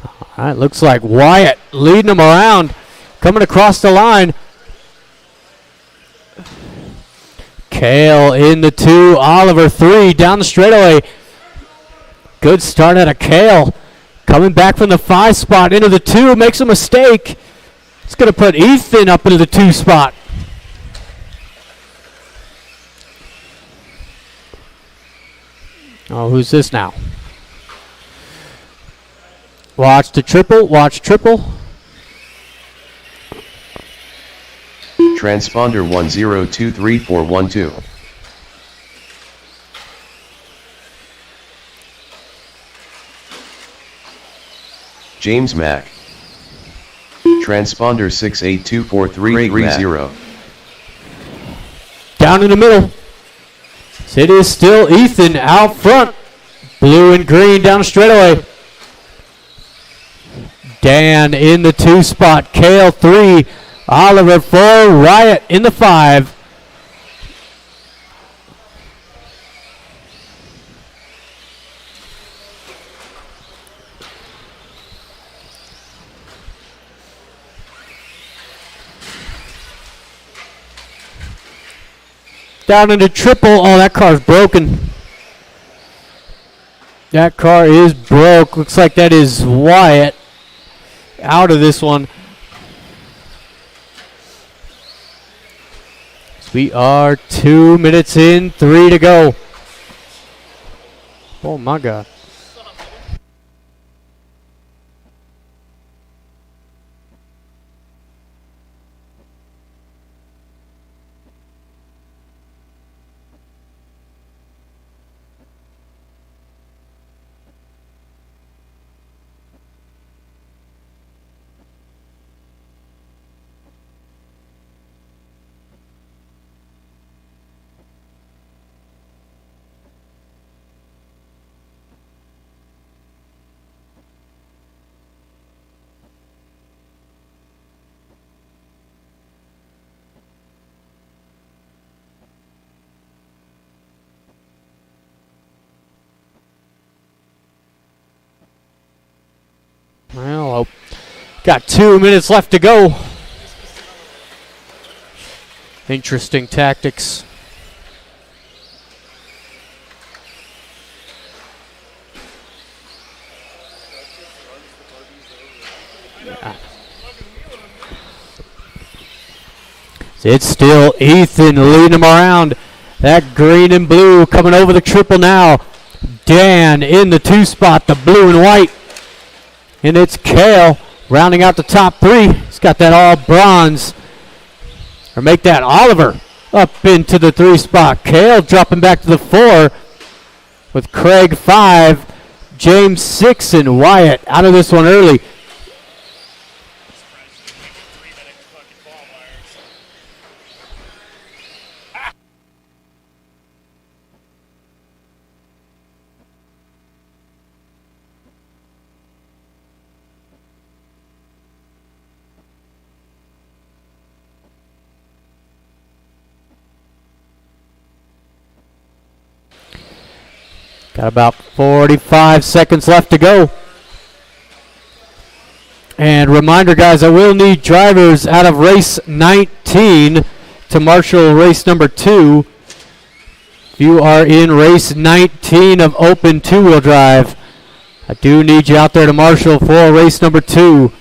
All right, looks like Wyatt leading them around, coming across the line. Kale in the 2, Oliver 3, down the straightaway. Good start out of Kale. Coming back from the 5 spot into the 2, makes a mistake. It's going to put Ethan up into the 2 spot. Oh, who's this now? Watch the triple, watch triple. Transponder 10234112. James Mack. Transponder 6824330. Down in the middle. It is still Ethan out front. Blue and green down the straightaway. Dan in the 2 spot. Kale 3. Oliver 4. Riot in the 5. Down into triple. Oh, that car's broken. That car is broke. Looks like that is Wyatt out of this one. We are 2 minutes in, 3 to go. Oh my God. Well, got 2 minutes left to go. Interesting tactics. Yeah. It's still Ethan leading them around. That green and blue coming over the triple now. Dan in the 2 spot, the blue and white. And it's Kale rounding out the top 3. He's got that all bronze. Or make that Oliver up into the 3 spot. Kale dropping back to the 4 with Craig 5, James 6, and Wyatt out of this one early. Got about 45 seconds left to go. And reminder, guys, I will need drivers out of race 19 to marshal race number 2. If you are in race 19 of open 2-wheel drive, I do need you out there to marshal for race number 2.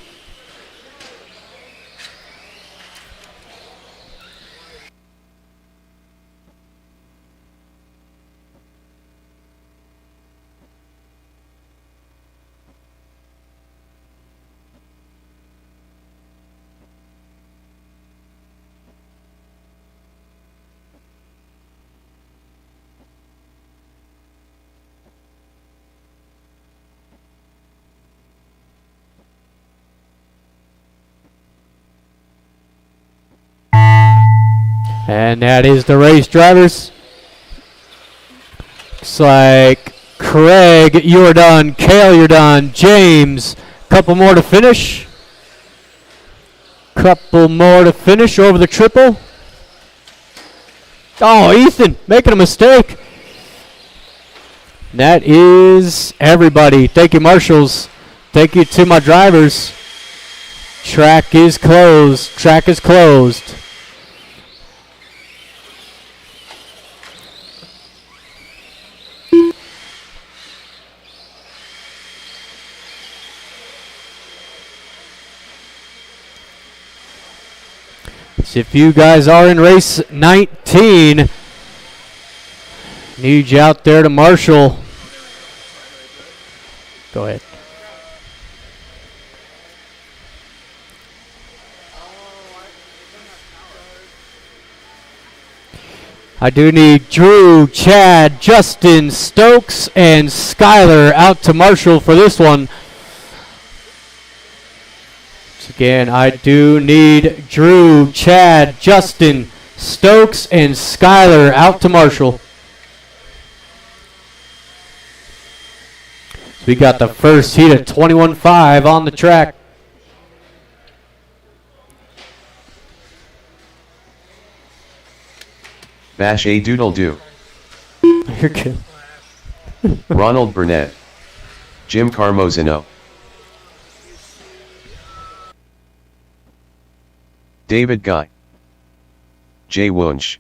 And that is the race drivers. Looks like Craig, you're done. Kale, you're done. James, couple more to finish. Couple more to finish over the triple. Oh, Ethan making a mistake. That is everybody. Thank you, marshals. Thank you to my drivers. Track is closed. Track is closed. So if you guys are in race 19, need you out there to marshal. Go ahead. I do need Drew, Chad, Justin, Stokes, and Skylar out to marshal for this one. So again, I do need Drew, Chad, Justin, Stokes, and Skylar out to marshal. So we got the first heat of 21.5 on the track. Bash a doodle do. You're good. Ronald Burnett. Jim Carmozino. David Guy. Jay Wunsch.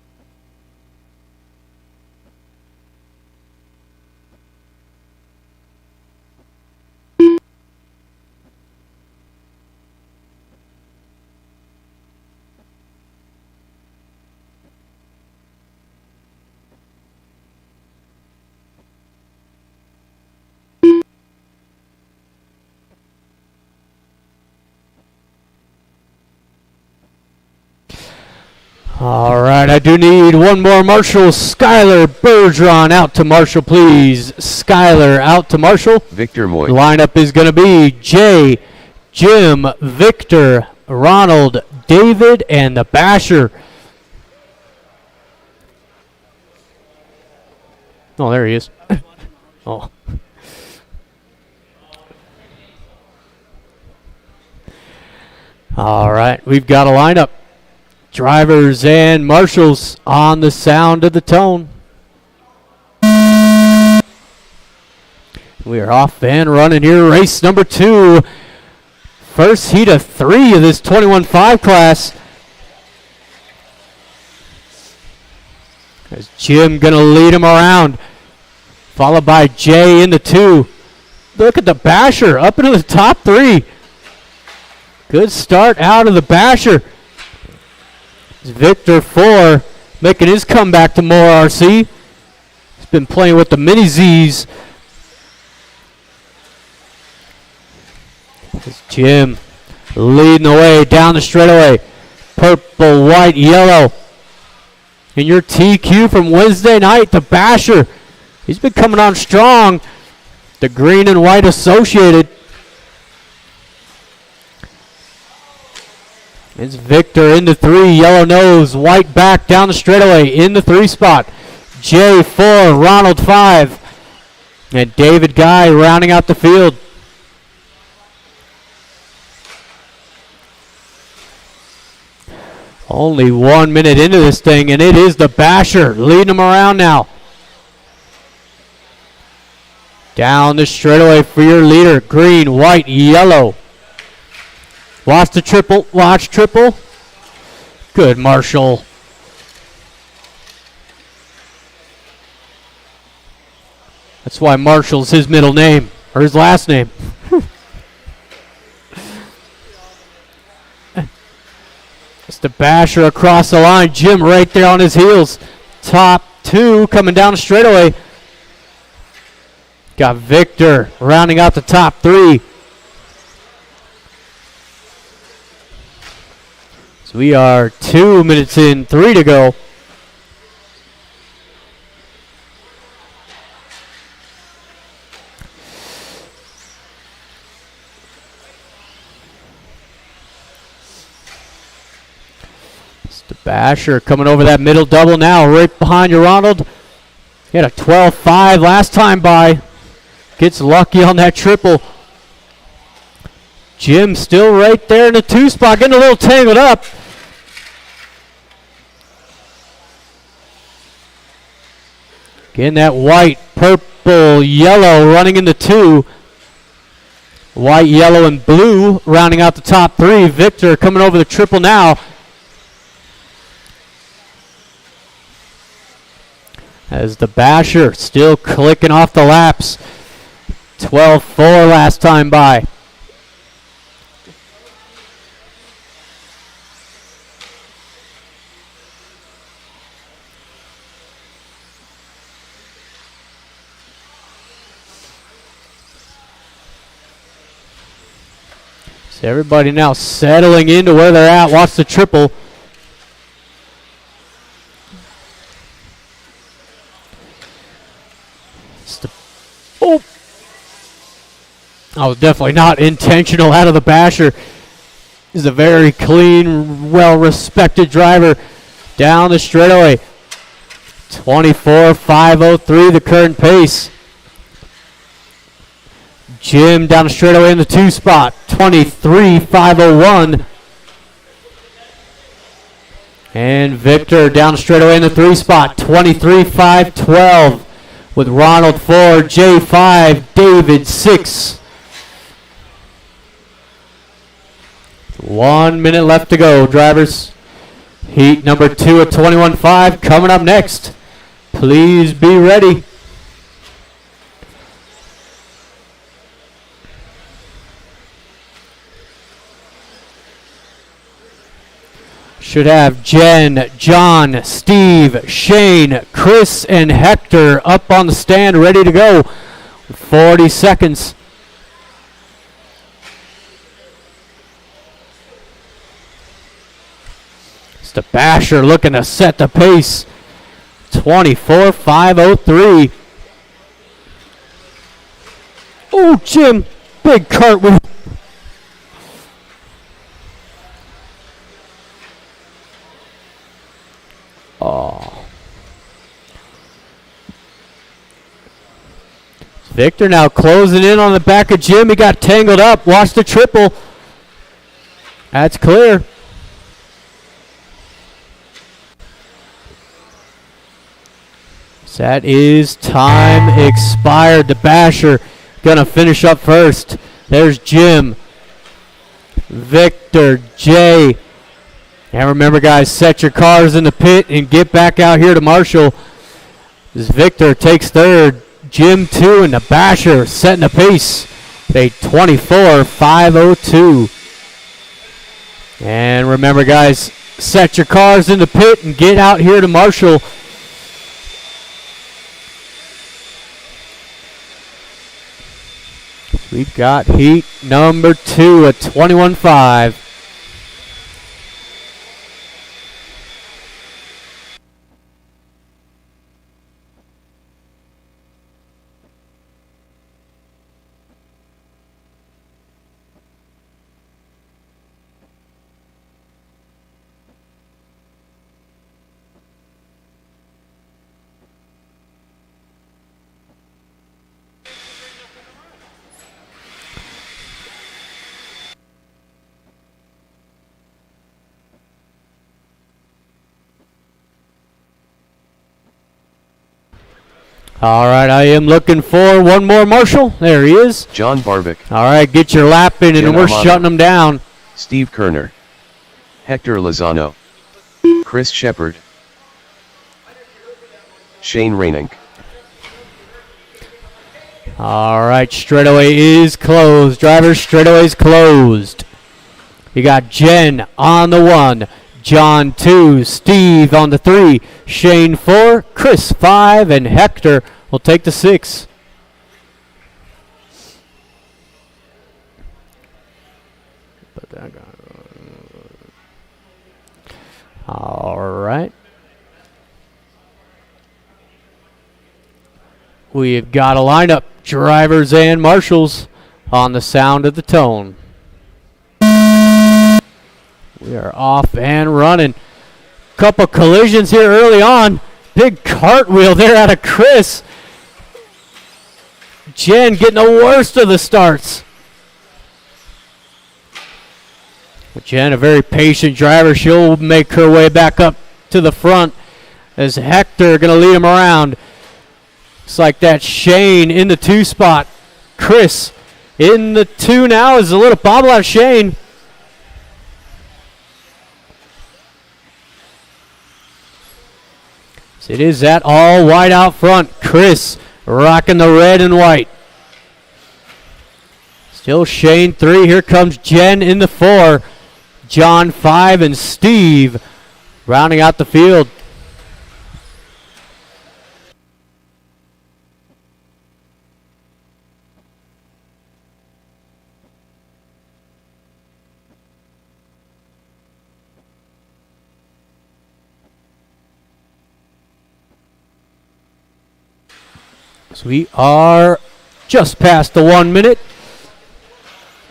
All right, I do need one more marshal. Skylar Bergeron out to marshal, please. Skylar out to marshal. Victor Moy. Lineup is going to be Jay, Jim, Victor, Ronald, David, and the Basher. Oh, there he is. Oh. All right, we've got a lineup. Drivers and marshals on the sound of the tone. We are off and running here. Race number 2. First heat of 3 of this 21.5 class. There's Jim going to lead him around. Followed by Jay in the 2. Look at the Basher up into the top 3. Good start out of the Basher. Victor 4 making his comeback to MHOR RC. He's been playing with the Mini Z's. It's Jim leading the way down the straightaway. Purple, white, yellow. And your TQ from Wednesday night, the Basher. He's been coming on strong. The green and white associated. It's Victor in the 3, yellow nose, white back down the straightaway in the 3 spot. Jay 4, Ronald 5, and David Guy rounding out the field. Only 1 minute into this thing, and it is the Basher leading them around now. Down the straightaway for your leader, green, white, yellow. Watch the triple. Watch triple. Good, Marshall. That's why Marshall's his middle name, or his last name. It's the Basher across the line. Jim right there on his heels. Top 2 coming down the straightaway. Got Victor rounding out the top 3. So we are 2 minutes in, 3 to go. It's the Basher coming over that middle double now, right behind you, Ronald. He had a 12.5 last time by. Gets lucky on that triple. Jim still right there in the 2 spot, getting a little tangled up. Getting that white, purple, yellow running into 2. white, yellow, and blue rounding out the top three. Victor coming over the triple now. As the Basher still clicking off the laps. 12-4 last time by. So everybody now settling into where they're at. Watch the triple. Oh! That was definitely not intentional out of the Basher. He's a very clean, well-respected driver down the straightaway. 24.503 the current pace. Jim down the straightaway in the 2 spot. 23.501. And Victor down the straightaway in the 3 spot. 23.512. With Ronald 4, J 5, David 6. 1 minute left to go, drivers. Heat number 2 at 21.5 coming up next. Please be ready. Should have Jen, John, Steve, Shane, Chris, and Hector up on the stand ready to go. 40 seconds. It's the Basher looking to set the pace. 24.503. Oh, Jim, big cartwheel. Oh. Victor now closing in on the back of Jim. He got tangled up. Watch the triple. That's clear. So that is time expired. The Basher gonna finish up first. There's Jim, Victor, Jay. And remember, guys, set your cars in the pit and get back out here to Marshall. As Victor takes third, Jim 2, and the Basher setting the pace at a 24.502. And remember, guys, set your cars in the pit and get out here to Marshall. We've got heat number 2 at 21.5. All right, I am looking for one more Marshall. There he is. John Barbic. All right, get your lap in, and Jen we're Armato. shutting them down. Steve Kerner. Hector Lozano. Chris Shepard. Shane Rainink. All right, straightaway is closed. Drivers, straightaway is closed. You got Jen on the 1, John 2, Steve on the 3, Shane 4, Chris 5, and Hector will take the 6. All right. We've got a lineup, drivers and marshals, on the sound of the tone. We are off and running. Couple collisions here early on. Big cartwheel there out of Chris. Jen getting the worst of the starts. Jen, a very patient driver. She'll make her way back up to the front as Hector going to lead him around. Looks like that's Shane in the 2 spot. Chris in the 2 now is a little bobble out of Shane. So it is that all white out front. Chris rocking the red and white. Still Shane 3. Here comes Jen in the 4. John 5 and Steve rounding out the field. So we are just past the 1 minute.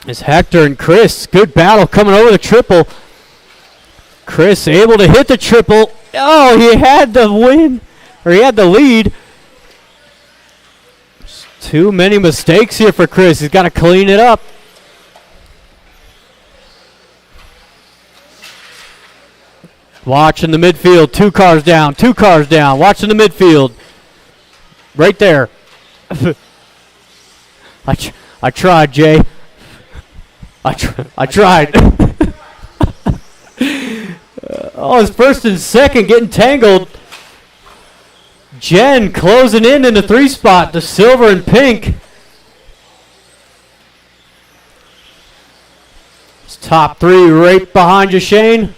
It's Hector and Chris. Good battle coming over the triple. Chris able to hit the triple. Oh, he had the win, or he had the lead. Just too many mistakes here for Chris. He's got to clean it up. Watching the midfield. 2 cars down. 2 cars down. Watching the midfield. Right there. I tried, Jay. I tried. Oh, it's first and second getting tangled. Jen closing in the 3 spot, the silver and pink. It's top 3 right behind you, Shane.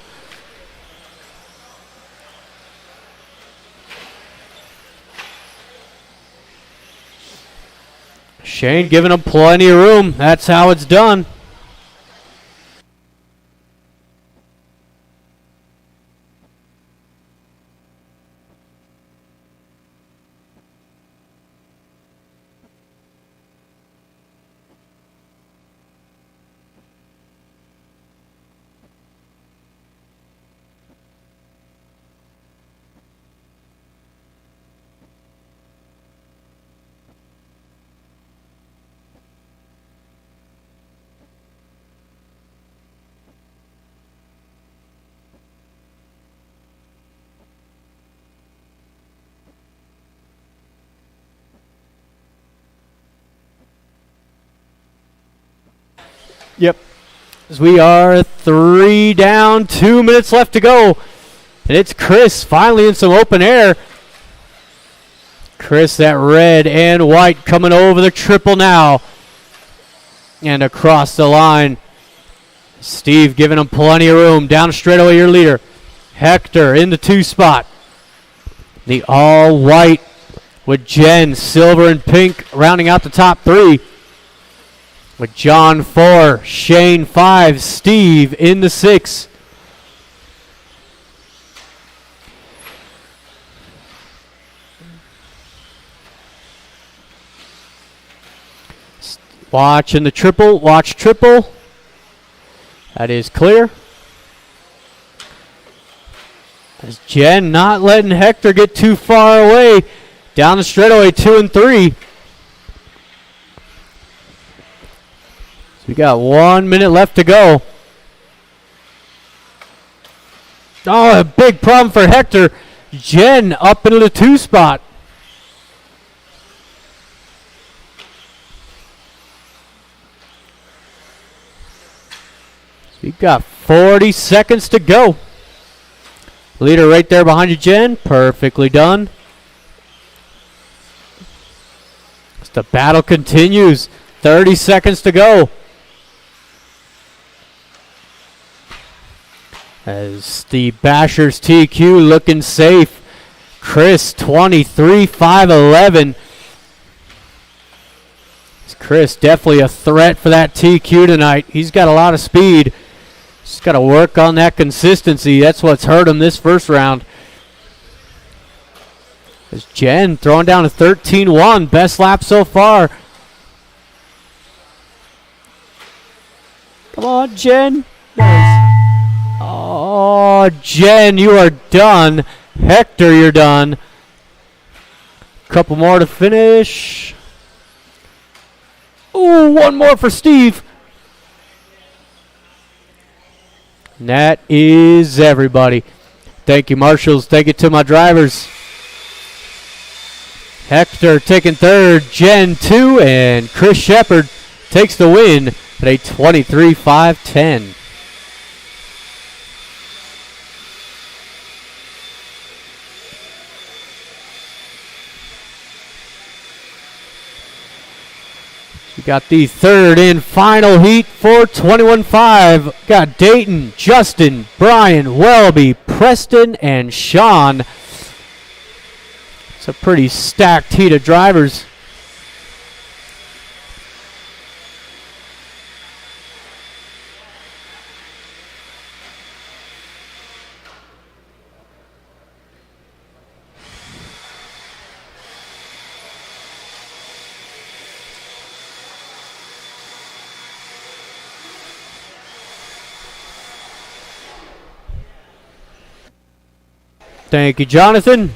Shane giving him plenty of room. That's how it's done. Yep. As we are 3 down, 2 minutes left to go. And it's Chris finally in some open air. Chris, that red and white coming over the triple now. And across the line. Steve giving him plenty of room. Down straightaway, your leader. Hector in the 2 spot. The all white with Jen, silver and pink rounding out the top 3. With John 4, Shane 5, Steve in the 6. Watching the triple, watch triple. That is clear. As Jen not letting Hector get too far away. Down the straightaway, 2 and 3. We got 1 minute left to go. Oh, a big problem for Hector. Jen up into the 2 spot. So we got 40 seconds to go. Leader right there behind you, Jen. Perfectly done. As the battle continues. 30 seconds to go. As the Bashers TQ looking safe. Chris 23, 5'11". Chris definitely a threat for that TQ tonight. He's got a lot of speed. Just got to work on that consistency. That's what's hurt him this first round. As Jen throwing down a 13-1. Best lap so far. Come on, Jen. Nice. Oh, Jen, you are done. Hector, you're done. Couple more to finish. Ooh, 1 more for Steve. And that is everybody. Thank you, marshals. Thank you to my drivers. Hector taking 3rd, Jen 2, and Chris Shepard takes the win at a 23-5-10. We got the third and final heat for 21-5. Got Dayton, Justin, Brian, Welby, Preston, and Sean. It's a pretty stacked heat of drivers. Thank you, Jonathan.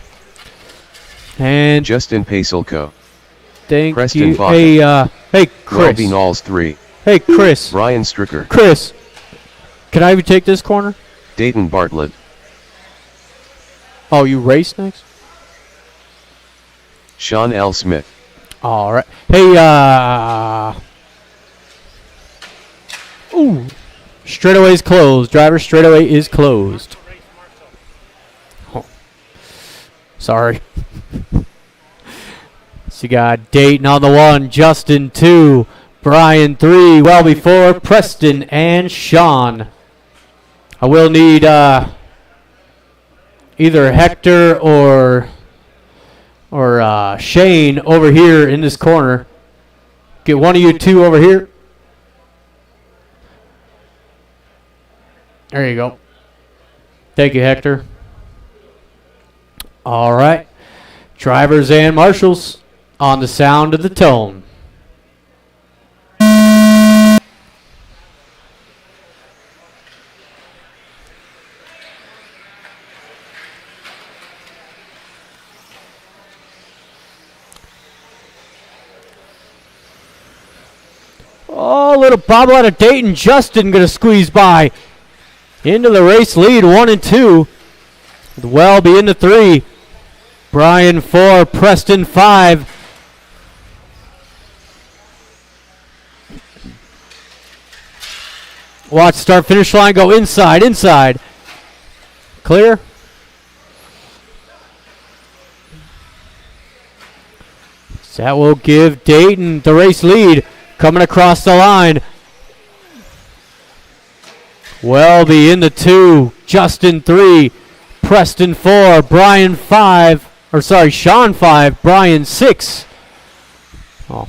And Justin Pacelco. thank Preston you. Baca. Hey, Chris. Welby Knowles 3. Hey, Chris. Ryan Stricker. Chris, can I even take this corner? Dayton Bartlett. Oh, you race next? Sean L. Smith. All right. Hey, ooh. Straightaway's closed. Driver straightaway is closed. Oh. Sorry. So you got Dayton on the 1, Justin 2, Brian 3, Welby 4, Preston, and Sean. I will need either Hector or Shane over here in this corner. Get one of you two over here. There you go. Thank you, Hector. All right. Drivers and marshals on the sound of the tone. Oh, little bobble out of Dayton. Justin going to squeeze by. Into the race lead, 1 and 2. With Welby into 3. Brian 4, Preston 5. Watch start finish line go inside. Clear. So that will give Dayton the race lead. Coming across the line. Welby in the 2. Justin 3. Preston 4. Brian 5. Sean 5. Brian 6. Oh.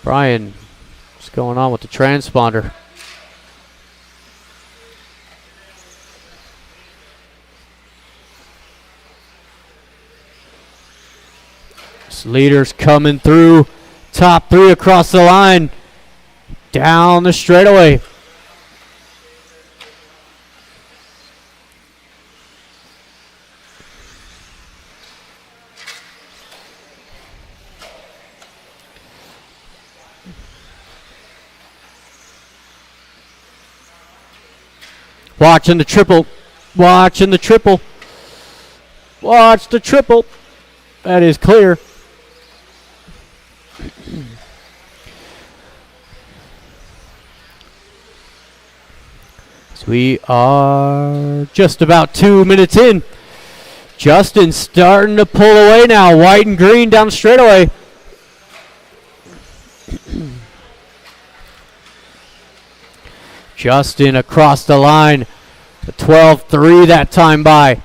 Brian, what's going on with the transponder? This leader's coming through. Top 3 across the line. Down the straightaway. Watching the triple. Watch the triple. That is clear. So we are just about 2 minutes in. Justin starting to pull away now. White and green down the straightaway. Justin across the line. A 12-3 that time by.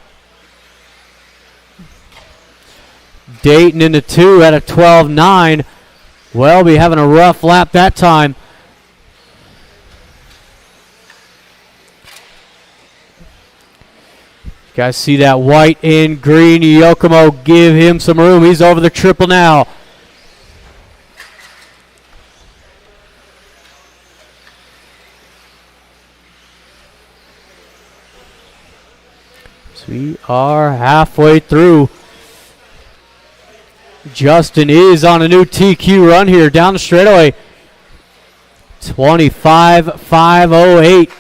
Dayton in the 2 at a 12-9. Welby having a rough lap that time. You guys see that white and green. Yokomo give him some room. He's over the triple now. So we are halfway through. Justin is on a new TQ run here down the straightaway. 25-508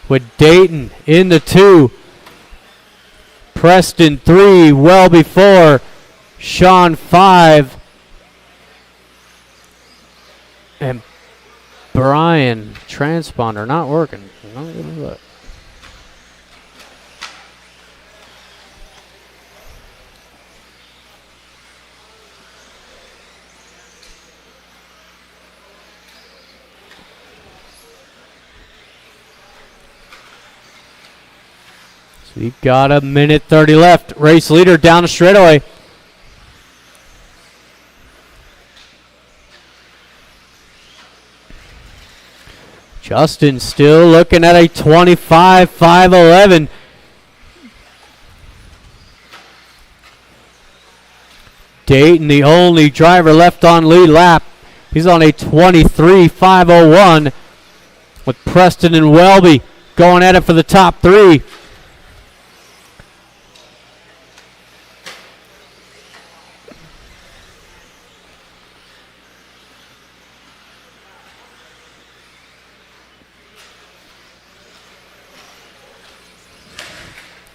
with Dayton in the 2. Preston 3, Welby 4, Sean 5. And Brian, transponder not working. Not gonna look. So we've got a minute 30 left. Race leader down the straightaway. Justin still looking at a 25.511. Dayton, the only driver left on lead lap. He's on a 23.501 with Preston and Welby going at it for the top three.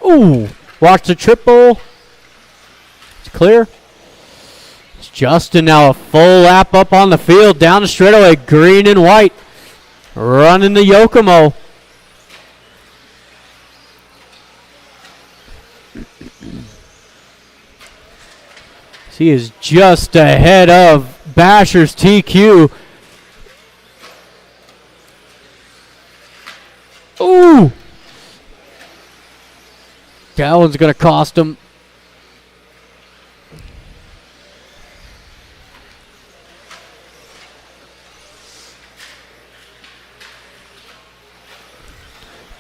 Ooh, watch the triple. It's clear. It's Justin now a full lap up on the field, down the straightaway, green and white, running the Yokomo. He is just ahead of Basher's TQ. Ooh. That one's going to cost him.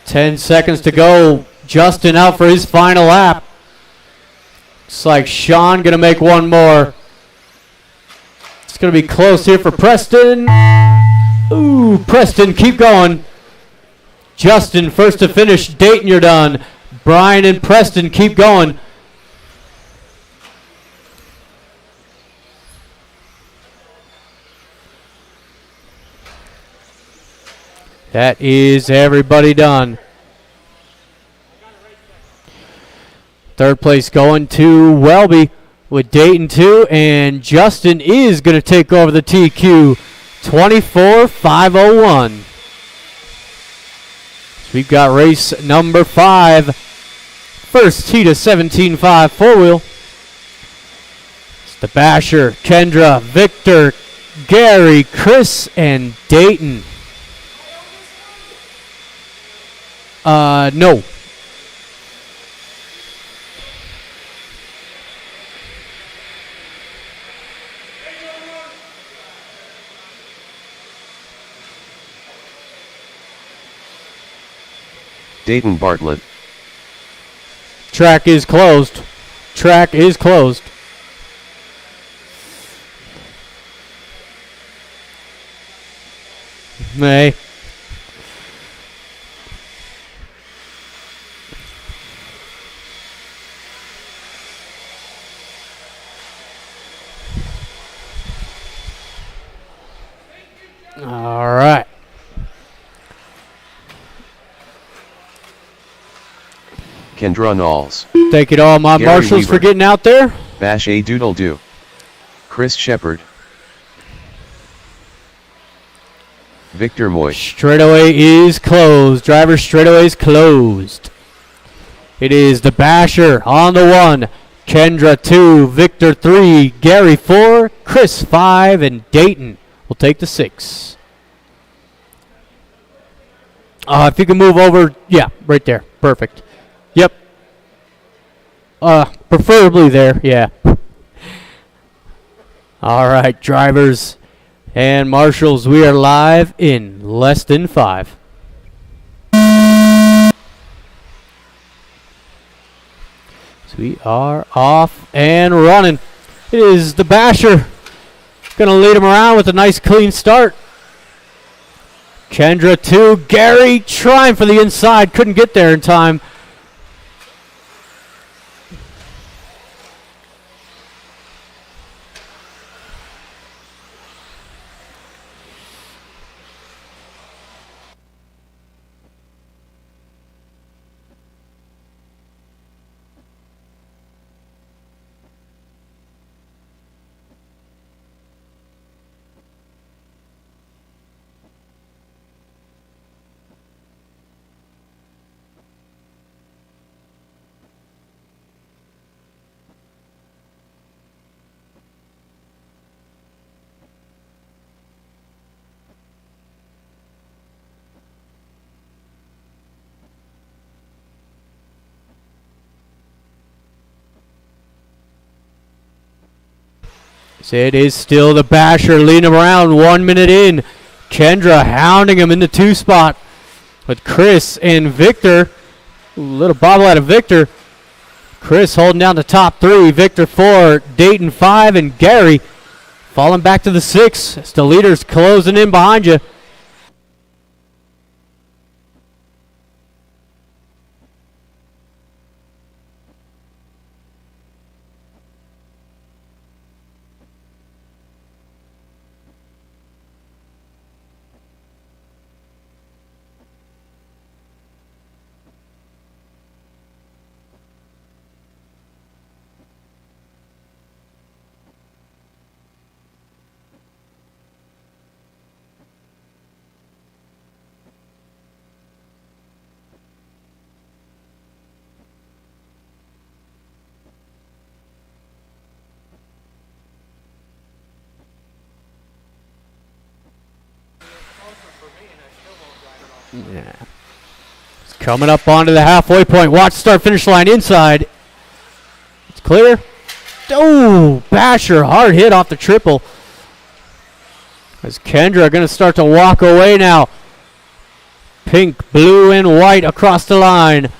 Ten seconds to go. Justin out for his final lap. Looks like Sean going to make one more. It's going to be close here for Preston. Ooh, Preston, keep going. Justin first to finish. Dayton, you're done. Brian and Preston, keep going. That is everybody done. Third place going to Welby with Dayton 2, and Justin is going to take over the TQ 24.501. So we've got race number 5. First heat of 17.5 four-wheel. It's the Basher, Kendra, Victor, Gary, Chris, and Dayton. No. Dayton Bartlett. Track is closed. Track is closed. May. All right. Kendra Knowles. Thank you to all my Gary marshals Weaver. for getting out there. Bash a doodle do. Chris Shepard. Victor Moy. Straightaway is closed. Driver straightaway is closed. It is the Basher on the 1, Kendra 2, Victor 3, Gary 4, Chris 5, and Dayton will take the 6. If you can move over, yeah, right there. Perfect. Yep. Preferably there, yeah. All right, drivers and marshals, we are live in less than 5. So we are off and running. It is the Basher. Gonna lead him around with a nice clean start. Kendra 2, Gary trying for the inside, couldn't get there in time. So it is still the Basher leading him around 1 minute in. Kendra hounding him in the 2 spot with Chris and Victor. Little bobble out of Victor. Chris holding down the top 3. Victor 4, Dayton 5, and Gary falling back to the 6. It's the leaders closing in behind you. Yeah. It's coming up onto the halfway point. Watch start finish line inside. It's clear. Oh, Basher, hard hit off the triple. As Kendra going to start to walk away now. Pink, blue, and white across the line.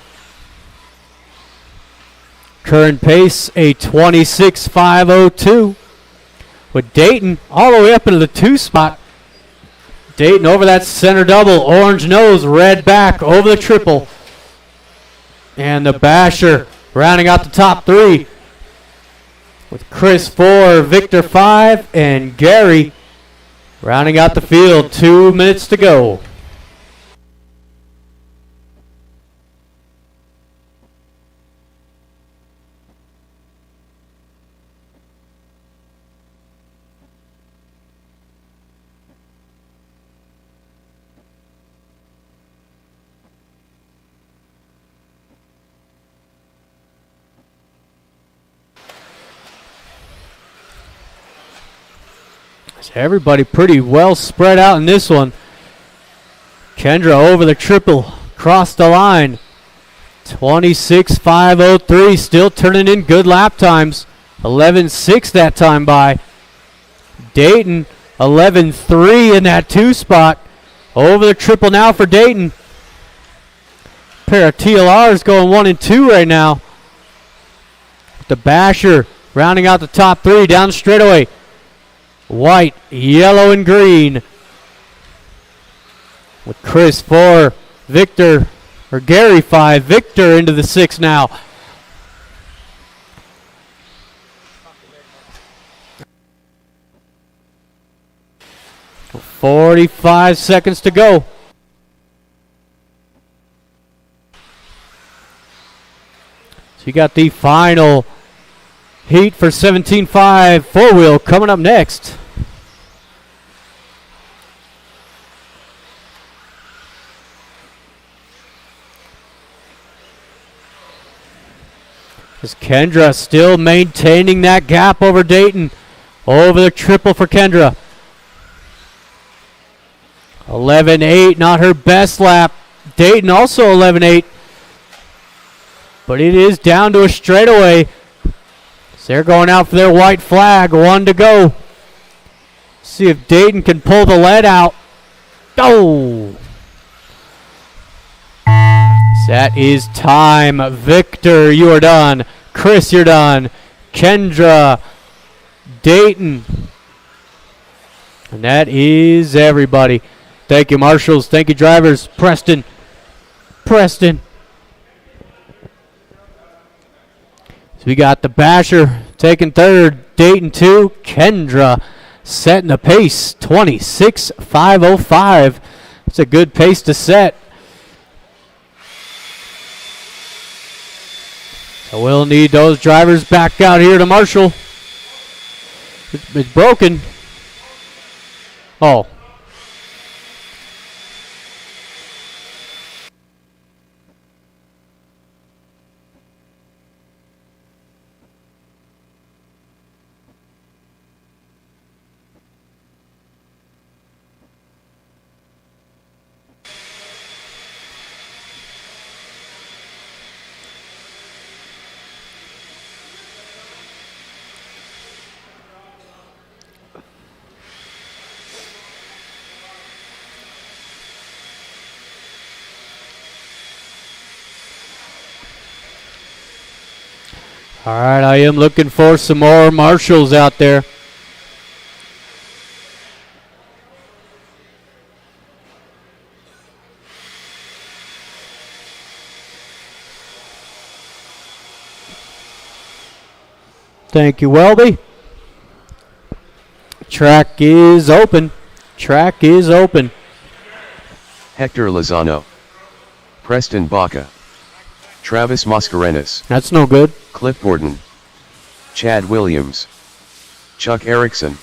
Current pace, a 26.502. With Dayton all the way up into the 2 spot. Dayton over that center double. Orange nose, red back over the triple. And the Basher rounding out the top 3. With Chris 4, Victor 5, and Gary rounding out the field. 2 minutes to go. Everybody pretty well spread out in this one. Kendra over the triple, crossed the line. 26.503, still turning in good lap times. 11.6 that time by. Dayton, 11.3 in that 2 spot. Over the triple now for Dayton. Pair of TLRs going 1 and 2 right now. The Basher rounding out the top 3 down the straightaway. White, yellow, and green. With Chris 4, Victor, or Gary 5, Victor into the 6 now. For 45 seconds to go. So you got the final heat for 17.5 4-wheel coming up next. As Kendra still maintaining that gap over Dayton. Over the triple for Kendra. 11.8, not her best lap. Dayton also 11.8. But it is down to a straightaway. So they're going out for their white flag. 1 to go. See if Dayton can pull the lead out. Oh! That is time. Victor, you are done. Chris, you're done. Kendra, Dayton. And that is everybody. Thank you, marshals. Thank you, drivers. Preston. So we got the Basher taking 3rd. Dayton 2. Kendra setting the pace. 26.505. That's a good pace to set. So we'll need those drivers back out here to marshal. It's broken. Oh. All right, I am looking for some more marshals out there. Thank you, Welby. Track is open. Track is open. Hector Lozano, Preston Baca, Travis Mascarenas, That's no good. Cliff Gordon, Chad Williams, Chuck Erickson.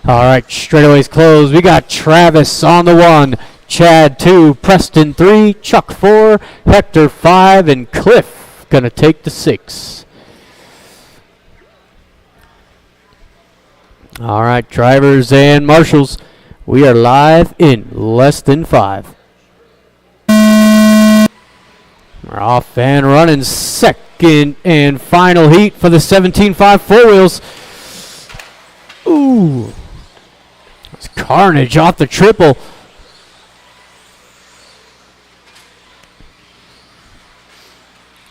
All right, straightaways closed. We got Travis on the 1, Chad 2, Preston 3, Chuck 4, Hector 5, and Cliff gonna take the 6. All right, drivers and marshals, we are live in less than 5. We're off and running, second and final heat for the 17.5 four wheels. Ooh. It's carnage off the triple.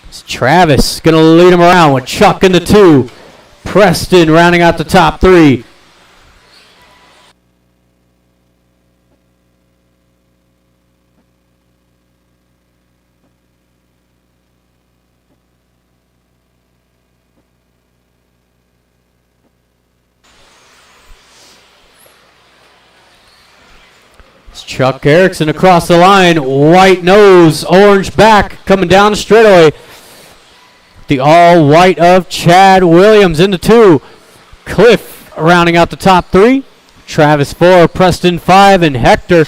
It's Travis going to lead him around with Chuck in the 2. Preston rounding out the top 3. Chuck Erickson across the line, white nose, orange back, coming down the straightaway. The all white of Chad Williams into 2. Cliff rounding out the top 3. Travis 4, Preston 5, and Hector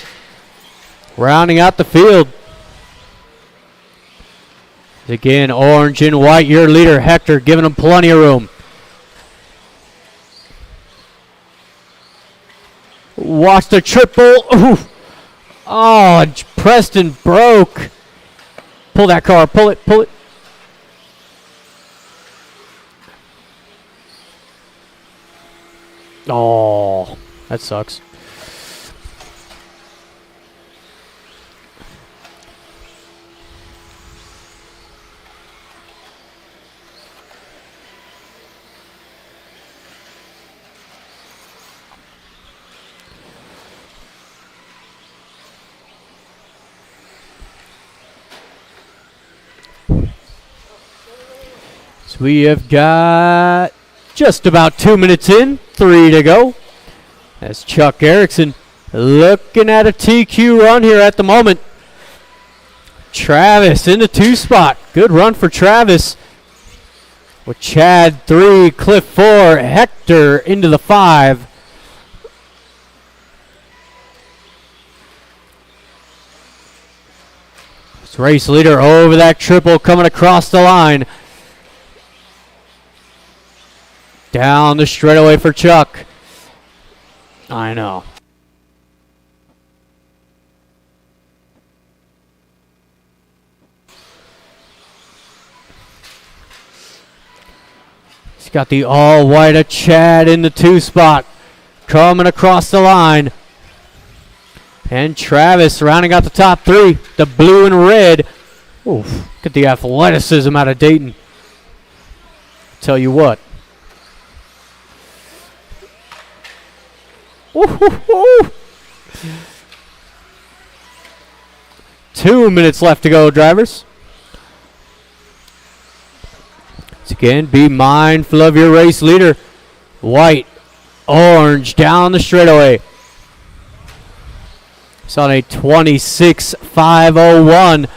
rounding out the field. Again, orange and white, your leader, Hector, giving him plenty of room. Watch the triple. Ooh. Oh, Preston broke. Pull that car. Pull it. Pull it. Oh, that sucks. So we have got just about 2 minutes in, 3 to go. That's Chuck Erickson looking at a TQ run here at the moment. Travis in the 2 spot. Good run for Travis. With Chad 3, Cliff 4, Hector into the 5. This race leader over that triple coming across the line. Down the straightaway for Chuck. I know. He's got the all white of Chad in the 2 spot. Coming across the line. And Travis rounding out the top 3. The blue and red. Oof, look at the athleticism out of Dayton. Tell you what. Woo-hoo-hoo. 2 minutes left to go, drivers. Once again, be mindful of your race leader. White, orange, down the straightaway. It's on a 26.501.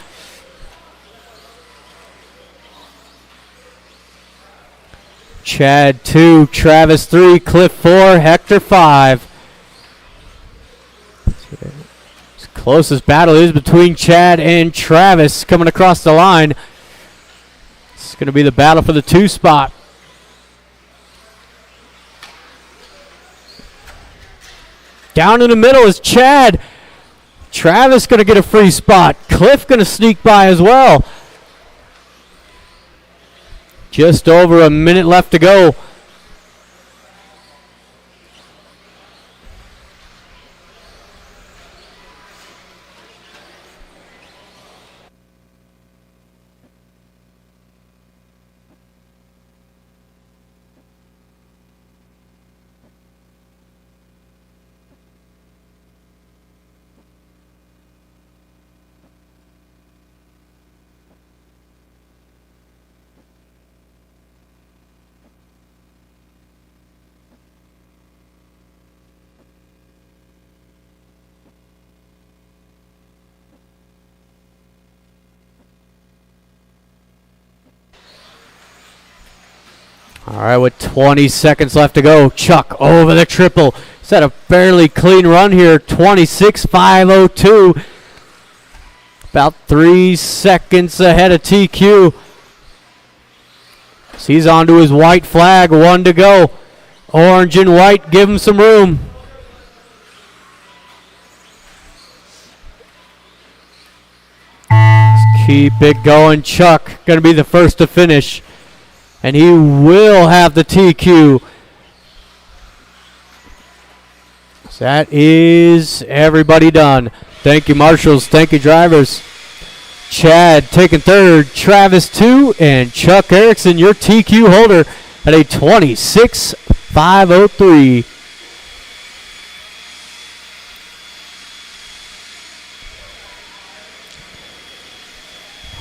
Chad 2, Travis 3, Cliff 4, Hector 5. As close as battle is between Chad and Travis coming across the line. It's going to be the battle for the 2 spot. Down in the middle is Chad. Travis going to get a free spot. Cliff going to sneak by as well. Just over a minute left to go. All right, with 20 seconds left to go, Chuck over the triple. He's had a fairly clean run here, 26.502. About 3 seconds ahead of TQ. So he's on to his white flag, 1 to go. Orange and white, give him some room. Let's keep it going. Chuck going to be the first to finish. And he will have the TQ. So that is everybody done. Thank you, marshals. Thank you, drivers. Chad taking third, Travis 2, and Chuck Erickson, your TQ holder, at a 26.503.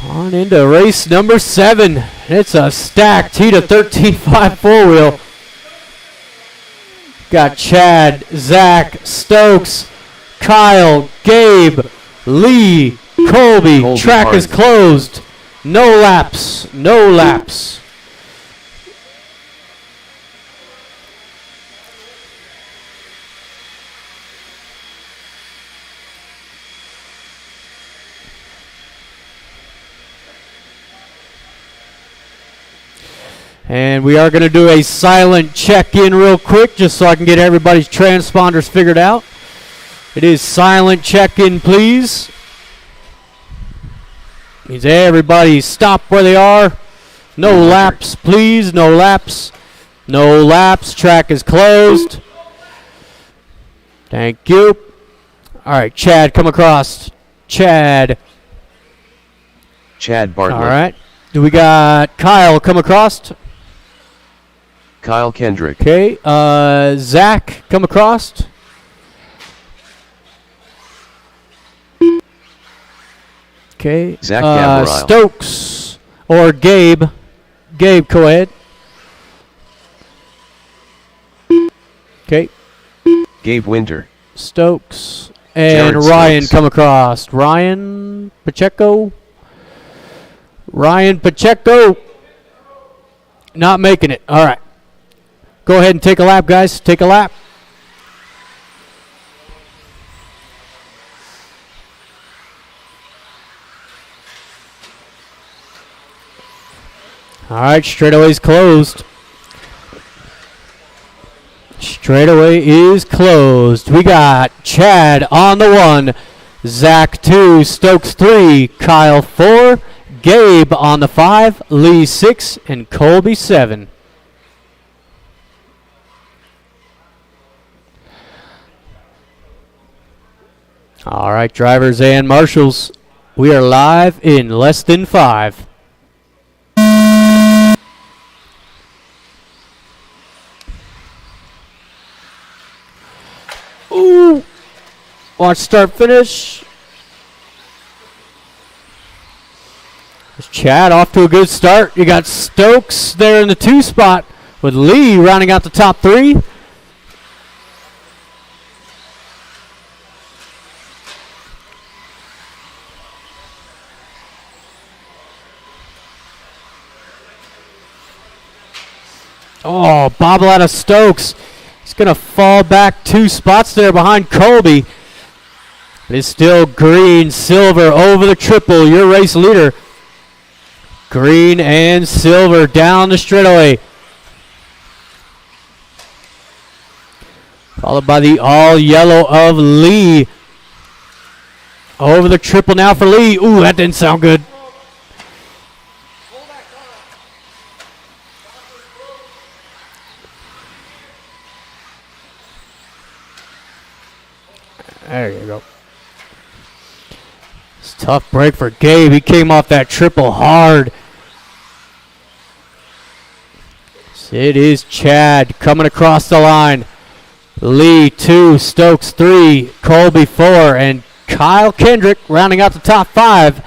On into race number 7. It's a stacked heat of 13.5 four-wheel. Got Chad, Zach, Stokes, Kyle, Gabe, Lee, Colby. Track is closed. No laps. No laps. And we are going to do a silent check-in real quick just so I can get everybody's transponders figured out. It is silent check-in, please. Means everybody stop where they are. No laps, please. No laps. No laps. Track is closed. Thank you. All right, Chad, come across. Chad. Chad Bartlett. All right. Do we got Kyle come across? Kyle Kendrick. Okay, Zach, come across. Okay, Zach Gabriel. Stokes or Gabe. Gabe, go ahead. Okay. Gabe Winter. Stokes and Jared Ryan Stokes. come across. Ryan Pacheco. Ryan Pacheco. Not making it. All right. Go ahead and take a lap, guys. Take a lap. All right, straightaway's closed. Straightaway is closed. We got Chad on the 1, Zach 2, Stokes 3, Kyle 4, Gabe on the 5, Lee 6, and Colby 7. All right, drivers and marshals, we are live in less than 5. Ooh. Watch start finish. There's Chad off to a good start. You got Stokes there in the 2 spot with Lee rounding out the top 3. Oh, bobble out of Stokes. He's going to fall back 2 spots there behind Colby. It is still green, silver over the triple. Your race leader. Green and silver down the straightaway. Followed by the all yellow of Lee. Over the triple now for Lee. Ooh, that didn't sound good. There you go. It's a tough break for Gabe. He came off that triple hard. So it is Chad coming across the line. Lee 2, Stokes 3, Colby 4, and Kyle Kendrick rounding out the top 5.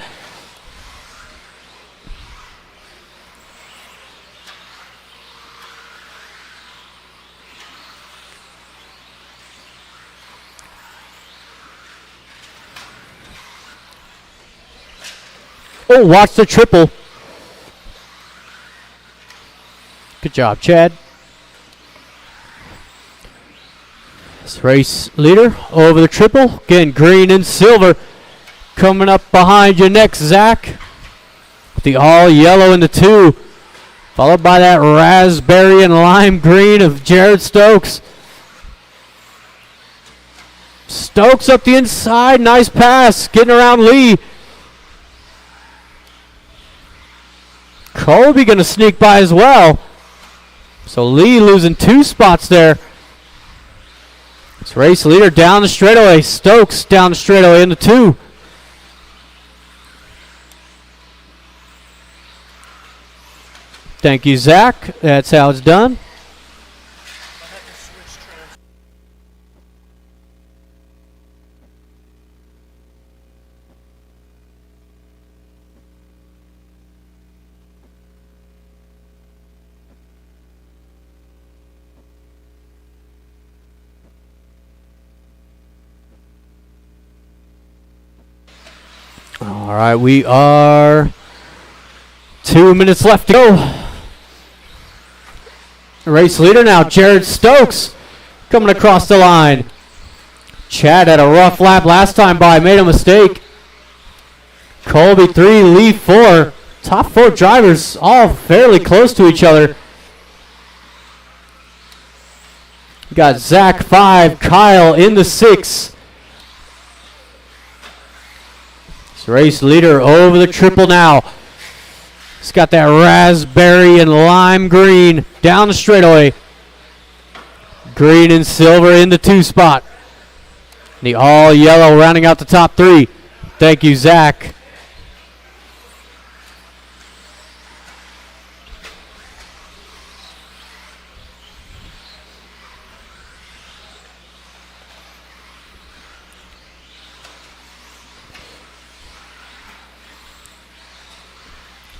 Oh, watch the triple. Good job, Chad. This race leader over the triple. Again, green and silver. Coming up behind you next, Zach. The all yellow in the 2. Followed by that raspberry and lime green of Jared Stokes. Stokes up the inside. Nice pass. Getting around Lee. Colby going to sneak by as well. So Lee losing 2 spots there. This race leader down the straightaway. Stokes down the straightaway in the 2. Thank you, Zach. That's how it's done. All right, we are 2 minutes left to go. Race leader now, Jared Stokes, coming across the line. Chad had a rough lap last time by, made a mistake. Colby 3, Lee 4. Top 4 drivers all fairly close to each other. We got Zach 5, Kyle in the 6. Race leader over the triple now. He's got that raspberry and lime green down the straightaway. Green and silver in the 2 spot. The all yellow rounding out the top 3. Thank you, Zach.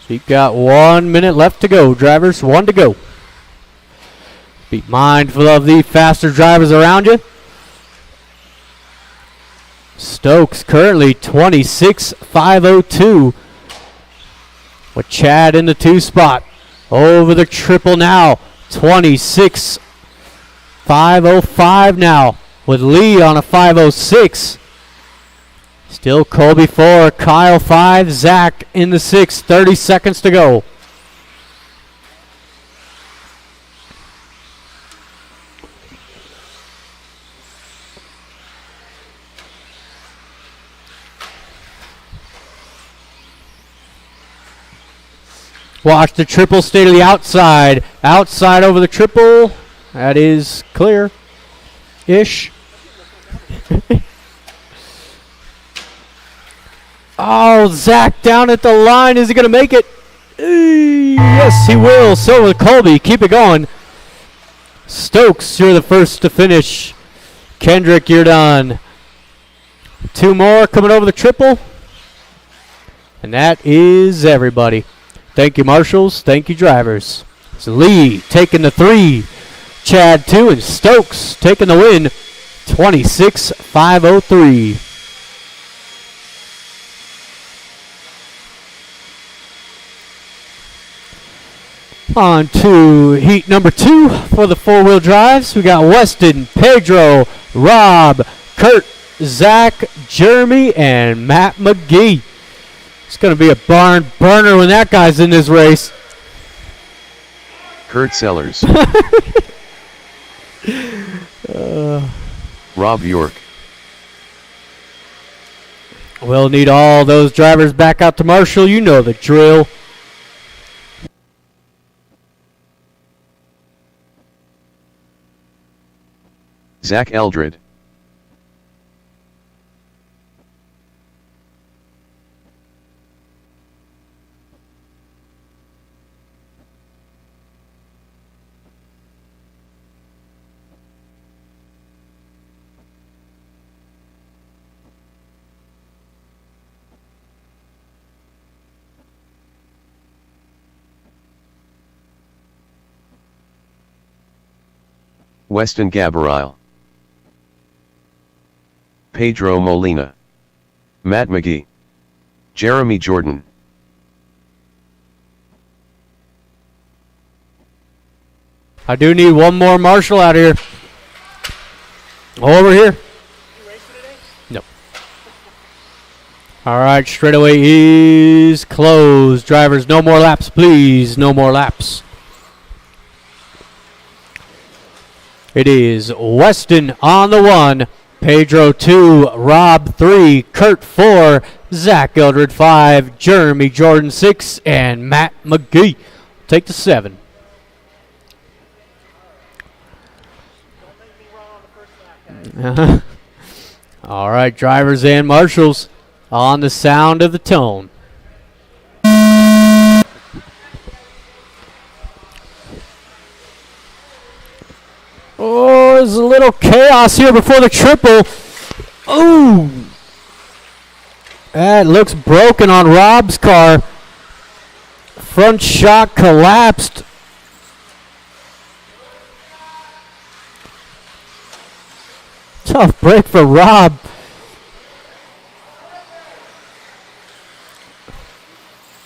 So you've got 1 minute left to go, drivers. 1 to go. Be mindful of the faster drivers around you. Stokes currently 26.502 with Chad in the 2 spot. Over the triple now. 26.505 now with Lee on a 506. Still Colby 4, Kyle 5, Zach in the 6, 30 seconds to go. Watch the triple stay to the outside. Outside over the triple. That is clear-ish. Oh, Zach down at the line. Is he going to make it? Yes, he will. So will Colby. Keep it going. Stokes, you're the first to finish. Kendrick, you're done. 2 more coming over the triple. And that is everybody. Thank you, marshals. Thank you, drivers. It's Lee taking the 3. Chad 2 and Stokes taking the win. 26.503. On to heat number 2 for the 4-wheel drives. We got Weston, Pedro, Rob, Kurt, Zach, Jeremy, and Matt McGee. It's going to be a barn burner when that guy's in this race. Kurt Sellers. Rob York. We'll need all those drivers back out to Marshall. You know the drill. Zach Eldred. Weston Gabriel. Pedro Molina. Matt McGee. Jeremy Jordan. I do need one more Marshall out here. Over here. You racing today? No. All right, straightaway is closed. Drivers, no more laps, please. No more laps. It is Weston on the 1, Pedro 2, Rob 3, Kurt 4, Zach Eldred 5, Jeremy Jordan 6, and Matt McGee take the 7. Don't make me run on the first lap, guys. All right, drivers and marshals on the sound of the tone. Oh, there's a little chaos here before the triple. Ooh. That looks broken on Rob's car. Front shock collapsed. Tough break for Rob.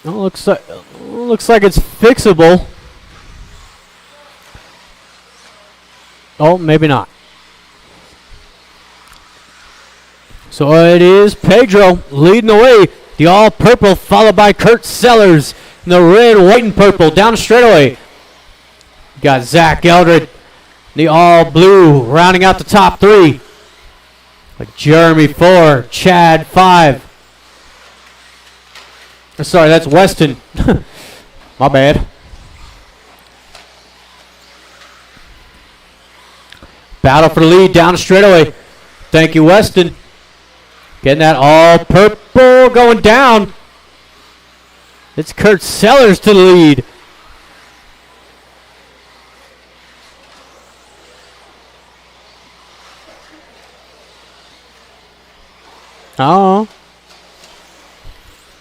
Oh, looks like it's fixable. Oh, maybe not. So it is Pedro leading the way. The all-purple followed by Kurt Sellers in the red, white, and purple down the straightaway. Got Zach Eldred, the all-blue, rounding out the top 3. With Jeremy 4, Chad 5. Sorry, that's Weston. My bad. Battle for the lead down the straightaway. Thank you, Weston. Getting that all purple going down. It's Kurt Sellers to the lead. Oh.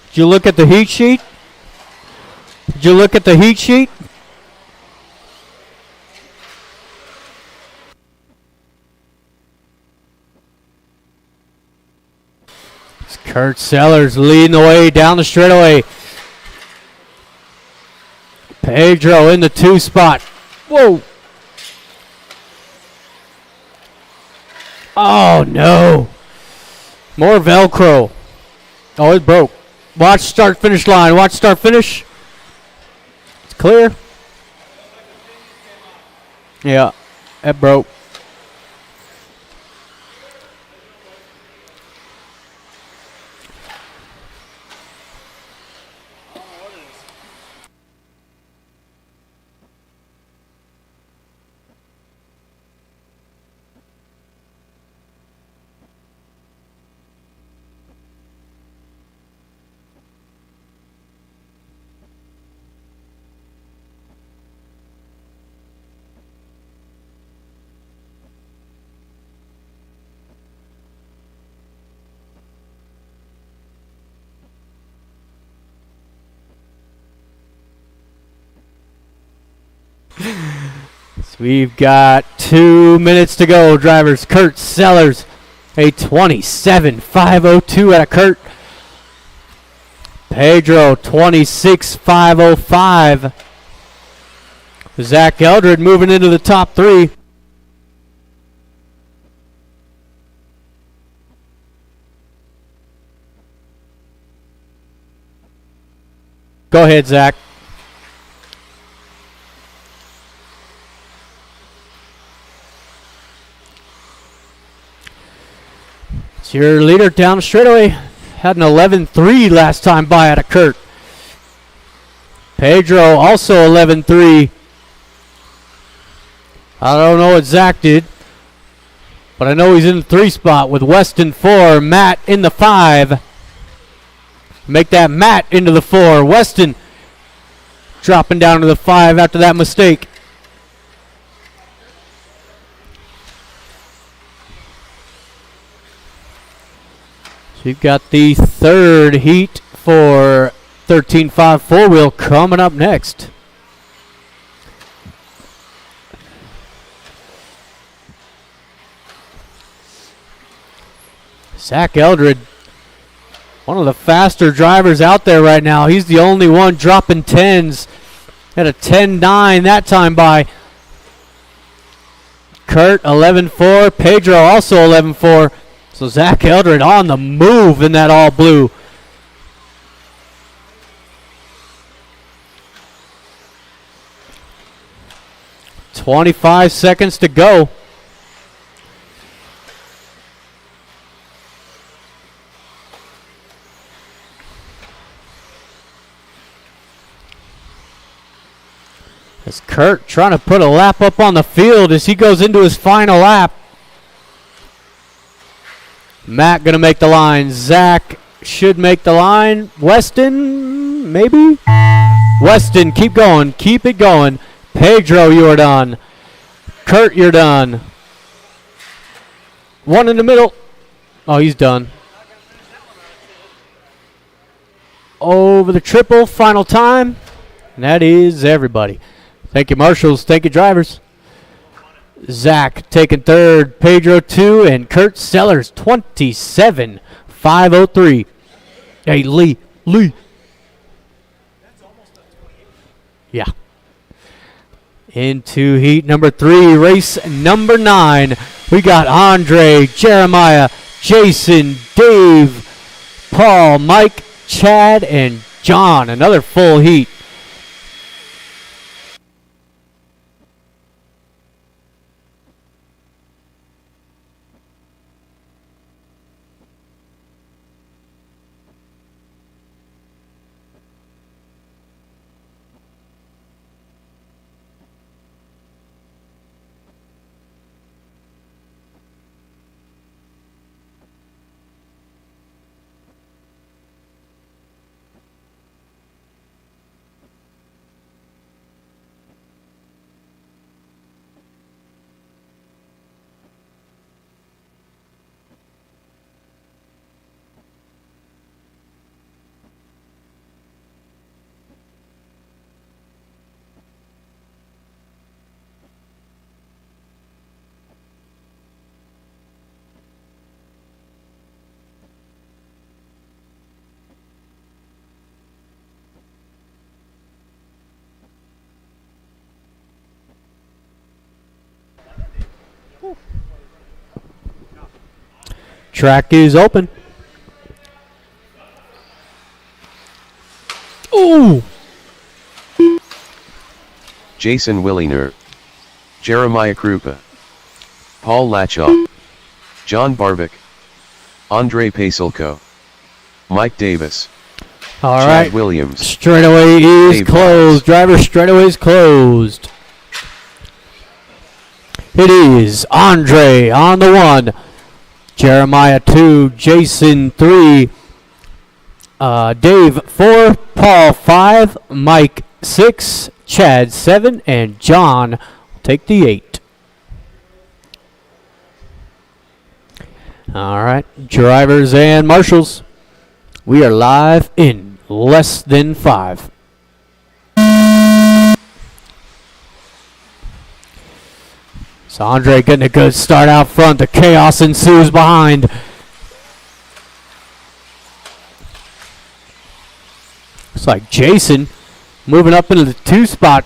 Did you look at the heat sheet? Did you look at the heat sheet? It's Kurt Sellers leading the way down the straightaway. Pedro in the 2 spot. Whoa. Oh, no. More Velcro. Oh, it broke. Watch start finish line. Watch start finish. It's clear. Yeah, it broke. So we've got 2 minutes to go. Drivers, Kurt Sellers, a 27.502 out of Kurt. Pedro, 26.505. Zach Eldred moving into the top 3. Go ahead, Zach. It's your leader down the straightaway. Had an 11.3 last time by out of Kurt. Pedro also 11.3. I don't know what Zach did, but I know he's in the 3 spot with Weston 4, Matt in the 5. Make that Matt into the 4. Weston dropping down to the 5 after that mistake. So you've got the third heat for 13.5 4-wheel coming up next. Zach Eldred, one of the faster drivers out there right now. He's the only one dropping 10s. Had a 10.9 that time by Kurt, 11.4. Pedro also 11.4. So Zach Eldred on the move in that all blue. .25 seconds to go. As Kurt trying to put a lap up on the field as he goes into his final lap. Matt going to make the line. Zach should make the line. Weston, maybe? Weston, keep going. Keep it going. Pedro, you're done. Kurt, you're done. One in the middle. Oh, he's done. Over the triple, final time. And that is everybody. Thank you, marshals. Thank you, drivers. Zach taking third, Pedro 2, and Kurt Sellers 27.503. Hey, Lee. Yeah. Into heat number 3, race number 9. We got Andre, Jeremiah, Jason, Dave, Paul, Mike, Chad, and John. Another full heat. Track is open. Ooh! Jason Williner, Jeremiah Krupa, Paul Lachaw, John Barbic, Andre Pasilko, Mike Davis, All Chad right. Williams. Straightaway is Dave closed. Driver straightaway is closed. It is Andre on the 1. Jeremiah 2, Jason 3, Dave 4, Paul 5, Mike 6, Chad 7, and John will take the 8. All right, drivers and marshals, we are live in less than 5. So Andre getting a good start out front. The chaos ensues behind. Looks like Jason moving up into the 2 spot.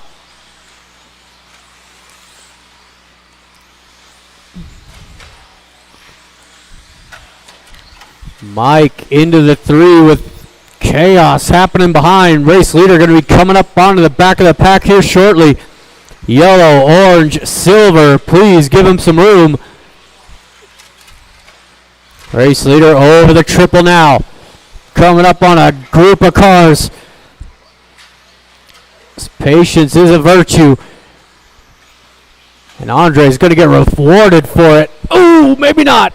Mike into the 3 with chaos happening behind. Race leader going to be coming up onto the back of the pack here shortly. Yellow, orange, silver. Please give him some room. Race leader over the triple now. coming up on a group of cars. Patience is a virtue. And Andre's going to get rewarded for it. Oh, maybe not.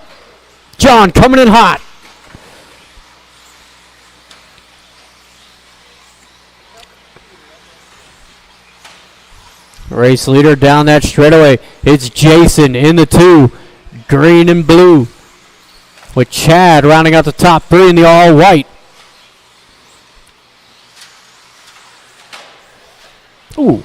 John coming in hot. Race leader down that straightaway. It's Jason in the 2. Green and blue. With Chad rounding out the top 3 in the all white. Ooh.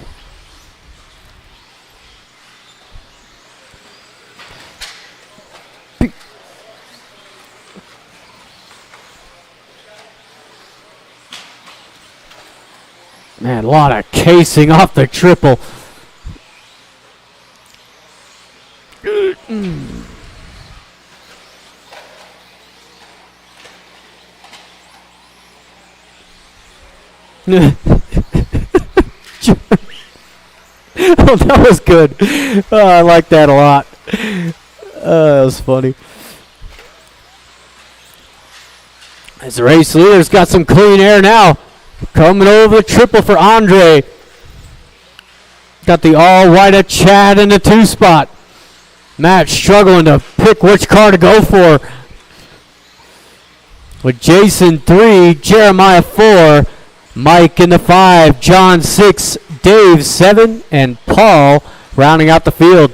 Man, a lot of casing off the triple. Oh, that was good. Oh, I like that a lot. That was funny. As the race leader's got some clean air now. Coming over the triple for Andre. Got the all-white of Chad in the 2 spot. Matt struggling to pick which car to go for. With Jason 3, Jeremiah 4, Mike in the 5, John 6, Dave 7, and Paul rounding out the field.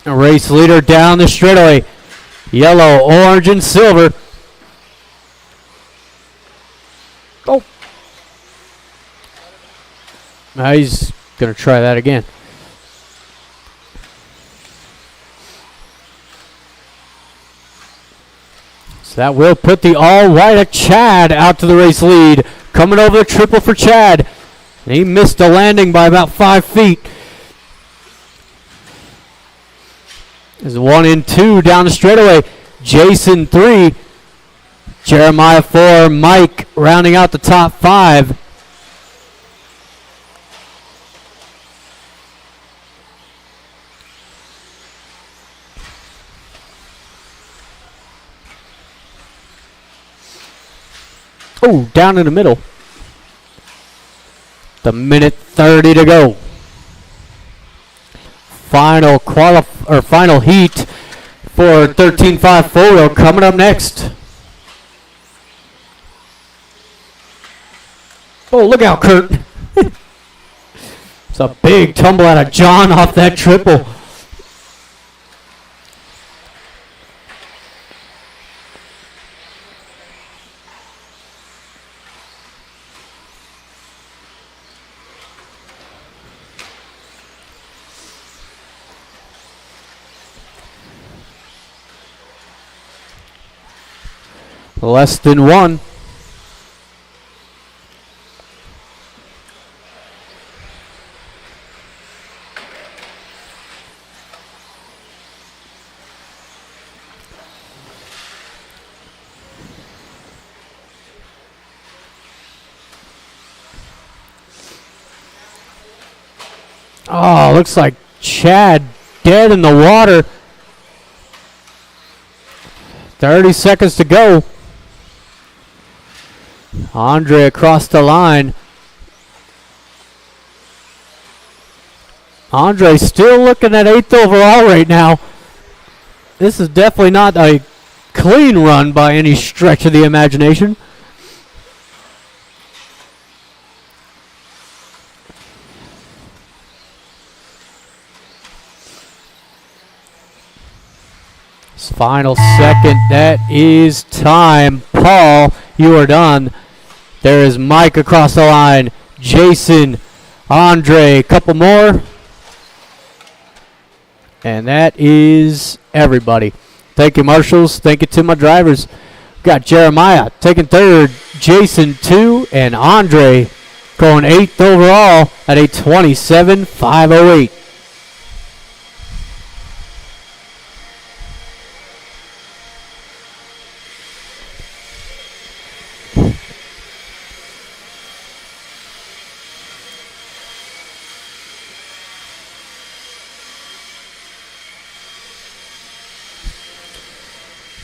A race leader down the straightaway. Yellow, orange, and silver. Oh. Now he's going to try that again. So that will put the all-white of Chad out to the race lead. Coming over the triple for Chad. And he missed the landing by about 5 feet. There's 1 and 2 down the straightaway. Jason 3. Jeremiah 4. Mike rounding out the top 5. Oh, down in the middle. The minute 30 to go. Final heat for 13.5 photo coming up next. Oh, look out, Kurt. It's a big tumble out of John off that triple. Less than 1. Oh, looks like Chad dead in the water. 30 seconds to go. Andre across the line. Andre still looking at 8th overall right now. This is definitely not a clean run by any stretch of the imagination. Final second, that is time. Paul, you are done. There is Mike across the line. Jason, Andre, a couple more. And that is everybody. Thank you, marshals. Thank you to my drivers. Got Jeremiah taking 3rd, Jason 2, and Andre going 8th overall at a 27.508.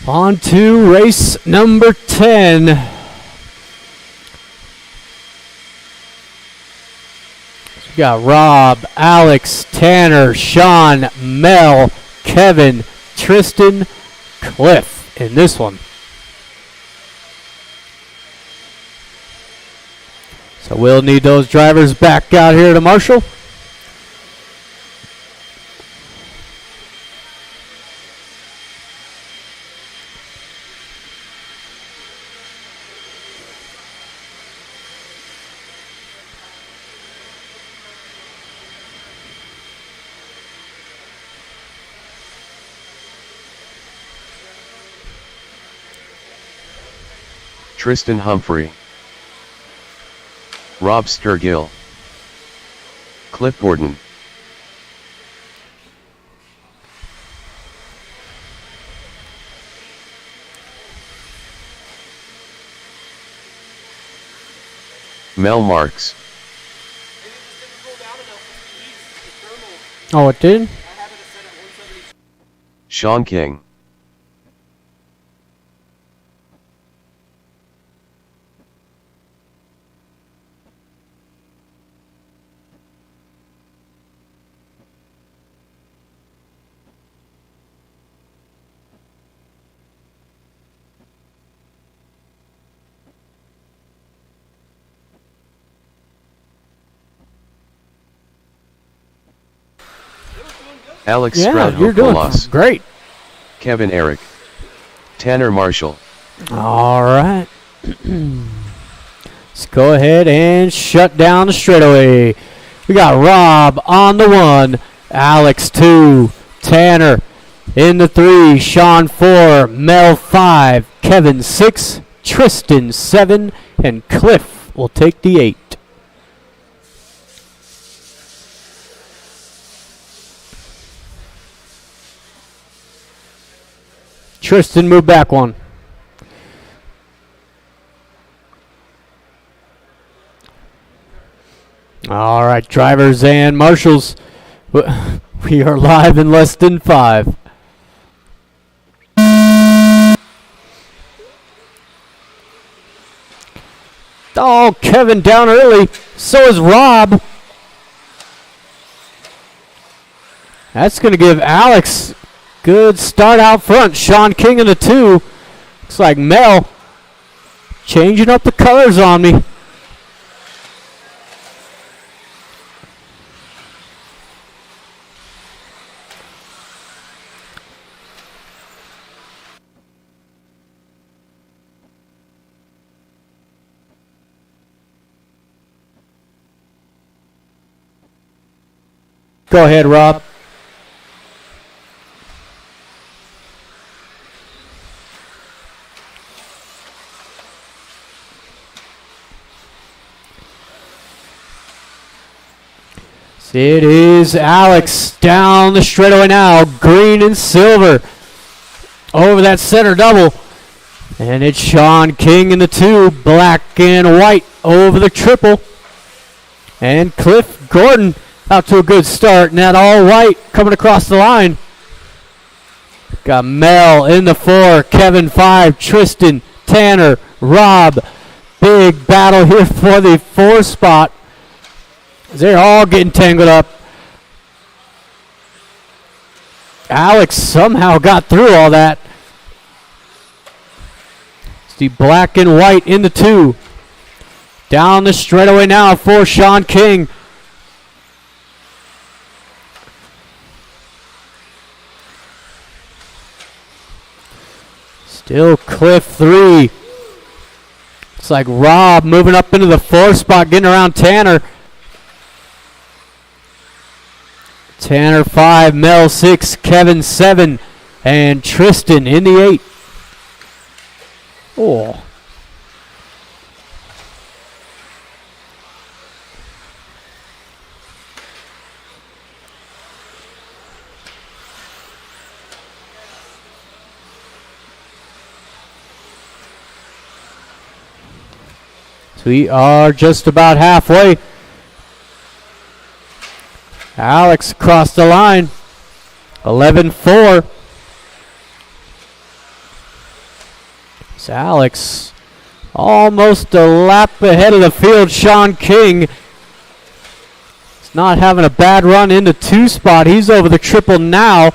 On to race number 10. We got Rob, Alex, Tanner, Sean, Mel, Kevin, Tristan, Cliff in this one. So we'll need those drivers back out here to Marshall. Tristan Humphrey, Rob Sturgill, Cliff Gordon, Mel Marks, Oh, it did? Sean King, Alex Stroud you're doing Hokolas, great. Kevin Eric, Tanner Marshall, All right. Let's go ahead and shut down the straightaway. We got Rob on the 1, Alex 2, Tanner in the 3, Sean 4, Mel 5, Kevin 6, Tristan 7, and Cliff will take the 8. Tristan, move back one. All right, drivers and marshals. We are live in less than 5. Oh, Kevin down early. So is Rob. That's going to give Alex good start out front. Sean King in the 2. Looks like Mel changing up the colors on me. Go ahead, Rob. It is Alex down the straightaway now, green and silver over that center double. And it's Sean King in the 2, black and white over the triple. And Cliff Gordon out to a good start, and that all white coming across the line. Got Mel in the 4, Kevin 5, Tristan, Tanner, Rob. Big battle here for the 4 spot. They're all getting tangled up. Alex somehow got through all that. It's the black and white in the 2. Down the straightaway now for Sean King. Still Cliff 3. It's like Rob moving up into the 4 spot, getting around Tanner. Tanner 5, Mel 6, Kevin 7, and Tristan in the 8. Oh. So we are just about halfway. Alex across the line. 11-4. It's Alex almost a lap ahead of the field. Sean King is not having a bad run into 2 spot. He's over the triple now.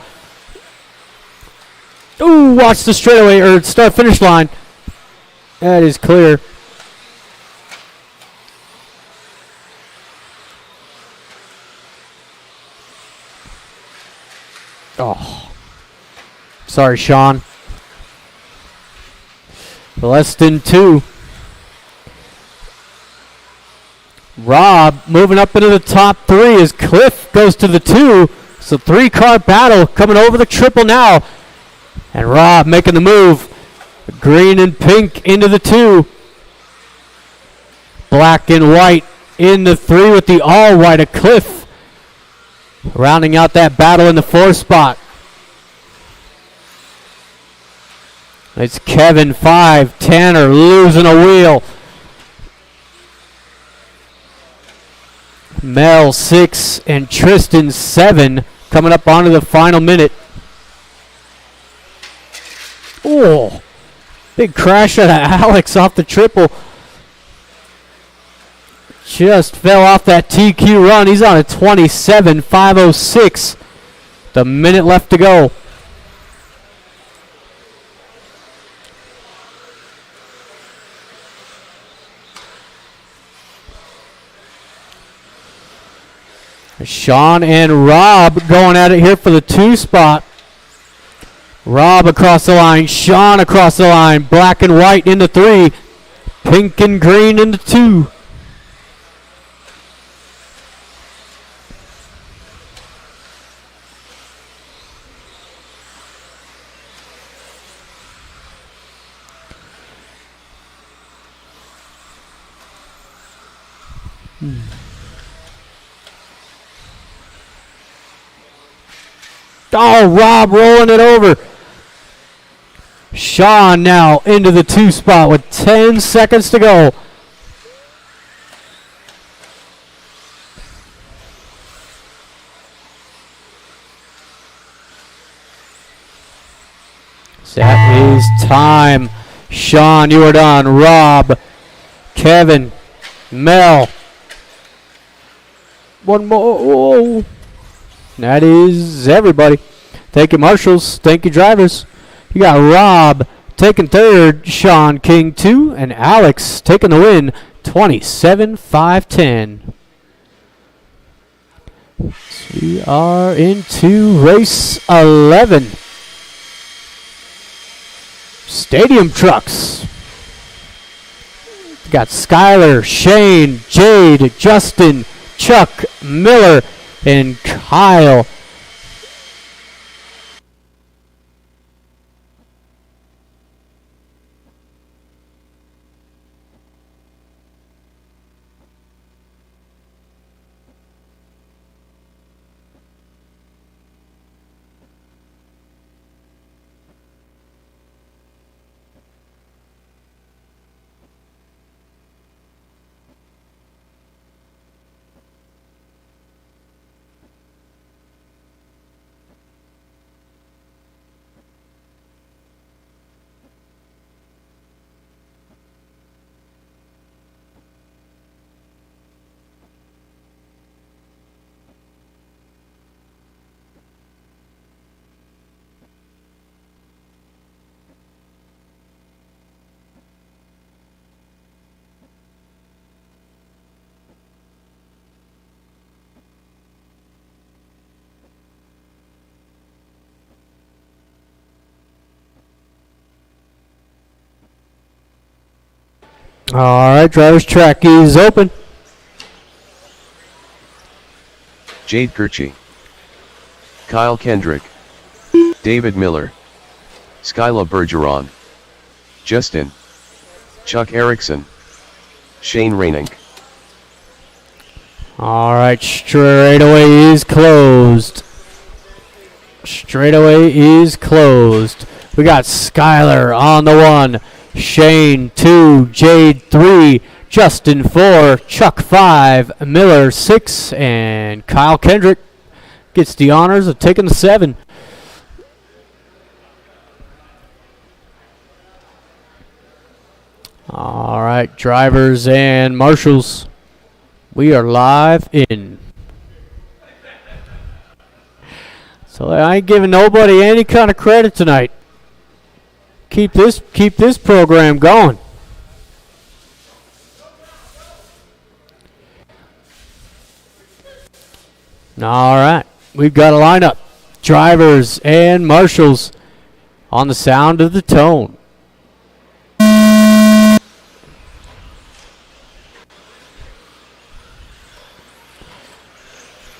Ooh, watch the straightaway or start finish line. That is clear. Oh, sorry, Sean. Less than 2. Rob moving up into the top 3 as Cliff goes to the 2. It's a 3-car battle coming over the triple now. And Rob making the move. Green and pink into the 2. Black and white in the 3 with the all white of Cliff. Rounding out that battle in the 4 spot. It's Kevin 5, Tanner losing a wheel. Mel 6 and Tristan 7 coming up onto the final minute. Oh, big crash out of Alex off the triple. Just fell off that TQ run. He's on a 27.506. The minute left to go. Sean and Rob going at it here for the 2 spot. Rob across the line, Sean across the line, black and white into 3, pink and green into 2. Oh, Rob rolling it over. Sean now into the 2 spot with 10 seconds to go. So that is time. Sean, you are done. Rob, Kevin, Mel. One more. Oh. That is everybody. Thank you, marshals. Thank you, drivers. You got Rob taking 3rd, Sean King 2, and Alex taking the win, 27.510. We are into race 11. Stadium trucks. We got Skylar, Shane, Jade, Justin, Chuck, Miller, and Kyle. All right, driver's track is open. Jade Kirchie, Kyle Kendrick, David Miller, Skyla Bergeron, Justin, Chuck Erickson, Shane Rainink. All right, straightaway is closed. Straightaway is closed. We got Skylar on the 1, Shane 2, Jade 3, Justin 4, Chuck 5, Miller 6, and Kyle Kendrick gets the honors of taking the 7. All right, drivers and marshals, we are live in. So I ain't giving nobody any kind of credit tonight. Keep this program going. All right, we've got a lineup. Drivers and marshals on the sound of the tone.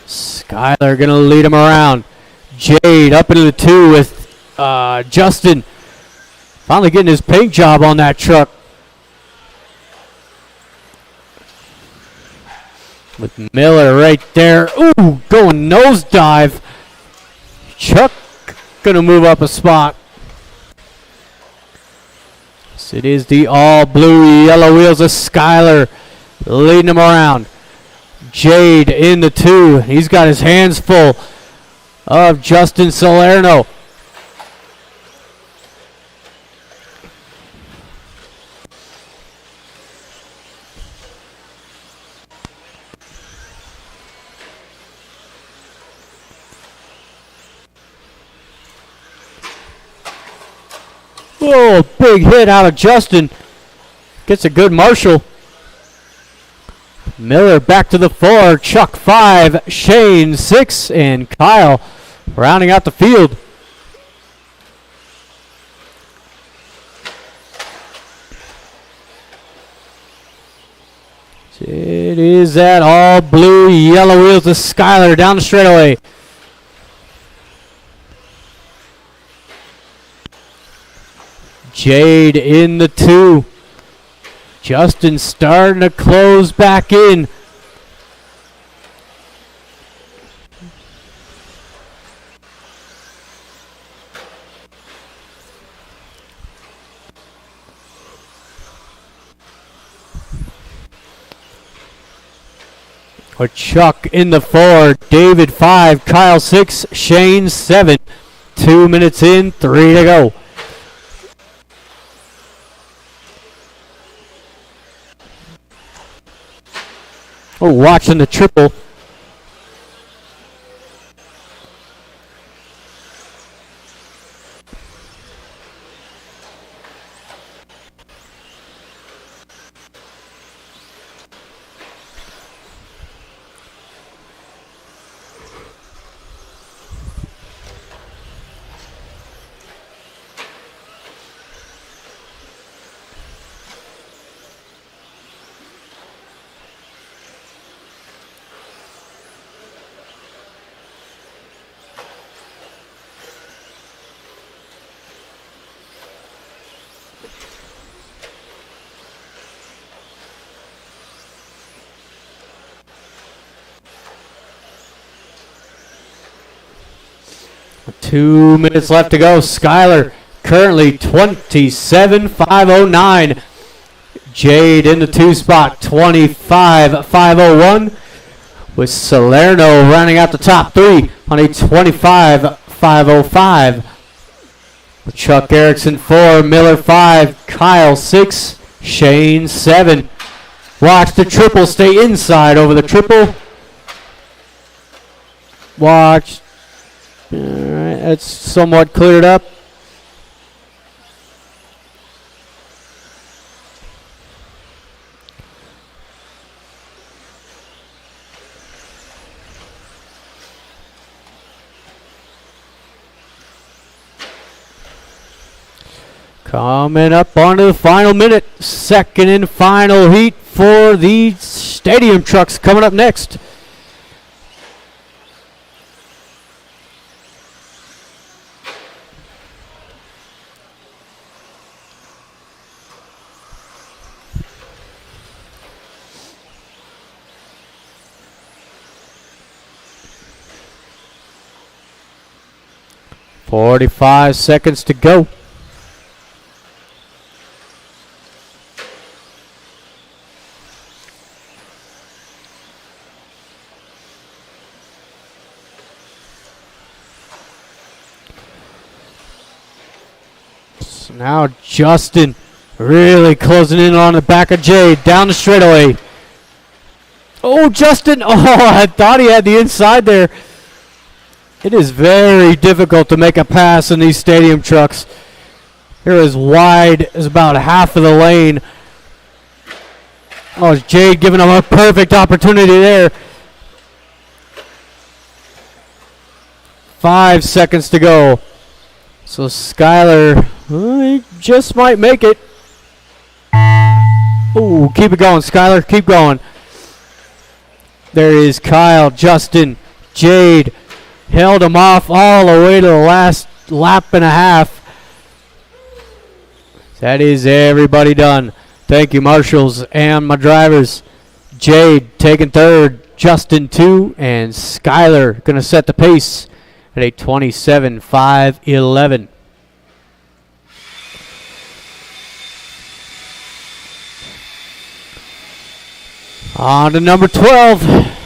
Skylar going to lead him around. Jade up into the 2 with Justin. Finally getting his paint job on that truck. With Miller right there. Ooh, going nosedive. Chuck going to move up a spot. So it is the all blue yellow wheels of Skylar leading him around. Jade in the 2. He's got his hands full of Justin Salerno. Oh, big hit out of Justin. Gets a good marshal. Miller back to the 4. Chuck 5. Shane 6. And Kyle rounding out the field. It is that all blue yellow wheels of Skylar down the straightaway. Jade in the 2. Justin starting to close back in. Or Chuck in the 4. David 5. Kyle 6. Shane 7. 2 minutes in. 3 to go. Oh, watching the triple. Two minutes left to go. Skylar currently 27,509. Jade in the 2 spot, 25,501. With Salerno rounding out the top 3 on a 25,505. With Chuck Erickson 4, Miller 5, Kyle 6, Shane 7. Watch the triple stay inside over the triple. Watch. All right, that's somewhat cleared up. Coming up onto the final minute. Second and final heat for the stadium trucks coming up next. "45 seconds to go. So now Justin Really closing in on the back of Jade. Down the straightaway. Oh, Justin. Oh, I thought he had the inside there. It is very difficult to make a pass in these stadium trucks. They're as wide as about half of the lane. Oh, it's Jade giving him a perfect opportunity there. 5 seconds to go. So Skylar he just might make it. Oh, keep it going, Skylar. Keep going. There is Kyle, Justin, Jade. Held him off all the way to the last lap and a half. That is everybody done. Thank you, marshals and my drivers. Jade taking third, Justin 2, and Skylar going to set the pace at a 27.511. On to number 12.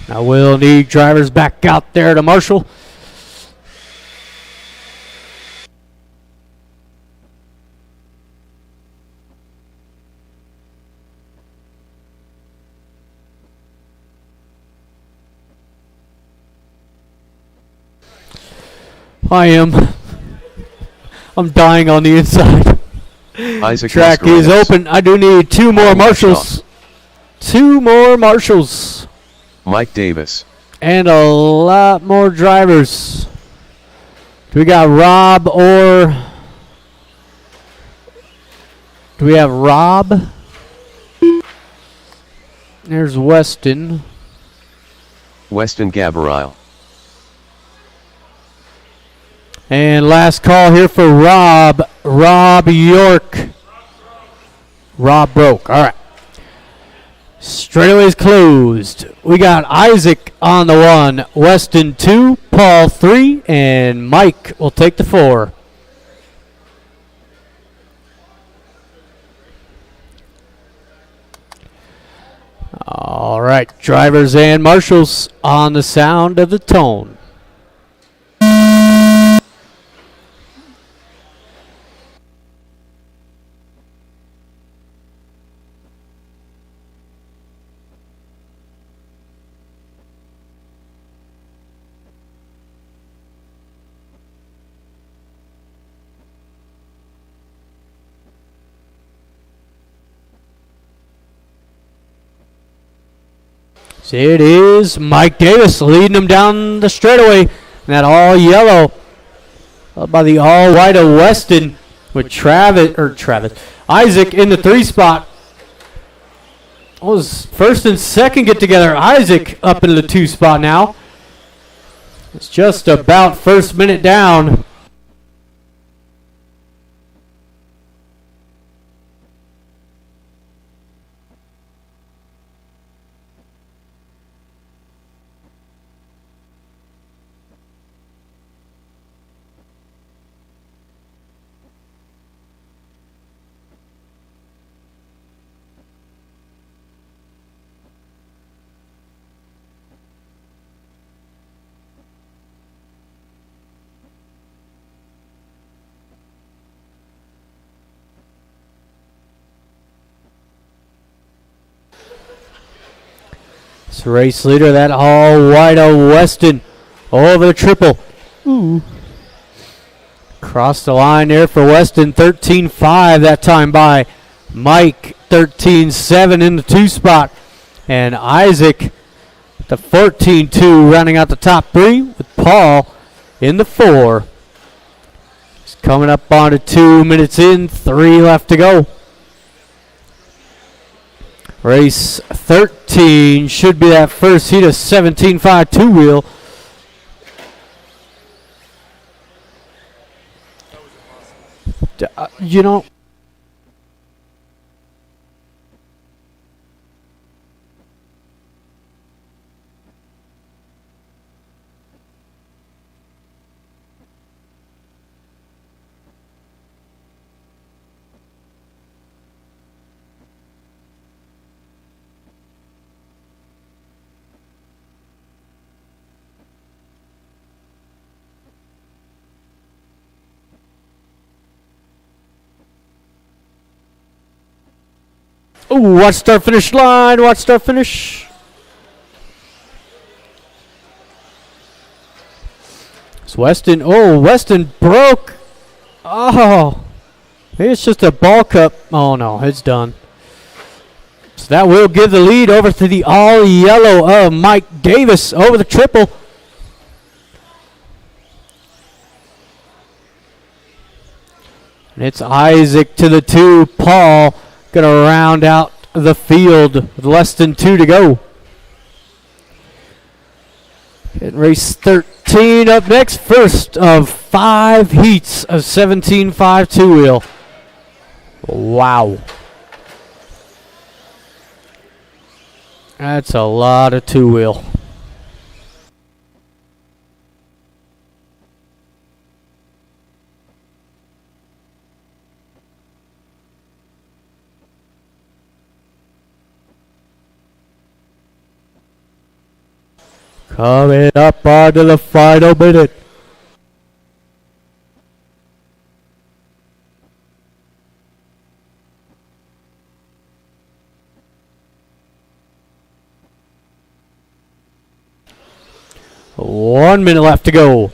Now we'll need drivers back out there to marshal. I'm dying on the inside. Isaac Track is open. I do need 2 more marshals. 2 more marshals. Mike Davis. And a lot more drivers. Do we got Rob or... Do we have Rob? There's Weston. Weston Gabriel. And last call here for Rob. Rob York. Rob broke. All right. Straightaways closed. We got Isaac on the 1, Weston 2, Paul 3, and Mike will take the 4. All right, drivers and marshals on the sound of the tone. It is Mike Davis leading them down the straightaway. And that all yellow by the all white of Weston with Isaac in the 3 spot. Was first and second get together. Isaac up in the 2 spot now. It's just about first minute down. It's race leader, that all white of Weston over the triple. Ooh. Crossed the line there for Weston, 13.5 that time by Mike, 13.7 in the 2 spot. And Isaac, the 14.2 rounding out the top 3 with Paul in the 4. It's coming up on to 2 minutes in, 3 left to go. Race 13 should be that first heat of 17.5 two-wheel. You know, ooh, watch start finish line. Watch start finish. It's Weston. Oh, Weston broke. Oh, it's just a ball cup. Oh no, it's done. So that will give the lead over to the all yellow of Mike Davis over the triple. And it's Isaac to the 2. Paul going to round out the field with less than 2 to go. And race 13 up next. First of 5 heats of 17.5 two-wheel. Wow. That's a lot of two-wheel. Coming up onto the final minute. One minute left to go.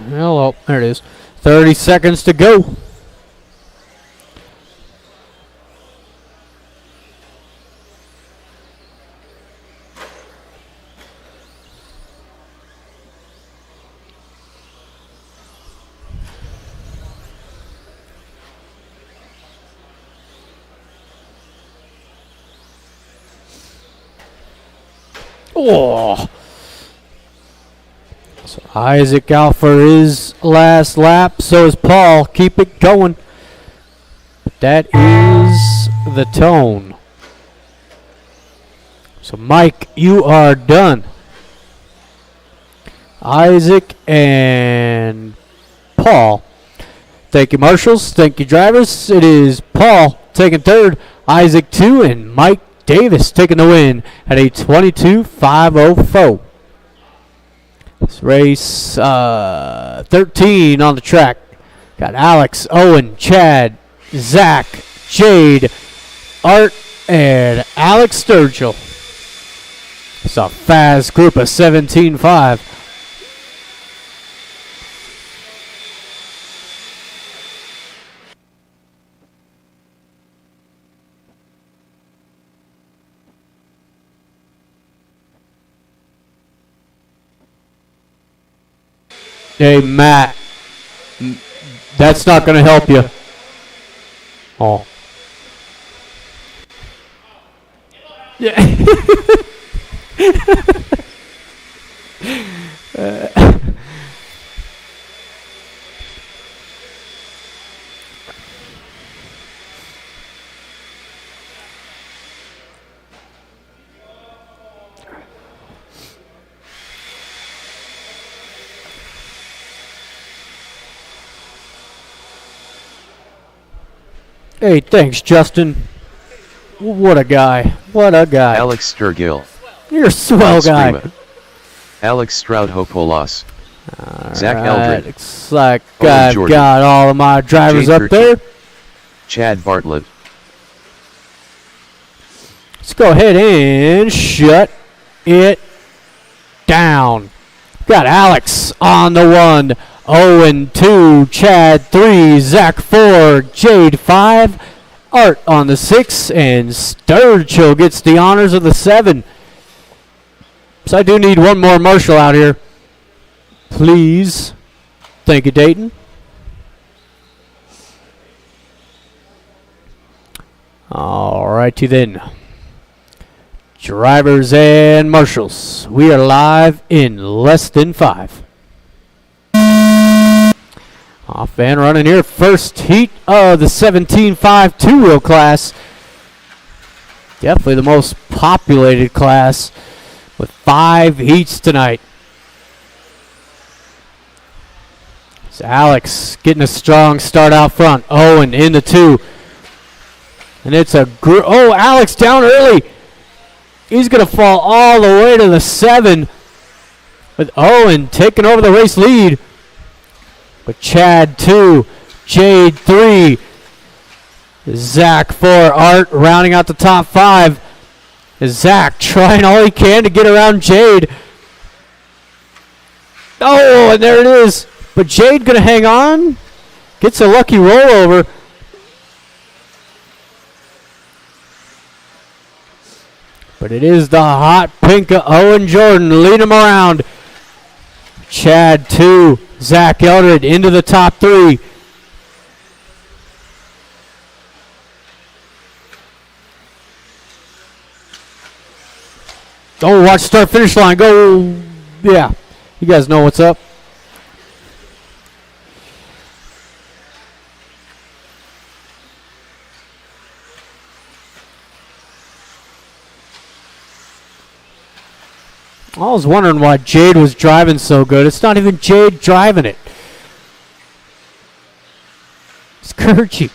Hello, there it is. 30 seconds to go. Oh. So Isaac out for his last lap. So is Paul. Keep it going. That is the tone. So Mike, you are done. Isaac and Paul. Thank you, marshals. Thank you, drivers. It is Paul taking third, Isaac 2, and Mike Davis taking the win at a 22.504. This race 13 on the track. Got Alex, Owen, Chad, Zach, Jade, Art, and Alex Sturgill. It's a fast group of 17.5. Hey, Matt. That's not going to help you. Oh. Yeah. Hey, thanks, Justin. What a guy. What a guy. Alex Sturgill. You're a swell guy. Sprima. Alex Stroudhopolos. Zach Right, Eldred. looks like Owen I've Jordan. got all of my drivers Jade up there. Chad Bartlett. Let's go ahead and shut it down. Got Alex on the 1. Owen 2. Chad 3. Zach 4. Jade 5. Art on the 6. And Sturgill gets the honors of the 7. So I do need one more marshal out here. Please. Thank you, Dayton. All righty then. Drivers and marshals. We are live in less than 5. Off and running here. First heat of the 17.5 two-wheel class. Definitely the most populated class with 5 heats tonight. So Alex getting a strong start out front. Owen in the 2. And it's a Alex down early. He's going to fall all the way to the 7 with Owen taking over the race lead. With Chad 2, Jade 3, Zach 4, Art rounding out the top 5. Zach trying all he can to get around Jade. Oh, and there it is. But Jade going to hang on. Gets a lucky rollover. But it is the hot pink of Owen Jordan leading him around. Chad 2, Zach Eldred into the top 3. Oh, watch start finish line. Go. Yeah, you guys know what's up. I was wondering why Jade was driving so good. It's not even Jade driving it. It's Kirchi.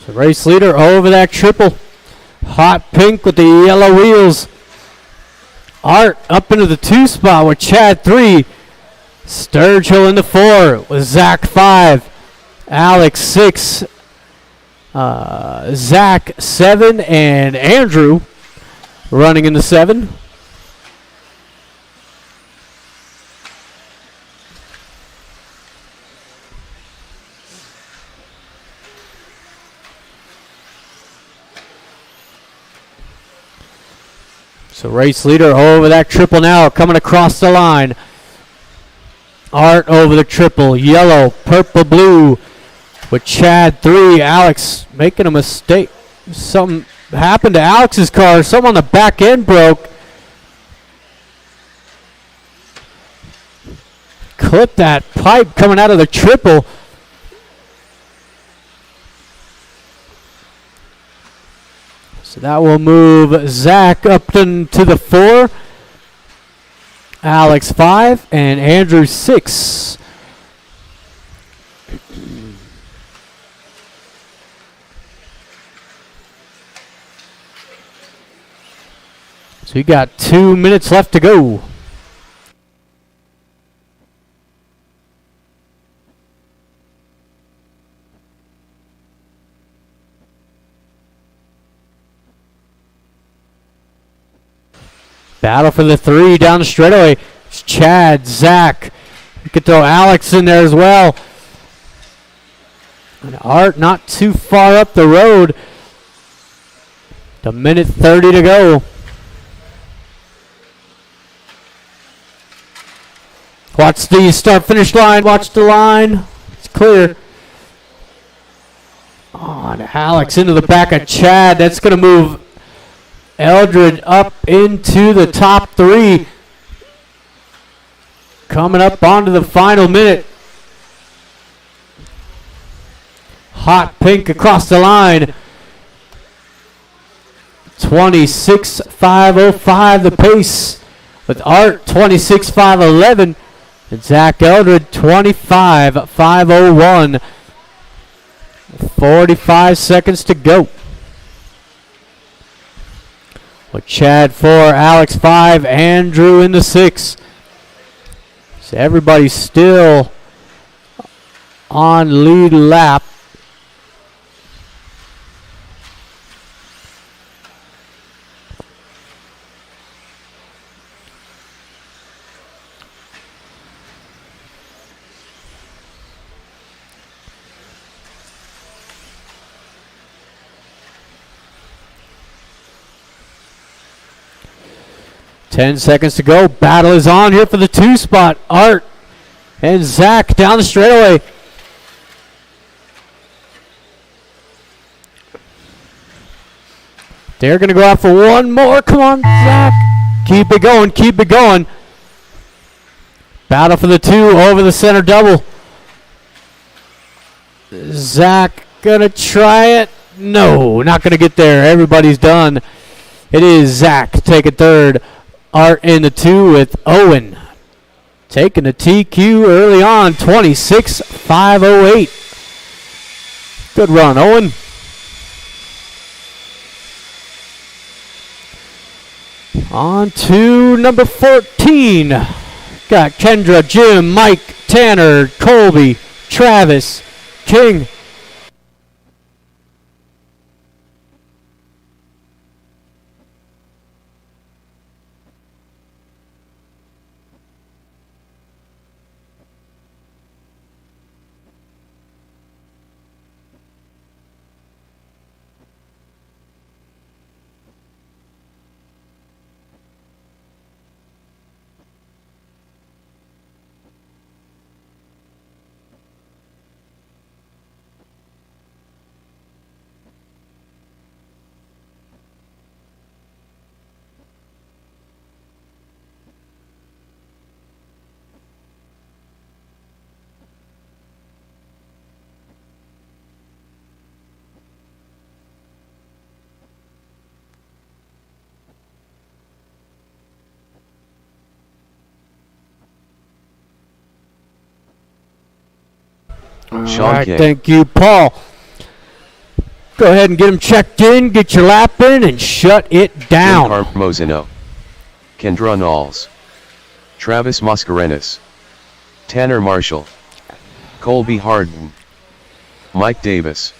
So race leader over that triple. Hot pink with the yellow wheels. Art up into the 2 spot with Chad 3. Sturgill in the 4 with Zach 5. Alex 6. Zach 7 and Andrew running in the 7. So race leader over that triple now, coming across the line. Art over the triple, yellow, purple, blue. With Chad 3, Alex making a mistake. Something happened to Alex's car. Something on the back end broke. Clipped that pipe coming out of the triple. So that will move Zach up into the 4. Alex 5 and Andrew 6. So you got 2 minutes left to go. Battle for the 3 down the straightaway. It's Chad, Zach. You could throw Alex in there as well. And Art not too far up the road. A minute 30 to go. Watch the start finish line. Watch the line. It's clear. Oh, and Alex into the back of Chad. That's going to move Eldred up into the top 3. Coming up onto the final minute. Hot pink across the line. 26.505 the pace. With Art 26.511. And Zach Eldred 25.501. 45 seconds to go. With Chad 4, Alex 5, Andrew in the 6. So everybody's still on lead lap. 10 seconds to go. Battle is on here for the 2 spot. Art and Zach down the straightaway. They're going to go out for one more. Come on, Zach. Keep it going. Keep it going. Battle for the 2 over the center double. Zach going to try it. No, not going to get there. Everybody's done. It is Zach taking third. Art in the 2 with Owen. Taking the TQ early on. 26.508. Good run, Owen. On to number 14. Got Kendra, Jim, Mike, Tanner, Colby, Travis, King. All right, thank you, Paul. Go ahead and get him checked in, get your lap in, and shut it down. Jim Carmozino, Kendra Knowles, Travis Mascarenas, Tanner Marshall, Colby Harden, Mike Davis.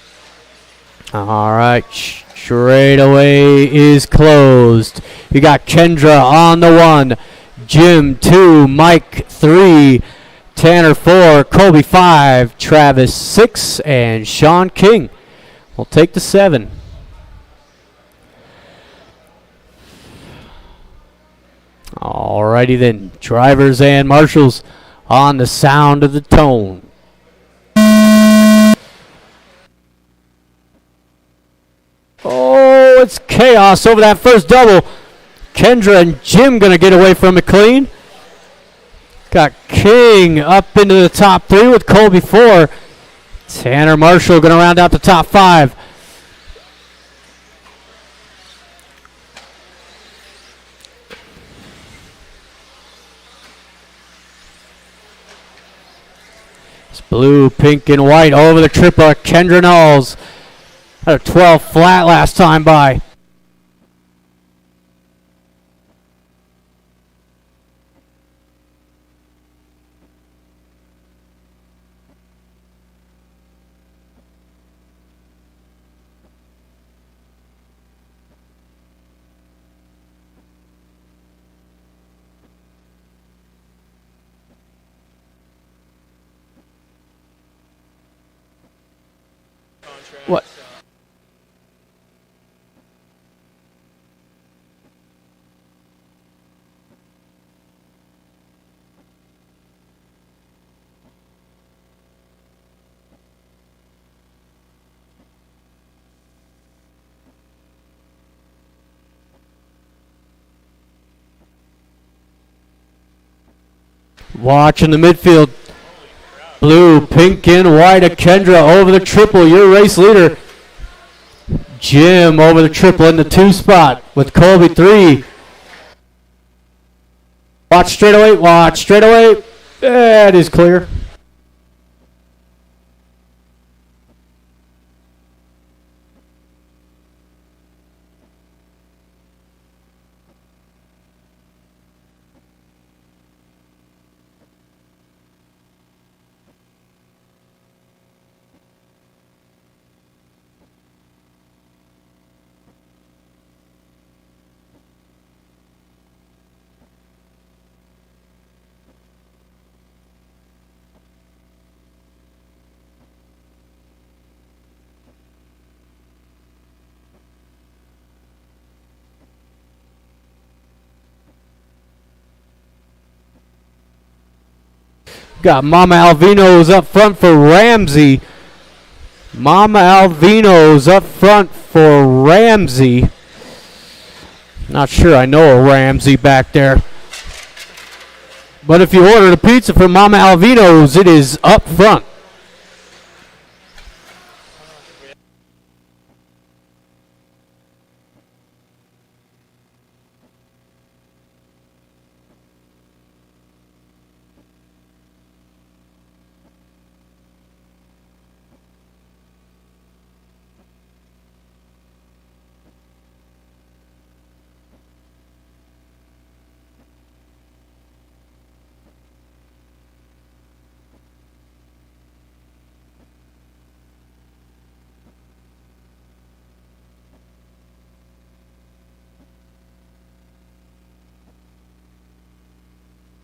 All right, straightaway is closed. You got Kendra on the 1, Jim 2, Mike 3, Tanner 4, Colby 5, Travis 6, and Sean King will take the 7. Alrighty then, drivers and marshals on the sound of the tone. Oh, it's chaos over that first double. Kendra and Jim gonna get away from it clean. Got King up into the top 3 with Colby 4. Tanner Marshall going to round out the top 5. It's blue, pink, and white over the triple. Kendra Knowles had a 12 flat last time by. What? Watch in the midfield. Blue, pink, and white. Kendra over the triple. Your race leader. Jim over the triple in the 2 spot with Colby 3. Watch straight away. Watch straight away. That is clear. Got Mama Alvino's up front for Ramsey. Mama Alvino's up front for Ramsey. Not sure I know a Ramsey back there. But if you ordered a pizza from Mama Alvino's, it is up front.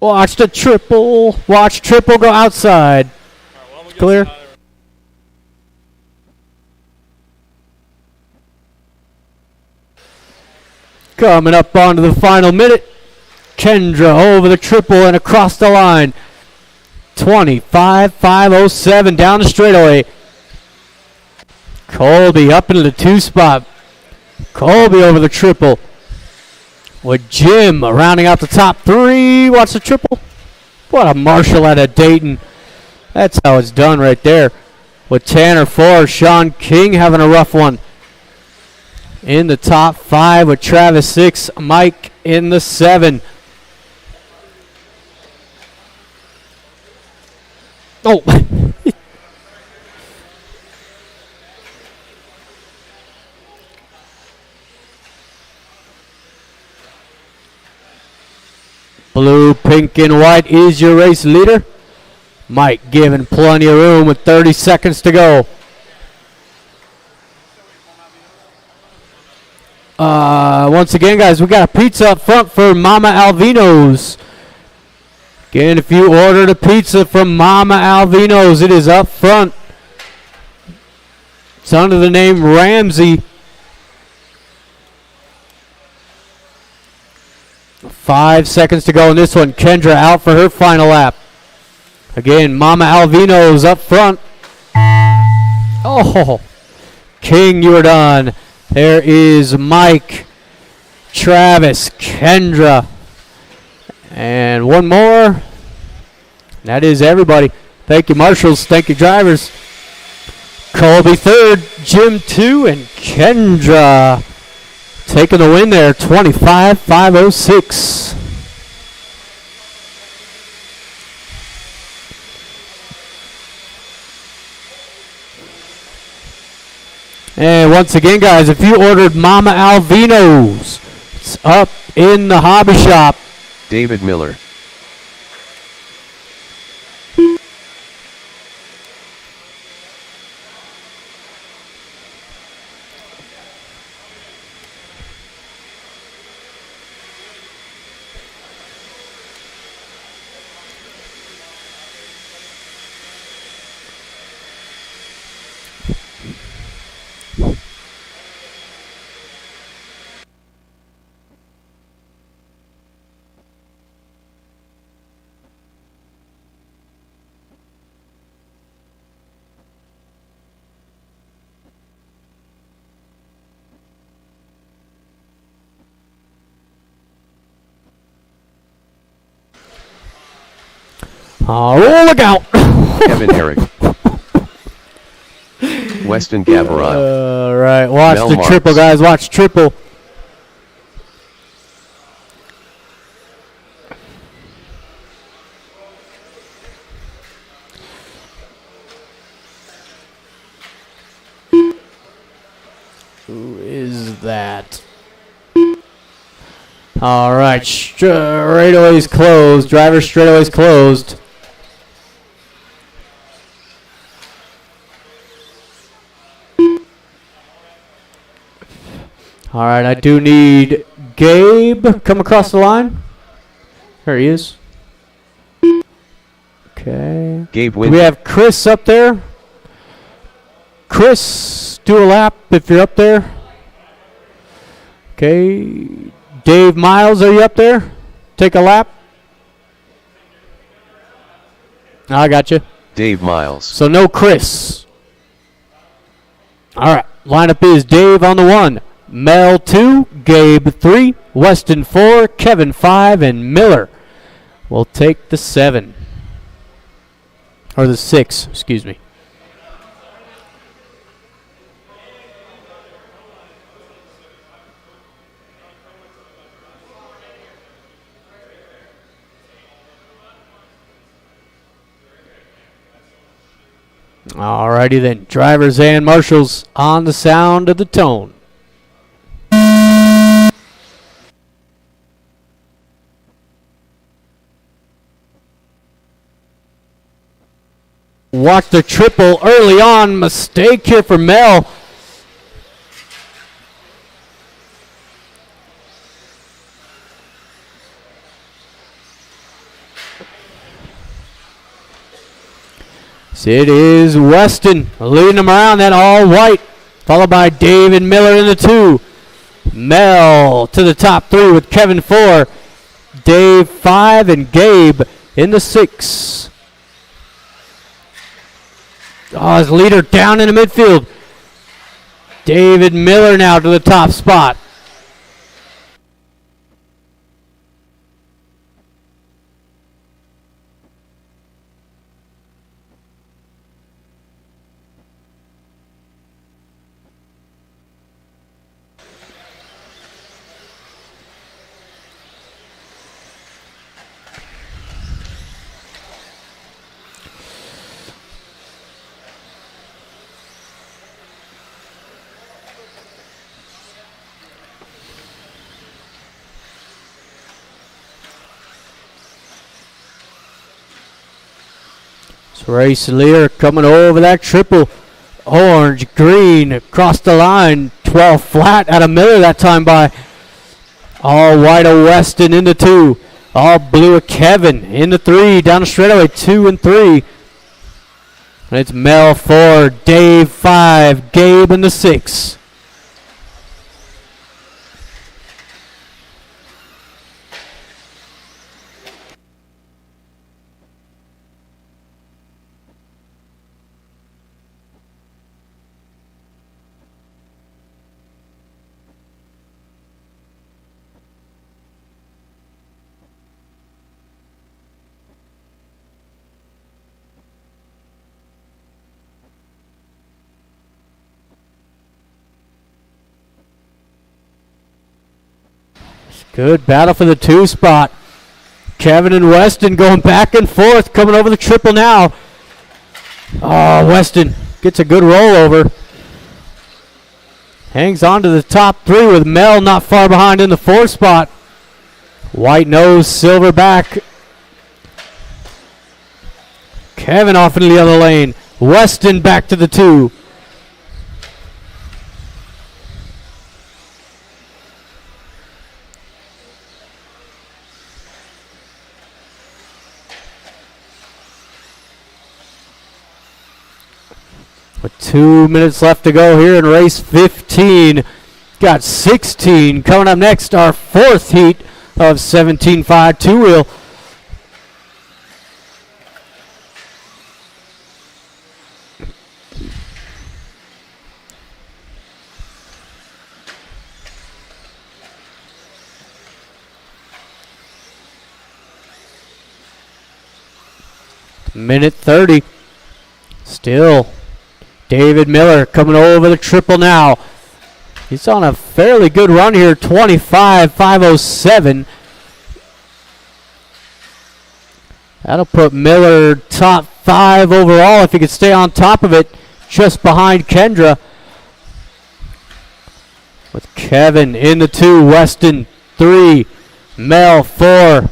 Watch the triple. Watch triple go outside. Clear. Coming up onto the final minute. Kendra over the triple and across the line. 25.507 down the straightaway. Colby up into the 2 spot. Colby over the triple. With Jim rounding out the top 3. Watch the triple. What a Marshall out of Dayton. That's how it's done right there. With Tanner 4, Sean King having a rough one. In the top 5 with Travis 6, Mike in the 7. Oh. Blue, pink, and white is your race leader. Mike giving plenty of room with 30 seconds to go. Once again, guys, we got a pizza up front for Mama Alvino's. Again, if you ordered a pizza from Mama Alvino's, it is up front. It's under the name Ramsey. 5 seconds to go in this one. Kendra out for her final lap. Again, Mama Alvino's up front. Oh, King, you are done. There is Mike, Travis, Kendra, and one more. That is everybody. Thank you, marshals. Thank you, drivers. Colby 3rd, Jim 2, and Kendra taking the win there, 25.506. And once again, guys, if you ordered Mama Alvino's, it's up in the hobby shop. David Miller. Oh, look out! Kevin Herrick. Weston Gavarad. All right, watch Mel the Marks. triple, guys. Watch triple. Who is that? All right, straightaways closed. Driver straightaways closed. All right, I do need Gabe come across the line. There he is. Okay. Gabe Do Winter. we have Chris up there? Chris, do a lap if you're up there. Okay. Dave Miles, are you up there? Take a lap. I got you. Dave Miles. So no Chris. All right. Lineup is Dave on the 1, Mel 2, Gabe 3, Weston 4, Kevin 5, and Miller will take the 7. Or the 6, excuse me. Alrighty then, drivers and marshals on the sound of the tone. Watch the triple early on, mistake here for Mel. So it is Weston leading them around, that all white, followed by David Miller in the 2. Mel to the top 3 with Kevin 4, Dave 5, and Gabe in the 6. Oh, his leader down in the midfield. David Miller now to the top spot. Race leader coming over that triple. Orange, green, across the line. 12 flat out of Miller that time by all white of Weston in the 2. All blue of Kevin in the 3. Down the straightaway, 2 and 3. And it's Mel 4, Dave 5, Gabe in the 6. Good battle for the 2 spot. Kevin and Weston going back and forth, coming over the triple now. Oh, Weston gets a good rollover. Hangs on to the top 3 with Mel not far behind in the 4 spot. White nose, silver back. Kevin off into the other lane. Weston back to the 2. With 2 minutes left to go here in race 15. Got 16 coming up next, our 4th heat of 17.5 two-wheel. Minute 30. Still David Miller coming over the triple now. He's on a fairly good run here, 25.507. That'll put Miller top 5 overall if he could stay on top of it, just behind Kendra. With Kevin in the 2, Weston 3, Mel 4,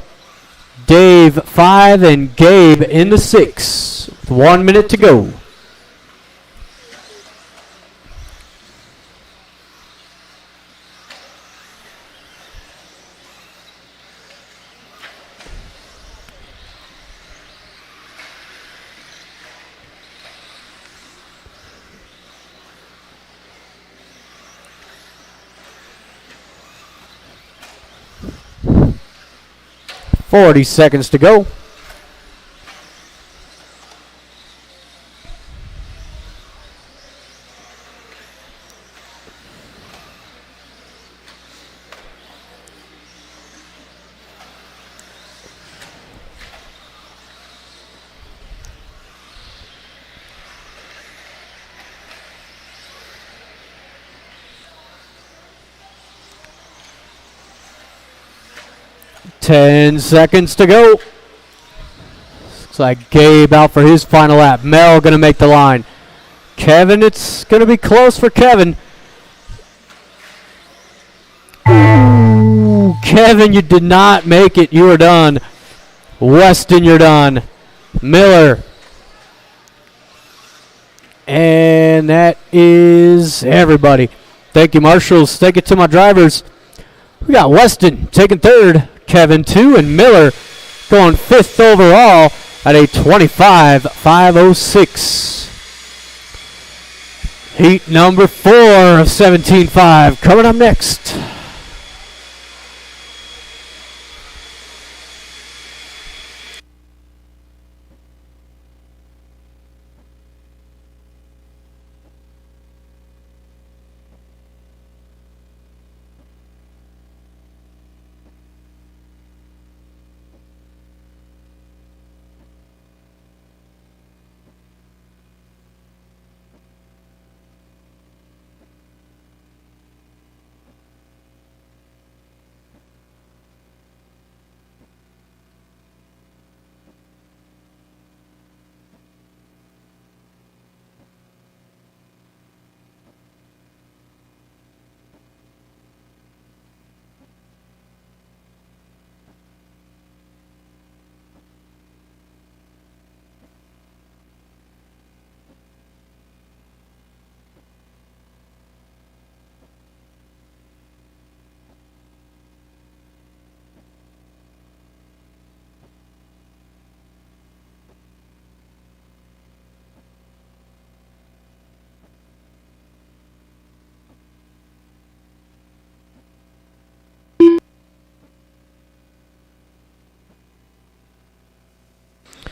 Dave 5, and Gabe in the 6. With 1 minute to go. .40 seconds to go. 10 seconds to go. Looks like Gabe out for his final lap. Mel going to make the line. Kevin, it's going to be close for Kevin. Ooh, Kevin, you did not make it. You are done. Weston, you're done. Miller. And that is everybody. Thank you, marshals. Thank you to my drivers. We got Weston taking third, Kevin 2, and Miller going 5th overall at a 25.506. Heat number 4 of 17.5 coming up next.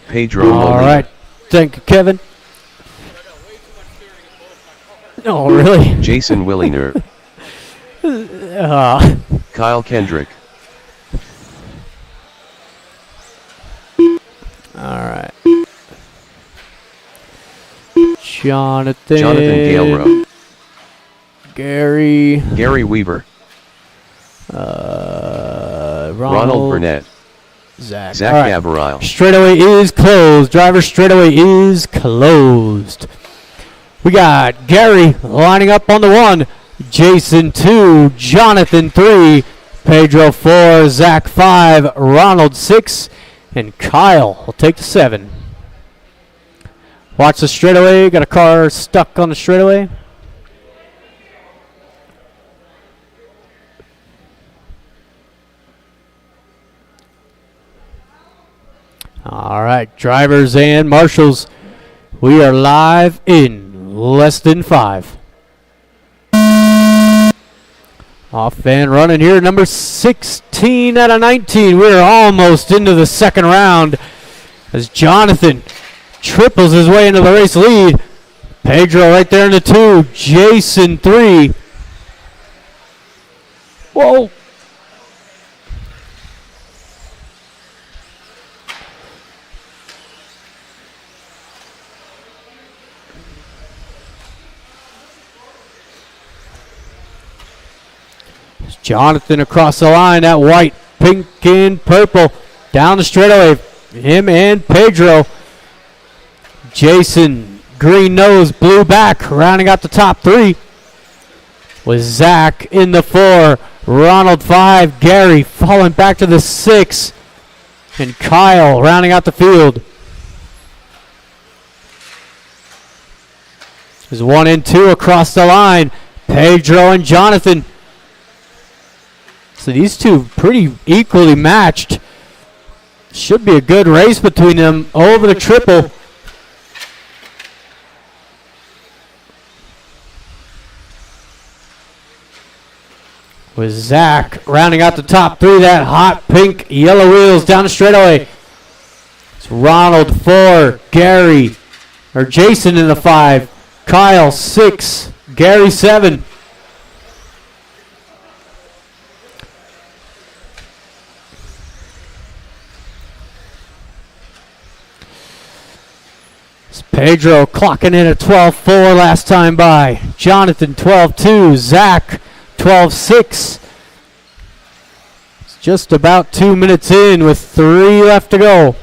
Pedro All Molina. right. Thank you, Kevin. Oh, really? Jason Williner. Kyle Kendrick. All right. Jonathan Galerow. Gary Weaver. Ronald Burnett. Zach Zach All right. Gabriel. Straightaway is closed. Driver straightaway is closed. We got Gary lining up on the 1, Jason 2, Jonathan 3, Pedro 4, Zach 5, Ronald 6, and Kyle will take the 7. Watch the straightaway. Got a car stuck on the straightaway. All right, drivers and marshals, we are live in less than 5. Off and running here, number 16 out of 19. We're almost into the second round as Jonathan triples his way into the race lead. Pedro right there in the 2, Jason 3. Whoa. Jonathan across the line, that white, pink, and purple. Down the straightaway, him and Pedro. Jason, green nose, blue back, rounding out the top 3. With Zach in the 4, Ronald 5, Gary falling back to the 6, and Kyle rounding out the field. There's 1 and 2 across the line, Pedro and Jonathan. So these two pretty equally matched. Should be a good race between them over the triple. With Zach rounding out the top 3, that hot pink yellow wheels down the straightaway. It's Ronald 4, Jason in the 5, Kyle 6, Gary 7. Pedro clocking in at 12.4 last time by. Jonathan 12.2. Zach 12.6. Just about 2 minutes in with 3 left to go.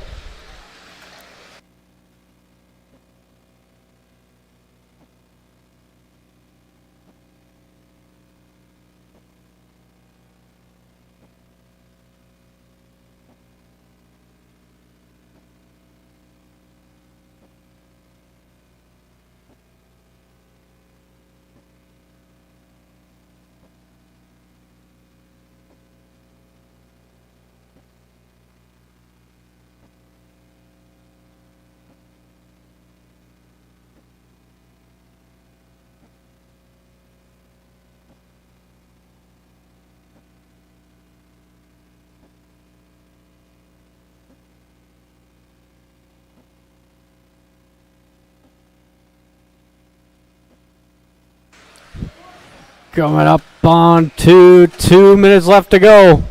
Coming up on 2 minutes left to go.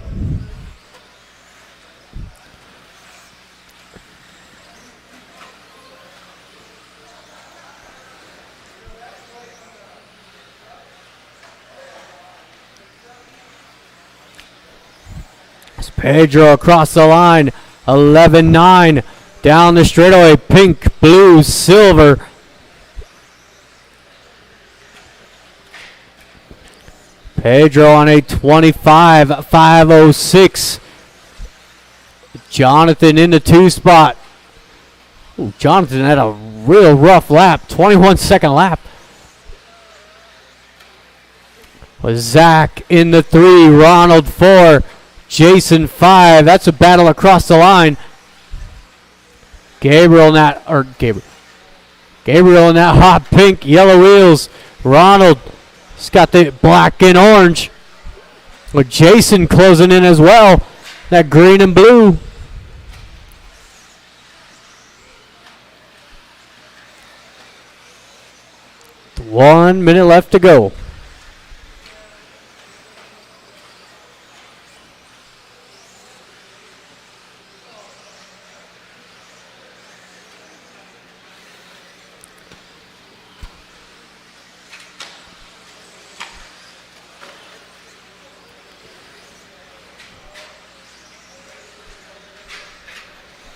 It's Pedro across the line. 11-9 down the straightaway. Pink, blue, silver. Pedro on a 25.506. Jonathan in the 2 spot. Ooh, Jonathan had a real rough lap. 21-second lap. With Zach in the 3. Ronald 4. Jason 5. That's a battle across the line. Gabriel in that hot pink, yellow wheels. Ronald. He's got the black and orange. With Jason closing in as well. That green and blue. One minute left to go.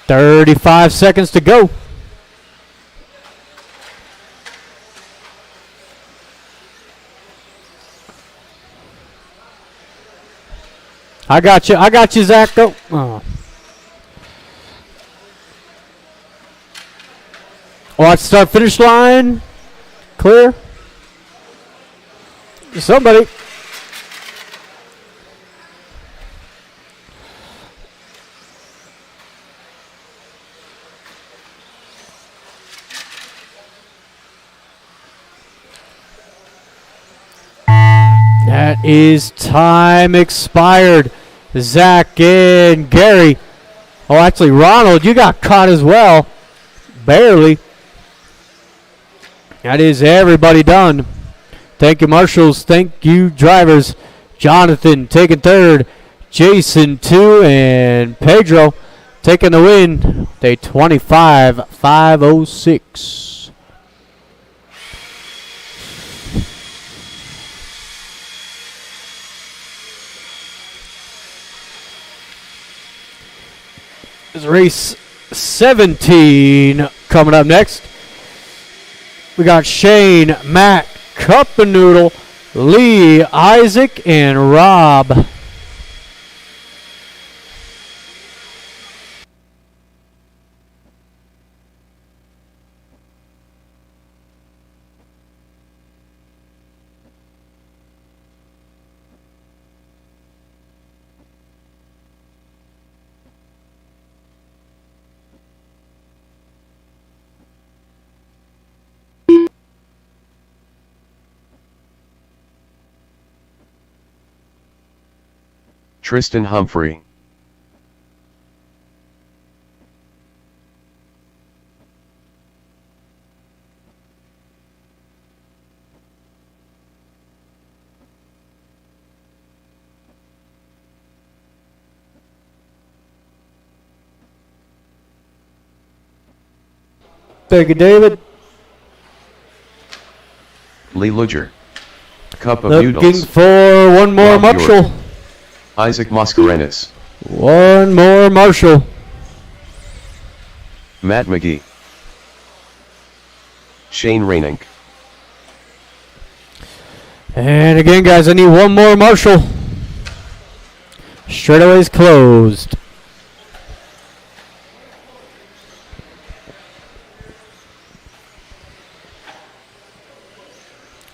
$35 seconds to go. I got you, Zach. Go. Oh. Watch start finish line. Clear. Somebody. That is time expired. Zach and Gary. Oh, actually, Ronald, you got caught as well. Barely. That is everybody done. Thank you, marshals. Thank you, drivers. Jonathan taking 3rd. Jason 2. And Pedro taking the win. Day 25.506. Race 17 coming up next. We got Shane, Matt, Cup and Noodle, Lee, Isaac, and Rob. Tristan Humphrey. Thank you, David. Lee Luger. Cup of Looking Noodles. for one more Rob marshal. York. Isaac Mascarenas. One more Marshall. Matt McGee. Shane Rainink. And again, guys, I need one more Marshall. Straightaway's closed.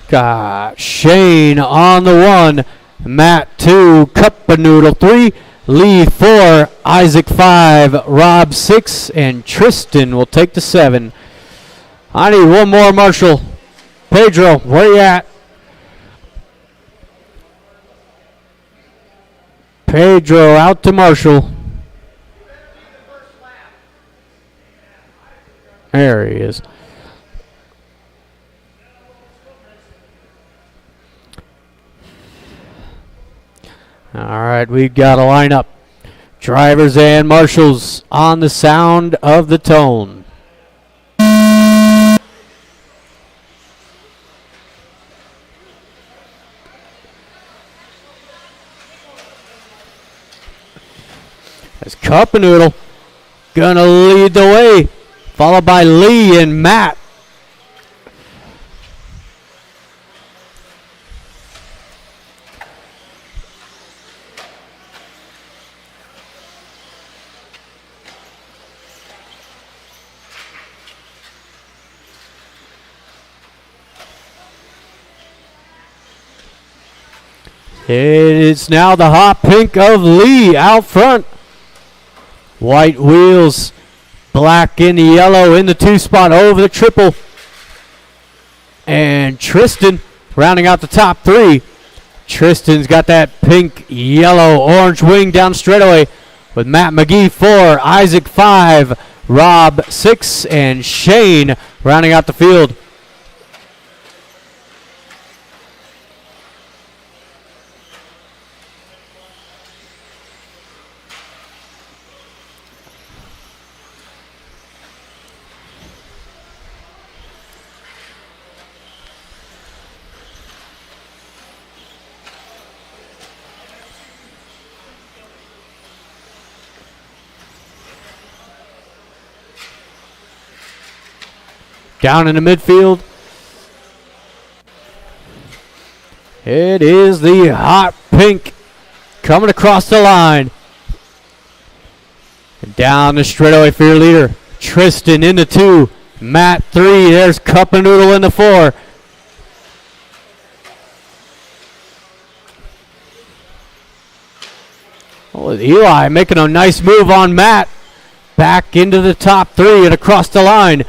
Got Shane on the 1, Matt 2, Cup of Noodle 3, Lee 4, Isaac 5, Rob 6, and Tristan will take the 7. I need one more Marshall. Pedro, where you at? Pedro out to Marshall. There he is. All right, we've got a lineup. Drivers and marshals on the sound of the tone. As Cup of Noodle gonna lead the way, followed by Lee and Matt. It's now the hot pink of Lee out front. White wheels, black and yellow in the 2 spot over the triple. And Tristan rounding out the top 3. Tristan's got that pink, yellow, orange wing down straightaway with Matt McGee 4, Isaac 5, Rob 6, and Shane rounding out the field. Down in the midfield, it is the hot pink coming across the line. And down the straightaway for your leader, Tristan in the 2, Matt 3, there's Cup of Noodle in the 4. Oh, Eli making a nice move on Matt. Back into the top 3 and across the line.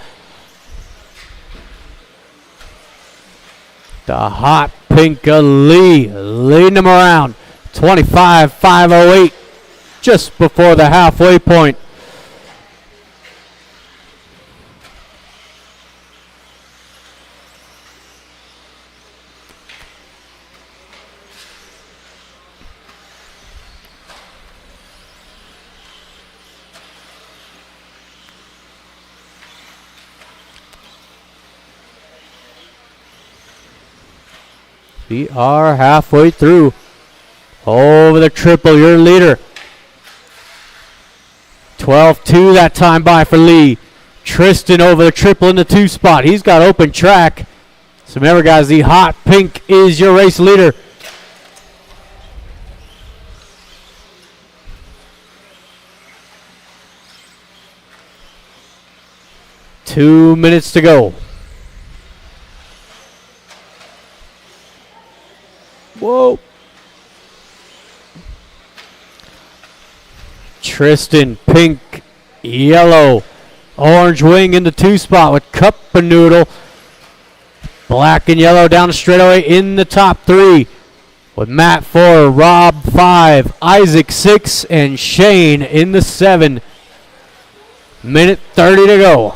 The hot pink of Lee leading them around. 25.508 just before the halfway point. We are halfway through. Over the triple, your leader. 12-2 that time by for Lee. Tristan over the triple in the 2 spot. He's got open track. So remember, guys, the hot pink is your race leader. Two minutes to go. Whoa. Tristan, pink, yellow, orange wing in the 2 spot with Cup of Noodle. Black and yellow down the straightaway in the top 3 with Matt 4, Rob 5, Isaac 6, and Shane in the 7. Minute 30 to go.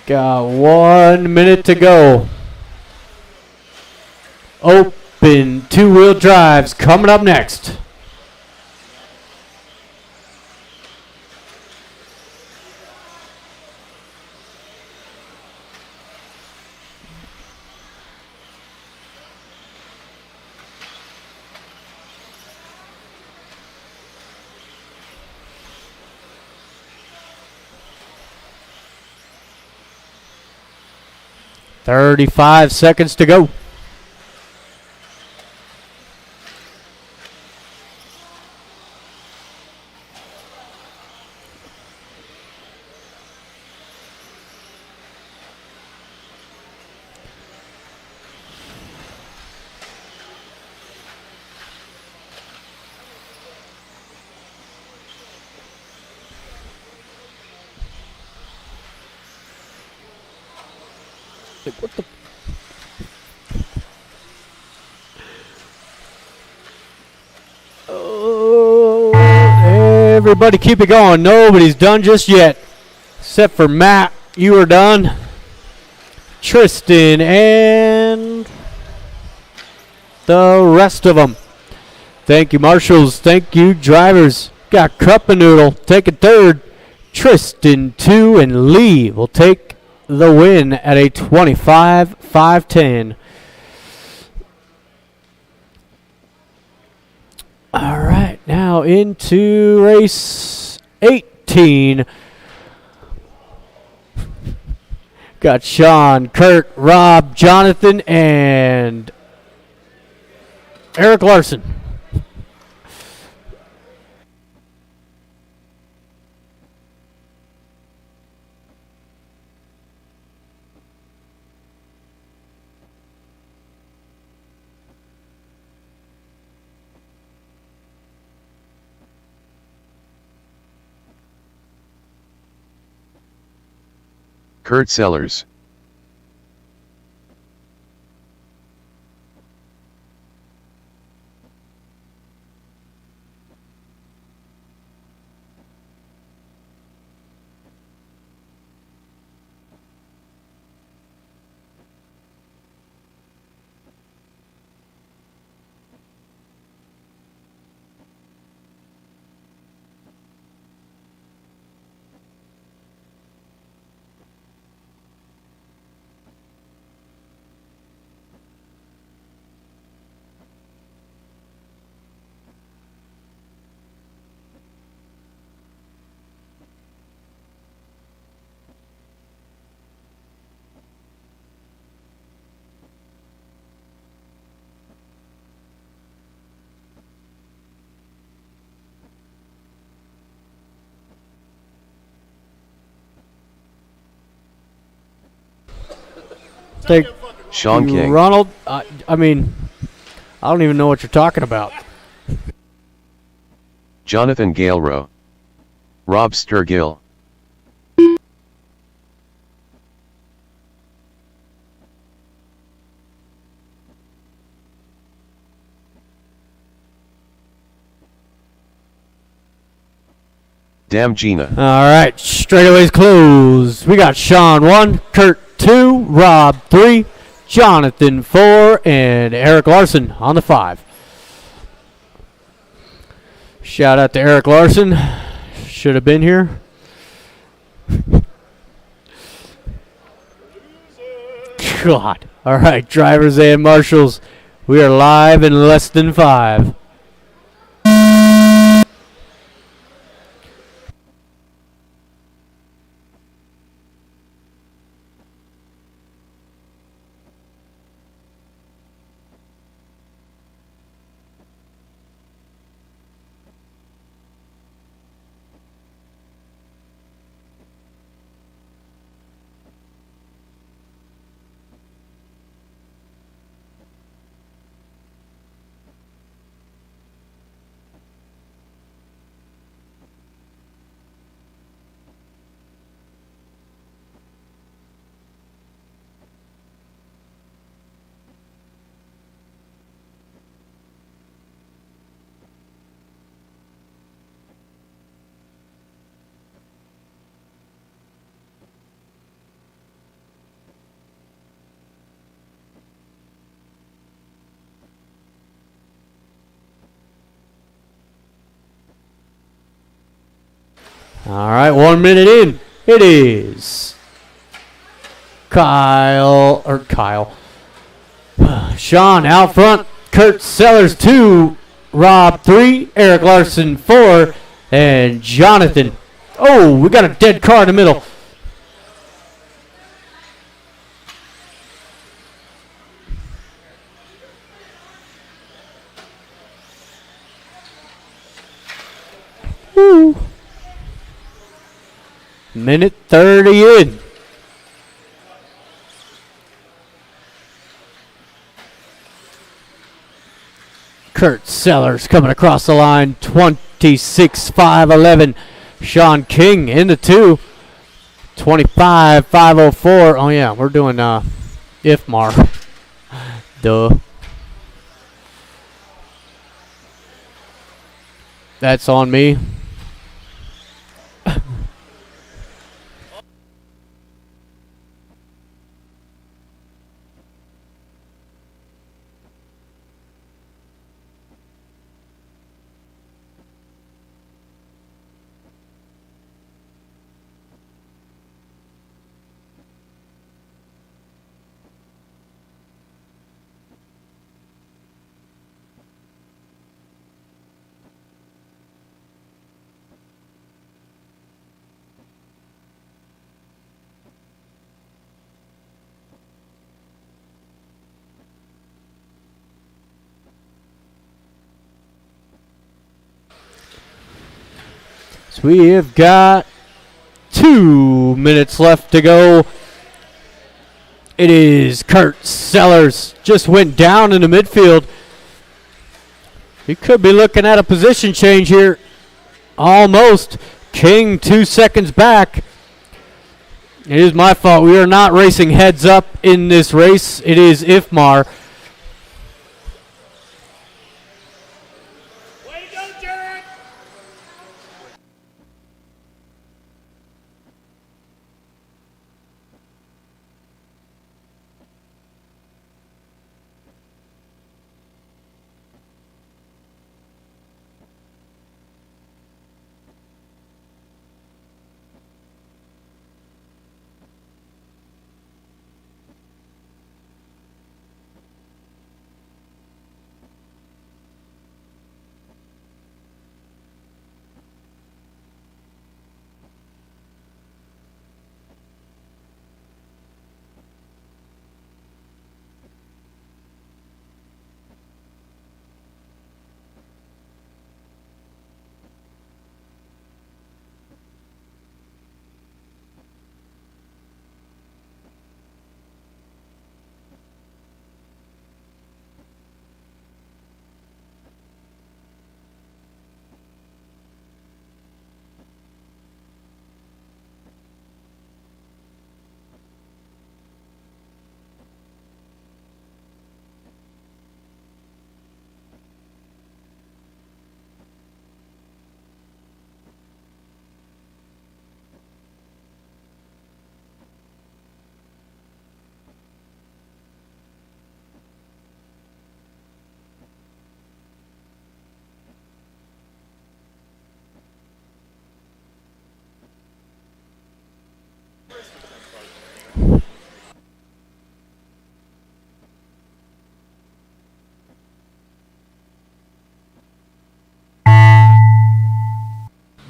Got 1 minute to go. Open two-wheel drives coming up next. "35 seconds to go." What the? Oh, everybody keep it going. Nobody's done just yet. Except for Matt. You are done. Tristan and the rest of them. Thank you, marshals. Thank you, drivers. Got Cup and Noodle taking third. Tristan 2 and Lee will take the win at a 25-5-10. All right, now into race 18. Got Sean, Kurt, Rob, Jonathan, and Eric Larson. Kurt Sellers. Thank Sean you, King. Ronald. I mean, I don't even know what you're talking about. Jonathan Galero. Rob Sturgill. Damn Gina. All right, straightaways closed. We got Sean 1, Kurt 2, Rob 3, Jonathan 4, and Eric Larson on the 5. Shout out to Eric Larson. Should have been here. God. All right, drivers and marshals. We are live in less than 5. All right, 1 minute in. It is Kyle. Sean out front. Kurt Sellers 2. Rob 3. Eric Larson 4. And Jonathan. Oh, we got a dead car in the middle. Woo. Minute 30 in. Kurt Sellers coming across the line, 26.511. Sean King in the 2, 25.504. Oh, yeah, we're doing IFMAR. Duh. That's on me. So we have got 2 minutes left to go. It is Kurt Sellers. Just went down in the midfield. He could be looking at a position change here. Almost. King 2 seconds back. It is my fault. We are not racing heads up in this race. It is IFMAR.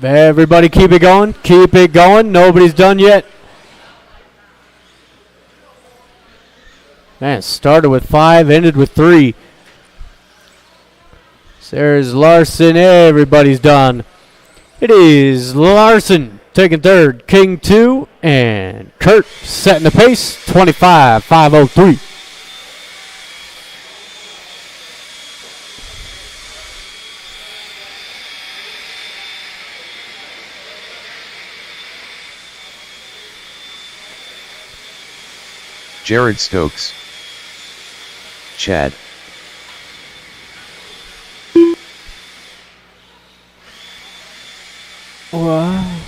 Everybody keep it going. Keep it going. Nobody's done yet. Man, started with 5, ended with 3. There's Larson. Everybody's done. It is Larson taking 3rd. King 2. And Kurt setting the pace. 25.503. Jared Stokes. Chad. Wow.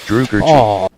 Drew Gertrude. Oh.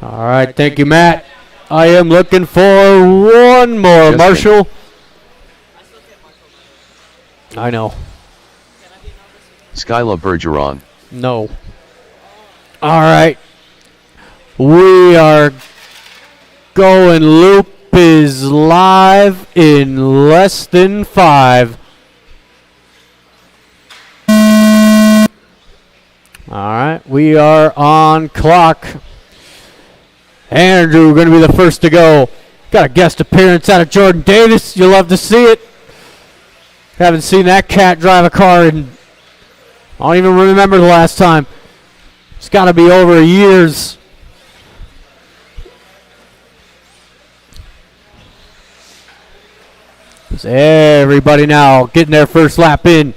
All right, thank you, Matt. I am looking for one more, Justin. Marshall. I know. Skyla Bergeron. No. All right. We are going. Loop is live in less than 5. All right. We are on clock. Andrew going to be the first to go. Got a guest appearance out of Jordan Davis. You'll love to see it. Haven't seen that cat drive a car in, I don't even remember the last time. It's got to be over years. So everybody now getting their first lap in.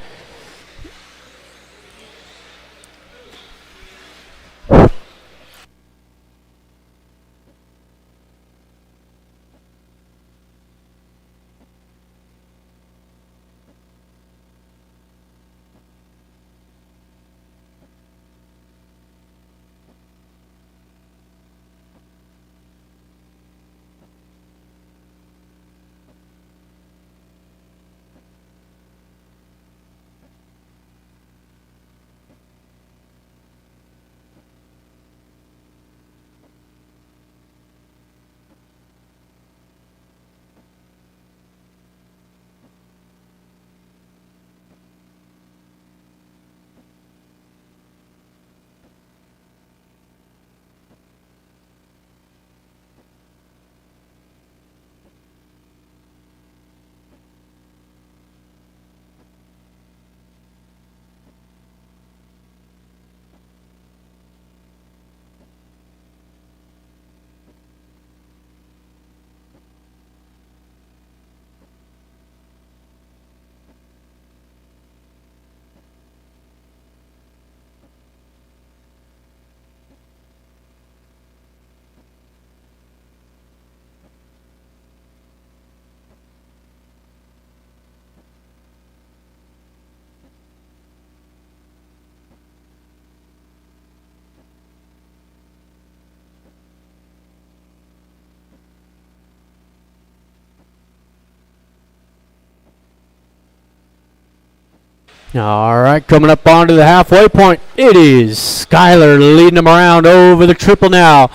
All right, coming up onto the halfway point, it is Skyler leading them around over the triple now.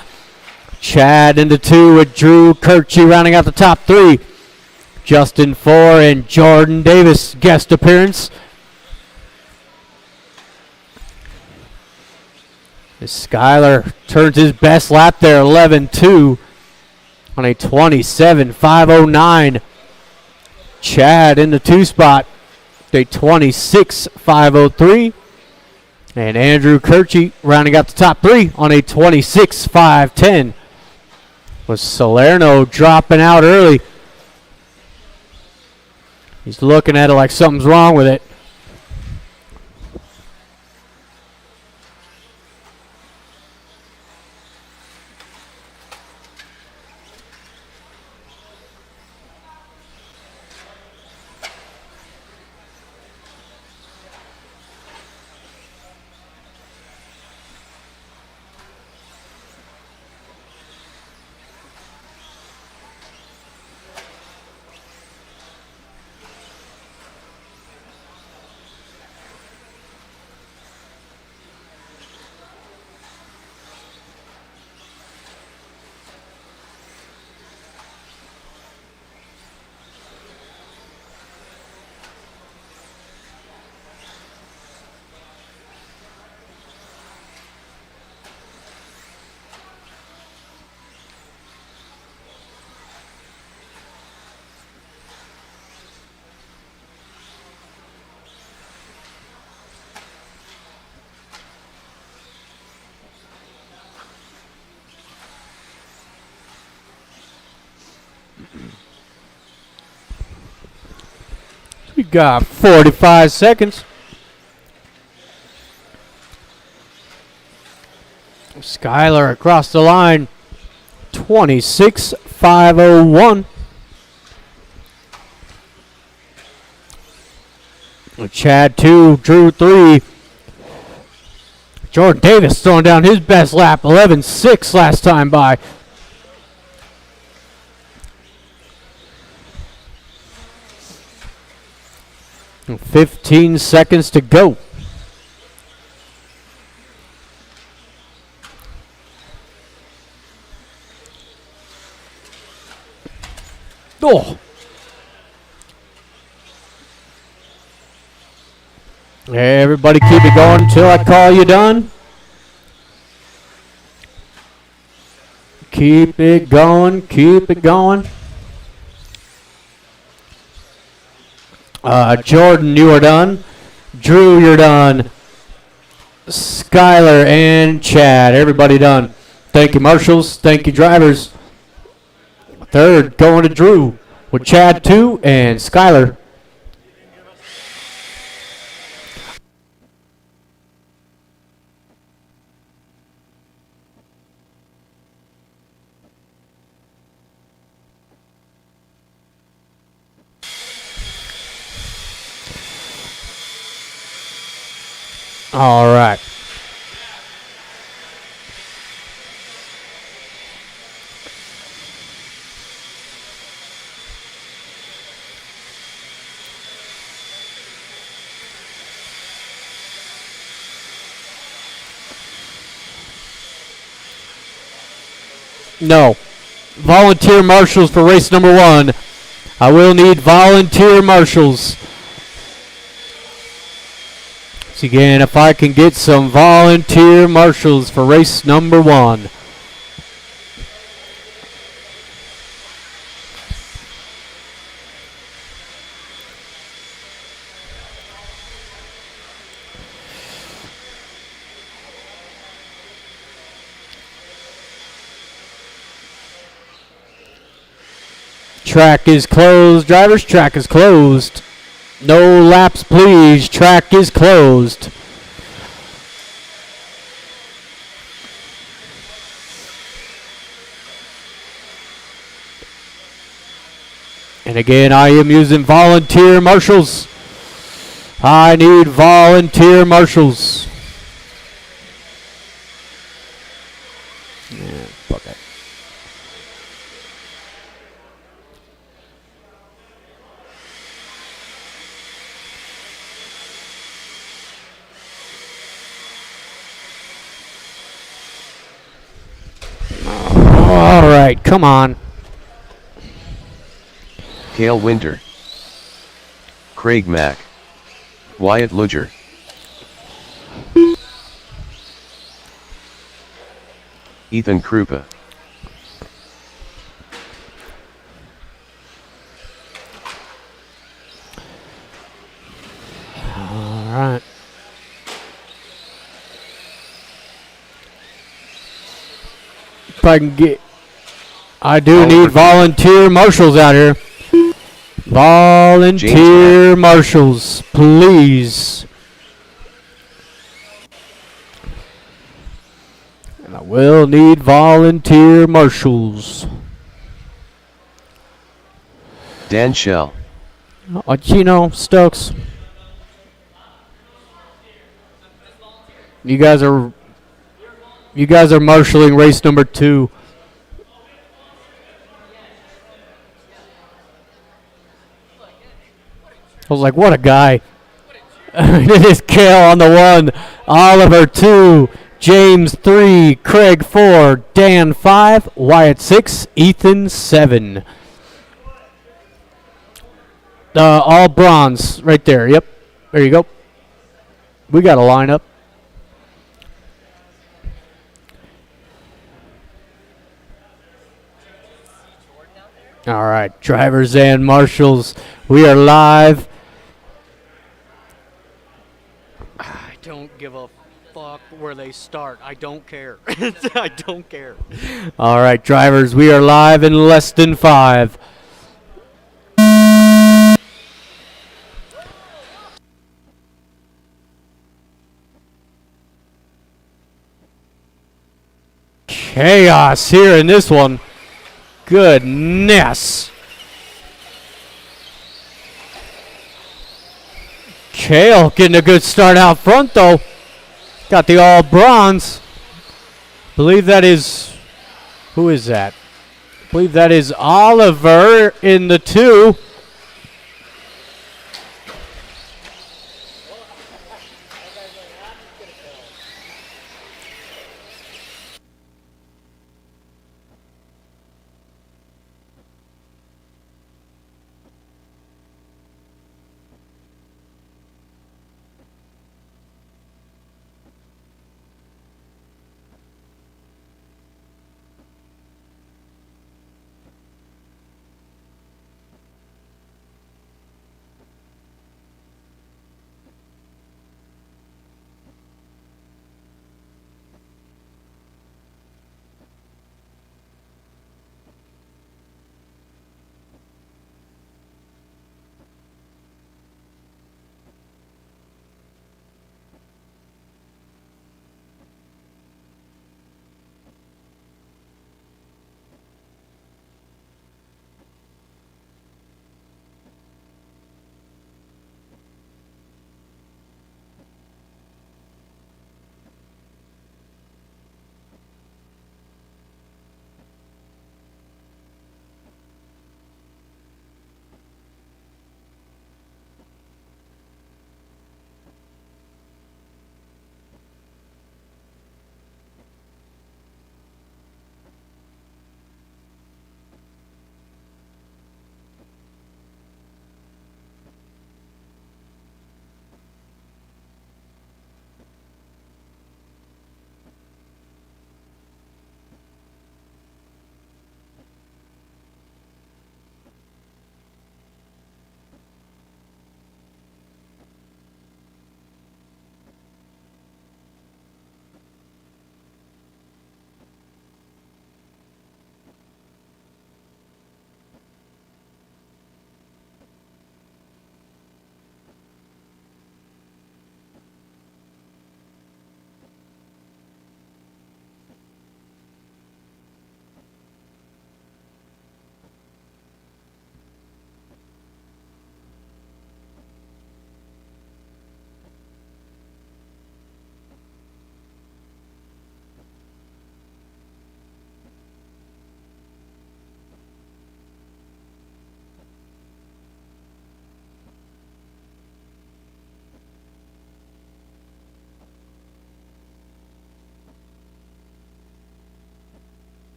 Chad into 2 with Drew Kirchie rounding out the top 3. Justin 4 and Jordan Davis guest appearance. As Skyler turns his best lap there, 11-2 on a 27.509. Chad in the 2 spot. A 26.503. And Andrew Kirchie rounding out the top 3 on a 26.510. Was Salerno dropping out early. He's looking at it like something's wrong with it. We got 45 seconds. Skyler across the line, 26.501. Chad 2, Drew 3. Jordan Davis throwing down his best lap, 11.6 last time by. And 15 seconds to go. Oh. Everybody keep it going until I call you done. Keep it going, keep it going. Jordan, you are done. Drew, you're done. Skylar and Chad, everybody done. Thank you, marshals. Thank you, drivers. Third going to Drew with Chad 2 and Skylar. All right. No. Volunteer marshals for race number 1. I will need volunteer marshals. So again, if I can get some volunteer marshals for race number 1. Track is closed. Drivers, track is closed. No laps, please. Track is closed. And again, I am using volunteer marshals. I need volunteer marshals. Yeah, fuck it. All right, come on. Cale Winter, Craig Mack, Wyatt Luger, Ethan Krupa, All right. If I can get, I do need volunteer marshals out here. Volunteer marshals, please. And I will need volunteer marshals. Dan Shell, Stokes. You guys are marshaling race number 2. I was like, what a guy. It is Cale on the 1, Oliver 2, James 3, Craig 4, Dan 5, Wyatt 6, Ethan 7. All bronze right there. Yep. There you go. We got a lineup. All right, drivers and marshals, we are live. I don't give a fuck where they start. I don't care. I don't care. All right, drivers, we are live in less than 5. Chaos here in this one. Goodness. Cale getting a good start out front, though. Got the all bronze. Believe that is, who is that? Believe that is Oliver in the 2.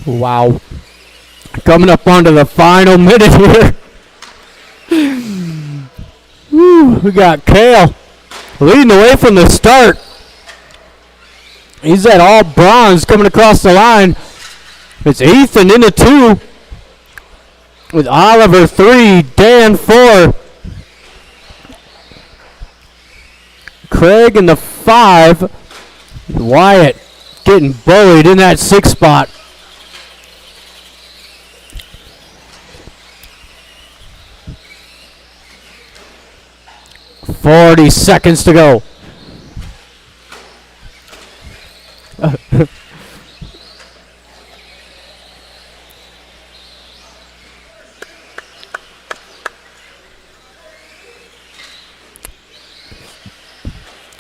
Wow. Coming up onto the final minute here. Woo, we got Kale leading the way from the start. He's at all bronze coming across the line. It's Ethan in the 2 with Oliver 3, Dan 4. Craig in the 5. Wyatt getting bullied in that 6 spot. "40 seconds to go."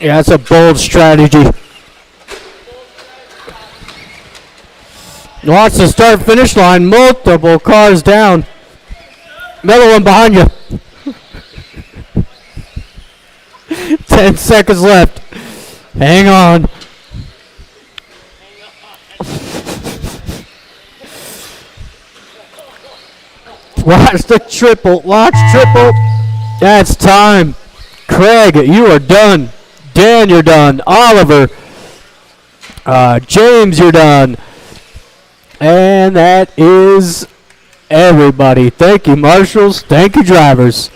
Yeah, that's a bold strategy. Watch the start-finish line. Multiple cars down. Another one behind you. 10 seconds left. Hang on. Watch the triple. Watch triple. That's time. Craig, you are done. Dan, you're done. Oliver. James, you're done. And that is everybody. Thank you, marshals. Thank you, drivers.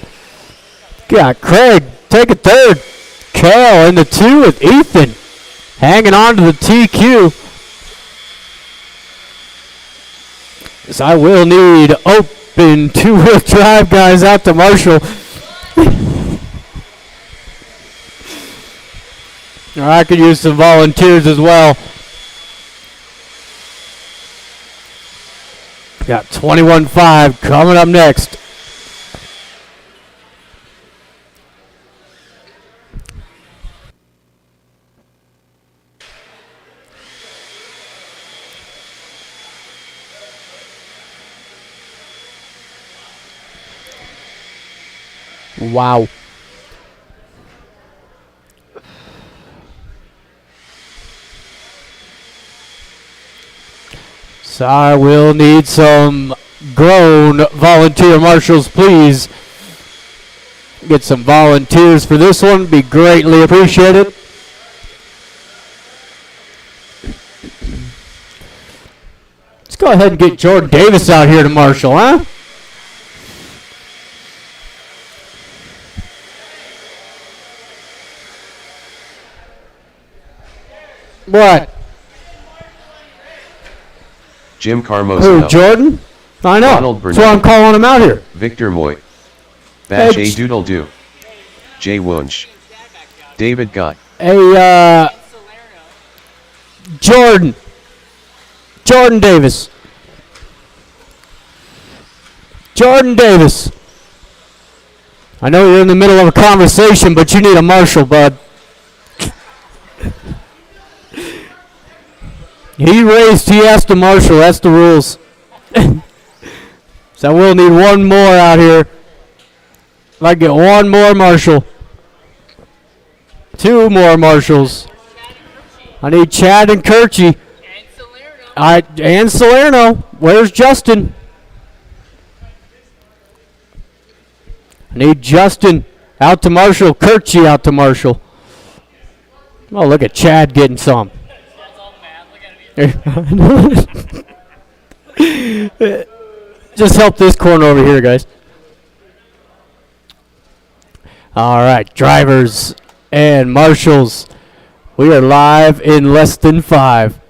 Got Craig take a third. Cal in the 2 with Ethan. hanging on to the TQ. So I will need open two-wheel drive guys out to Marshall. Or I could use some volunteers as well. Got 21.5 coming up next. Wow. So I will need some grown volunteer marshals, please. Get some volunteers for this one. Be greatly appreciated. Let's go ahead and get Jordan Davis out here to marshal, huh? What? Jim Carmoso. Who, Jordan? I know. Ronald That's why I'm calling him out here. Victor Moy. Bash Hey, A Doodle Doo. Jay Wunsch. David Gott. Hey, Jordan. Jordan Davis. Jordan Davis. I know you're in the middle of a conversation, but you need a marshal, bud. He asked to marshal. That's the rules. So we'll need one more out here. If I get one more marshal. Two more marshals. I need Chad and Kirchy. And Salerno. Where's Justin? I need Justin out to marshal. Kirchy out to marshal. Oh, look at Chad getting some. Just help this corner over here, guys. All right, drivers and marshals. We are live in less than 5.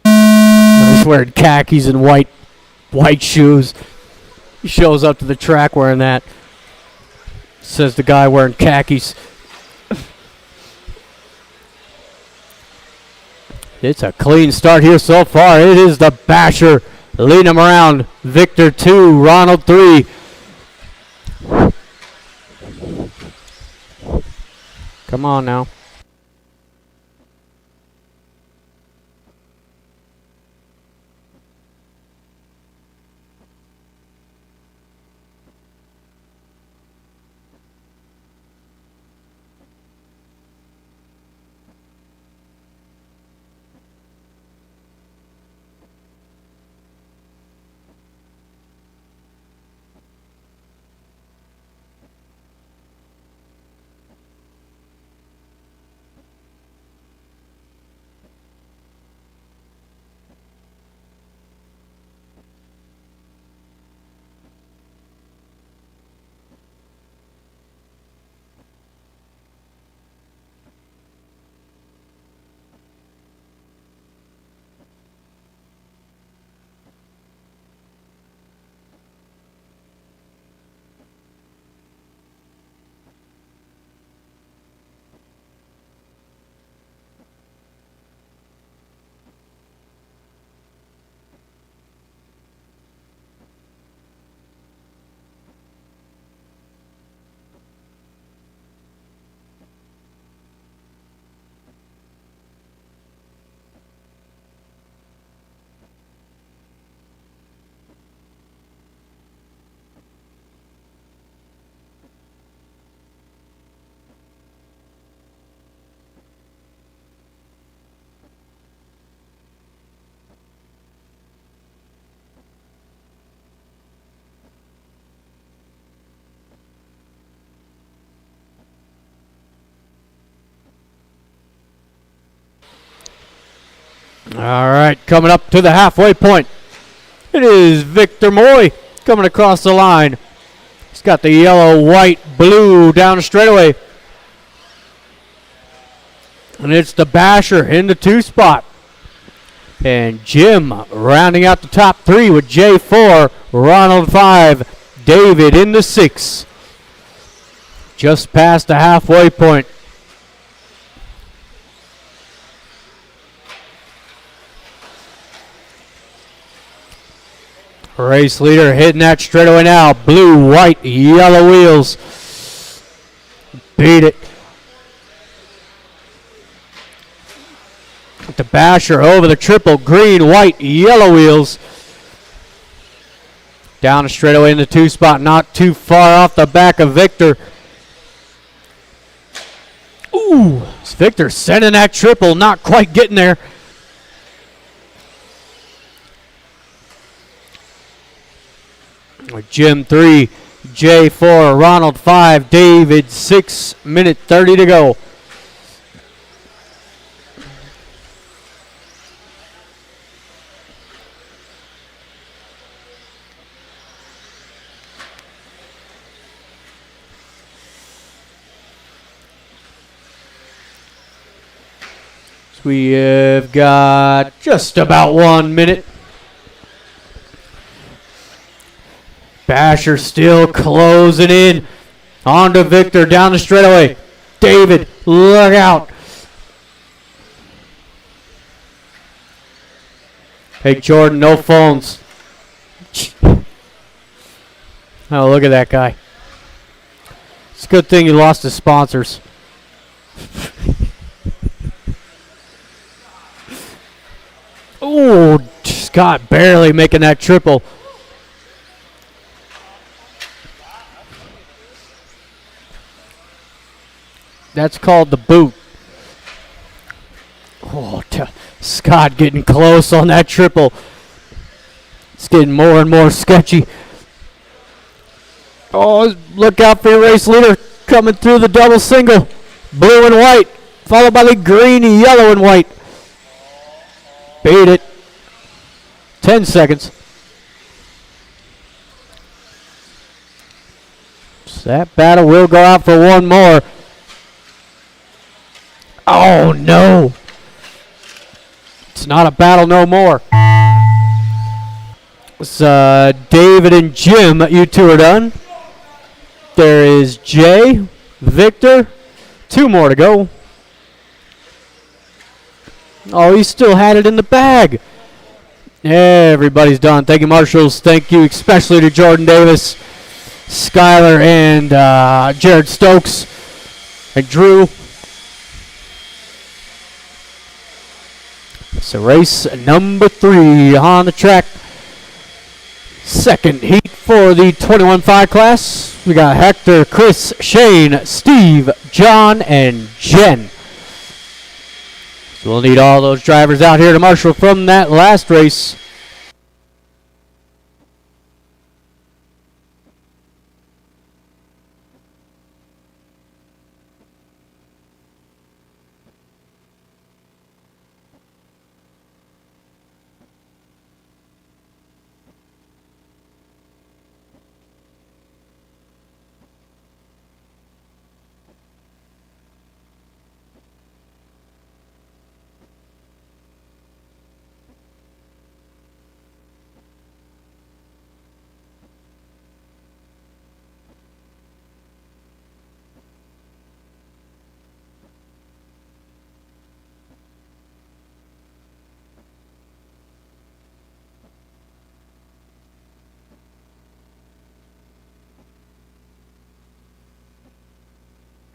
He's wearing khakis and white shoes. He shows up to the track wearing that. Says the guy wearing khakis. It's a clean start here so far. It is the Basher leading him around. Victor 2, Ronald 3. Come on now. All right, coming up to the halfway point. It is Victor Moy coming across the line. He's got the yellow, white, blue down the straightaway. And it's the Basher in the 2 spot. And Jim rounding out the top 3 with J4, Ronald 5, David in the 6. Just past the halfway point. Race leader hitting that straightaway now. Blue, white, yellow wheels. Beat it. The Basher over the triple. Green, white, yellow wheels. Down the straightaway in the 2 spot. Not too far off the back of Victor. Ooh, it's Victor sending that triple. Not quite getting there. Jim 3, J4, Ronald 5, David 6, minute 30 to go. So we have got just about 1 minute. Basher still closing in. On to Victor down the straightaway. David, look out. Hey, Jordan, no phones. Oh, look at that guy. It's a good thing he lost his sponsors. Oh, Scott barely making that triple. That's called the boot. Oh, Scott getting close on that triple. It's getting more and more sketchy. Oh, look out for your race leader coming through the double single. Blue and white, followed by the green, yellow, and white. Beat it. 10 seconds. So that battle will go out for one more. Oh, no. It's not a battle no more. It's David and Jim, you 2 are done. There is Jay, Victor, 2 more to go. Oh, he still had it in the bag. Everybody's done. Thank you, marshals. Thank you especially to Jordan Davis, Skylar, and Jared Stokes, and Drew. So race number 3 on the track. Second heat for the 21.5 class. We got Hector, Chris, Shane, Steve, John, and Jen. So we'll need all those drivers out here to marshal from that last race.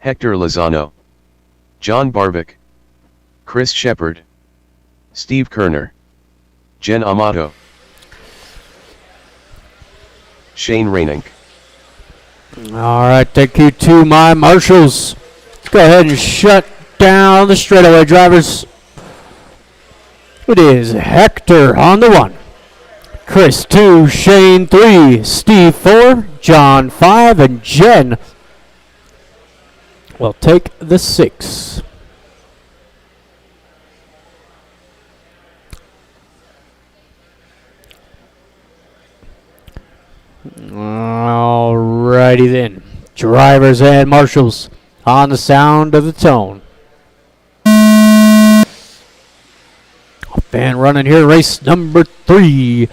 Hector Lozano, John Barbic, Chris Shepard, Steve Kerner, Jen Amato, Shane Rainink. All right, thank you to my marshals. Let's go ahead and shut down the straightaway drivers. It is Hector on the 1, Chris 2, Shane 3, Steve 4, John 5, and Jen will take the 6. Alrighty then. Drivers and marshals on the sound of the tone. And running here, race number 3.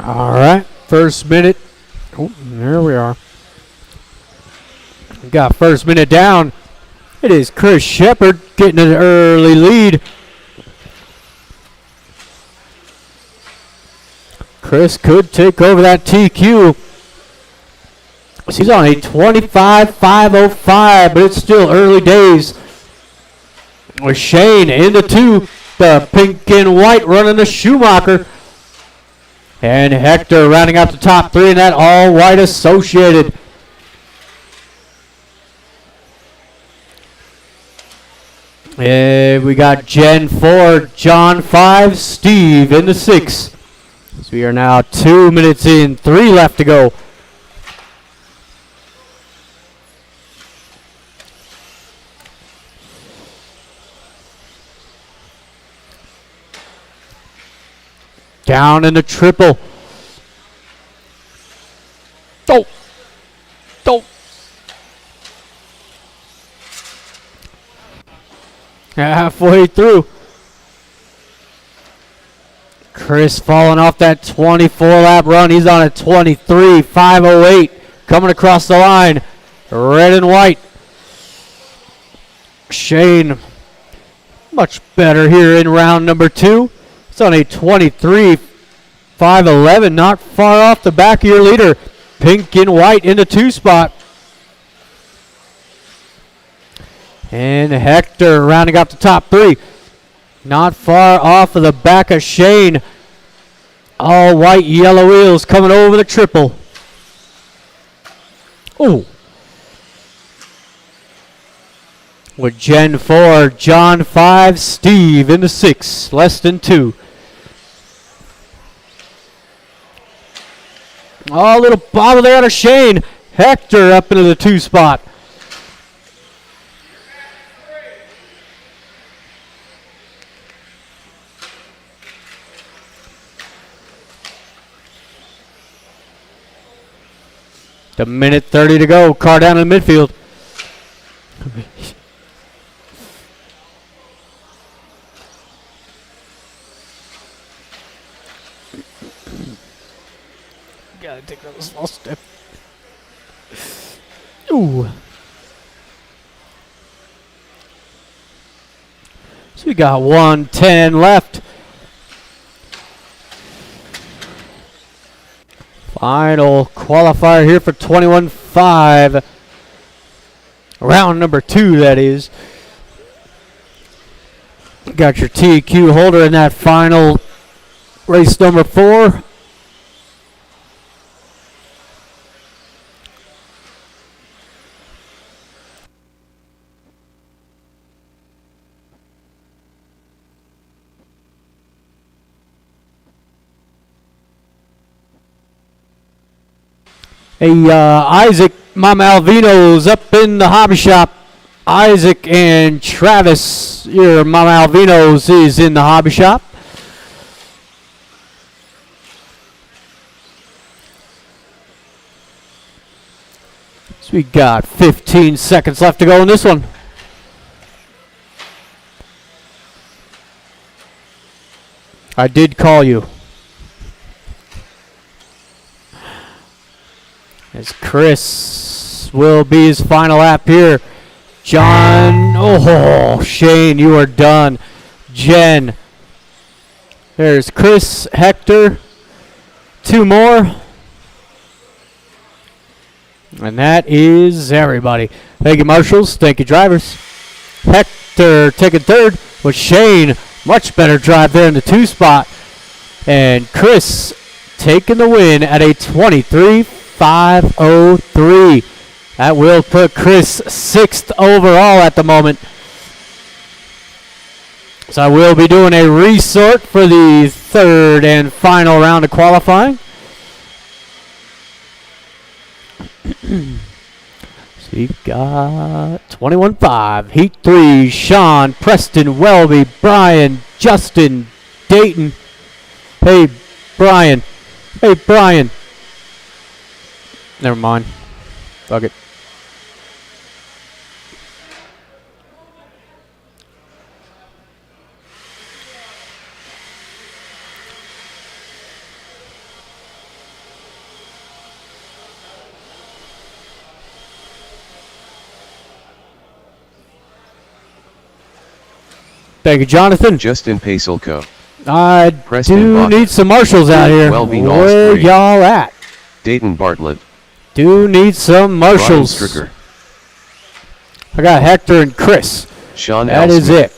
All right, first minute. Oh, there we are. We got first minute down. It is Chris Shepard getting an early lead. Chris could take over that TQ. He's on a 25.505, but it's still early days. With Shane in the 2, the pink and white running the Schumacher. And Hector rounding out the top 3 in that all-white associated. And we got Jen 4, John 5, Steve in the 6. So we are now 2 minutes in, 3 left to go. Down in the triple. Oh. Halfway through. Chris falling off that 24-lap run. He's on a 23.508. Coming across the line. Red and white. Shane much better here in round number 2. It's on a 23.511, not far off the back of your leader. Pink and white in the 2 spot. And Hector rounding up the top 3. Not far off of the back of Shane. All white, yellow wheels coming over the triple. Ooh. With Jen 4, John 5, Steve in the 6, less than 2. Oh, a little bobble there out of Shane. Hector up into the 2 spot. The minute 30 to go. Car down in the midfield. Gotta take another small step. Ooh. So we got 1:10 left. Final qualifier here for 21.5. Round number 2, that is. Got your TQ holder in that final race number 4. Hey, Isaac Mamalvino's up in the hobby shop. Isaac and Travis, your Mamalvino's is in the hobby shop. So we got 15 seconds left to go in this one. I did call you. As Chris will be his final lap here. John. Oh, Shane, you are done. Jen. There's Chris, Hector. 2 more. And that is everybody. Thank you, marshals. Thank you, drivers. Hector taking 3rd with Shane. Much better drive there in the 2 spot. And Chris taking the win at a 23.503. That will put Chris 6th overall at the moment. So I will be doing a resort for the 3rd and final round of qualifying. So you've got 21.5, Heat 3, Sean, Preston, Welby, Brian, Justin, Dayton. Hey, Brian. Hey, Brian. Never mind. Fuck it. Thank you, Jonathan. Justin Pacelco. I Preston do Bach. need some marshals out here. Welby Where Knowles, y'all at? Dayton Bartlett. Do need some Brian marshals. Stricker. I got Hector and Chris. Sean That L. is Smith. it.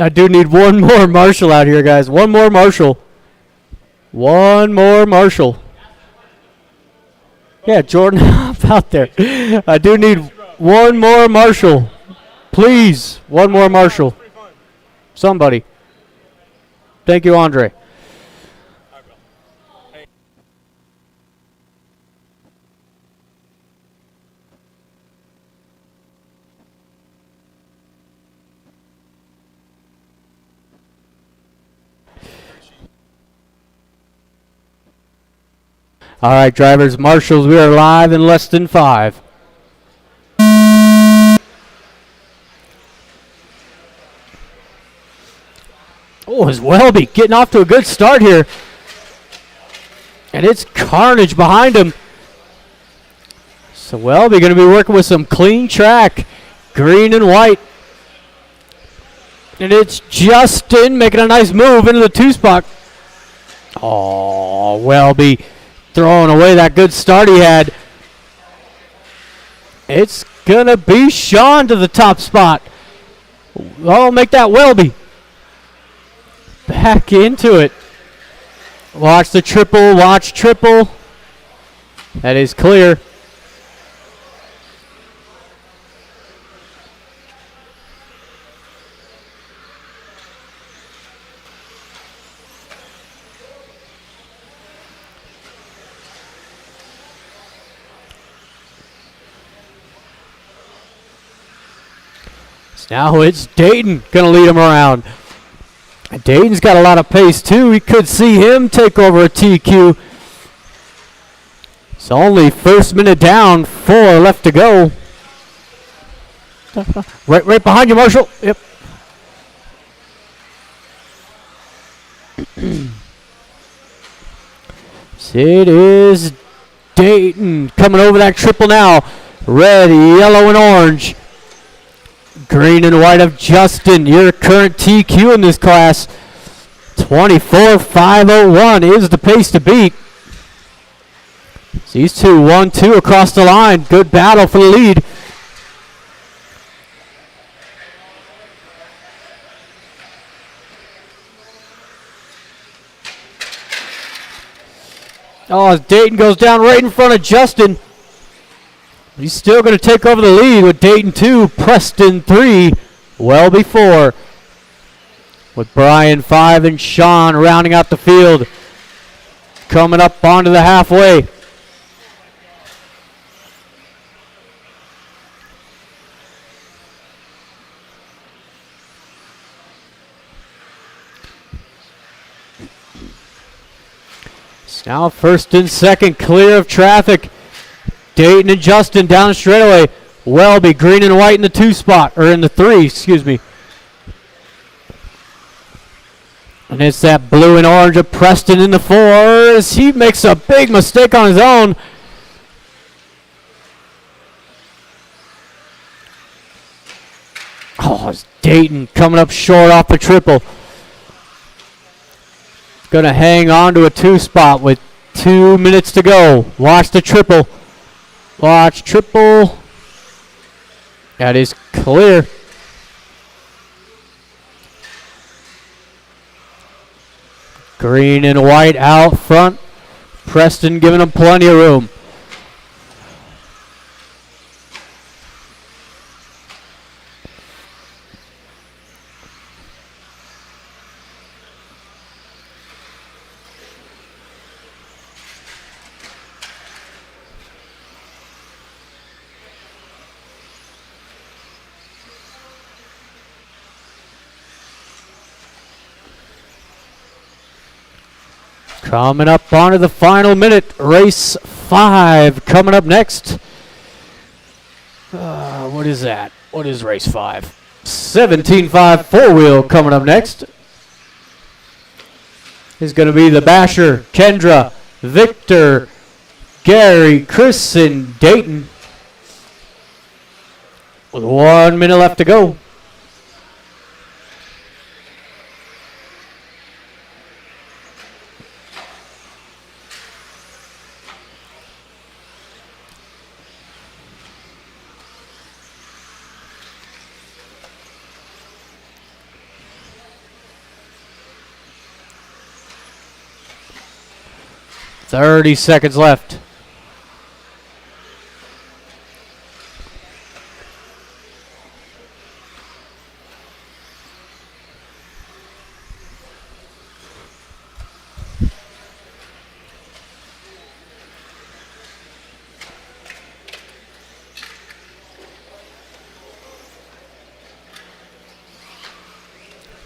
I do need one more marshal out here, guys. One more marshal. One more marshal. Yeah, Jordan, hop out there. I do need one more marshal. Please, one more marshal. Somebody. Thank you, Andre. All right, drivers, marshals, we are live in less than 5. Oh, is Welby getting off to a good start here. And it's carnage behind him. So Welby going to be working with some clean track. Green and white. And it's Justin making a nice move into the 2 spot. Oh, Welby throwing away that good start he had. It's going to be Sean to the top spot. Oh, make that Welby. Back into it. Watch the triple. Watch triple. That is clear. Now it's Dayton going to lead him around. Dayton's got a lot of pace too. We could see him take over a TQ. It's only first minute down, 4 left to go. Right behind you, Marshall. Yep. So it is Dayton coming over that triple now. Red, yellow, and orange. Green and white of Justin, your current TQ in this class. 24.501 is the pace to beat. These two, 1-2 across the line. Good battle for the lead. Oh, as Dayton goes down right in front of Justin. He's still going to take over the lead with Dayton 2, Preston 3, well before. With Brian 5 and Sean rounding out the field. Coming up onto the halfway. It's now first and second, clear of traffic. Dayton and Justin down the straightaway. Welby, green and white in the 2 spot, or in the 3, excuse me. And it's that blue and orange of Preston in the 4 as he makes a big mistake on his own. Oh, it's Dayton coming up short off the triple. Going to hang on to a 2 spot with 2 minutes to go. Watch the triple. Watch triple. That is clear. Green and white out front. Preston giving them plenty of room. Coming up onto the final minute, race 5 coming up next. What is that? What is race 5? 17.5 4-wheel coming up next. Is going to be the Basher, Kendra, Victor, Gary, Chris, and Dayton. With 1 minute left to go. .30 seconds left.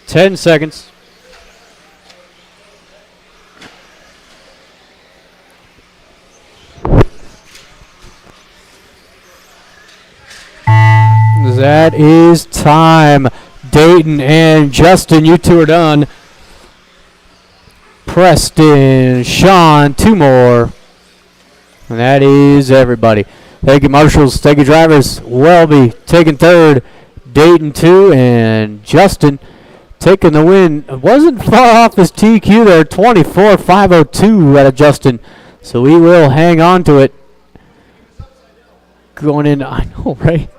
Ten seconds. That is time. Dayton and Justin, you 2 are done. Preston, Sean, 2 more. And that is everybody. Thank you, marshals. Thank you, drivers. Welby taking 3rd. Dayton 2 and Justin taking the win. It wasn't far off his TQ there. 24.502 out of Justin. So we will hang on to it. Going in. I know, right?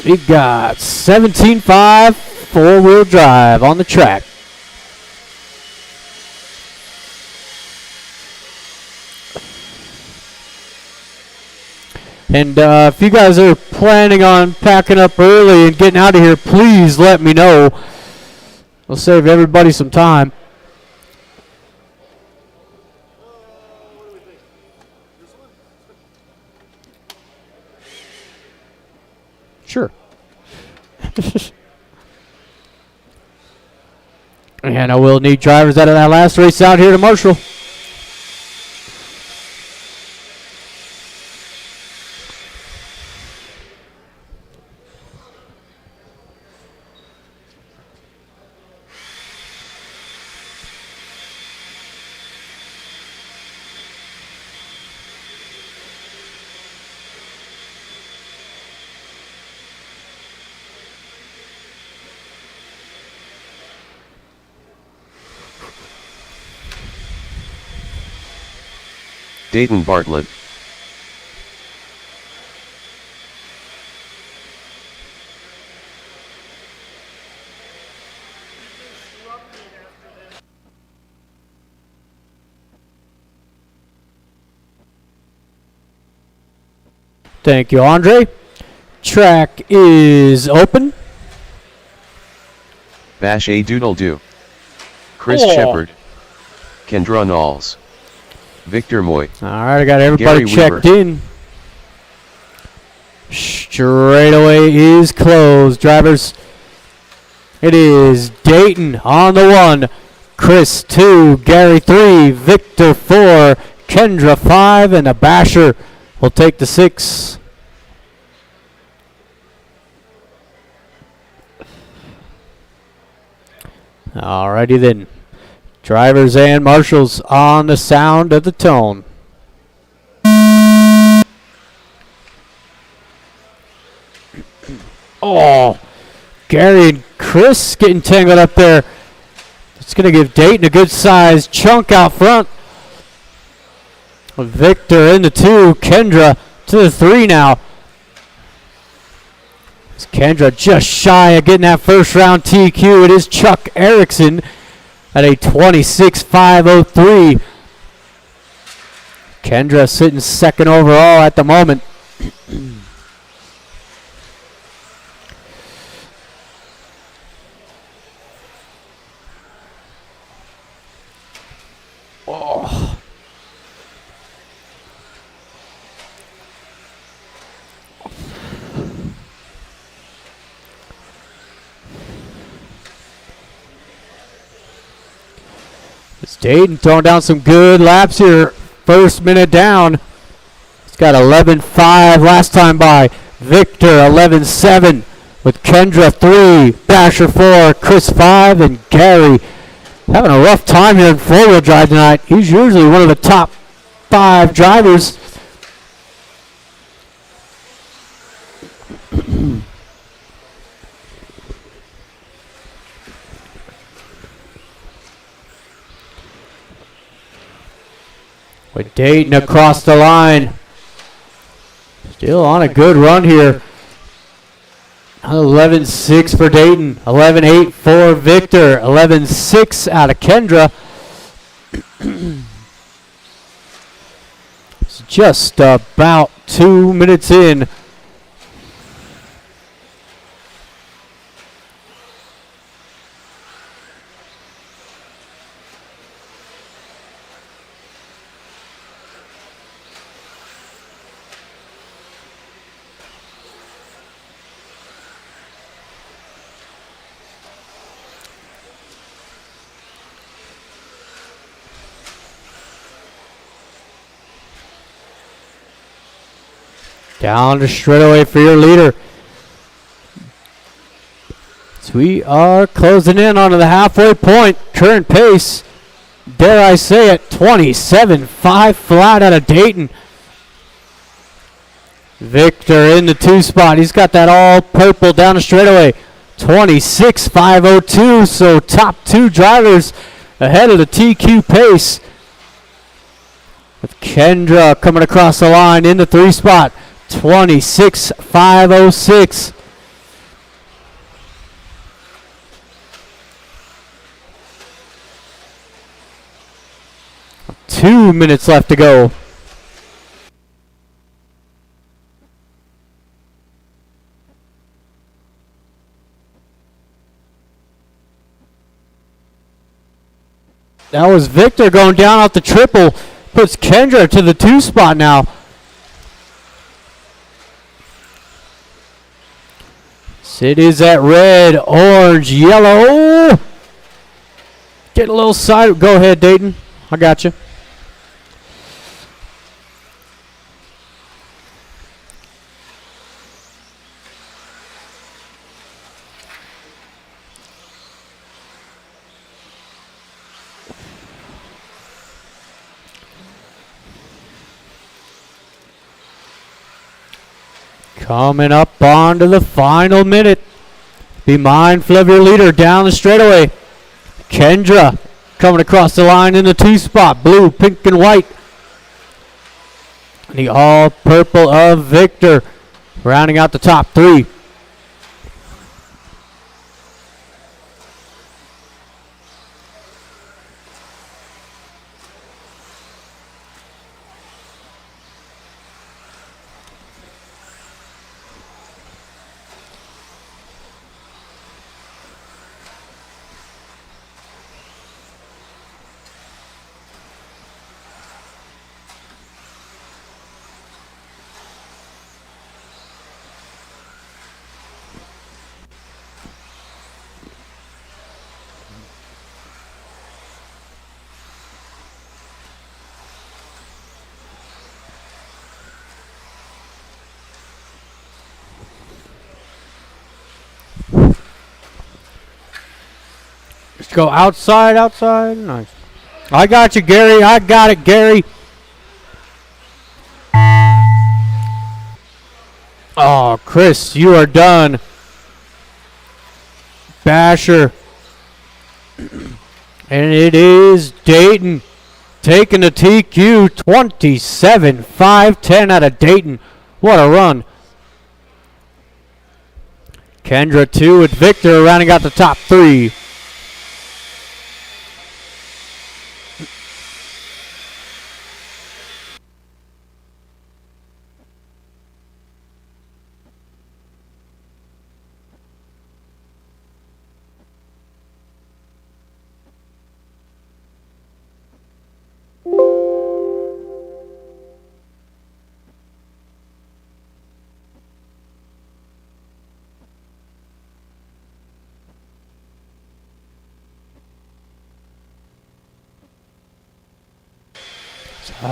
We got 17.5 4-wheel drive on the track. And if you guys are planning on packing up early and getting out of here, please let me know. We'll save everybody some time. Sure. And I will need drivers out of that last race out here to Marshall. Dayton Bartlett. Thank you, Andre. Track is open. Bash a doodle do. Chris Oh. Shepard. Kendra Knowles. Victor Moy. All right, I got everybody Gary checked Weaver. in. Straightaway is closed. Drivers, it is Dayton on the 1, Chris 2, Gary 3, Victor 4, Kendra 5, and the Basher will take the 6. Alrighty then. Drivers and marshals on the sound of the tone. Oh, Gary and Chris getting tangled up there. It's going to give Dayton a good size chunk out front. Victor in the 2, Kendra to the 3 now. It's Kendra just shy of getting that first round TQ. It is Chuck Erickson at a 26.503. Kendra sitting second overall at the moment. Oh. It's Dayton throwing down some good laps here. First minute down. He's got 11.5 last time by. Victor 11.7 with Kendra 3, Basher 4, Chris 5, and Gary having a rough time here in four-wheel drive tonight. He's usually one of the top 5 drivers. With Dayton across the line. Still on a good run here. 11.6 for Dayton. 11.8 for Victor. 11.6 out of Kendra. It's just about 2 minutes in. Down the straightaway for your leader. So we are closing in onto the halfway point. Current pace, dare I say it, 27.5 flat out of Dayton. Victor in the 2 spot. He's got that all purple down the straightaway. 26.502. So top 2 drivers ahead of the TQ pace. With Kendra coming across the line in the 3 spot. 26.506. Two minutes left to go. That was Victor going down off the triple. Puts Kendra to the 2 spot now. It is that red, orange, yellow. Get a little side. Go ahead, Dayton. I got you. Coming up onto the final minute. Be mindful of your leader down the straightaway. Kendra coming across the line in the 2 spot. Blue, pink, and white. The all purple of Victor rounding out the top 3. Go outside, outside. Nice. I got you, Gary. I got it, Gary. Oh, Chris, you are done. Basher. And it is Dayton taking the TQ 27-5-10 out of Dayton. What a run. Kendra 2 with Victor rounding out the top 3.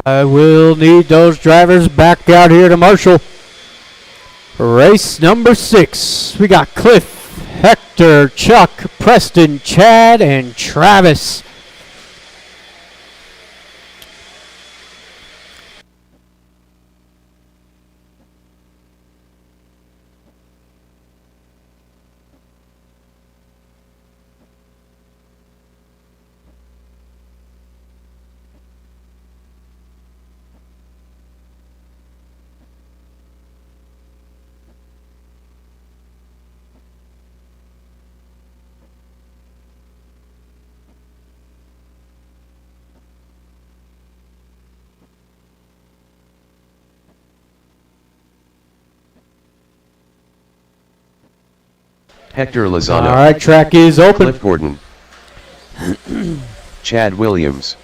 I will need those drivers back out here to Marshall. Race number 6. We got Cliff, Hector, Chuck, Preston, Chad, and Travis. Hector Lozano. All right, track is open. Cliff Gordon. Chad Williams.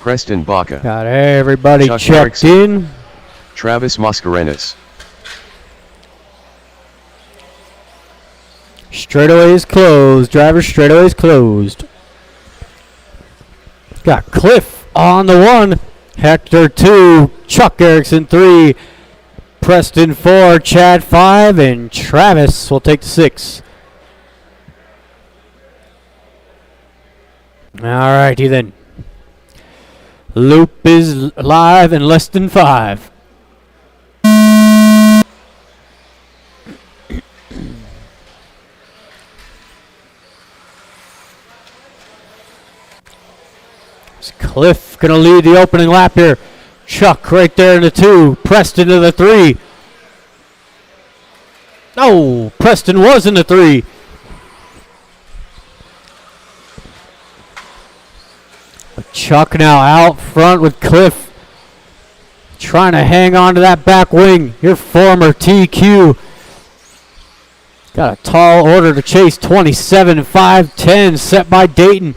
Preston Baca. Got everybody Chuck checked Erickson. in. Travis Mascarenas. Straightaway is closed. Driver straightaway is closed. Got Cliff on the 1. Hector 2. Chuck Erickson 3. Preston 4. Chad 5. And Travis will take the 6. All righty then. Loop is live in less than 5. Cliff gonna lead the opening lap here. Chuck right there in the 2. Preston to the 3. Oh, Preston was in the 3. But Chuck now out front with Cliff. Trying to hang on to that back wing. Your former TQ. Got a tall order to chase. 27-5-10 set by Dayton.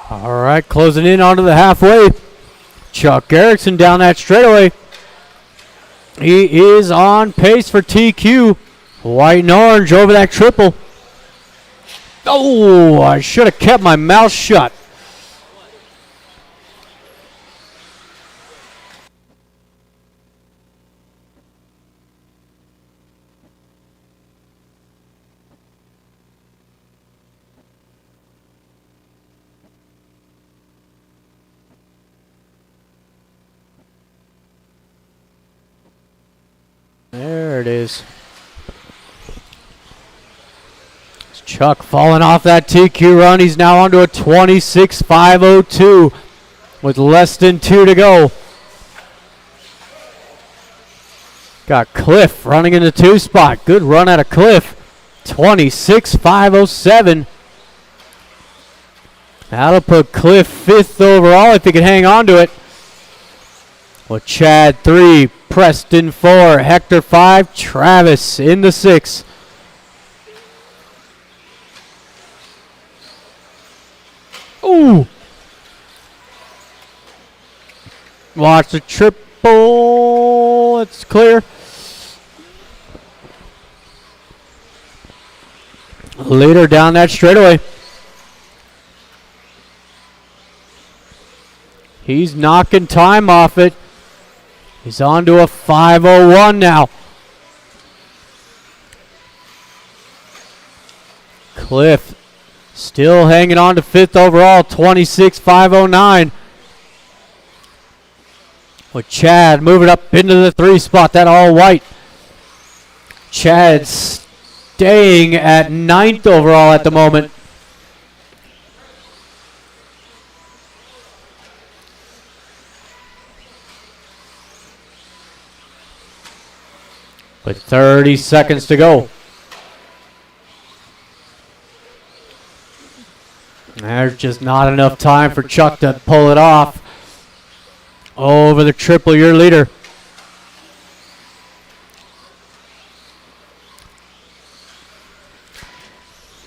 All right, closing in onto the halfway. Chuck Erickson down that straightaway. He is on pace for TQ. White and orange over that triple. Oh, I should have kept my mouth shut. There it is. It's Chuck falling off that TQ run. He's now onto a 26.502 with less than 2 to go. Got Cliff running in the 2 spot. Good run out of Cliff. 26.507. That'll put Cliff 5th overall if he can hang on to it. Well, Chad 3, Preston 4, Hector 5, Travis in the 6. Ooh. Watch the triple. It's clear. Leader down that straightaway. He's knocking time off it. He's on to a 5:01 now. Cliff still hanging on to 5th overall, 26.509. With Chad moving up into the 3 spot, that all white. Chad staying at 9th overall at the moment. With 30 seconds to go. There's just not enough time for Chuck to pull it off. Over the triple, your leader.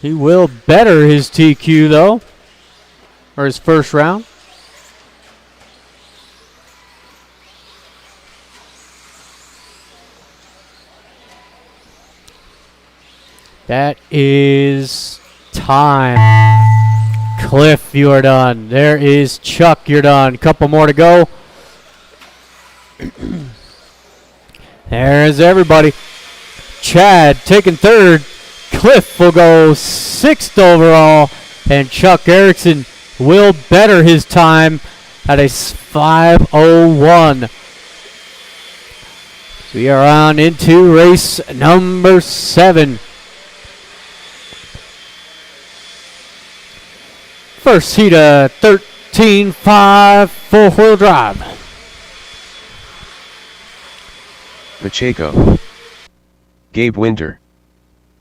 He will better his TQ though, or his first round. That is time. Cliff, you are done. There is Chuck, you're done. Couple more to go. There's everybody. Chad taking 3rd. Cliff will go 6th overall. And Chuck Erickson will better his time at a 5:01. We are on into race number 7. First heat of 13.5 4-wheel drive. Pacheco, Gabe Winter,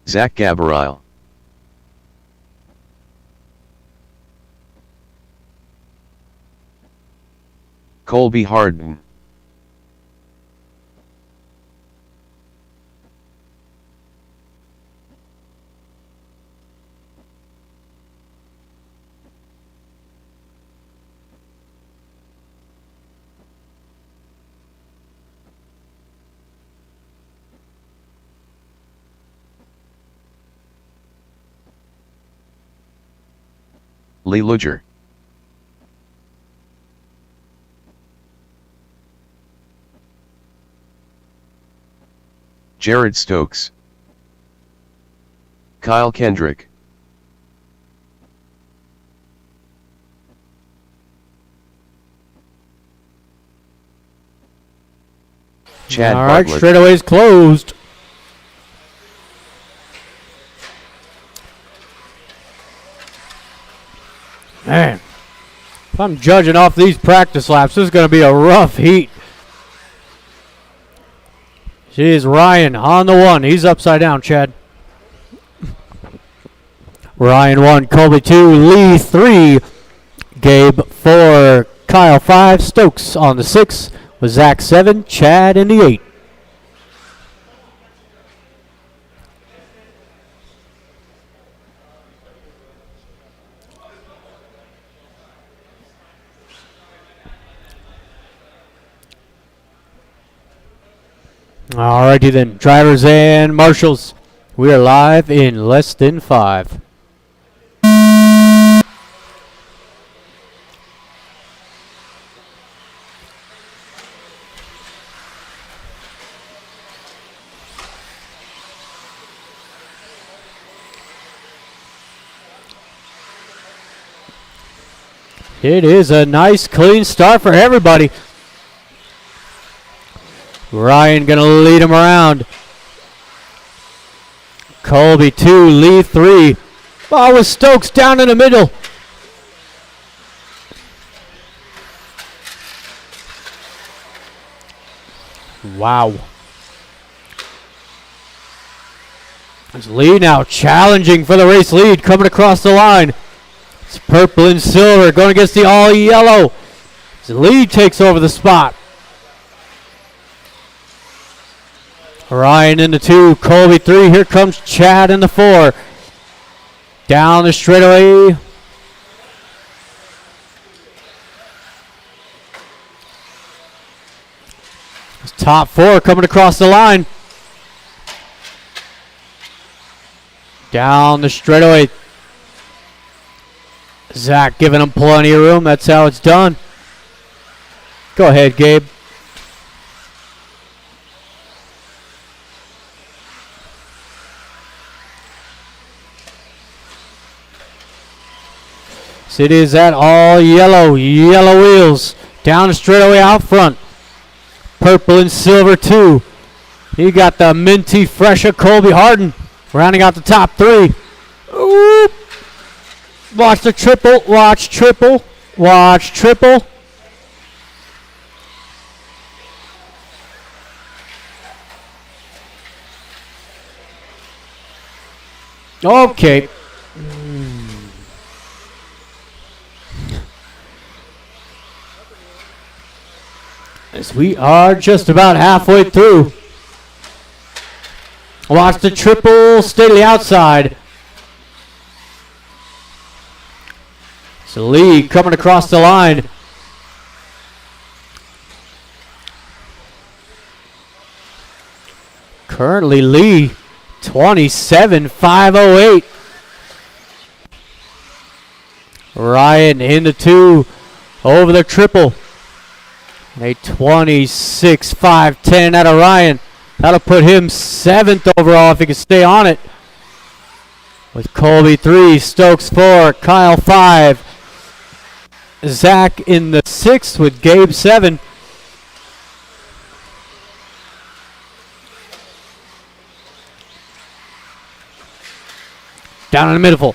Zach Gabriel, Colby Harden, Lee Luger, Jared Stokes, Kyle Kendrick, Chad All right, Bartlett, straightaway's closed. Man, if I'm judging off these practice laps, this is going to be a rough heat. Jeez, Ryan on the 1. He's upside down, Chad. Ryan 1, Colby 2, Lee 3, Gabe 4, Kyle 5, Stokes on the 6, with Zach 7, Chad in the 8. Alrighty then, drivers and marshals. We are live in less than 5. It is a nice clean start for everybody. Ryan gonna lead him around. Colby 2, Lee 3. Oh, with Stokes down in the middle. Wow. It's Lee now challenging for the race lead, coming across the line. It's purple and silver going against the all yellow. As Lee takes over the spot. Ryan in the 2, Colby 3. Here comes Chad in the 4. Down the straightaway. It's top 4 coming across the line. Down the straightaway. Zach giving him plenty of room. That's how it's done. Go ahead, Gabe. So it is that all yellow wheels. Down the straightaway out front. Purple and silver 2. You got the minty fresh of Colby Harden rounding out the top 3. Ooh. Watch the triple, watch triple, watch triple. Okay. As we are just about halfway through. Watch the triple, stay to the outside. So Lee coming across the line. Currently Lee 27,508. Ryan in the 2 over the triple. A 26,510 out of Ryan. That'll put him 7th overall if he can stay on it. With Colby 3, Stokes 4, Kyle 5. Zach in the 6th with Gabe 7. Down in the middle.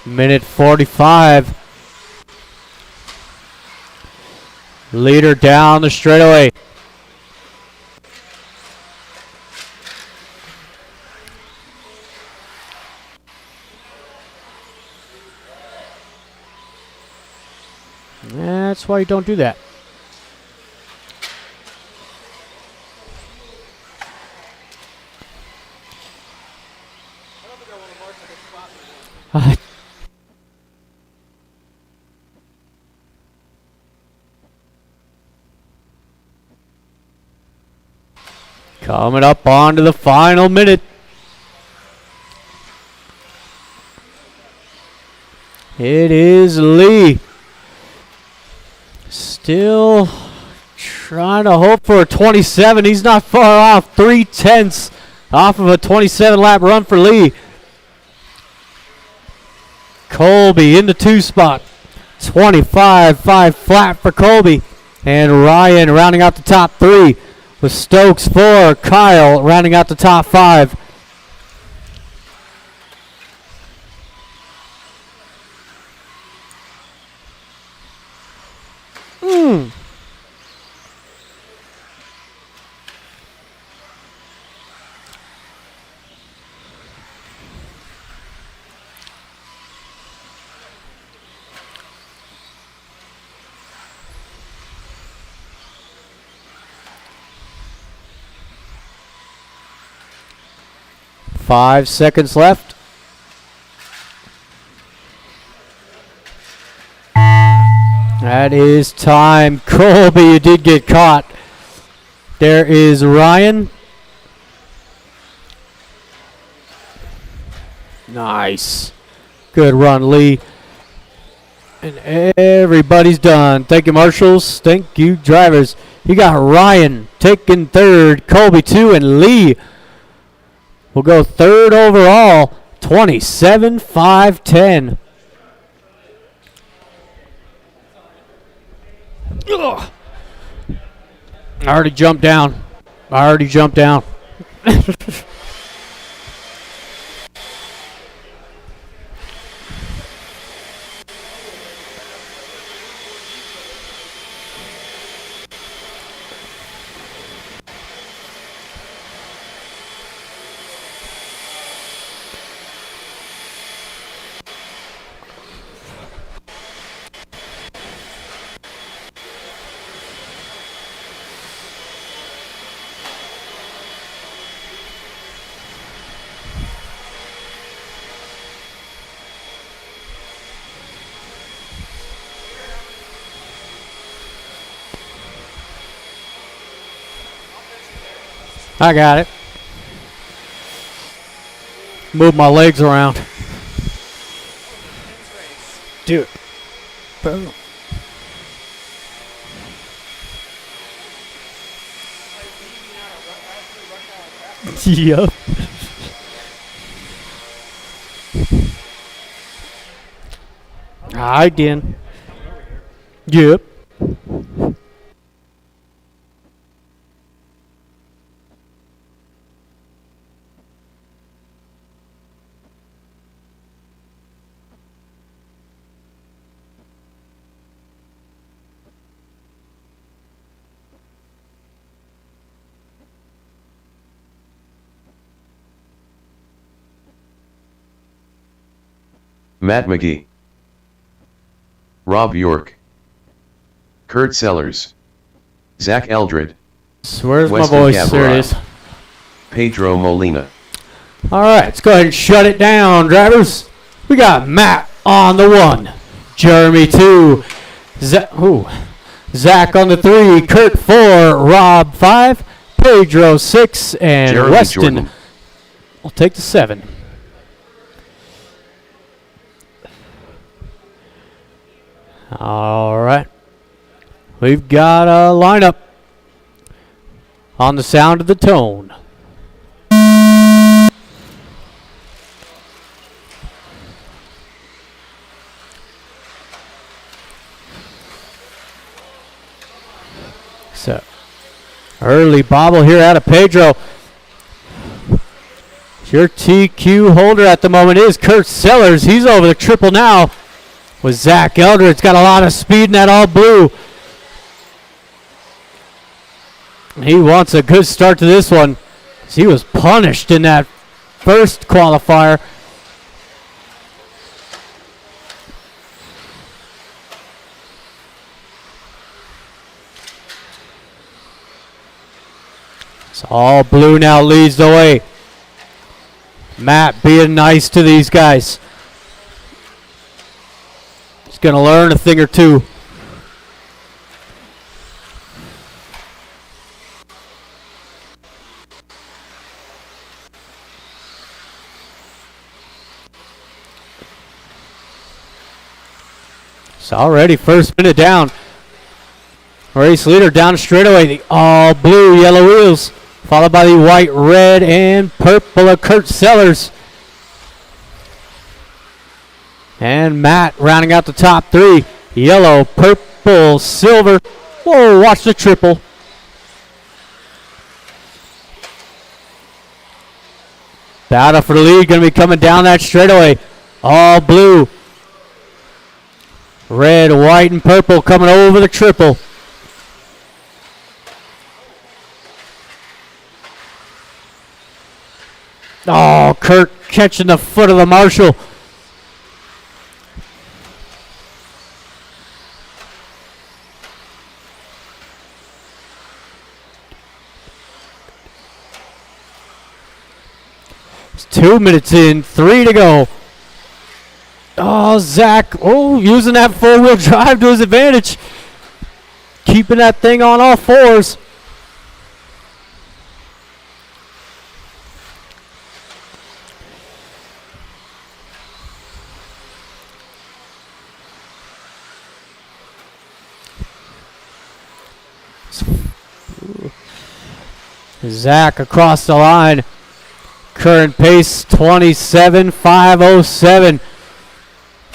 Minute 45. Leader down the straightaway. That's why you don't do that. Coming up onto the final minute. It is Lee. Still trying to hope for a 27. He's not far off. 3/10 off of a 27-lap run for Lee. Colby in the 2 spot. 25.5 flat for Colby. And Ryan rounding out the top 3. With Stokes 4, Kyle rounding out the top 5. 5 seconds left. That is time. Colby, you did get caught. There is Ryan. Nice. Good run, Lee. And everybody's done. Thank you, marshals. Thank you, drivers. You got Ryan taking third, Colby 2, and Lee will go third overall, 27-5-10. Ugh. I already jumped down. I got it. Move my legs around. Do it. Boom. Yep. I did. Yep. Matt McGee, Rob York, Kurt Sellers, Zach Eldred, Where's Weston my voice? There it Gavarra. is. Pedro Molina. All right, let's go ahead and shut it down, drivers. We got Matt on the 1, Jeremy 2, Zach on the 3, Kurt 4, Rob 5, Pedro 6, and Jeremy Weston Jordan. will take the 7. All right. We've got a lineup on the sound of the tone. So, early bobble here out of Pedro. Your TQ holder at the moment is Kurt Sellers. He's over the triple now with Zach Eldred. It's got a lot of speed in that all blue. He wants a good start to this one. He was punished in that first qualifier. So all blue now leads the way. Matt being nice to these guys. He's going to learn a thing or two. So already first minute down. Race leader down straightaway. The all blue yellow wheels. Followed by the white, red, and purple of Kurt Sellers. And Matt rounding out the top three. Yellow, purple, silver. Whoa, watch the triple. Battle for the lead going to be coming down that straightaway. All blue. Red, white, and purple coming over the triple. Oh, Kurt catching the foot of the marshal. It's 2 minutes in, 3 to go. Oh, Zach, using that four-wheel drive to his advantage. Keeping that thing on all fours. Zach across the line. Current pace 27.507.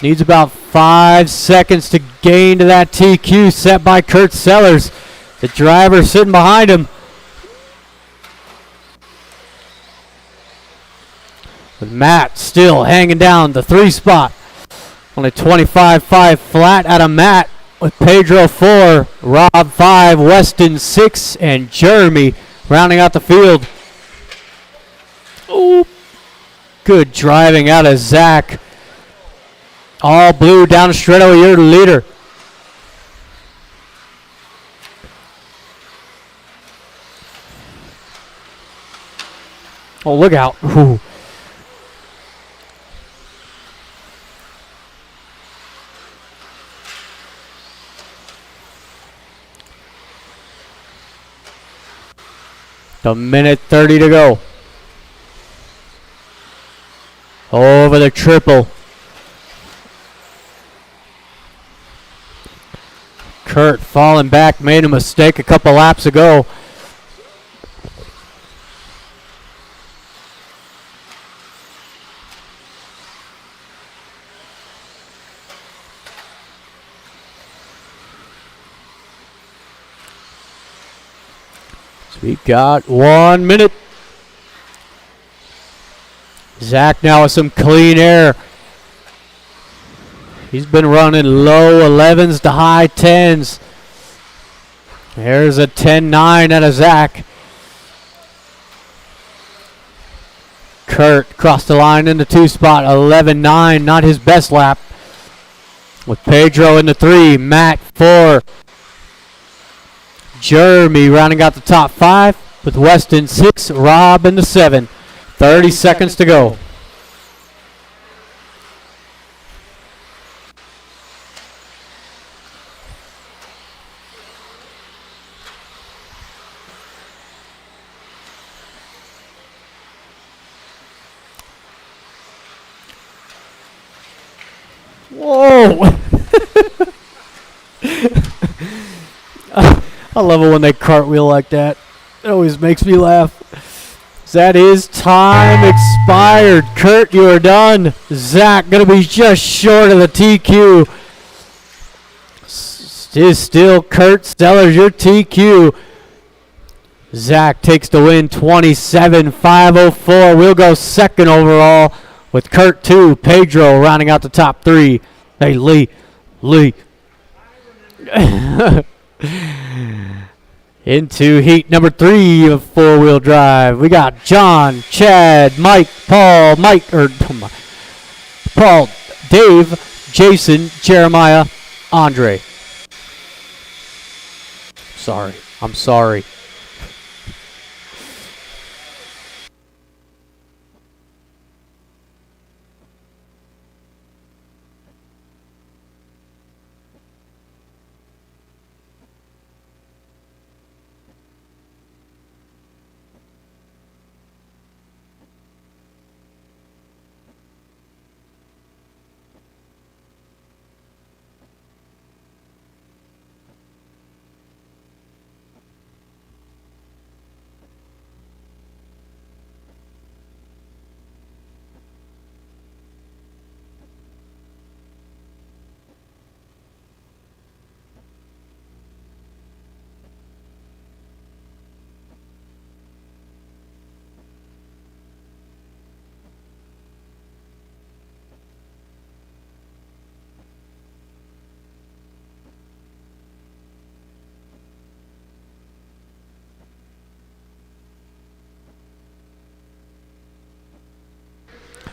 Needs about 5 seconds to gain to that TQ set by Kurt Sellers. The driver sitting behind him. With Matt still hanging down the 3 spot. Only 25.5 flat out of Matt. With Pedro 4, Rob 5, Weston 6, and Jeremy rounding out the field. Ooh. Good driving out of Zach. All blue down the straightaway, you're the leader. Oh, look out. Ooh. A minute 30 to go. Over the triple. Kurt falling back, made a mistake a couple laps ago. So we got 1 minute. Zach now with some clean air. He's been running low 11s to high 10s. There's a 10.9 out of Zach. Kurt crossed the line in the 2 spot, 11.9, not his best lap. With Pedro in the 3, Matt 4. Jeremy rounding out the top 5 with Weston 6, Rob in the 7. 30 seconds to go. Whoa! I love it when they cartwheel like that. It always makes me laugh. That is time expired. Kurt, you are done. Zach going to be just short of the TQ. Still Kurt Sellers, your TQ. Zach takes the win, 27.504. We'll go second overall with Kurt 2. Pedro rounding out the top 3. Hey, Lee. Into heat number 3 of four-wheel drive. We got John, Chad, Mike, Paul, Dave, Jason, Jeremiah, Andre. I'm sorry.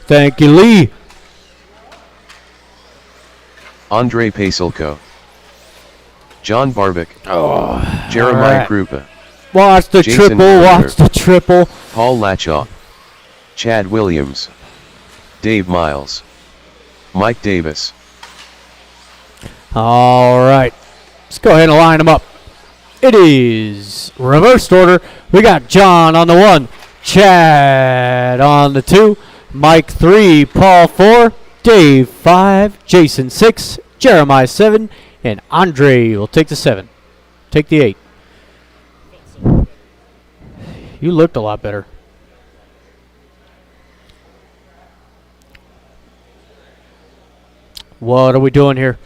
Thank you, Lee. Andre Pasilko. John Barbic. Jeremiah right. Krupa. Watch the Jason triple. Carter. Watch the triple. Paul Latchaw. Chad Williams, Dave Miles, Mike Davis. All right. Let's go ahead and line them up. It is reversed order. We got John on the 1, Chad on the 2, Mike 3, Paul 4, Dave 5, Jason 6, Jeremiah 7, and Andre will take the 7. Take the 8. You looked a lot better. What are we doing here?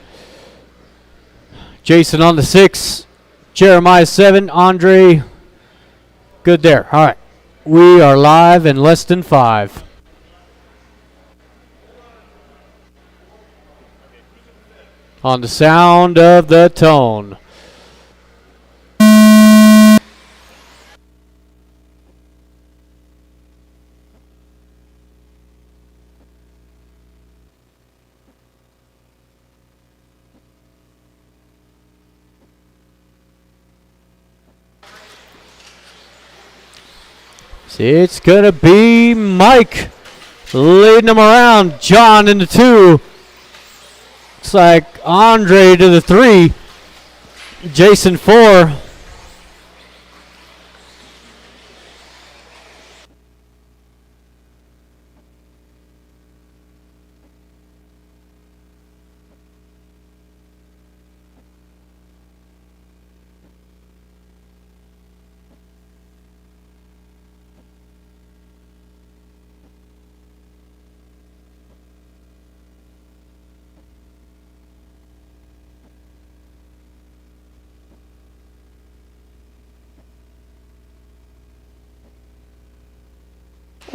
Jason on the 6, Jeremiah 7, Andre. Good there. All right. We are live in less than 5. On the sound of the tone. It's going to be Mike leading them around. John in the 2. Looks like Andre to the 3. Jason 4.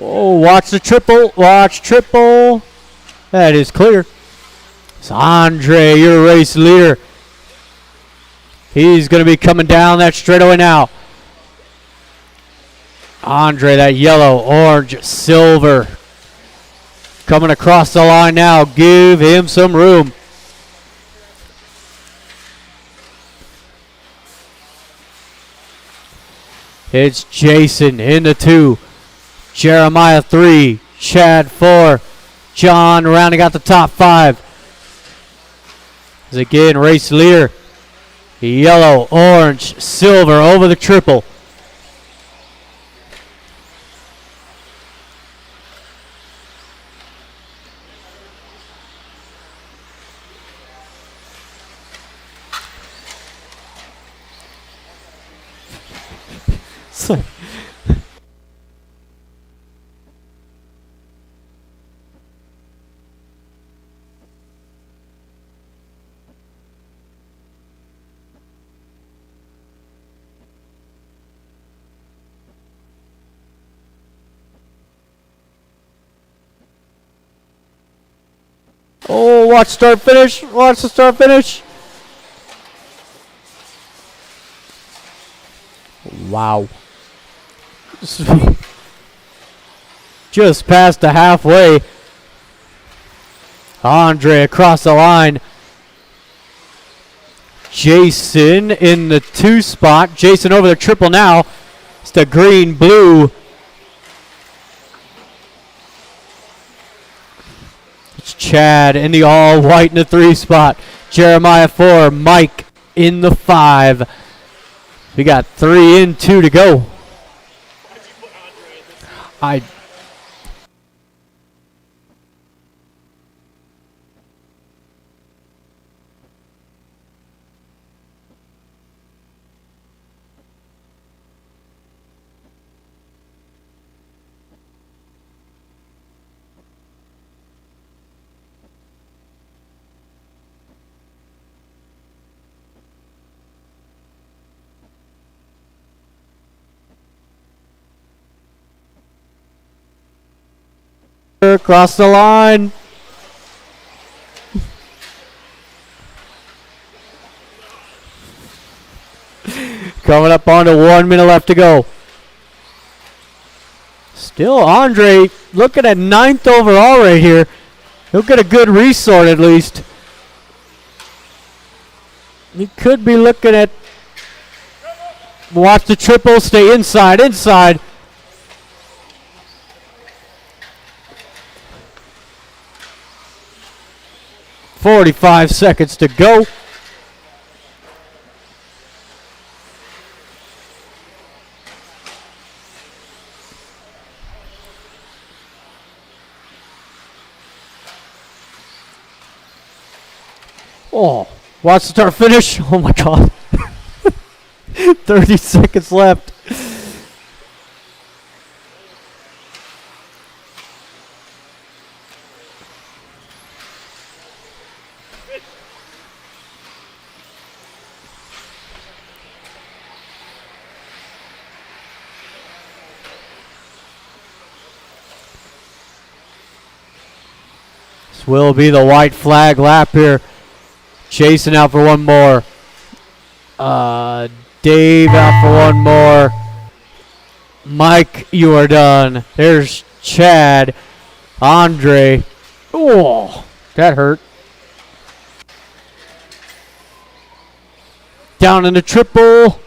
Oh, watch the triple. Watch triple. That is clear. It's Andre, your race leader. He's going to be coming down that straightaway now. Andre, that yellow, orange, silver. Coming across the line now. Give him some room. It's Jason in the 2. Jeremiah 3, Chad 4, John rounding out the top 5. As again, race leader, yellow, orange, silver over the triple. Oh, watch start finish. Watch the start finish. Wow. Just past the halfway. Andre across the line. Jason in the 2 spot. Jason over the triple now. It's the green, blue. It's Chad in the all white in the 3 spot. Jeremiah 4. Mike in the 5. We got 3 in, 2 to go. Across the line. Coming up on to 1 minute left to go. Still Andre looking at 9th overall right here. He'll get a good resort at least. He could be looking at. Watch the triple, stay inside. 45 seconds to go. Oh, watch the start finish. Oh my God. 30 seconds left. This will be the white flag lap here. Jason out for one more. Dave out for one more. Mike, you are done. There's Chad. Andre. Oh, that hurt. Down in the triple.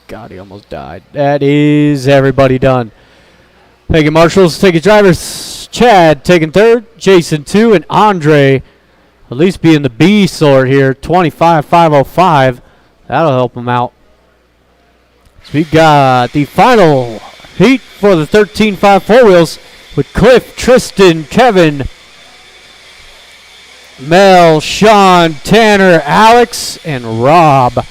God, he almost died. That is everybody done. Thank you, marshals. Thank you, drivers. Chad taking third. Jason 2. And Andre at least be in the B sort here. 25,505. That'll help him out. So we got the final heat for the 13.5 four wheels with Cliff, Tristan, Kevin, Mel, Sean, Tanner, Alex, and Rob.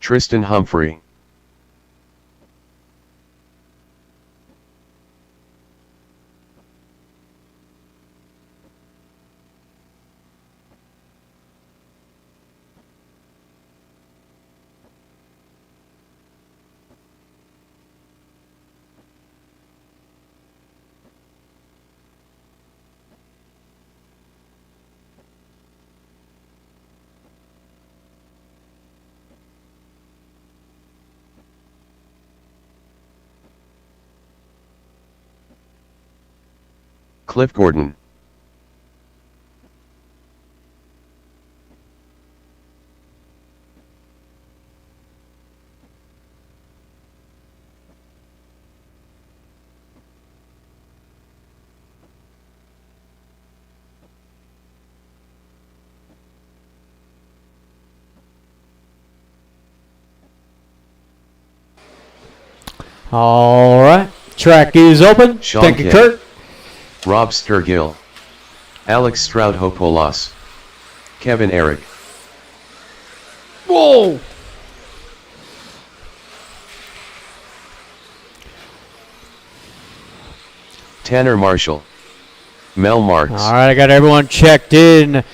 Tristan Humphrey. Cliff Gordon. All right. Track is open. Sean Thank you, Kidd. Kurt. Rob Sturgill. Alex Stroudhopolos. Kevin Eric. Whoa. Tanner Marshall. Mel Marks. All right, I got everyone checked in. The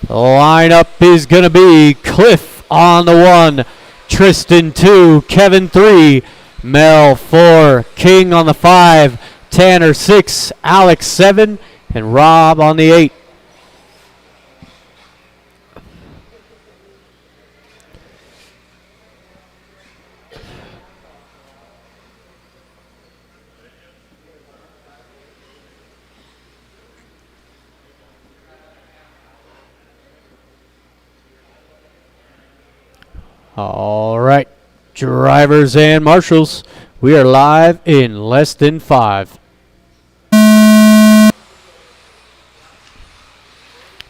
lineup is going to be Cliff on the 1, Tristan 2, Kevin 3, Mel 4, King on the 5, Tanner 6, Alex 7, and Rob on the 8. All right, drivers and marshals, we are live in less than 5.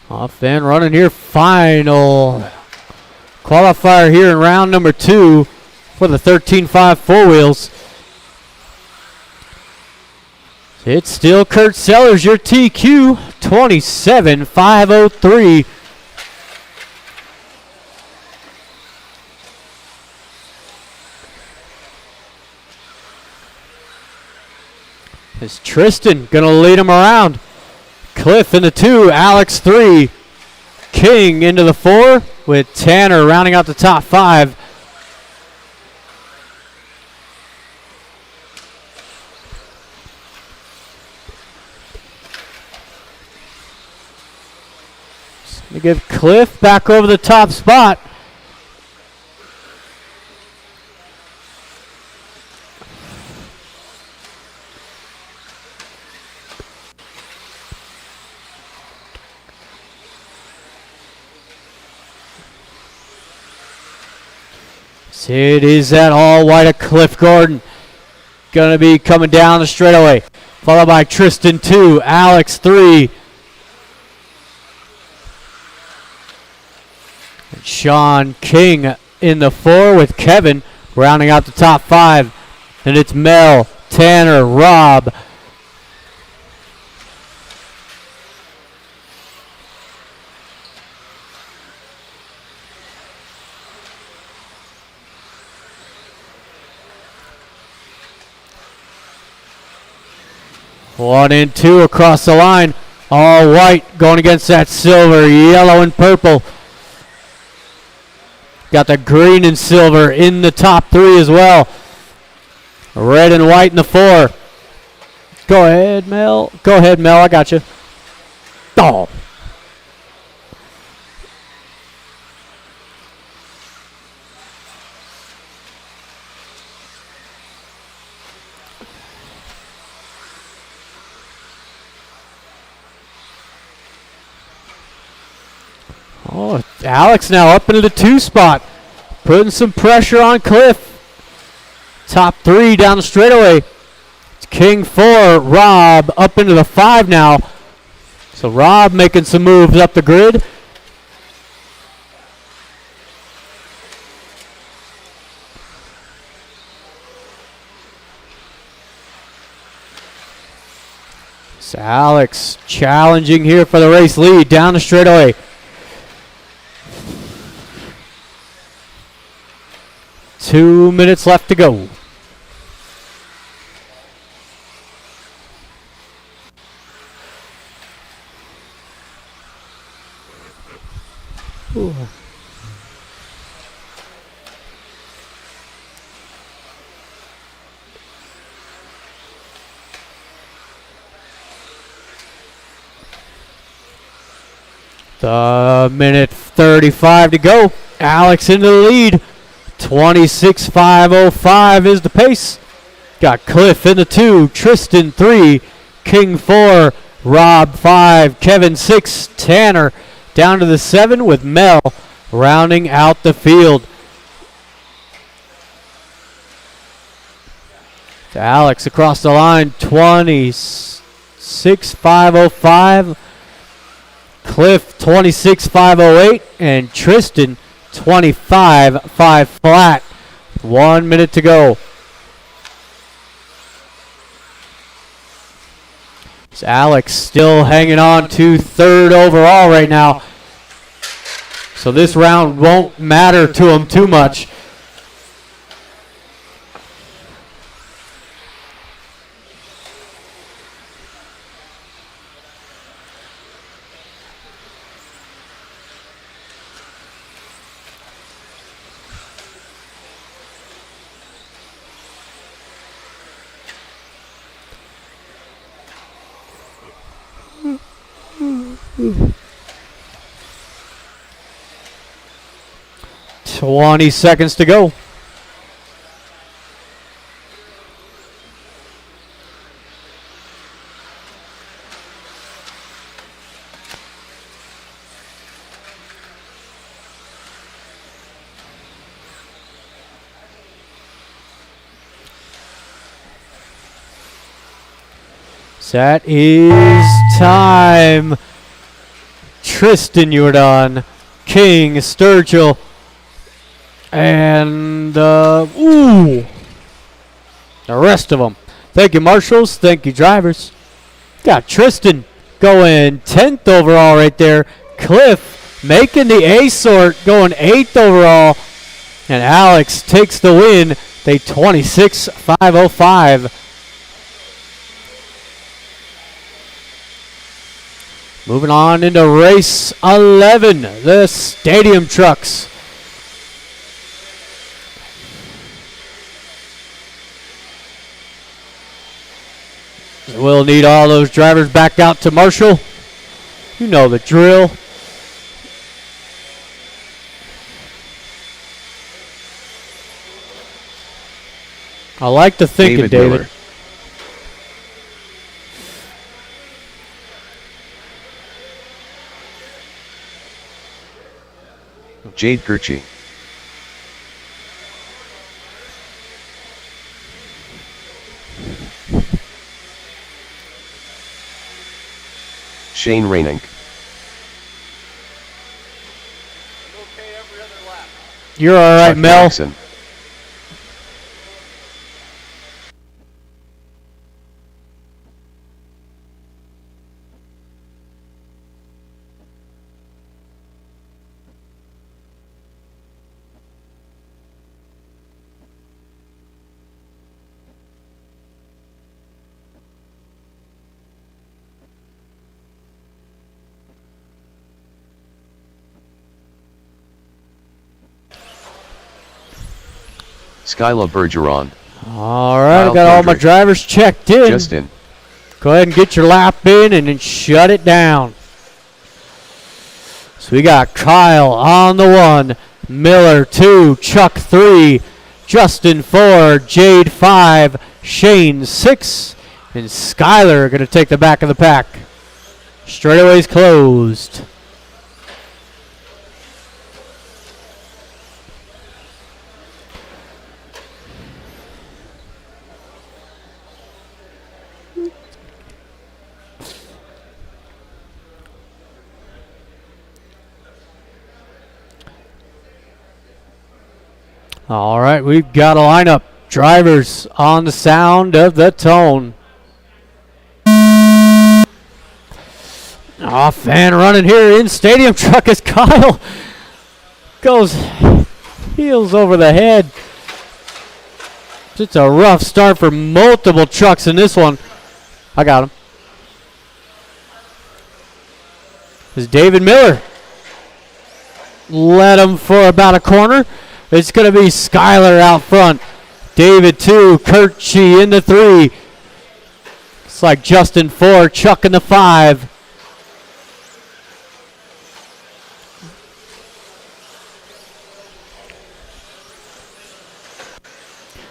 Off and running here, final qualifier here in round number 2 for the 13.5 four wheels. It's still Kurt Sellers, your TQ, 27,503. Is Tristan going to lead him around? Cliff in the 2, Alex 3, King into the 4 with Tanner rounding out the top 5. Just going to give Cliff back over the top spot. So it is that all white of Cliff Gordon. Gonna be coming down the straightaway. Followed by Tristan 2, Alex 3. And Sean King in the 4 with Kevin rounding out the top 5. And it's Mel, Tanner, Rob. One and two across the line. All white going against that silver, yellow and purple. Got the green and silver in the top 3 as well. Red and white in the 4. Go ahead, Mel. Go ahead, Mel. I got you. Oh. Oh, Alex now up into the 2 spot. Putting some pressure on Cliff. Top 3 down the straightaway. It's King 4, Rob up into the 5 now. So Rob making some moves up the grid. So Alex challenging here for the race lead down the straightaway. Two minutes left to go. Ooh. The minute 35 to go. Alex in the lead. 26.505 is the pace. Got Cliff in the 2, Tristan 3, King 4, Rob 5, Kevin 6, Tanner down to the 7 with Mel rounding out the field. To Alex across the line, 26.505. Cliff 26.508 and Tristan 25.5 flat. 1 minute to go. It's Alex still hanging on to 3rd overall right now. So this round won't matter to him too much. Ooh. 20 seconds to go. That is time. Tristan Jordan, King, Sturgill, and the rest of them. Thank you, marshals. Thank you, drivers. Got Tristan going 10th overall right there. Cliff making the A sort, going 8th overall. And Alex takes the win. They 26.505. Moving on into race 11, the stadium trucks. We'll need all those drivers back out to Marshall. You know the drill. I like the thinking, David. Jade Kirchi. Shane Rainink. Okay every other lap. You're all right, Chuck Mel. Jackson. Skyla Bergeron. All right, Kyle I've got all my Kendrick. drivers checked in. Justin. Go ahead and get your lap in and then shut it down. So we got Kyle on the 1, Miller 2, Chuck 3, Justin 4, Jade 5, Shane 6, and Skyler going to take the back of the pack. Straightaways closed. All right, we've got a lineup. Drivers on the sound of the tone. Oh, fan running here in stadium truck as Kyle goes heels over the head. It's a rough start for multiple trucks in this one. I got him. Is David Miller. Led him for about a corner. It's going to be Skyler out front. David 2, Kirchie in the 3. It's like Justin 4, Chuck in the 5.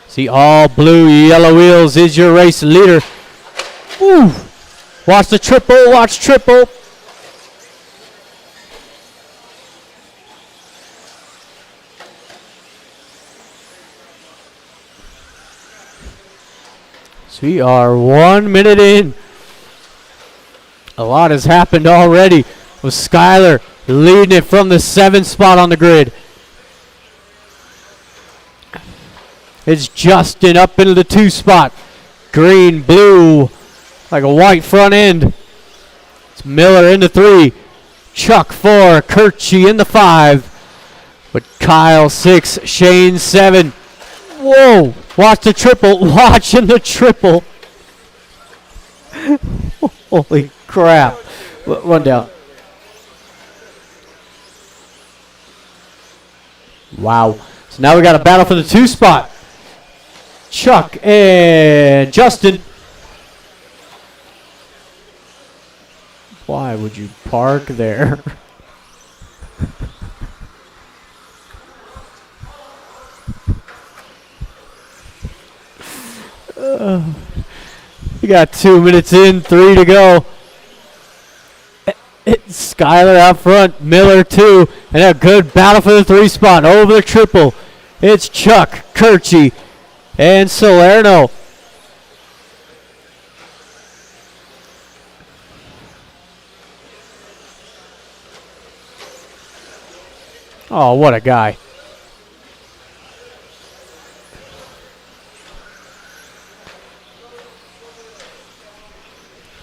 See, all blue, yellow wheels is your race leader. Ooh. Watch the triple, watch triple. So we are 1 minute in. A lot has happened already with Skyler leading it from the 7th spot on the grid. It's Justin up into the 2 spot. Green, blue, like a white front end. It's Miller in the 3. Chuck 4, Kirchie in the 5. But Kyle 6, Shane 7. Whoa, watch the triple, watching the triple. Holy crap. Run down. Wow. So now we got a battle for the 2 spot. Chuck and Justin. Why would you park there? We got 2 minutes in, 3 to go. It's Skyler out front, Miller 2, and a good battle for the 3 spot over the triple. It's Chuck, Kirchie, and Salerno. Oh, what a guy.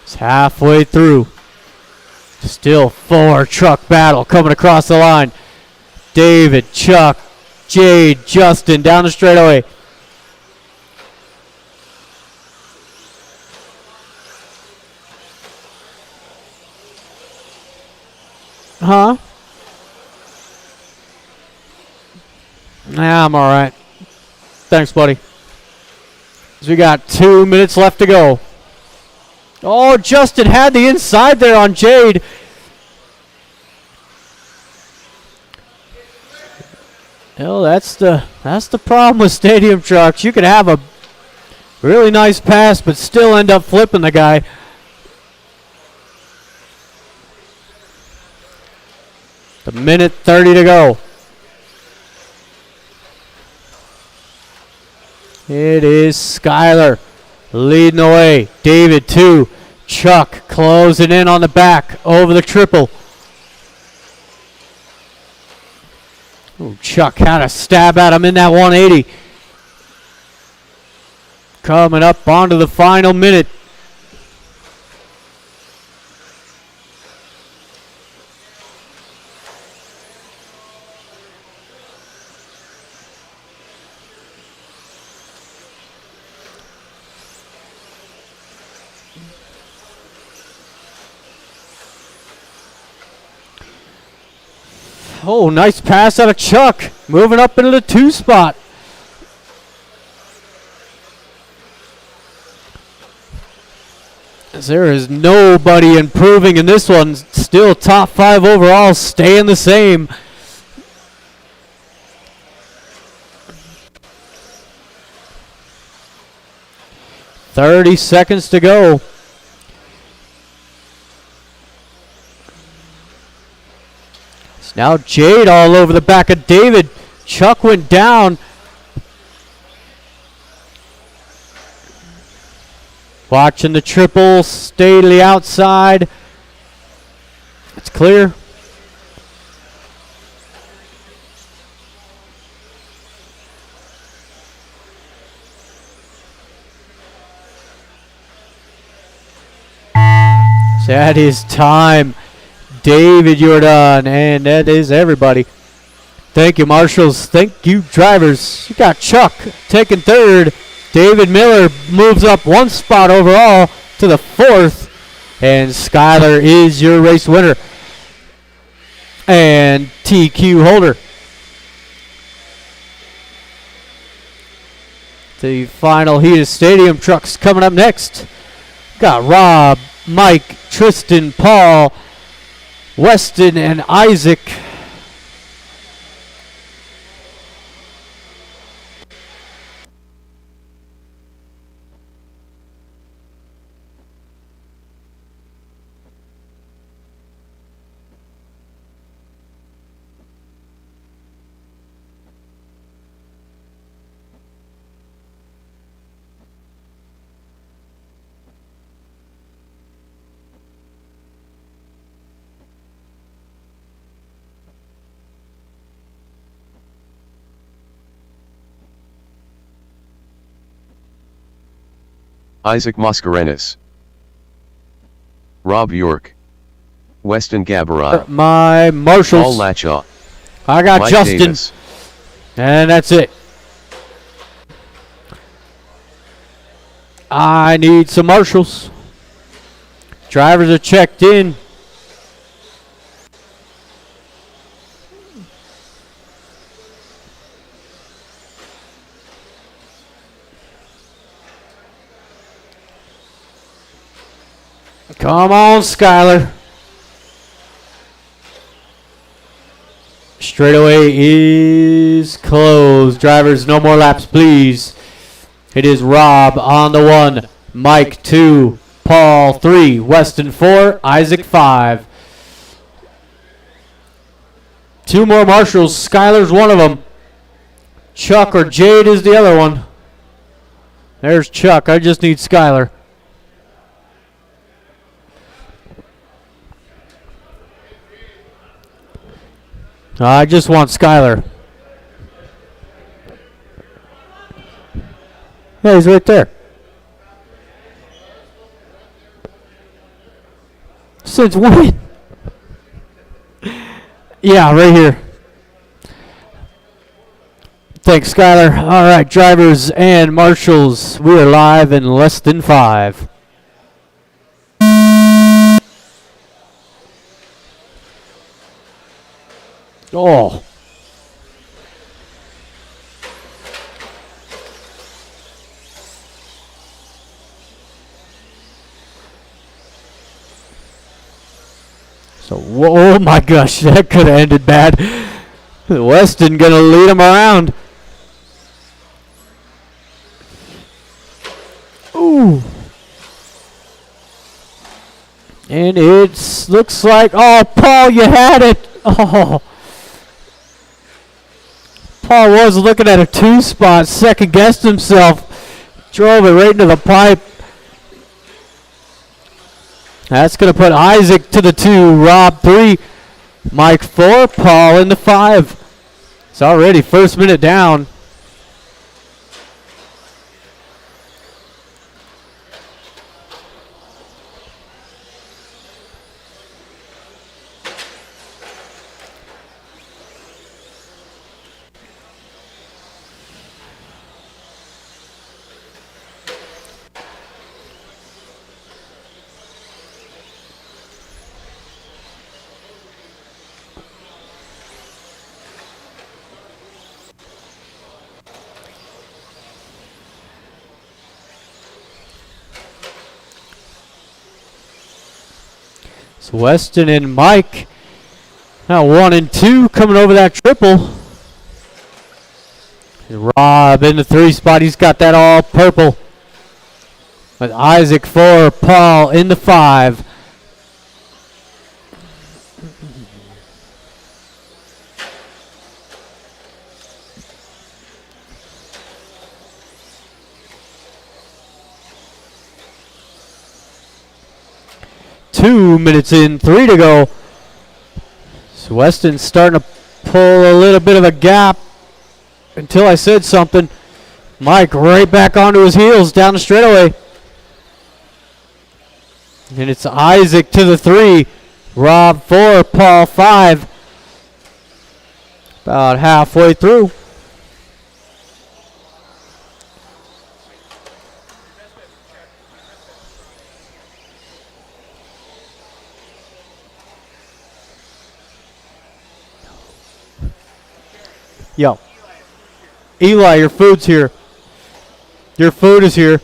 It's halfway through. Still 4 truck battle coming across the line. David, Chuck, Jade, Justin down the straightaway. Huh? Nah, I'm all right. Thanks, buddy. So we got 2 minutes left to go. Oh, Justin had the inside there on Jade. Well, that's the problem with stadium trucks. You could have a really nice pass, but still end up flipping the guy. The minute 30 to go. It is Skyler leading the way. David 2, Chuck closing in on the back over the triple. Ooh, Chuck had a stab at him in that 180. Coming up onto the final minute. Oh, nice pass out of Chuck. Moving up into the 2 spot. As there is nobody improving in this one. Still top 5 overall, staying the same. $30 to go. Now Jade all over the back of David. Chuck went down. Watching the triple, stay to the outside. It's clear. So that is time. David, you're done, and that is everybody. Thank you, marshals. Thank you, drivers. You got Chuck taking 3rd. David Miller moves up 1 spot overall to the 4th, and Skylar is your race winner and TQ holder. The final heat of stadium trucks coming up next. Got Rob, Mike, Tristan, Paul, Weston, and Isaac. Isaac Mascarenas, Rob York, Weston Gabarra, My marshals. Paul Lachaw, I got Mike Justin. Davis. And that's it. I need some marshals. Drivers are checked in. Come on, Skylar. Straightaway is closed. Drivers, no more laps, please. It is Rob on the 1, Mike 2, Paul 3, Weston 4, Isaac 5. 2 more marshals. Skylar's one of them. Chuck or Jade is the other one. There's Chuck. I just need Skylar. I just want Skylar. Yeah, he's right there. Since when? Yeah, right here. Thanks, Skylar. All right, drivers and marshals, we are live in less than 5. Oh. So, oh my gosh, that could have ended bad. Weston gonna lead him around. Ooh. And it looks like, oh, Paul, you had it. Oh. Paul was looking at a 2 spot, second guessed himself, drove it right into the pipe. That's going to put Isaac to the 2, Rob 3, Mike 4, Paul in the 5. It's already first minute down. So Weston and Mike now 1 and 2 coming over that triple. And Rob in the 3 spot. He's got that all purple. With Isaac 4, Paul in the 5. Two minutes in, 3 to go. So Weston's starting to pull a little bit of a gap until I said something. Mike right back onto his heels down the straightaway. And it's Isaac to the 3. Rob 4, Paul 5. About halfway through. Yo. Eli, your food's here. Your food is here.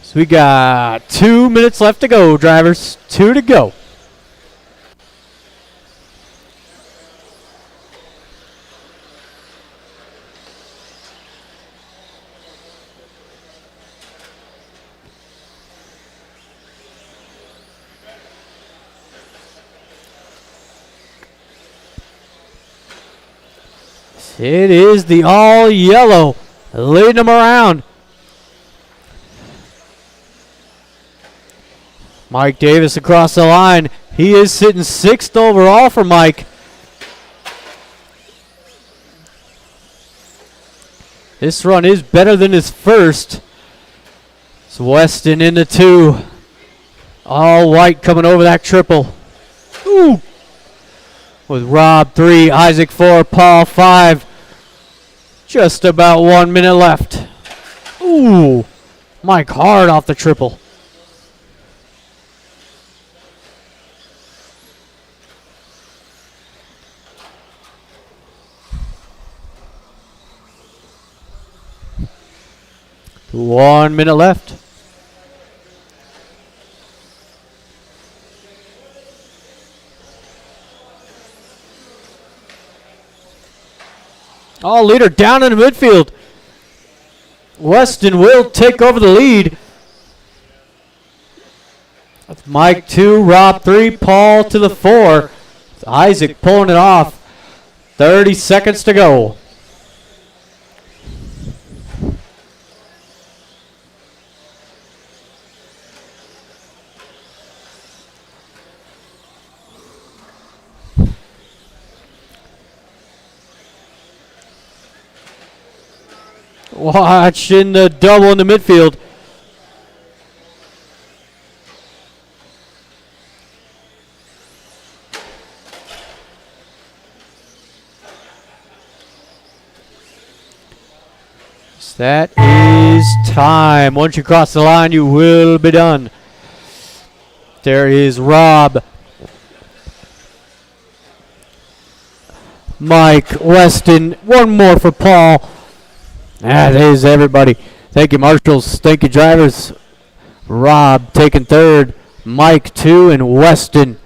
So we got 2 minutes left to go, drivers. 2 to go. It is the all yellow leading them around. Mike Davis across the line. He is sitting 6th overall for Mike. This run is better than his first. It's Weston in the 2. All white coming over that triple. Ooh. With Rob 3, Isaac 4, Paul 5. Just about 1 minute left. Ooh. Mike hard off the triple. One minute left. Oh, leader down in the midfield. Weston will take over the lead. That's Mike 2, Rob 3, Paul to the 4. Isaac pulling it off. 30 seconds to go. Watching the double in the midfield. So that is time. Once you cross the line, you will be done. There is Rob, Mike, Weston, one more for Paul. That is everybody. Thank you, marshals. Thank you, drivers. Rob taking 3rd, Mike 2, and Weston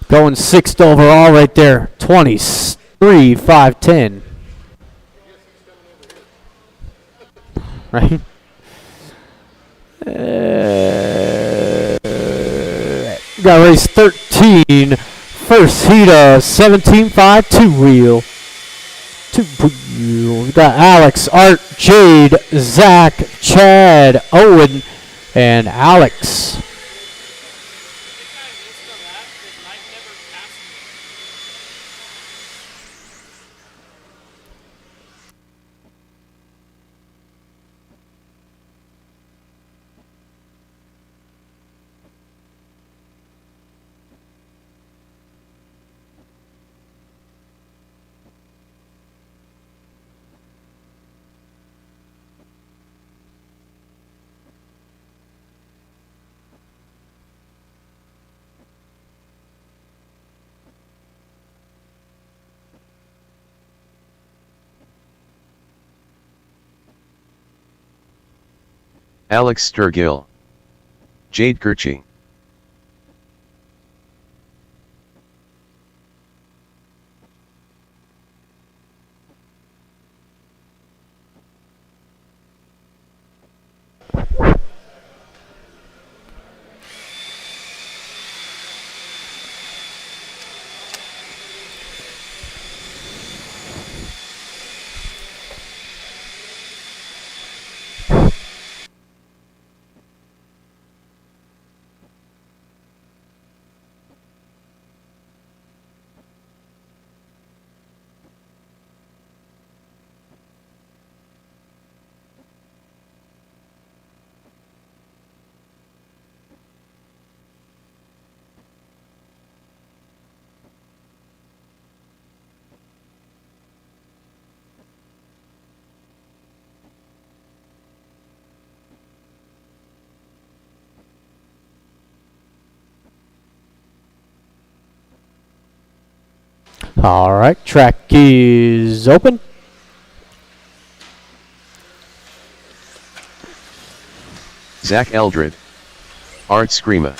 going 6th overall right there. 23, 5, 10. Right? Got race 13. First heat of 17.5 2 wheel. We got Alex, Art, Jade, Zach, Chad, Owen, and Alex. Alex Sturgill. Jade Gerchi. All right, track is open. Zach Eldred. Art Screama.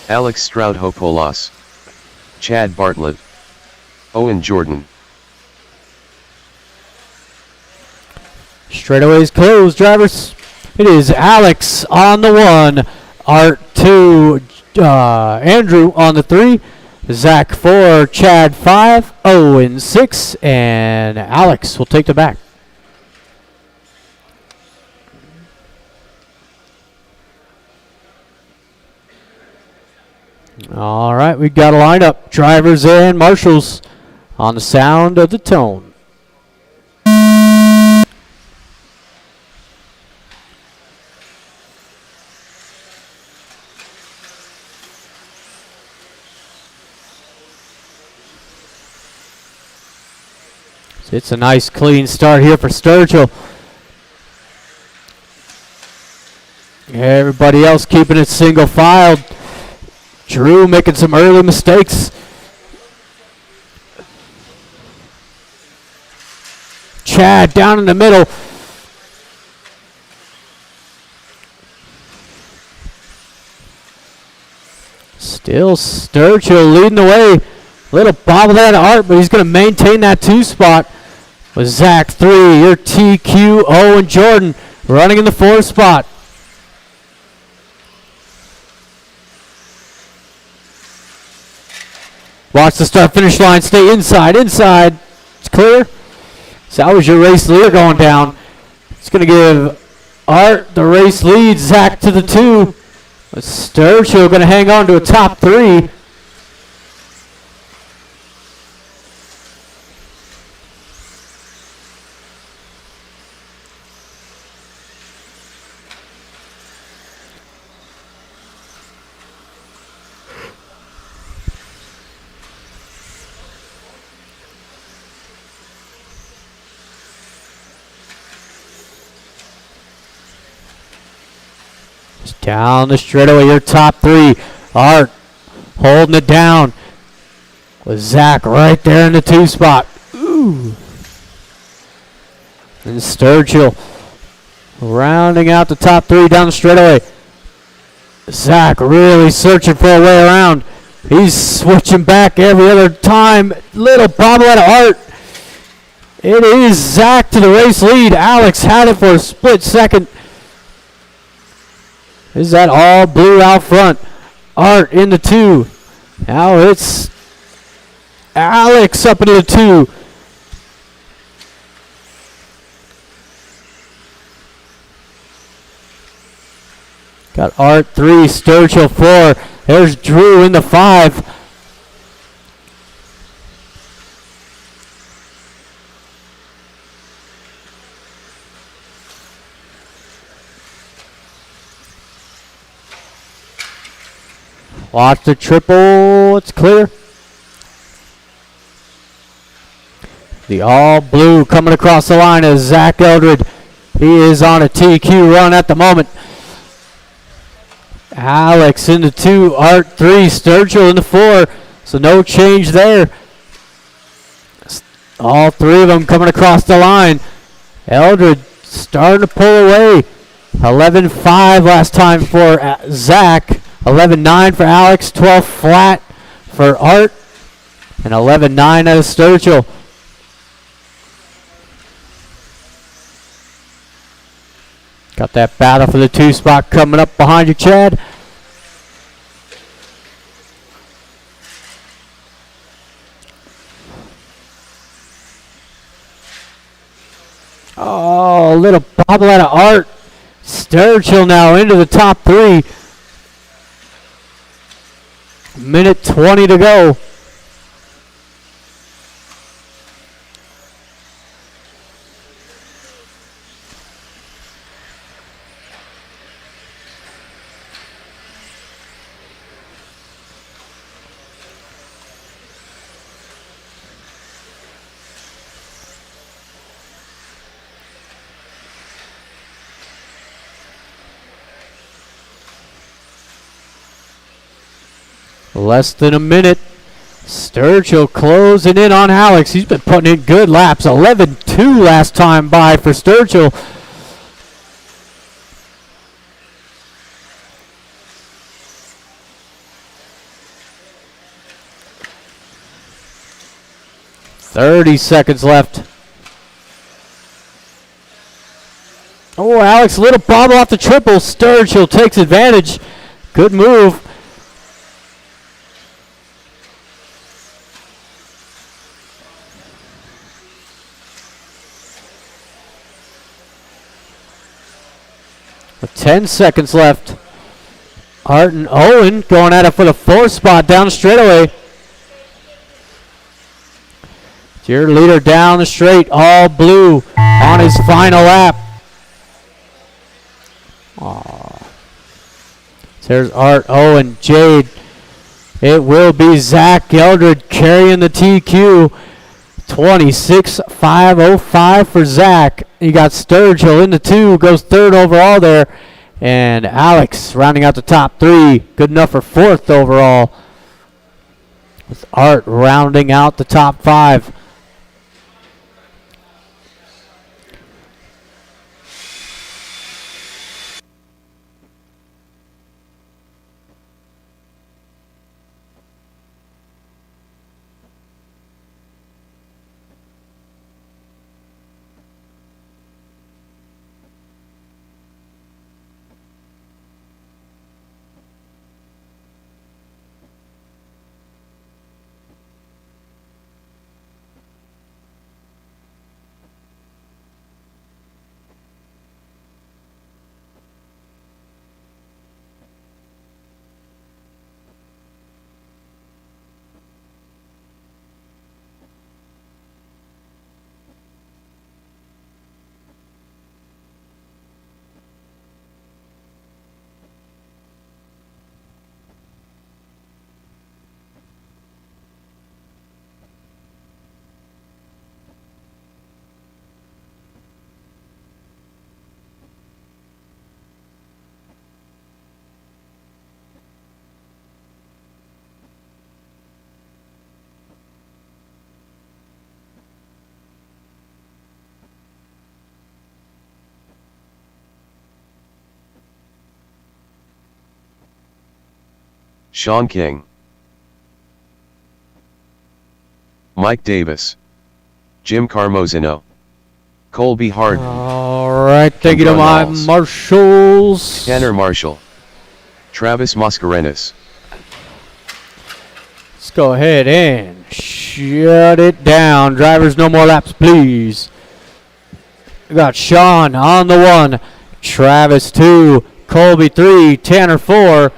Alex Stroudhopolas. Chad Bartlett. Owen Jordan. Straightaways closed, drivers. It is Alex on the 1, Art 2, Andrew on the 3, Zach 4, Chad 5, Owen 6, and Alex will take the back. All right, we got a lineup. Drivers and marshals on the sound of the tone. It's a nice clean start here for Sturgill. Everybody else keeping it single filed. Drew making some early mistakes. Chad down in the middle. Still Sturgill leading the way. Little bobble that Art, but he's going to maintain that 2 spot. With Zach 3, your TQ, Owen Jordan running in the 4 spot. Watch the start-finish line. Stay inside. Inside. It's clear. So that was your race leader going down. It's going to give Art the race lead. Zach to the 2. But Sturgill going to hang on to a top 3. Down the straightaway, your top 3. Art holding it down with Zach right there in the 2 spot. Ooh. And Sturgill rounding out the top 3 down the straightaway. Zach really searching for a way around. He's switching back every other time. Little bobble out of Art. It is Zach to the race lead. Alex had it for a split second. Is that all blue out front? Art in the 2. Now it's Alex up into the 2. Got Art 3, Sturgill 4. There's Drew in the 5. Watch the triple. It's clear. The all blue coming across the line is Zach Eldred. He is on a TQ run at the moment. Alex in the 2, Art 3, Sturgill in the 4. So no change there. All three of them coming across the line. Eldred starting to pull away. 11-5 last time for Zach. 11-9 for Alex. 12 flat for Art. And 11-9 out of Sturgill. Got that battle for the 2 spot coming up behind you, Chad. Oh, a little bobble out of Art. Sturgill now into the top 3. Minute 20 to go. Less than a minute. Sturgill closing in on Alex. He's been putting in good laps. 11-2 last time by for Sturgill. $30 left. Oh, Alex, little bobble off the triple. Sturgill takes advantage. Good move. With 10 seconds left. Art and Owen going at it for the 4th spot down the straightaway. Your leader down the straight, all blue on his final lap. Aww. There's Art, Owen, Jade. It will be Zach Eldred carrying the TQ. 26.505 for Zach. You got Sturgill in the 2, goes 3rd overall there. And Alex rounding out the top 3. Good enough for 4th overall. With Art rounding out the top 5. Sean King, Mike Davis, Jim Carmozino, Colby Harden, All right, thank you to my marshals. Tanner Marshall, Travis Mascarenas. Let's go ahead and shut it down. Drivers, no more laps, please. We got Sean on the 1, Travis 2, Colby 3, Tanner 4,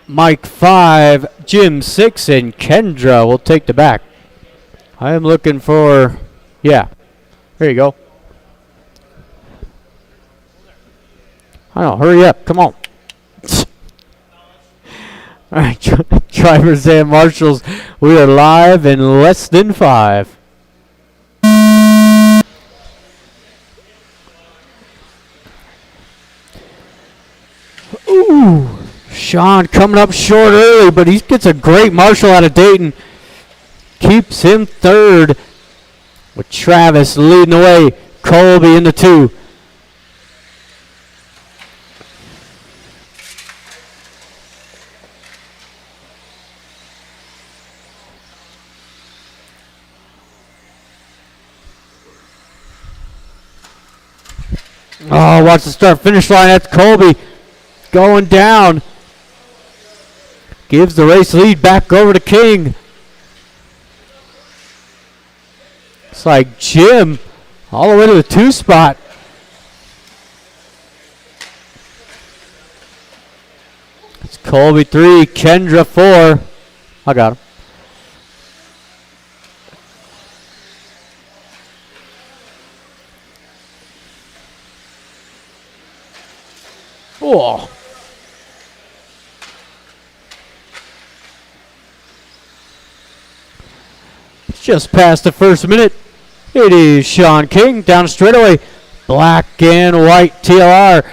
Mike 5, Jim 6, and Kendra will take the back. I am looking for, yeah, there you go. I don't know, hurry up, come on. All right, drivers and marshals, we are live in less than 5. Ooh, Sean coming up short early, but he gets a great marshal out of Dayton. Keeps him third with Travis leading the way. Colby in the 2. Oh, watch the start-finish line at Colby. Going down. Gives the race lead back over to King. It's like Jim all the way to the 2 spot. It's Colby 3, Kendra 4. I got him. Oh. Just past the first minute. It is Sean King down the straightaway. Black and white TLR.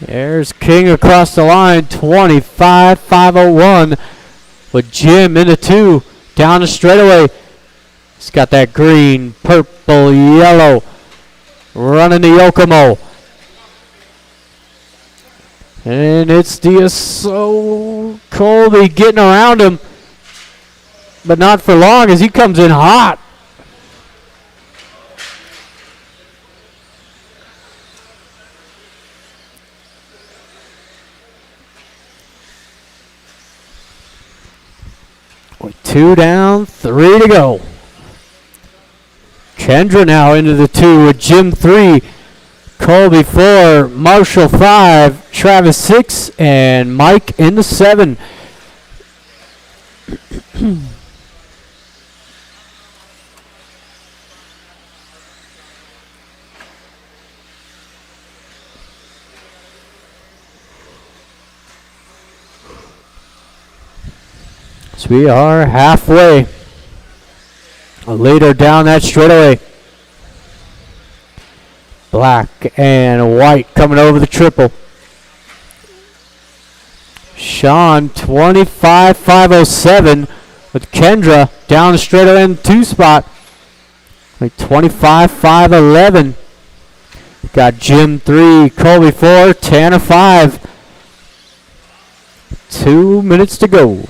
There's King across the line. 25.501 with Jim in the 2 down the straightaway. He's got that green, purple, yellow running the Yokomo. And it's DSO Colby getting around him, but not for long as he comes in hot. With 2 down, 3 to go. Kendra now into the 2 with Jim 3. Colby 4, Marshall 5, Travis 6, and Mike in the 7. So we are halfway. Later down that straightaway. Black and white coming over the triple. Sean 25.507 with Kendra down the straightaway in the 2 spot. Like 25.511. Got Jim 3, Colby 4, Tanner 5. 2 minutes to go.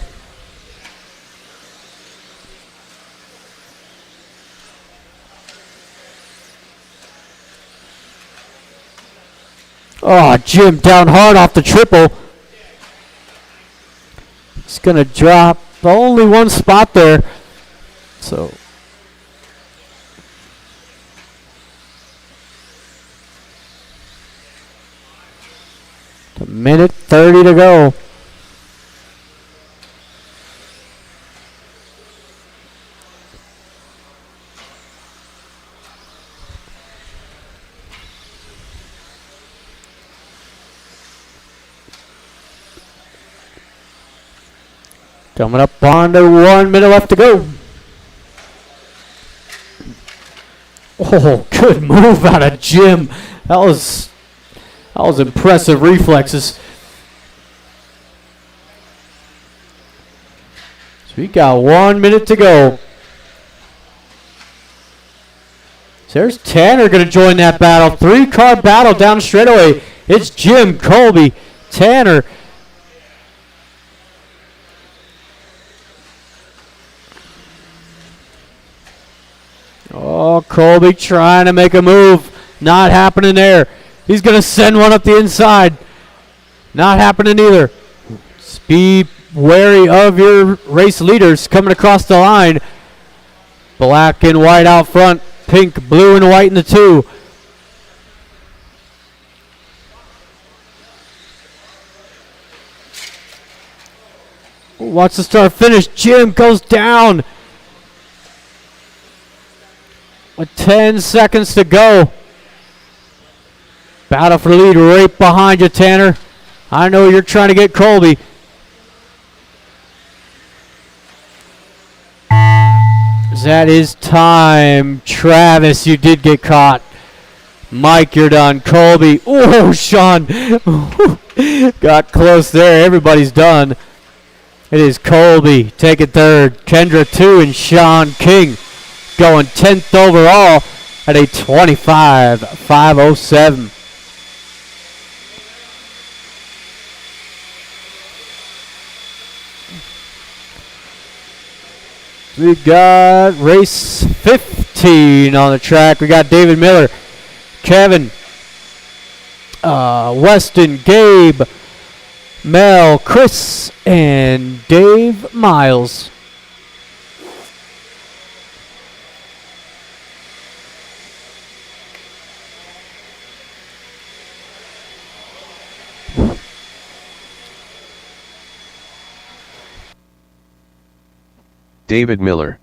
Oh, Jim down hard off the triple. It's going to drop only 1 spot there. So a minute 30 to go. Coming up on to 1 minute left to go. Oh, good move out of Jim. That was impressive reflexes. So we got 1 minute to go. So there's Tanner going to join that battle. 3-car battle down the straightaway. It's Jim, Colby, Tanner. Oh, Colby trying to make a move. Not happening there. He's going to send one up the inside. Not happening either. Be wary of your race leaders coming across the line. Black and white out front. pink, blue, and white in the 2. Watch the start finish. Jim goes down with 10 seconds to go. Battle for the lead right behind you, Tanner. I know you're trying to get Colby. That is time. Travis, you did get caught. Mike, you're done. Colby. Oh, Sean. Got close there. Everybody's done. It is Colby taking third. Kendra 2 and Sean King going 10th overall at a 25.507. We got race 15 on the track. We got David Miller, Kevin, Weston, Gabe, Mel, Chris, and Dave Miles. David Miller.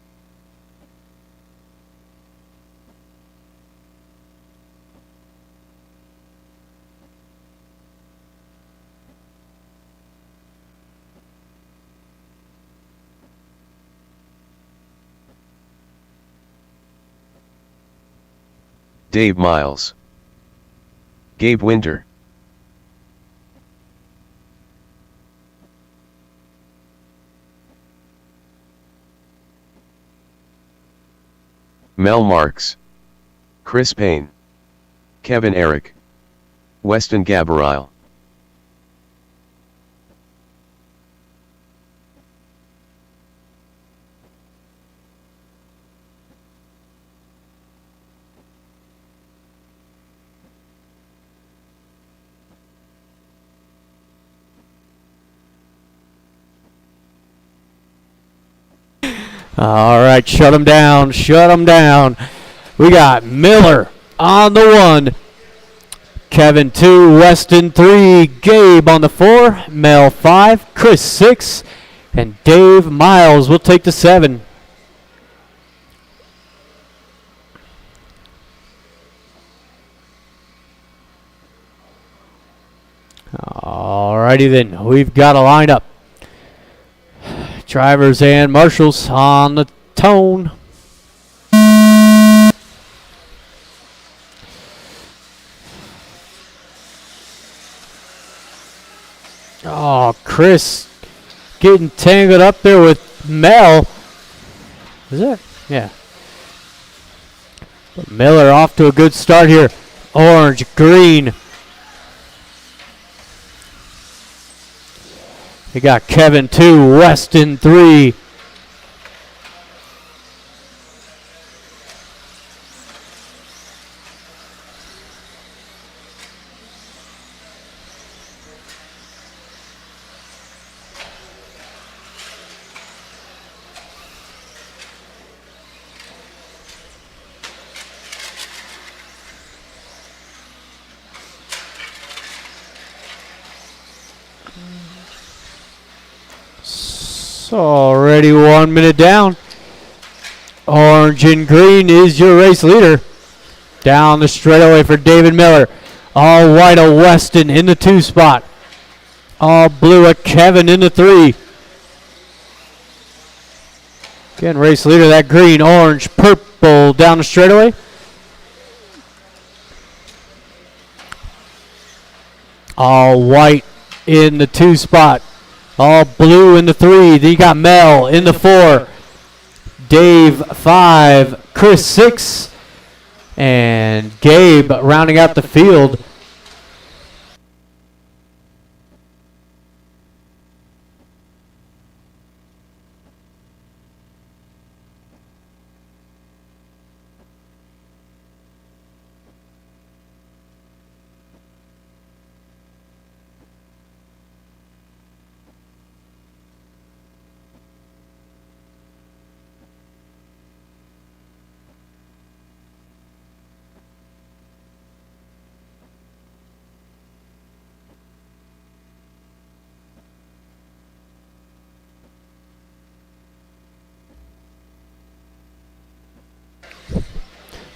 Dave Miles. Gabe Winter. Mel Marks. Chris Payne. Kevin Eric. Weston Gabriel. All right, shut them down. Shut them down. We got Miller on the 1. Kevin 2, Weston 3, Gabe on the 4, Mel 5, Chris 6, and Dave Miles will take the 7. All righty then, we've got a lineup. Drivers and marshals on the tone. Oh, Chris getting tangled up there with Mel. Is it? Yeah. But Miller off to a good start here. Orange, green. We got Kevin 2, Weston 3. Already 1 minute down. Orange and green is your race leader. Down the straightaway for David Miller. All white a Weston in the 2 spot. All blue a Kevin in the 3. Again, race leader, that green, orange, purple down the straightaway. All white in the 2 spot. All blue in the 3. Then you got Mel in the 4. Dave 5. Chris 6. And Gabe rounding out the field.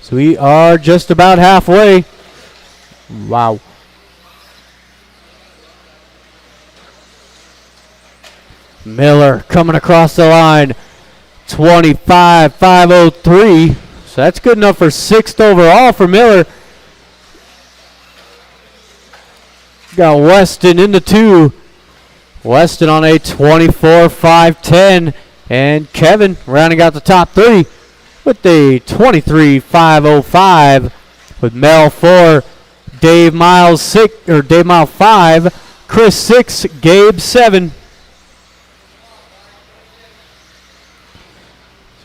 So we are just about halfway. Wow. Miller coming across the line. 25.503. So that's good enough for 6th overall for Miller. Got Weston in the 2. Weston on a 24.510. And Kevin rounding out the top 3 with a 23.505. With Mel 4, Dave Miles 6, or Dave Miles 5, Chris 6, Gabe 7.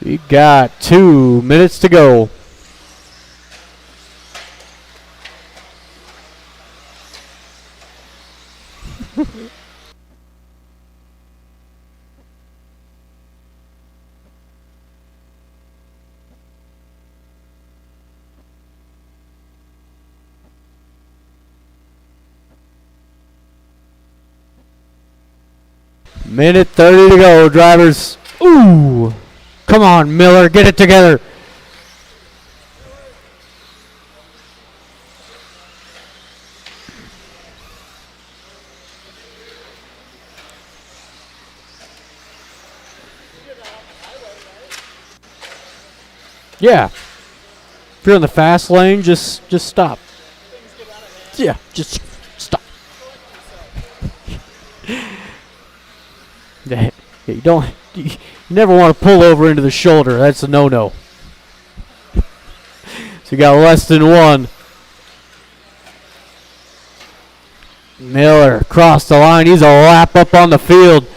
So you got 2 minutes to go. Minute 30 to go, drivers. Ooh. Come on, Miller, get it together. Yeah. If you're in the fast lane, just stop. Yeah, just stop. You never want to pull over into the shoulder. That's a no-no. So you got less than 1. Miller across the line. He's a lap up on the field.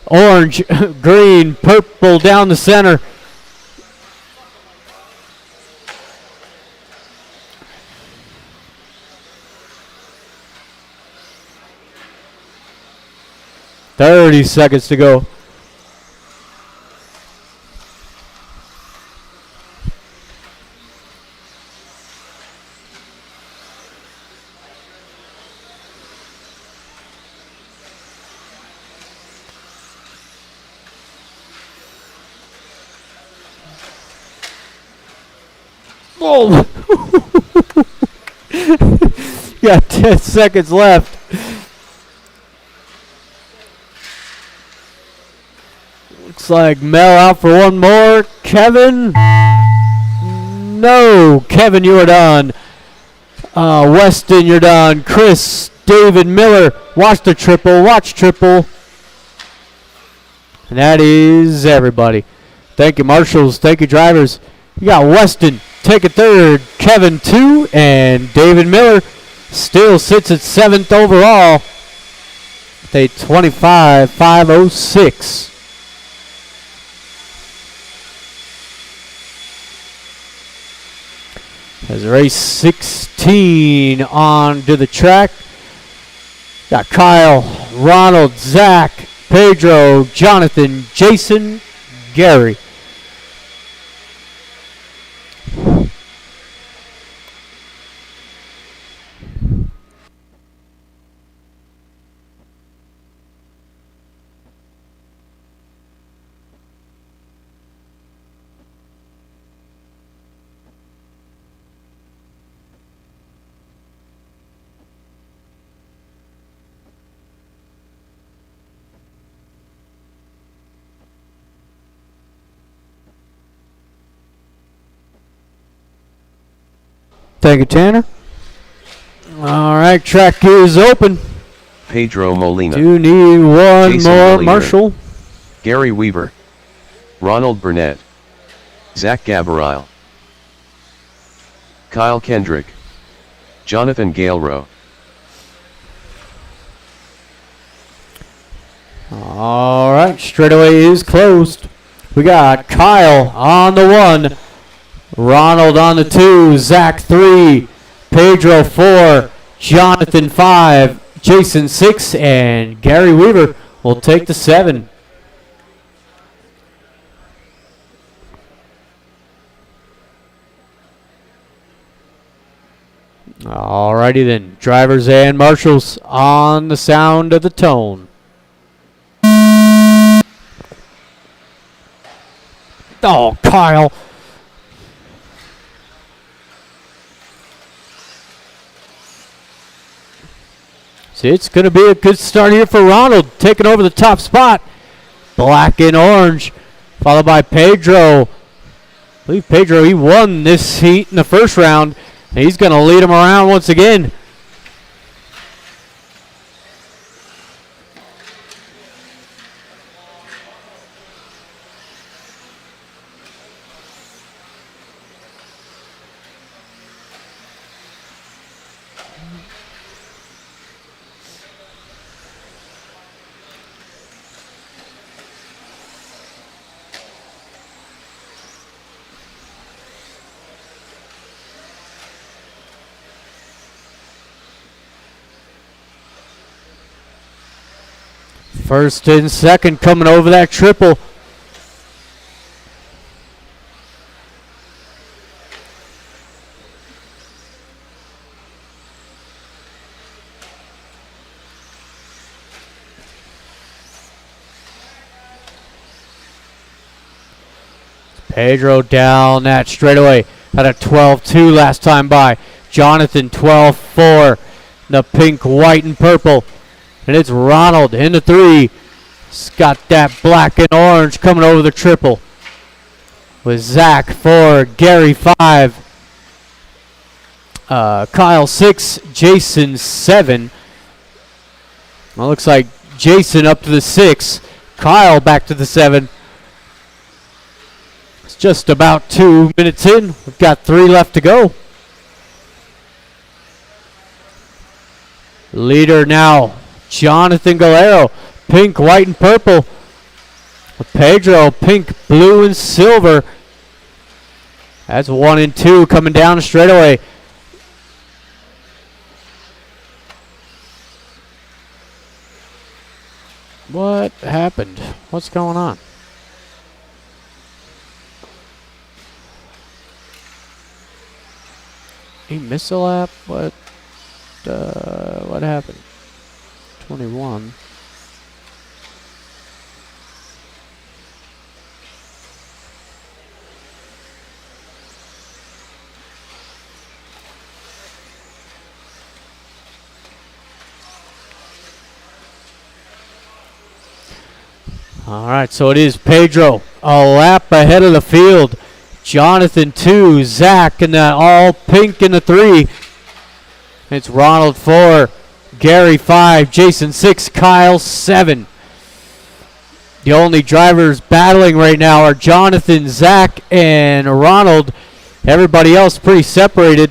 Orange, green, purple down the center. Thirty seconds to go. Whoa! You got 10 seconds left. Looks like Mel out for one more. Kevin? No. Kevin, you are done. Weston, you're done. Chris, David, Miller. Watch the triple. Watch triple. And that is everybody. Thank you, marshals. Thank you, drivers. You got Weston taking 3rd. Kevin 2. And David Miller still sits at 7th overall with a 25.506. As race 16 on to the track. Got Kyle, Ronald, Zach, Pedro, Jonathan, Jason, Gary. Thank you, Tanner. All right, track is open. Pedro Molina. Do need one Jason more, Molina. Marshall. Gary Weaver. Ronald Burnett. Zach Gabarile. Kyle Kendrick. Jonathan Gailrow. All right, straightaway is closed. We got Kyle on the 1, Ronald on the 2, Zach 3, Pedro 4, Jonathan 5, Jason 6, and Gary Weaver will take the 7. Alrighty then, drivers and marshals on the sound of the tone. Oh, Kyle. So it's going to be a good start here for Ronald, taking over the top spot. Black and orange, followed by Pedro. I believe Pedro, he won this heat in the first round. And he's going to lead him around once again. First and second coming over that triple. Pedro down that straightaway. Had a 12-2 last time by. Jonathan 12-4. The pink, white, and purple. And it's Ronald in the 3. He's got that black and orange coming over the triple. With Zach 4, Gary 5, Kyle 6, Jason 7. Well, looks like Jason up to the 6. Kyle back to the 7. It's just about 2 minutes in. We've got 3 left to go. Leader now, Jonathan Galero, pink, white, and purple. Pedro, pink, blue, and silver. That's 1 and 2 coming down straight away. What happened? What's going on? He missed a lap? What happened? 21. All right, so it is Pedro a lap ahead of the field. Jonathan 2, Zach in that all pink in the 3. It's Ronald 4, Gary 5, Jason 6, Kyle 7. The only drivers battling right now are Jonathan, Zach, and Ronald. Everybody else pretty separated.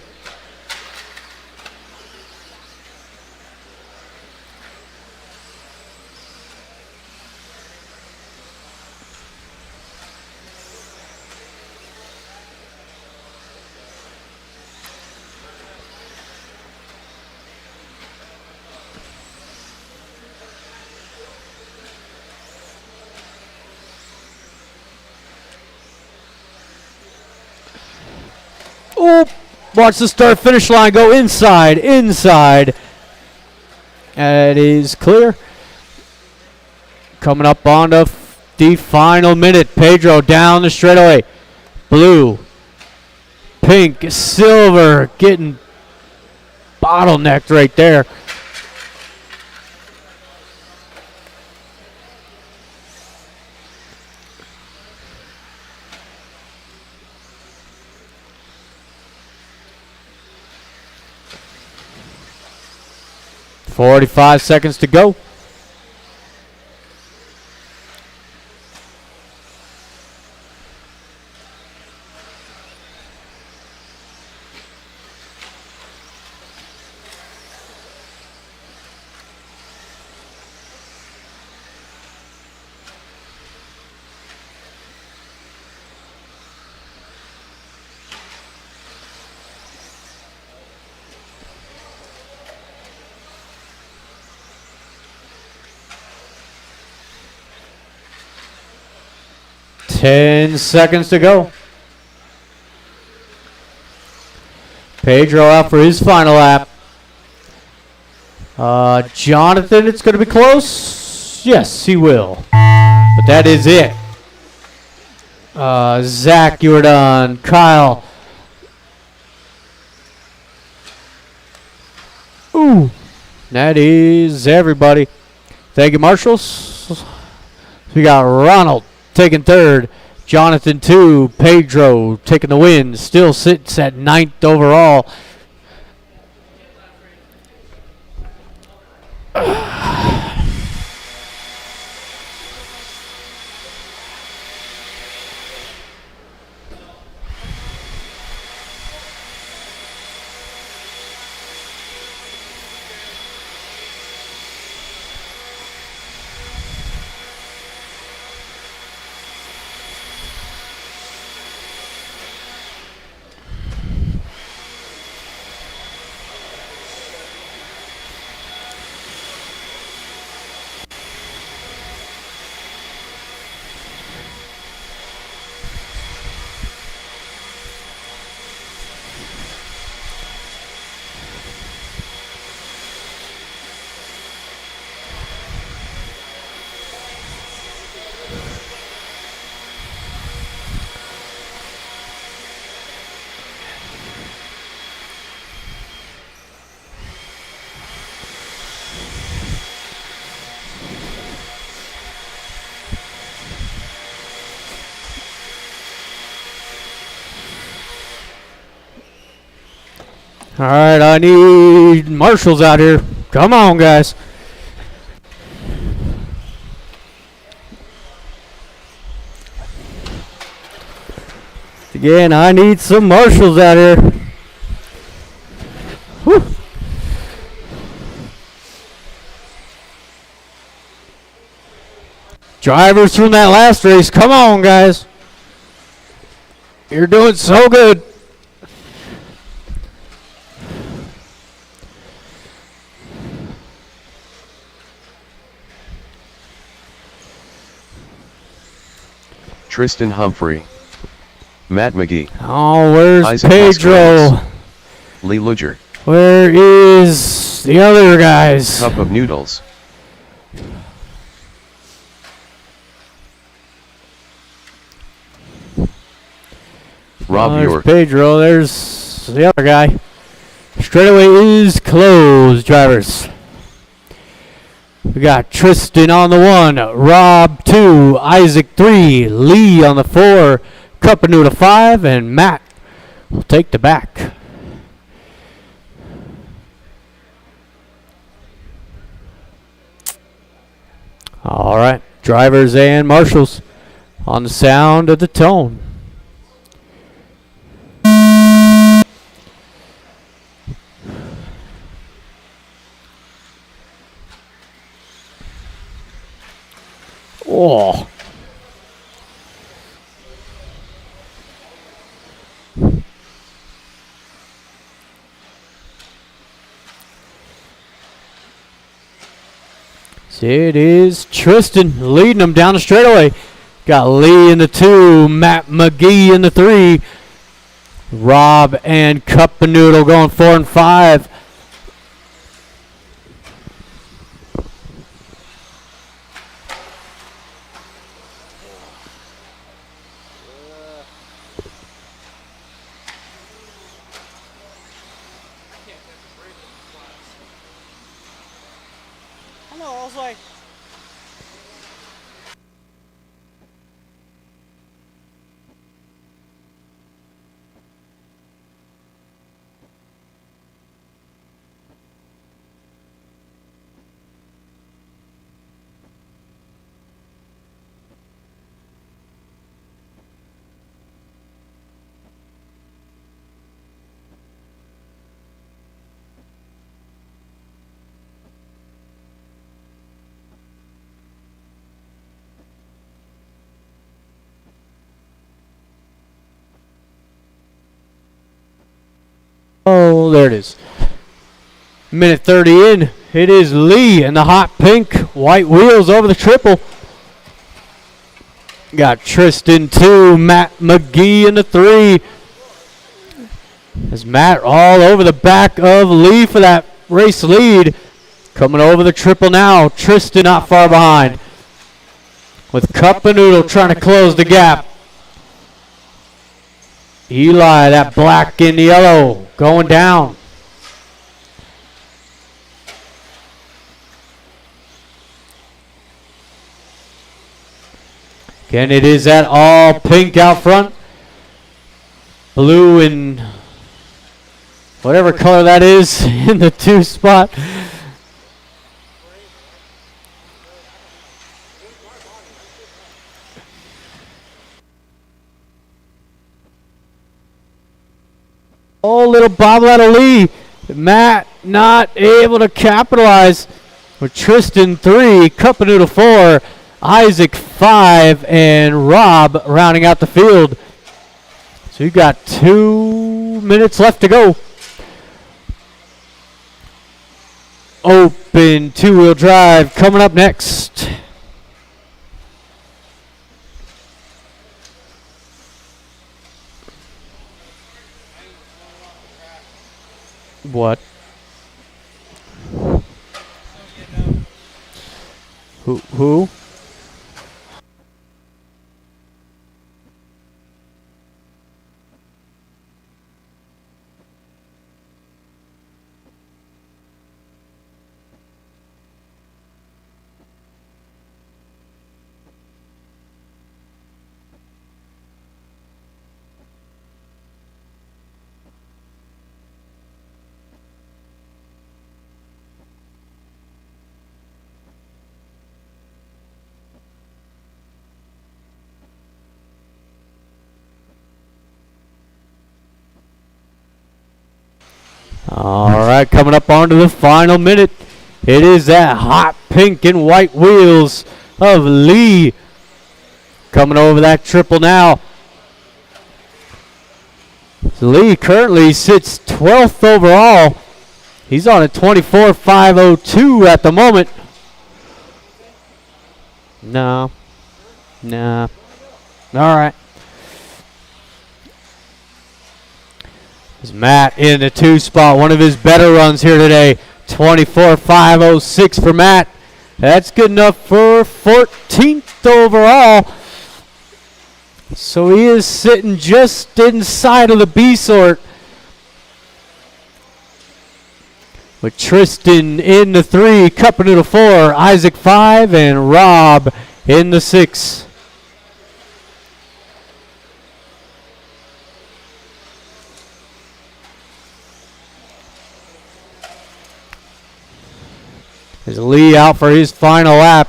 Oh, watch the start finish line go inside. It is clear. Coming up on the final minute. Pedro down the straightaway. Blue, pink, silver, getting bottlenecked right there. .45 seconds to go. Ten seconds to go. Pedro out for his final lap. Jonathan, it's going to be close. Yes, he will. But that is it. Zach, you were done. Kyle. Ooh. That is everybody. Thank you, marshals. We got Ronald taking third. Jonathan 2. Pedro taking the win. Still sits at 9th overall. All right, I need marshals out here. Come on, guys. Again, I need some marshals out here. Whew. Drivers from that last race, come on, guys. You're doing so good. Tristan Humphrey, Matt McGee. Oh, where's Isaac Pedro? Mascarenas, Lee Luger. Where is the other guys? Cup of Noodles. Rob there's York. Pedro. There's the other guy. Straightaway is closed, drivers. We got Tristan on the 1, Rob 2, Isaac 3, Lee on the 4, Cup of Noodle 5, and Matt will take the back. All right, drivers and marshals on the sound of the tone. Oh. So it is Tristan leading them down the straightaway. Got Lee in the 2, Matt McGee in the 3, Rob and Cup of Noodle going 4 and 5. I was like, Oh, there it is. Minute 30 in. It is Lee in the hot pink. White wheels over the triple. Got Tristan 2, Matt McGee in the 3. As Matt all over the back of Lee for that race lead. Coming over the triple now. Tristan not far behind. With Cup of Noodle trying to close the gap. Eli, that black and yellow, going down. Again, it is that all pink out front. Blue and whatever color that is in the 2 spot. Oh, little bobblehead Lee. Matt not able to capitalize with Tristan 3, Cuppanoodle 4, Isaac 5, and Rob rounding out the field. So you got 2 minutes left to go. Open 2-wheel drive coming up next. What? Who? All right, coming up onto the final minute. It is that hot pink and white wheels of Lee coming over that triple now. So Lee currently sits 12th overall. He's on a 24.502 at the moment. No. All right. Matt in the 2 spot, one of his better runs here today. 24.506 for Matt. That's good enough for 14th overall. So he is sitting just inside of the B sort. With Tristan in the 3, Cuppanoodle 4, Isaac 5, and Rob in the 6. There's Lee out for his final lap.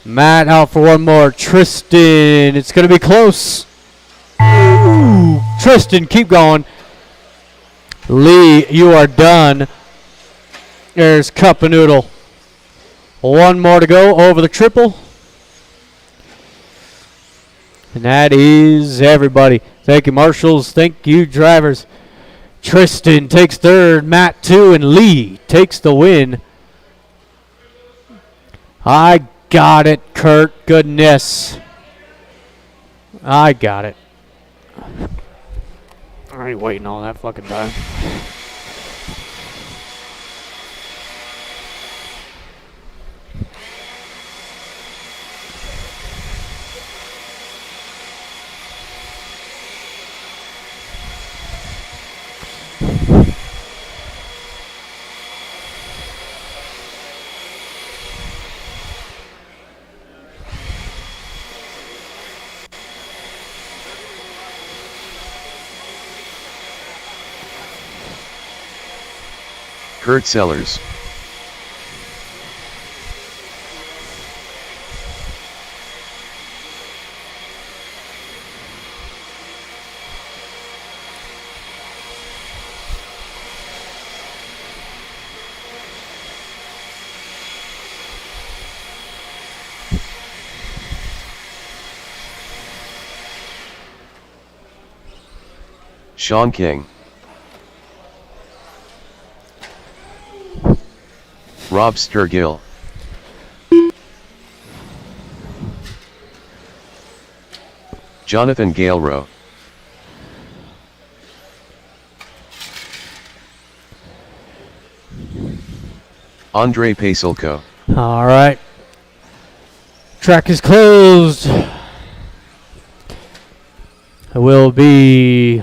Matt out for one more. Tristan, it's going to be close. Ooh, Tristan, keep going. Lee, you are done. There's Cuppanoodle. One more to go over the triple. And that is everybody. Thank you, marshals. Thank you, drivers. Tristan takes 3rd, Matt 2, and Lee takes the win. I got it, Kurt. Goodness. I got it. I ain't waiting all that fucking time. Kurt Sellers. Sean King. Rob Sturgill. Jonathan Galero. Andre Pasulko. All right. Track is closed. It will be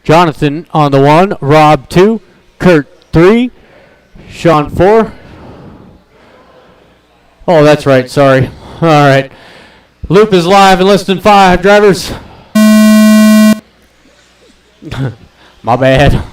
Jonathan on the 1, Rob 2, Kurt 3, Sean 4, Oh, that's right. Sorry. All right. Loop is live in less than 5, drivers. My bad.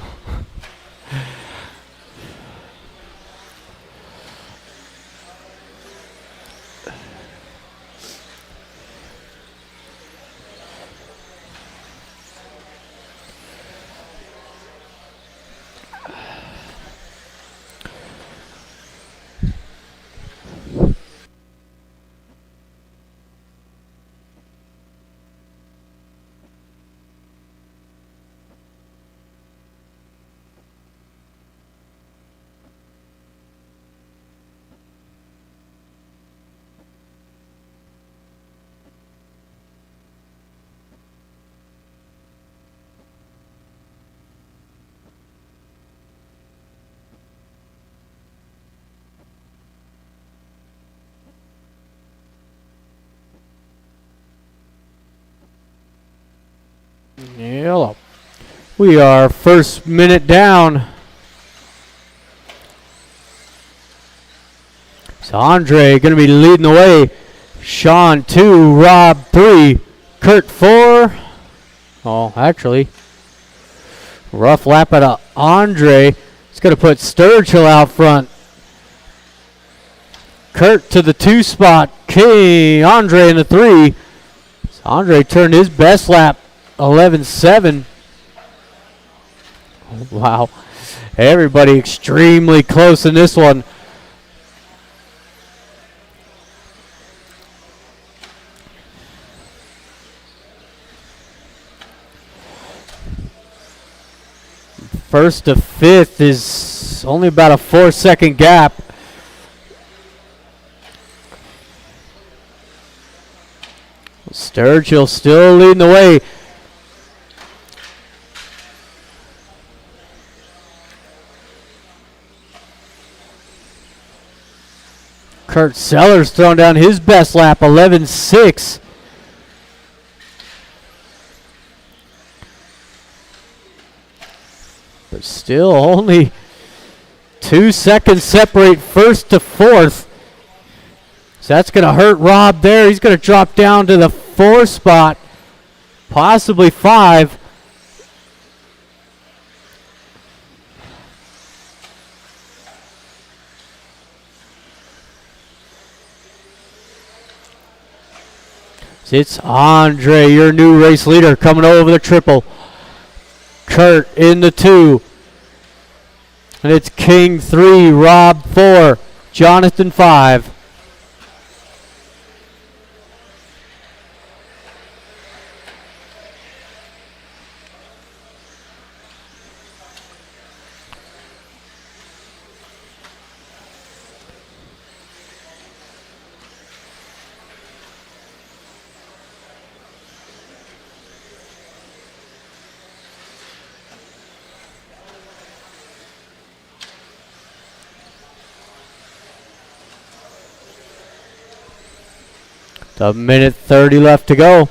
Hello. We are first minute down. So Andre going to be leading the way. Sean 2, Rob 3, Kurt 4. Oh, actually, rough lap at Andre. It's going to put Sturgill out front. Kurt to the 2 spot. Andre in the 3. So Andre turned his best lap, 11.7. Wow. Everybody extremely close in this one. First to 5th is only about a 4-second gap. Sturgill still leading the way. Kurt Sellers throwing down his best lap, 11.6. But still only 2 seconds separate first to 4th. So that's going to hurt Rob there. He's going to drop down to the 4 spot, possibly 5. It's Andre, your new race leader, coming over the triple. Kurt in the 2. And it's King 3, Rob 4, Jonathan 5. A minute 30 left to go.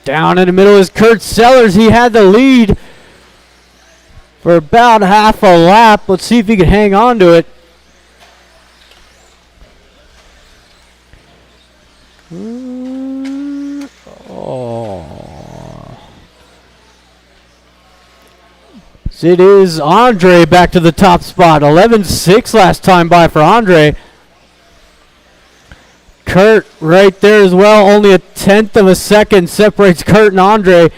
Down in the middle is Kurt Sellers. He had the lead for about half a lap. Let's see if he can hang on to it. It is Andre back to the top spot. 11.6 last time by for Andre. Kurt right there as well. Only a 1/10 of a second separates Kurt and Andre.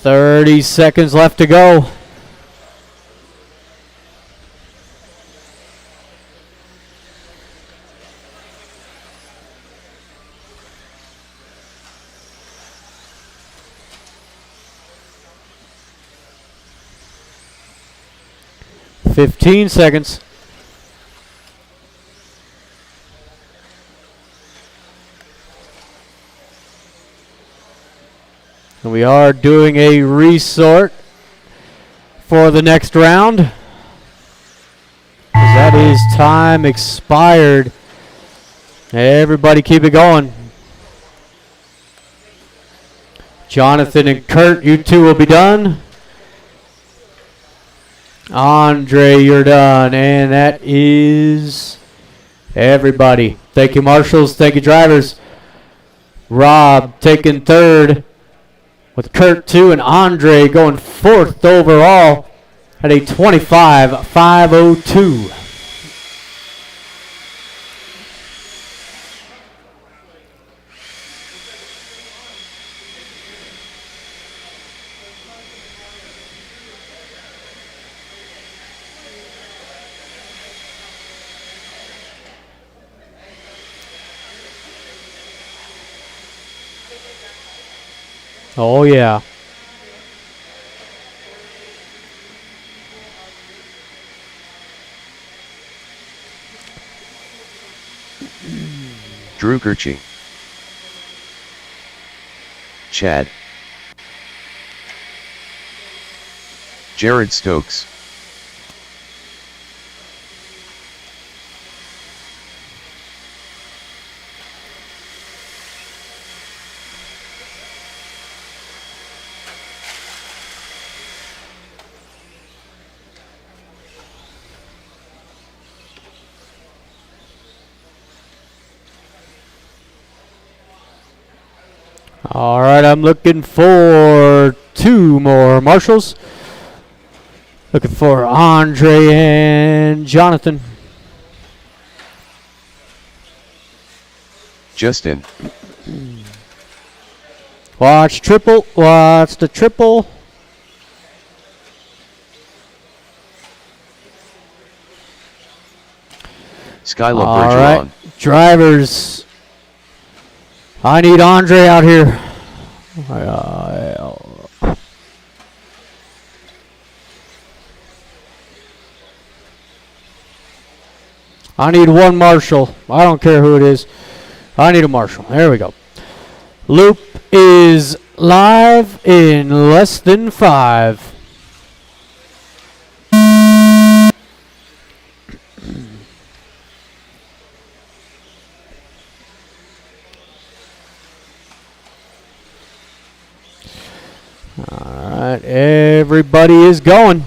Thirty seconds left to go. Fifteen seconds. And we are doing a resort for the next round. 'Cause that is time expired. Everybody keep it going. Jonathan and Kurt, you two will be done. Andre, you're done. And that is everybody. Thank you, marshals. Thank you, drivers. Rob taking third with Kurt 2 and Andre going fourth overall at a 25.502. Oh, yeah. Drew Gerchi. Chad. Jared Stokes. All right, I'm looking for two more marshals. Looking for Andre and Jonathan. Justin. Watch triple. Watch the triple. Skylar All Bergeron. right, drivers. I need Andre out here. I need one marshal. I don't care who it is. I need a marshal. There we go. Loop is live in less than 5. All right, everybody is going.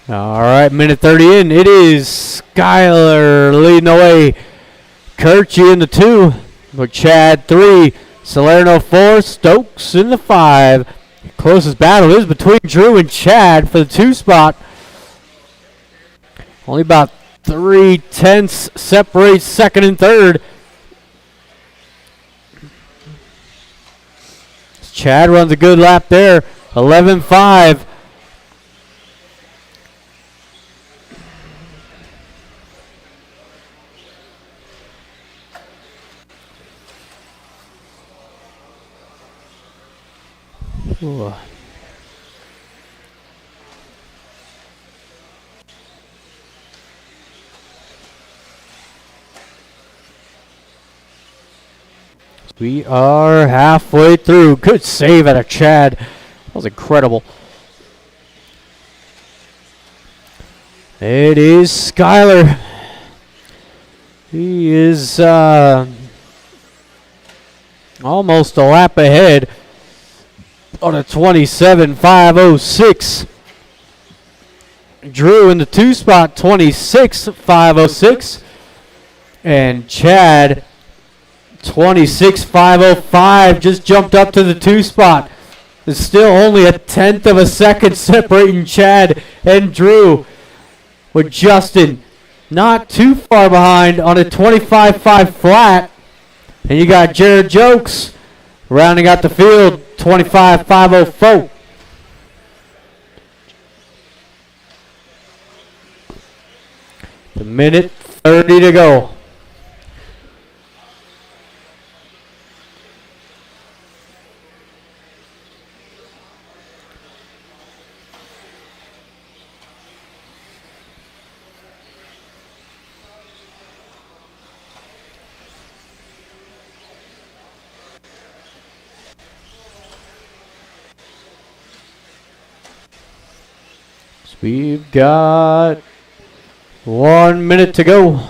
All right, minute 30 in. It is Skylar leading the way. Kurt, you in the 2. With Chad 3. Salerno 4. Stokes in the 5. Closest battle is between Drew and Chad for the 2 spot. Only about 3/10 separates second and third. Chad runs a good lap there. 11.5. Ooh. We are halfway through. Good save out of Chad. That was incredible. It is Skyler. He is almost a lap ahead on a 27.506. Drew in the 2 spot, 26.506. And Chad, 26.505, just jumped up to the 2 spot. There's still only a 1/10 of a second separating Chad and Drew, with Justin not too far behind on a 25.5 flat. And you got Jared Jokes rounding out the field, 25.504. A minute 30 to go. We've got 1 minute to go.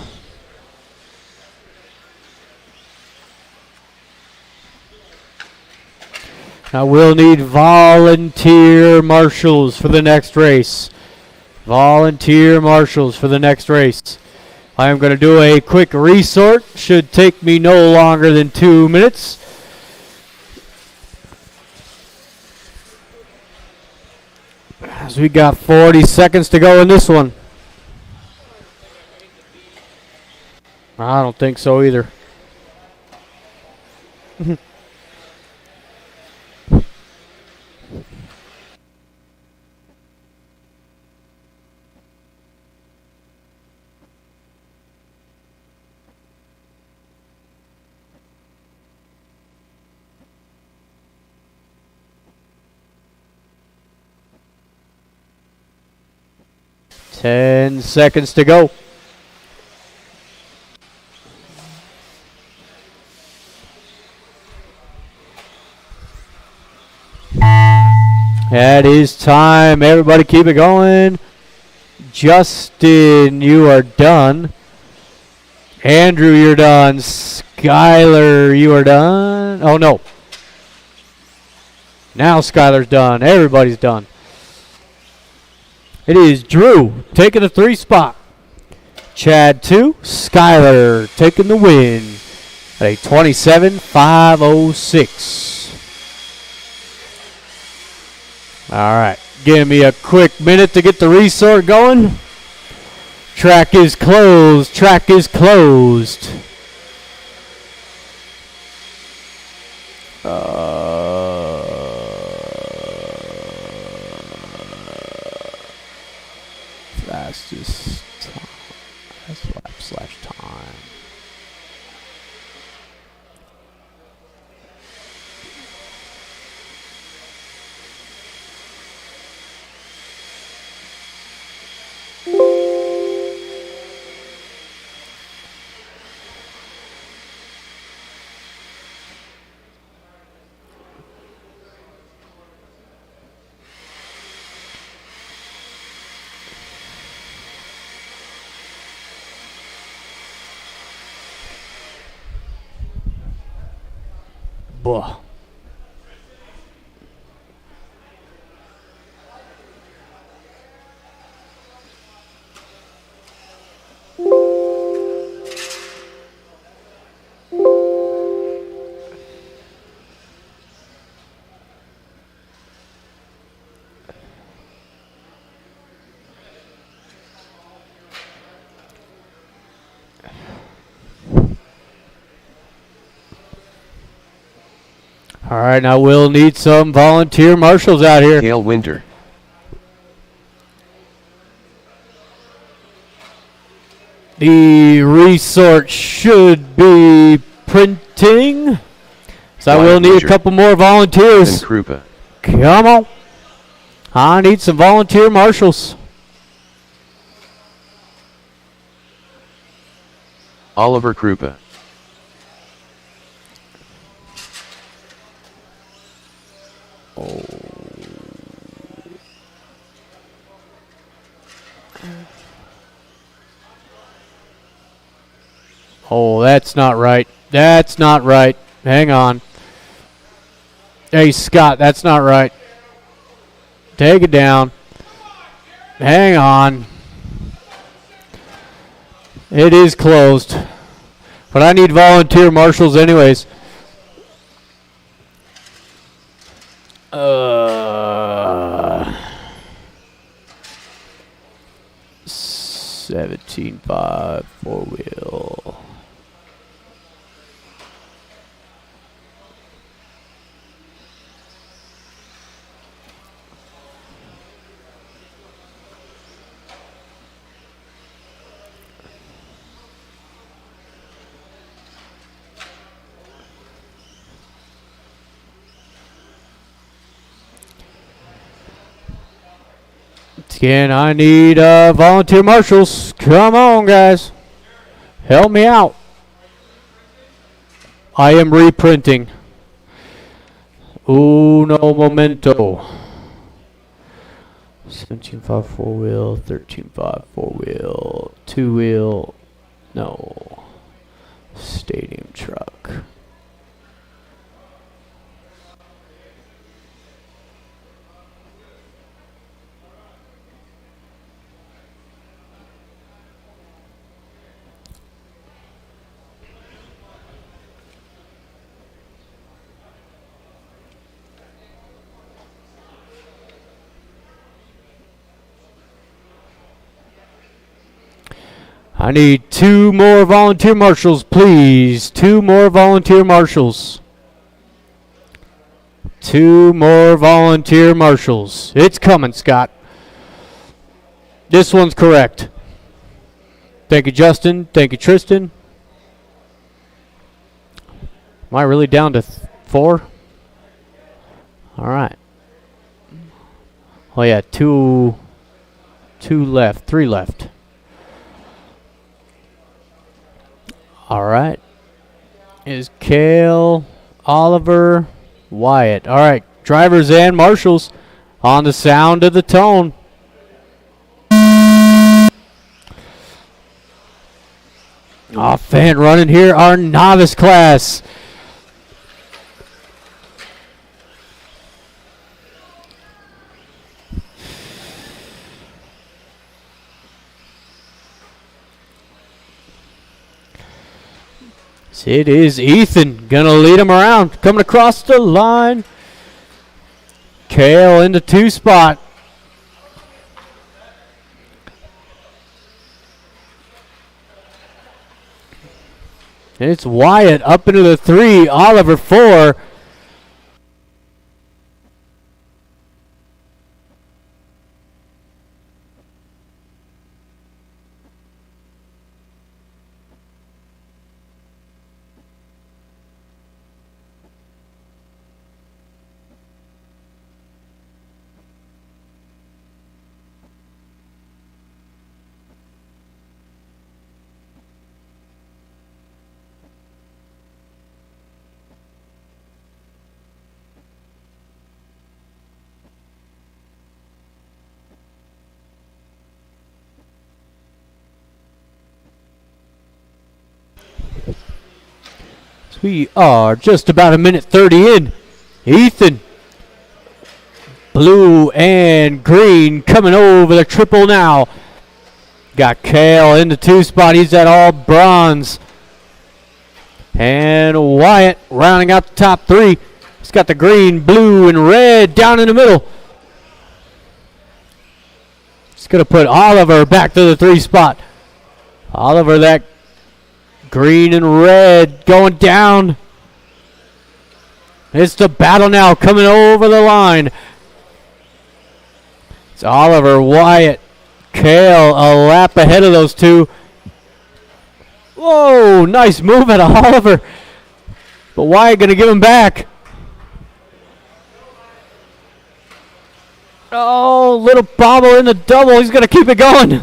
Now we'll need volunteer marshals for the next race. Volunteer marshals for the next race. I am going to do a quick resort. Should take me no longer than 2 minutes. As we got 40 seconds to go in this one. I don't think so either. Ten seconds to go. That is time. Everybody keep it going. Justin, you are done. Andrew, you're done. Skyler, you are done. Oh, no. Now Skyler's done. Everybody's done. It is Drew taking the 3 spot. Chad 2. Skyler taking the win at a 27.506. All right. Give me a quick minute to get the resort going. Track is closed. Track is closed. Fastest time. That's lap/time. Buh. All right, now we'll need some volunteer marshals out here. Cale Winter. The resort should be printing. So I will need a couple more volunteers. Krupa. Come on. I need some volunteer marshals. Oliver Krupa. Oh, that's not right. That's not right. Hang on. Hey, Scott, that's not right. Take it down. Hang on. It is closed. But I need volunteer marshals anyways. 17.5 four-wheel. Again, I need volunteer marshals. Come on, guys. Help me out. I am reprinting. Uno momento. 17.5 four-wheel, 13.5 four-wheel, two-wheel, no. Stadium truck. I need 2 more volunteer marshals, please. 2 more volunteer marshals. 2 more volunteer marshals. It's coming, Scott. This one's correct. Thank you, Justin. Thank you, Tristan. Am I really down to 4? All right. Oh, yeah, 2 left. 3 left. All right. Is Kale, Oliver, Wyatt. All right. Drivers and marshals on the sound of the tone. Off fan running here, our novice class. It is Ethan gonna lead him around, coming across the line. Kale in the 2 spot. And it's Wyatt up into the 3, Oliver 4. We are just about a minute 30 in. Ethan, blue and green, coming over the triple now. Got Kale in the 2 spot. He's at all bronze. And Wyatt rounding out the top 3. He's got the green, blue, and red down in the middle. He's going to put Oliver back to the 3 spot. Oliver, that green and red going down. It's the battle now coming over the line. It's Oliver, Wyatt, Kale a lap ahead of those 2. Whoa, nice move out of Oliver. But Wyatt going to give him back. Oh, little bobble in the double. He's going to keep it going.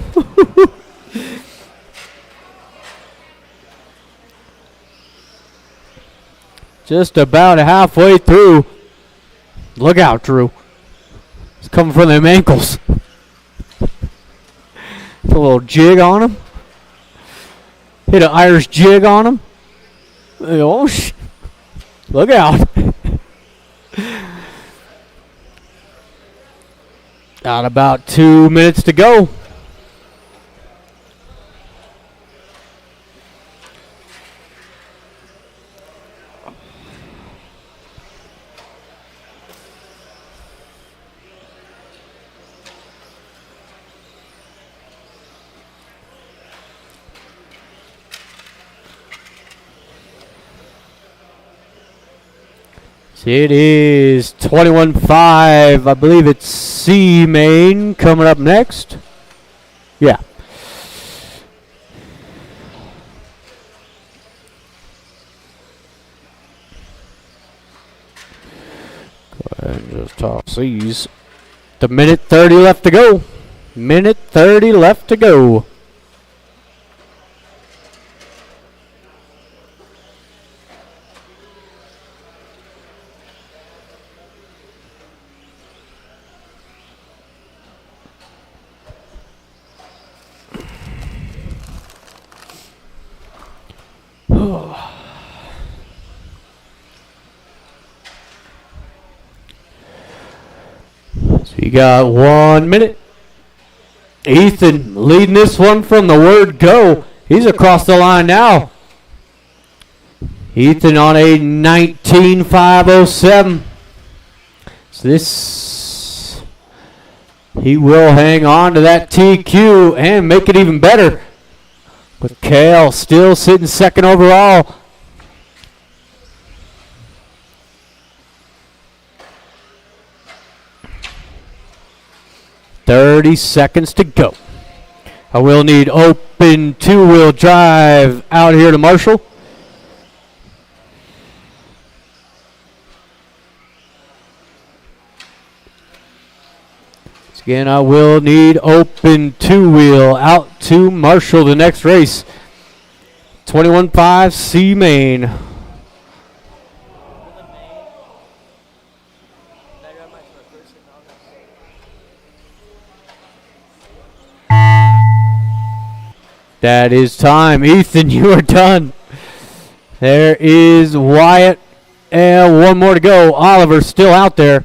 Just about halfway through. Look out, Drew. It's coming from them ankles. Put a little jig on him. hit an Irish jig on him. Oh, look out. Got about 2 minutes to go. It is 21-5. I believe it's C main coming up next. Yeah. Go ahead and just toss these. The minute 30 left to go. Minute 30 left to go. So you got 1 minute. Ethan leading this one from the word go. He's across the line now. Ethan on a 19.507. So this, he will hang on to that TQ and make it even better. With Kale still sitting second overall. "30 seconds to go. I will need open two-wheel drive out here to Marshall. Again, I will need open two-wheel out to Marshall the next race. 21-5 C main. That is time. Ethan, you are done. There is Wyatt. And one more to go. Oliver's still out there.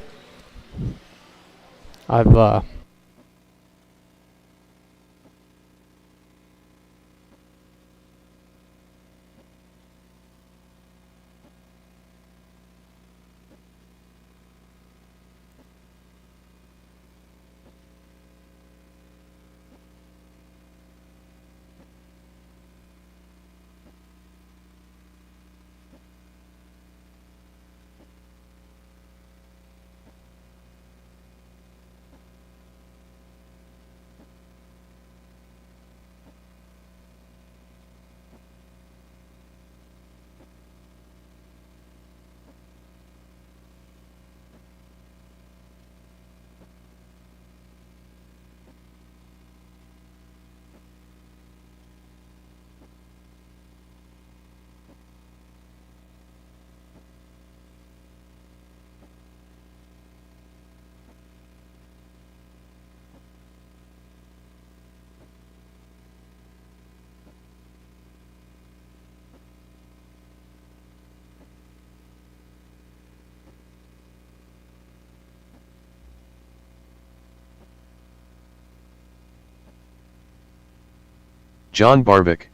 John Barbic,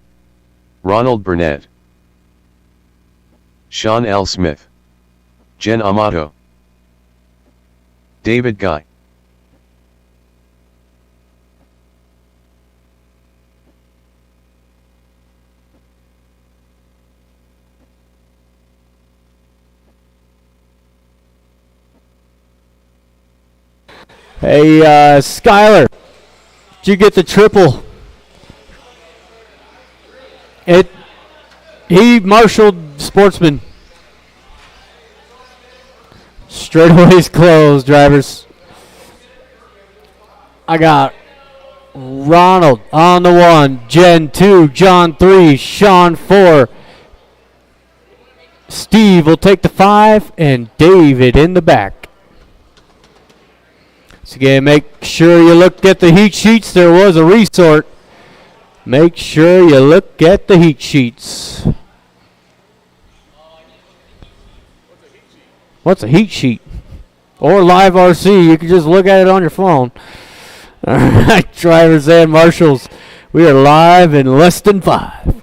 Ronald Burnett, Sean L. Smith, Jen Amato, David Guy. Hey, Skyler, did you get the triple? He marshaled Sportsman. Straightaways closed, drivers. I got Ronald on the 1, Jen 2, John 3, Sean 4. Steve will take the 5, and David in the back. So again, make sure you look at the heat sheets. There was a resort. Make sure you look at the heat sheets. What's a heat sheet? Or live RC, you can just look at it on your phone. All right, drivers and marshals, we are live in less than 5.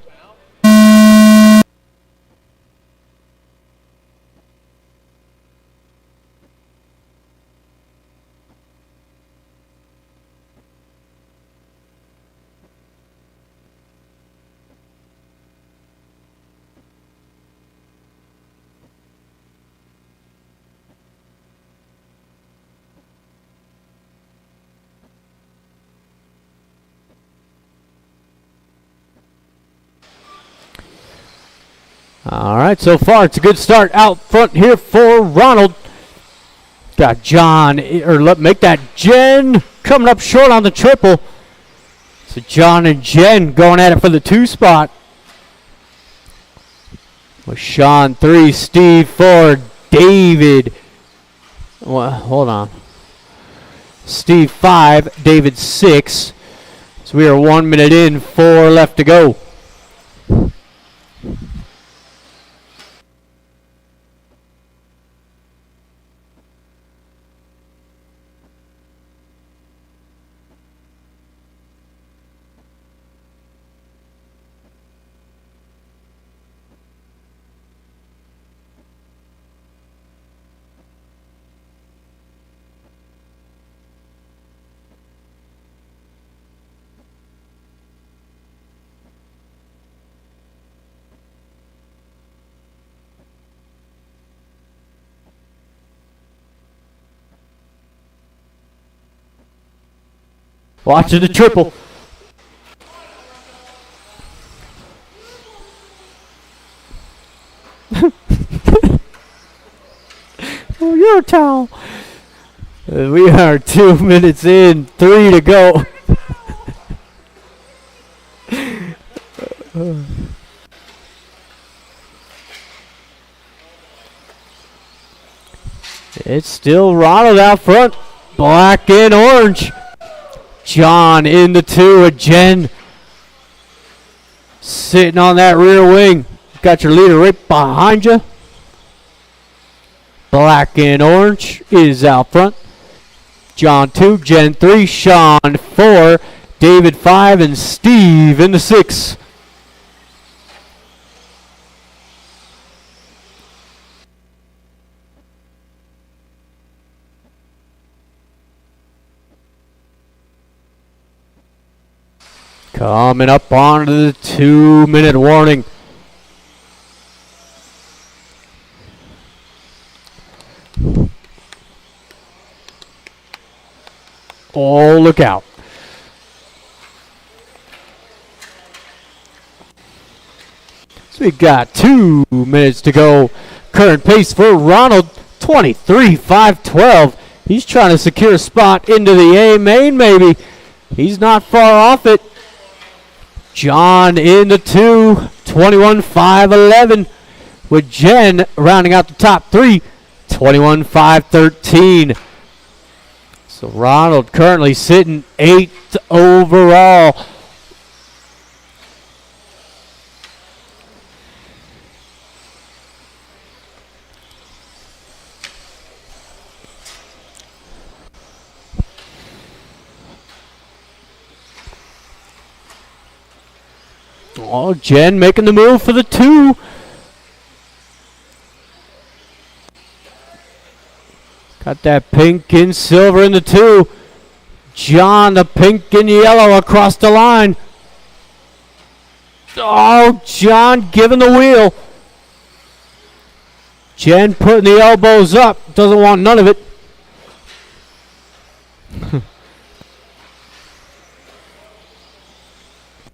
All right, so far it's a good start out front here for Ronald. Got John, or make that Jen coming up short on the triple. So John and Jen going at it for the 2 spot. With Sean 3, Steve 4, David. Well, hold on. Steve 5, David 6. So we are 1 minute in, 4 left to go. Watching the triple. Oh, you're a towel. We are 2 minutes in, 3 to go. It's still Ronald out front. Black and orange. John in the 2 with Jen sitting on that rear wing. Got your leader right behind you. Black and orange is out front. John 2, Jen 3, Sean 4, David 5, and Steve in the 6. Coming up on the 2-minute warning. Oh, look out. So we got 2 minutes to go. Current pace for Ronald, 23.512. He's trying to secure a spot into the A main, maybe. He's not far off it. John in the 2, 21.511. With Jen rounding out the top 3, 21.513. So Ronald currently sitting 8th overall. Oh, Jen making the move for the 2. Got that pink and silver in the 2. John, the pink and yellow across the line. Oh, John giving the wheel. Jen putting the elbows up. Doesn't want none of it.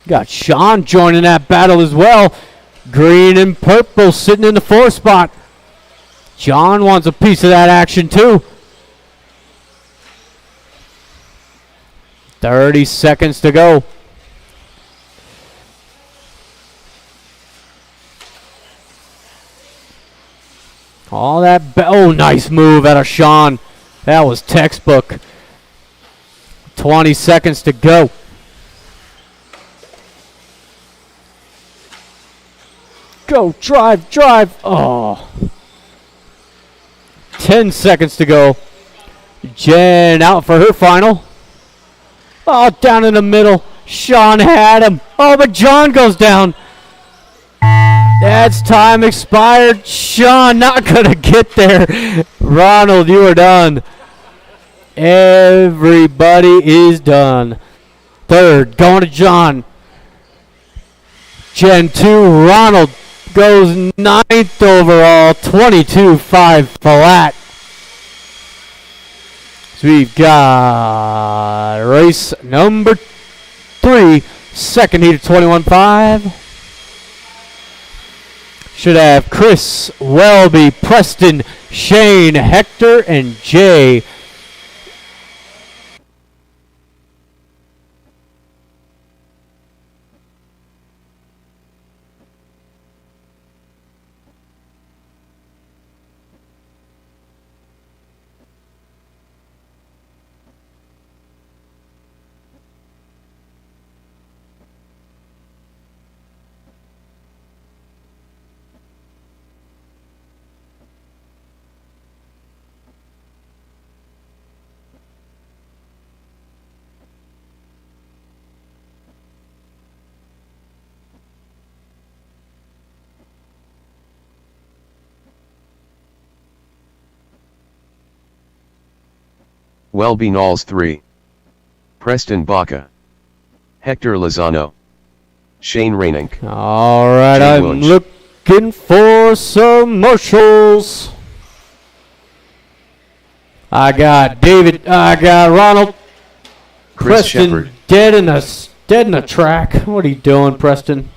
Got Sean joining that battle as well. Green and purple sitting in the 4 spot. John wants a piece of that action too. 30 seconds to go. All that, oh, nice move out of Sean. That was textbook. 20 seconds to go. Go, drive, drive. Oh. 10 seconds to go. Jen out for her final. Oh, down in the middle. Sean had him. Oh, but John goes down. That's time expired. Sean not going to get there. Ronald, you are done. Everybody is done. Third, going to John. Gen 2, Ronald goes 9th overall, 22.5 flat. So we've got race number 3, second heat of 21.5. Should have Chris, Welby, Preston, Shane, Hector, and Jay. Welby Knowles 3. Preston Baca. Hector Lozano. Shane Rainink. All right, Jay I'm Wunsch. looking for some marshals. I got David. I got Ronald. Chris Preston Shepard. dead in the track. What are you doing, Preston?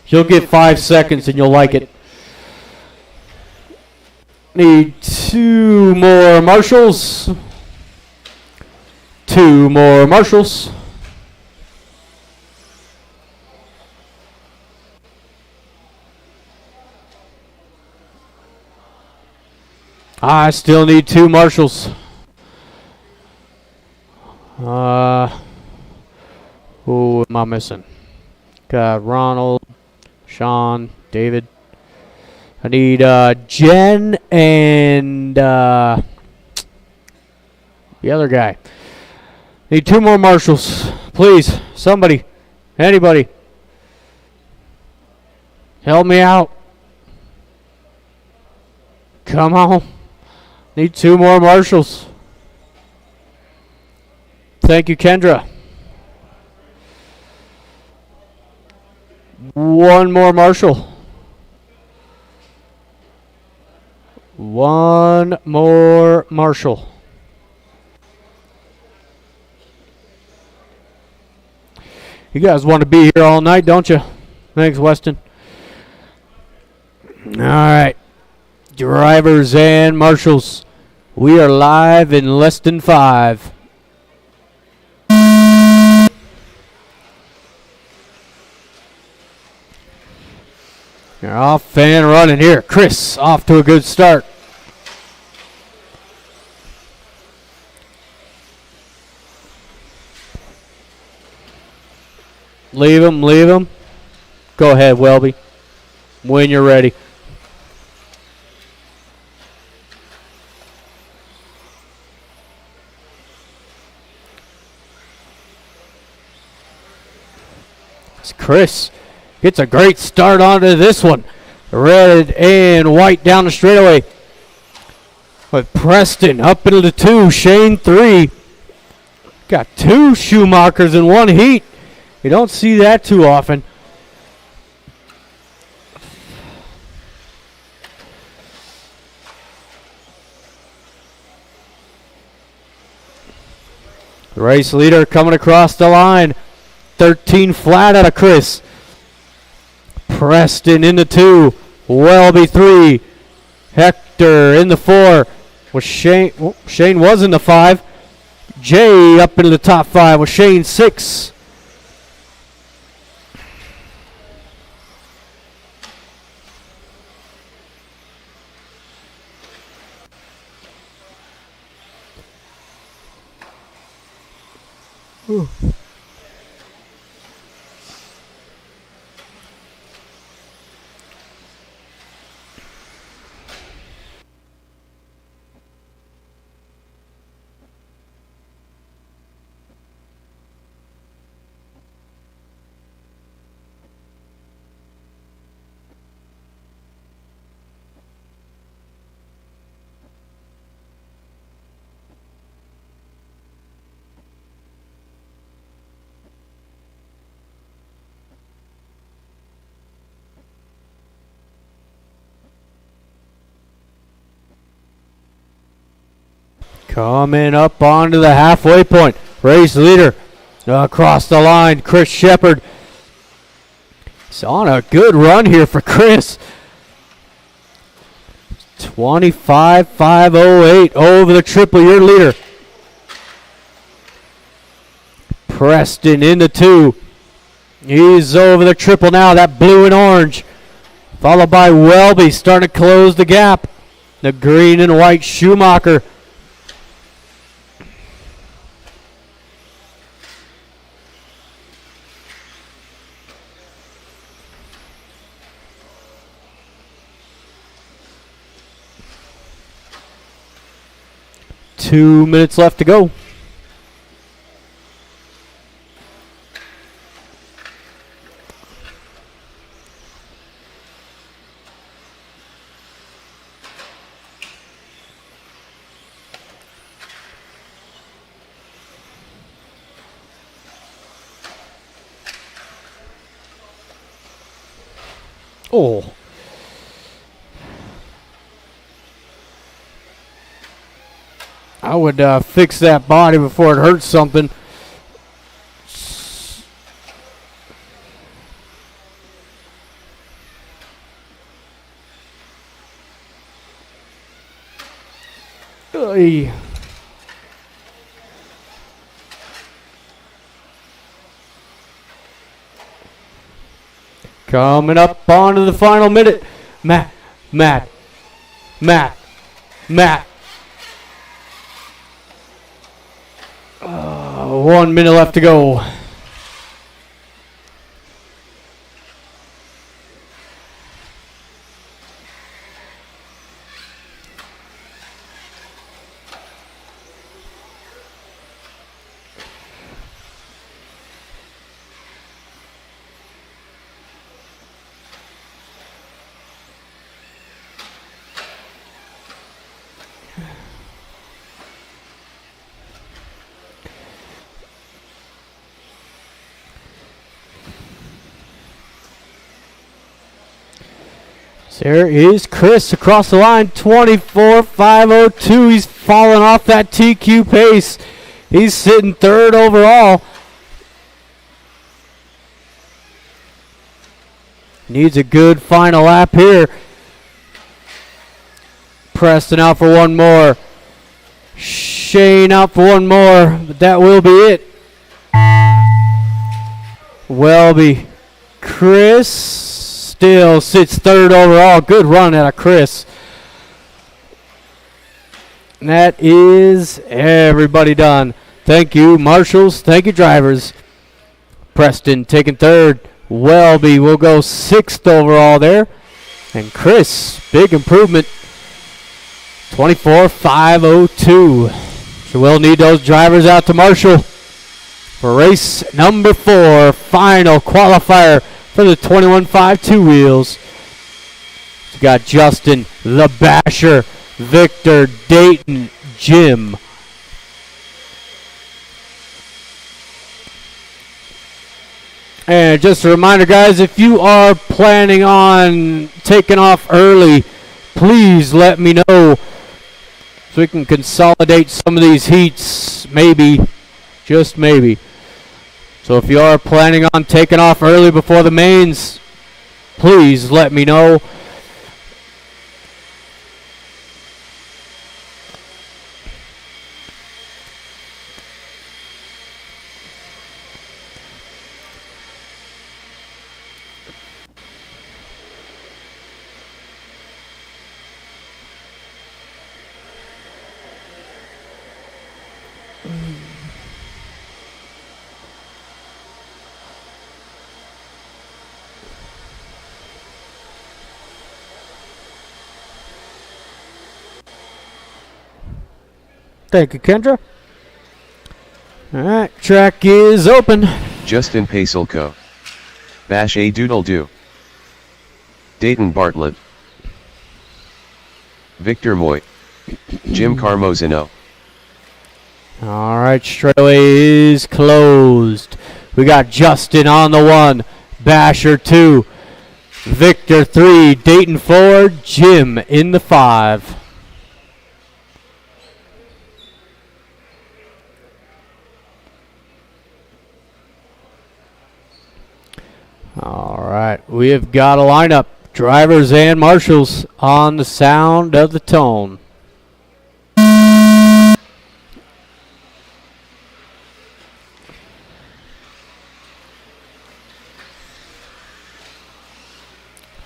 You'll get 5 seconds and you'll like it. Need 2 more marshals. 2 more marshals. I still need 2 marshals. Who am I missing? Got Ronald, Sean, David. I need Jen and the other guy. Need 2 more marshals. Please, somebody, anybody. Help me out. Come on. Need 2 more marshals. Thank you, Kendra. 1 more marshal. 1 more marshal. You guys want to be here all night, don't you? Thanks, Weston. All right. Drivers and marshals. We are live in less than 5. You're off and running here. Chris off to a good start. Leave him, leave him. Go ahead, Welby. When you're ready. It's Chris. Gets a great start onto this one. Red and white down the straightaway. With Preston up into the 2. Shane 3. Got 2 Schumachers in 1 heat. You don't see that too often. The race leader coming across the line. 13 flat out of Chris. Preston in the 2. Welby 3. Hector in the 4. With Shane. Oh, Shane was in the 5. Jay up into the top 5 with Shane 6. Ooh. Coming up onto the halfway point. Race leader across the line, Chris Shepard. It's on a good run here for Chris. 25.508 over the triple, your leader. Preston in the 2. He's over the triple now, that blue and orange. Followed by Welby starting to close the gap. The green and white Schumacher. Two minutes left to go. Oh. I would fix that body before it hurts something. Oy. Coming up onto the final minute. Matt. 1 minute left to go. There is Chris across the line, 24.502. He's falling off that TQ pace. He's sitting third overall. Needs a good final lap here. Preston out for one more. Shane out for one more, but that will be it. Welby, Chris still sits third overall. Good run out of Chris. And that is everybody done. Thank you, marshals. Thank you, drivers. Preston taking third. Welby will go sixth overall there. And Chris, big improvement. 24.502. So we'll need those drivers out to marshal for race number 4, final qualifier for the 21.5 two wheels. We got Justin, the Basher, Victor, Dayton, Jim. And just a reminder, guys, if you are planning on taking off early, please let me know so we can consolidate some of these heats, maybe, just maybe. So if you are planning on taking off early before the mains, please let me know. Thank you, Kendra. All right, track is open. Justin Pacelco. Bash A Doodle Doo. Dayton Bartlett. Victor Moy. Jim Carmozino. All right, straightaway is closed. We got Justin on the 1, Basher 2, Victor 3, Dayton 4, Jim in the 5. All right, we have got a lineup. Drivers and marshals on the sound of the tone.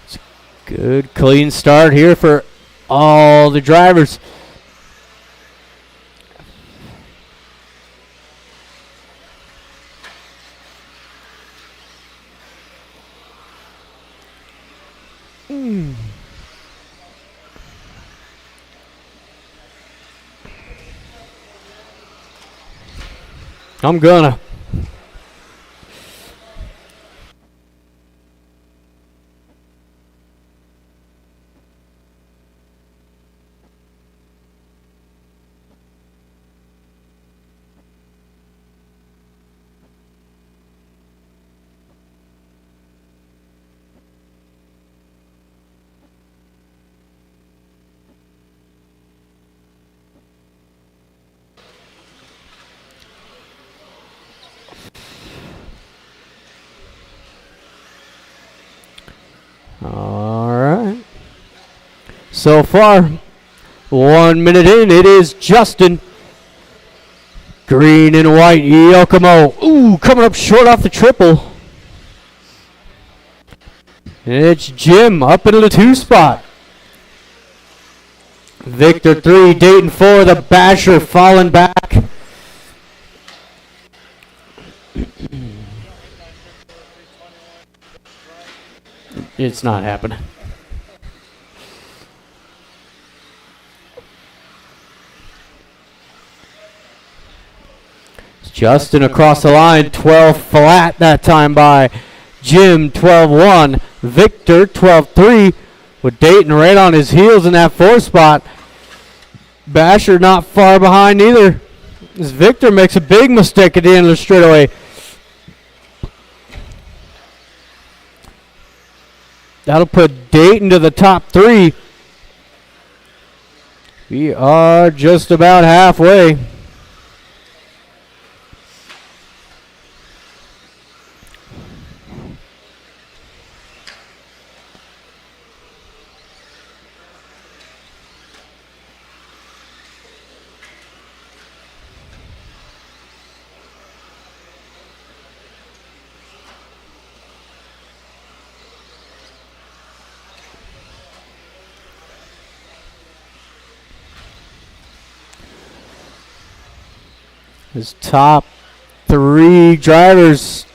It's a good, clean start here for all the drivers. I'm gonna. All right. So far, 1 minute in, it is Justin. Green and white, Yokomo. Ooh, coming up short off the triple. It's Jim up into the 2 spot. Victor 3, Dayton 4, the Basher falling back. It's not happening. It's Justin across the line, 12 flat that time by Jim, 12-1. Victor, 12-3, with Dayton right on his heels in that 4 spot. Basher not far behind either, as Victor makes a big mistake at the end of the straightaway. That'll put Dayton to the top 3. We are just about halfway. His top 3 drivers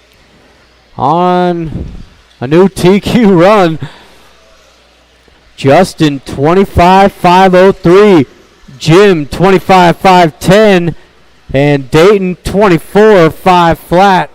on a new TQ run. Justin 25.503, Jim 25.510, and Dayton 24.5 flat.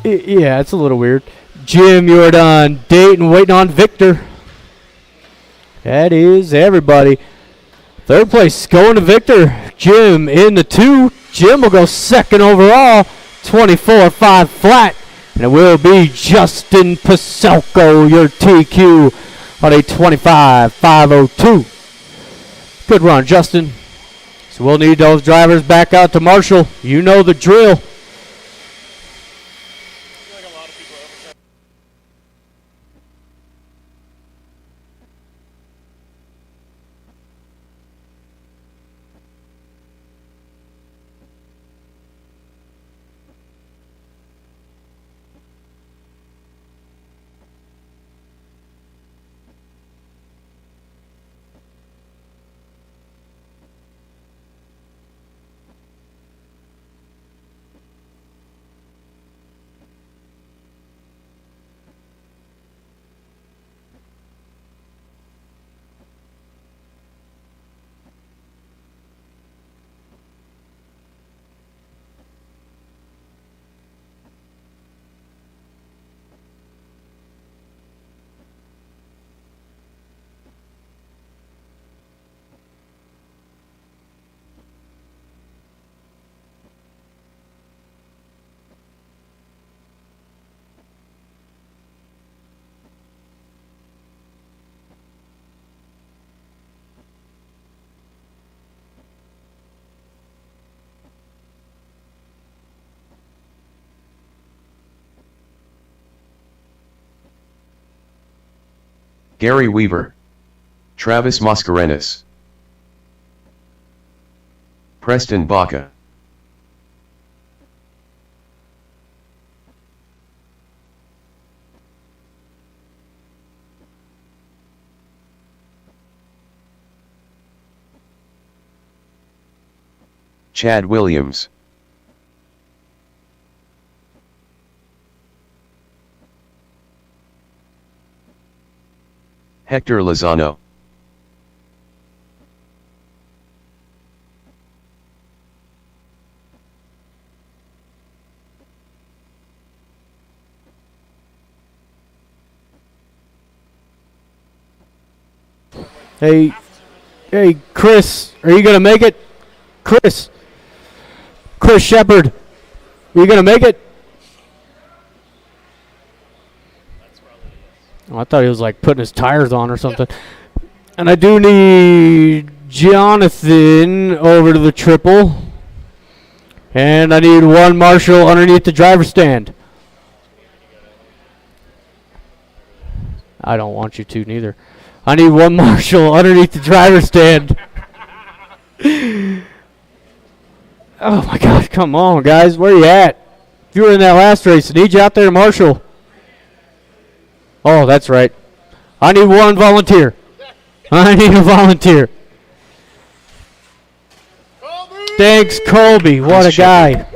Yeah, it's a little weird. Jim, you're done. Dayton waiting on Victor. That is everybody. Third place going to Victor. Jim in the 2. Jim will go second overall. 24.5 flat. And it will be Justin Paselko, your TQ, on a 25.502. Good run, Justin. So we'll need those drivers back out to Marshall. You know the drill. Gary Weaver, Travis Mascarenas, Preston Baca, Chad Williams, Hector Lozano, Hey, Chris, are you going to make it? Chris Shepard, are you going to make it? Oh, I thought he was like putting his tires on or something. And I do need Jonathan over to the triple. And I need one Marshall underneath the driver's stand. I don't want you to neither. I need one Marshall underneath the driver's stand. Oh my God, come on guys, where you at? If you were in that last race, I need you out there, Marshall. Oh, that's right. I need one volunteer. I need a volunteer. Thanks, Colby. What a guy.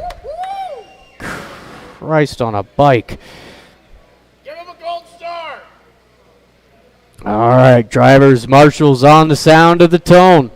Christ on a bike. Give him a gold star. All right, drivers, marshals on the sound of the tone.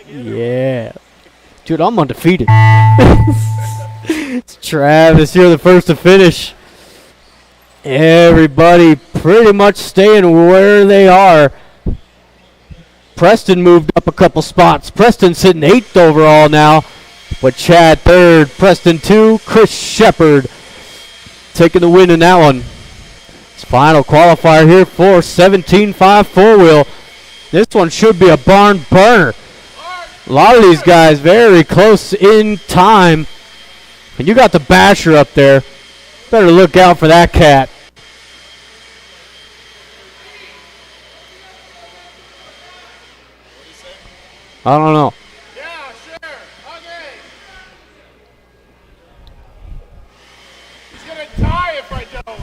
Yeah. Dude, I'm undefeated. It's Travis here, the first to finish. Everybody pretty much staying where they are. Preston moved up a couple spots. Preston sitting 8th overall now. But Chad 3rd, Preston 2, Chris Shepard taking the win in that one. It's final qualifier here for 17.5 4-wheel. This one should be a barn burner. A lot of these guys very close in time. And you got the Basher up there. Better look out for that cat. I don't know. Yeah, sure. Okay. He's going to die if I don't.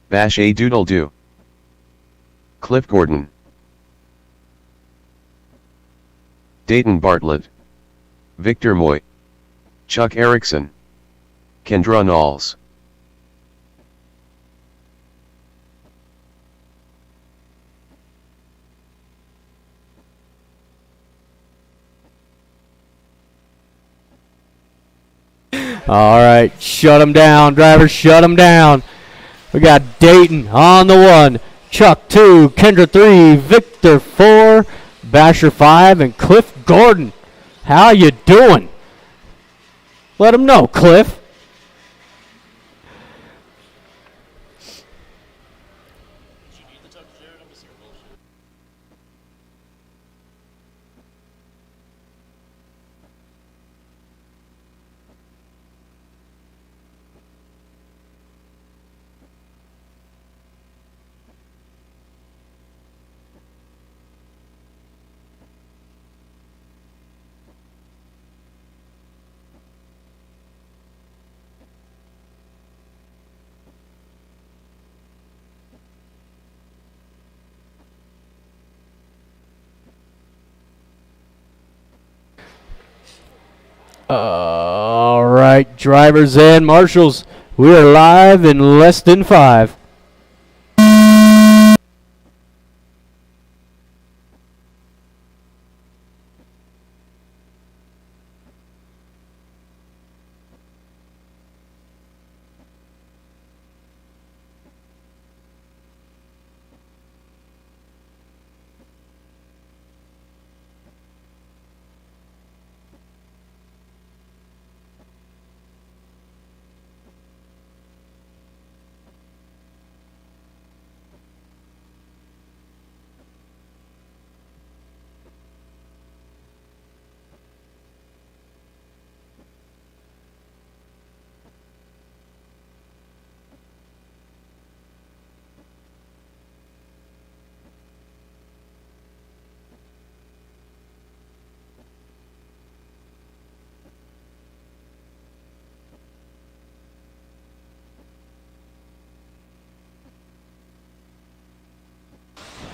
Bash a doodle do. Cliff Gordon. Dayton Bartlett. Victor Moy. Chuck Erickson. Kendra Knowles. All right, shut him down, drivers, shut him down. We got Dayton on the 1, Chuck 2, Kendra 3, Victor 4, Basher 5, and Cliff Gordon. How you doing? Let him know, Cliff. All right, drivers and marshals, we are live in less than 5.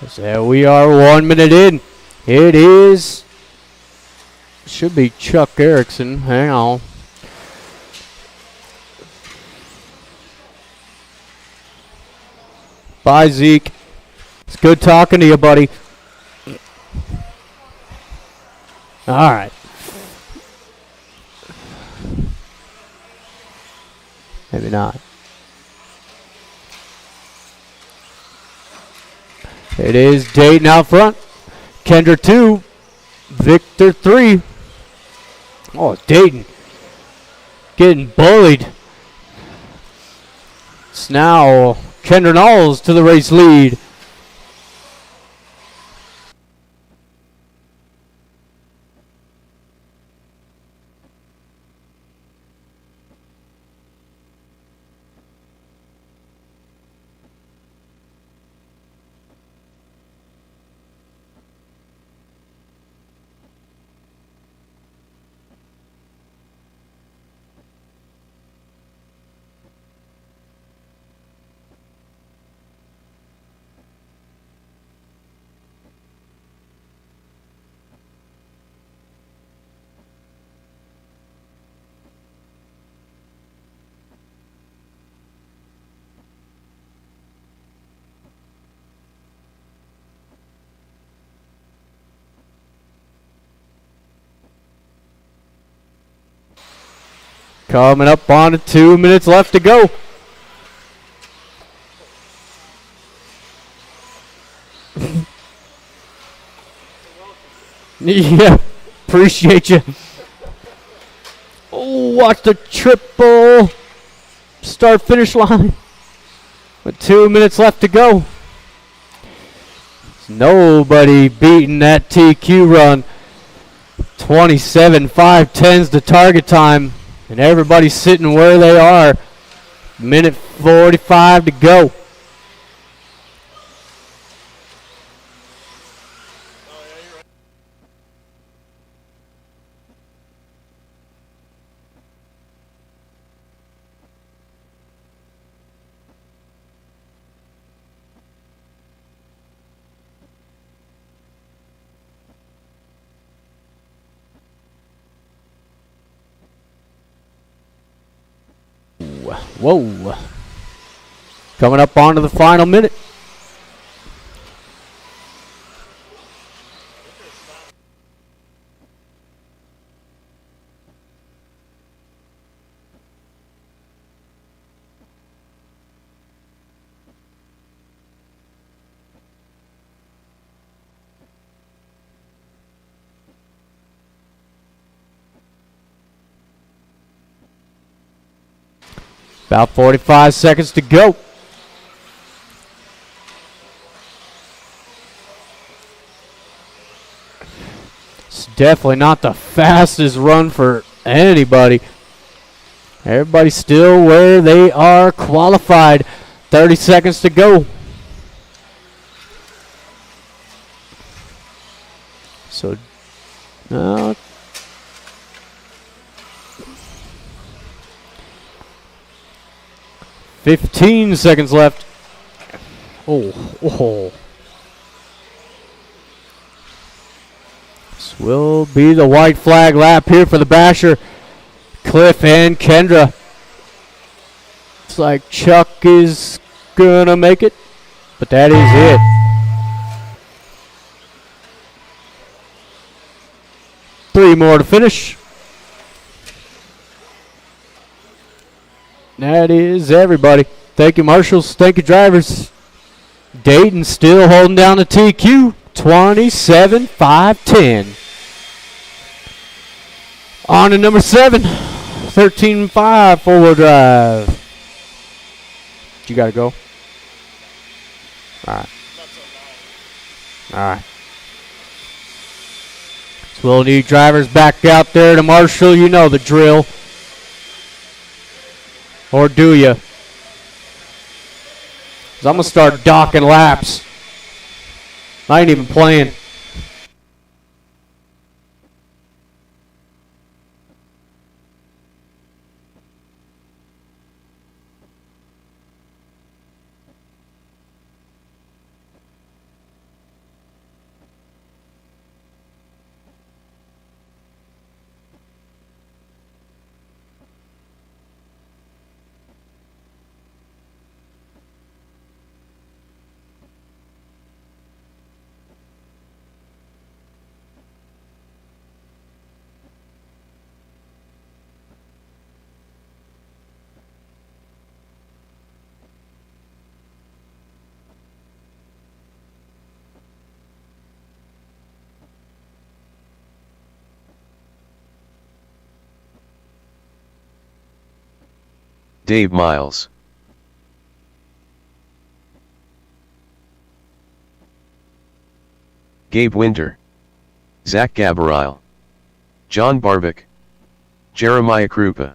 So we are 1 minute in. It is, should be Chuck Erickson. Hang on. Bye, Zeke. It's good talking to you, buddy. All right. Maybe not. It is Dayton out front. Kendra 2. Victor 3. Oh, Dayton getting bullied. It's now Kendra Knowles to the race lead. Coming up on 2 minutes left to go. Yeah, appreciate you. Oh, watch the triple start finish line. With 2 minutes left to go. Nobody beating that TQ run. 27.510's the target time. And everybody's sitting where they are. Minute 45 to go. Whoa. Coming up onto the final minute. About 45 seconds to go. It's definitely not the fastest run for anybody. Everybody's still where they are qualified. 30 seconds to go. So, now 15 seconds left. Oh. This will be the white flag lap here for the Basher. Cliff and Kendra. Looks like Chuck is gonna make it, but that is it. Three more to finish. That is everybody. Thank you, marshals. Thank you, drivers. Dayton still holding down the TQ. 27.510. On to number 7. 13.5 four-wheel drive. You got to go? All right. So we'll need drivers back out there to marshal. You know the drill. Or do you? 'Cause I'm going to start docking laps. I ain't even playing. Dave Miles, Gabe Winter, Zach Gabarile, John Barbic, Jeremiah Krupa,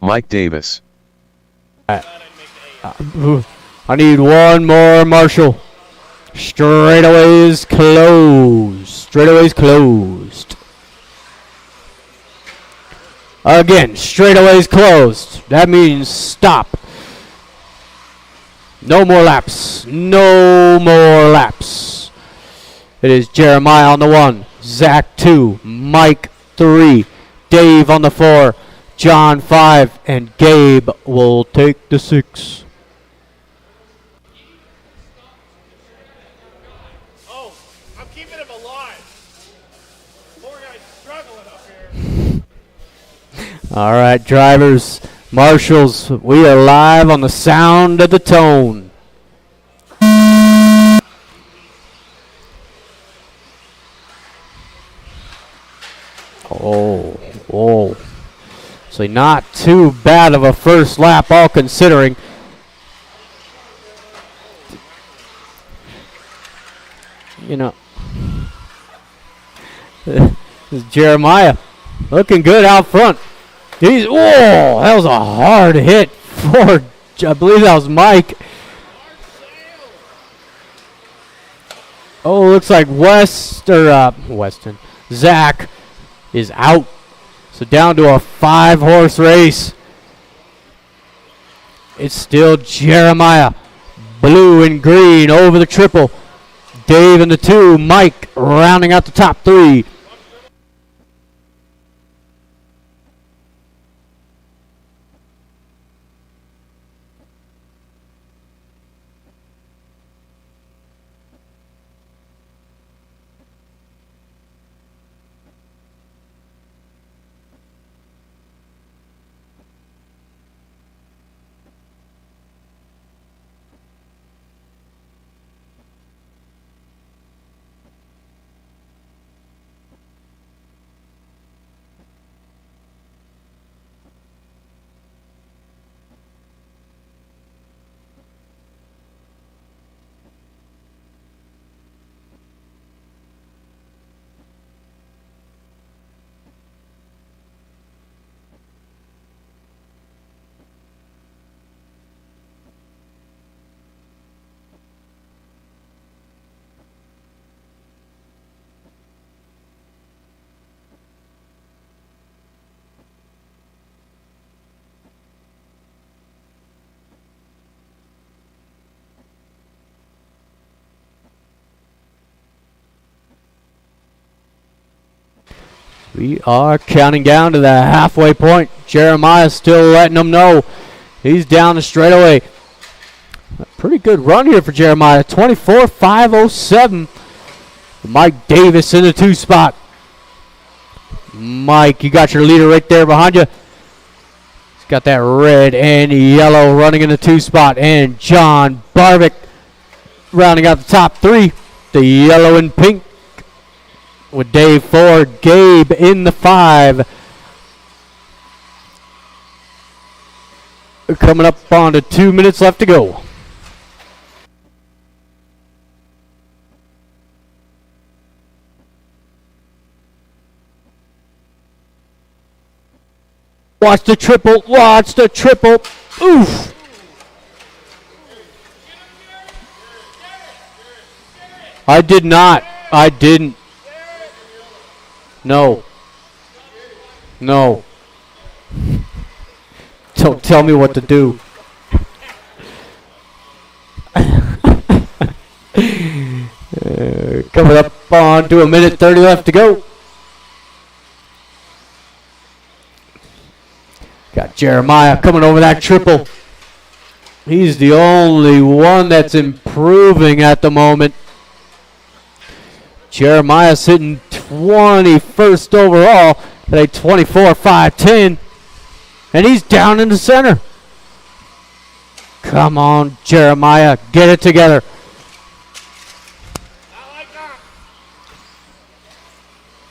Mike Davis. I need one more, Marshall. Straightaways closed. Straightaways closed. Again, straightaways closed. That means stop. No more laps. No more laps. It is Jeremiah on the 1, Zach 2, Mike 3, Dave on the 4, John 5, and Gabe will take the 6. Oh, I'm keeping him All right, drivers, marshals, we are live on the sound of the tone. Oh. So not too bad of a first lap, all considering. You know, this is Jeremiah looking good out front. That was a hard hit for, I believe that was Mike. Oh, looks like Weston, Zach is out. So down to a 5-horse race. It's still Jeremiah, blue and green over the triple. Dave in the 2, Mike rounding out the top 3. We are counting down to the halfway point. Jeremiah still letting them know he's down the straightaway. A pretty good run here for Jeremiah. 24.507. Mike Davis in the 2 spot. Mike, you got your leader right there behind you. He's got that red and yellow running in the 2 spot. And John Barvick rounding out the top 3. The yellow and pink. With Dave 4, Gabe in the 5. Coming up on to 2 minutes left to go. Watch the triple. Oof. I didn't. No. Don't tell me what to do. Coming up on to 1:30 left to go. Got Jeremiah coming over that triple. He's the only one that's improving at the moment. Jeremiah sitting 21st overall at a 24.510. And he's down in the center. Come on, Jeremiah. Get it together.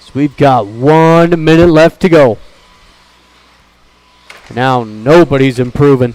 So we've got 1 minute left to go. Now nobody's improving.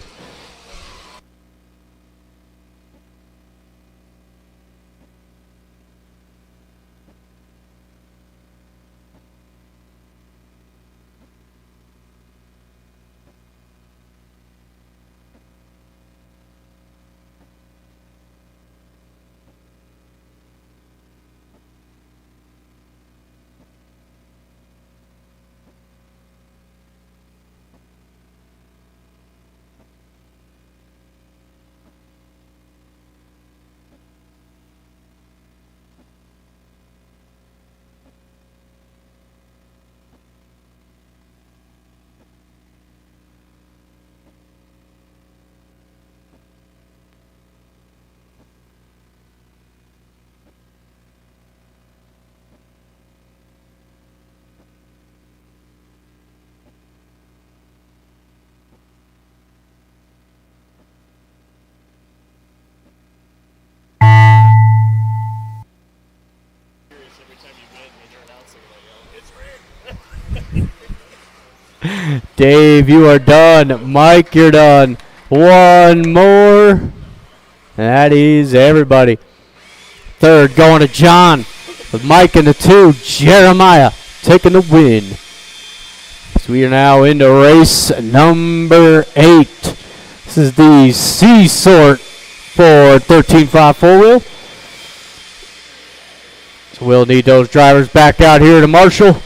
Dave, you are done. Mike, you're done. One more. That is everybody. Third going to John with Mike in the 2. Jeremiah taking the win. So we are now into race number 8. This is the C sort for 13.5 four-wheel. So we'll need those drivers back out here to Marshall.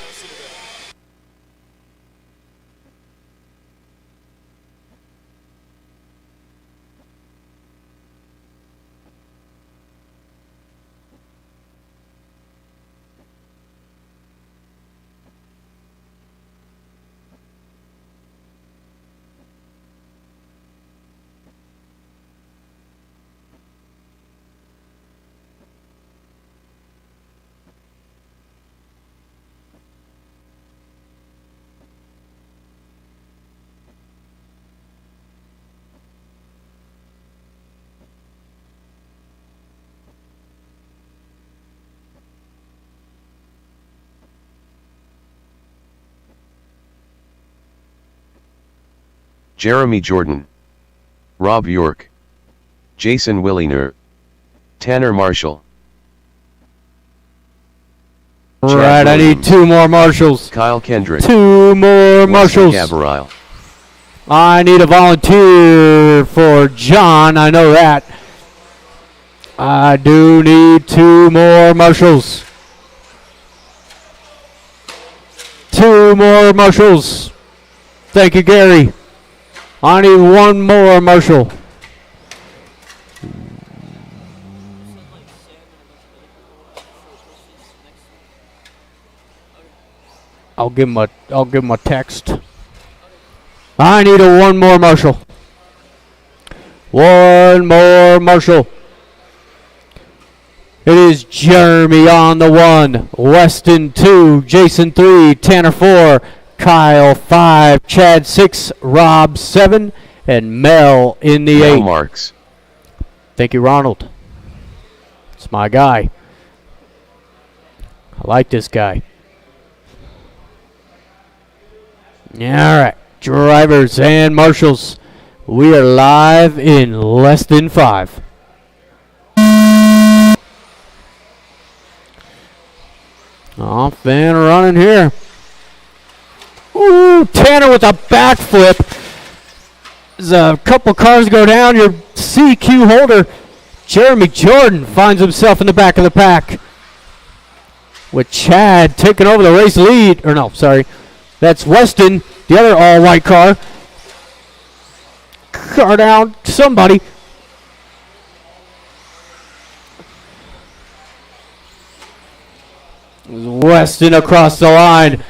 Jeremy Jordan, Rob York, Jason Williner, Tanner Marshall. All right, I need 2 more marshals. Kyle Kendrick. 2 more marshals. Gabriel. I need a volunteer for John. I know that. I do need 2 more marshals. 2 more marshals. Thank you, Gary. I need 1 more marshal. I'll give him a text. I need 1 more marshal. 1 more marshal. It is Jeremy on the 1, Weston 2, Jason 3, Tanner 4, Kyle 5, Chad 6, Rob 7, and Mel in the 8. Marks. Thank you, Ronald. It's my guy. I like this guy. Yeah, all right. Drivers and marshals. We are live in less than 5. Off and running here. Ooh, Tanner with a backflip. As a couple cars go down, your CQ holder, Jeremy Jordan, finds himself in the back of the pack. With Chad taking over the race lead. Or no, sorry. That's Weston, the other all-white car. Car down, somebody. Weston across the line.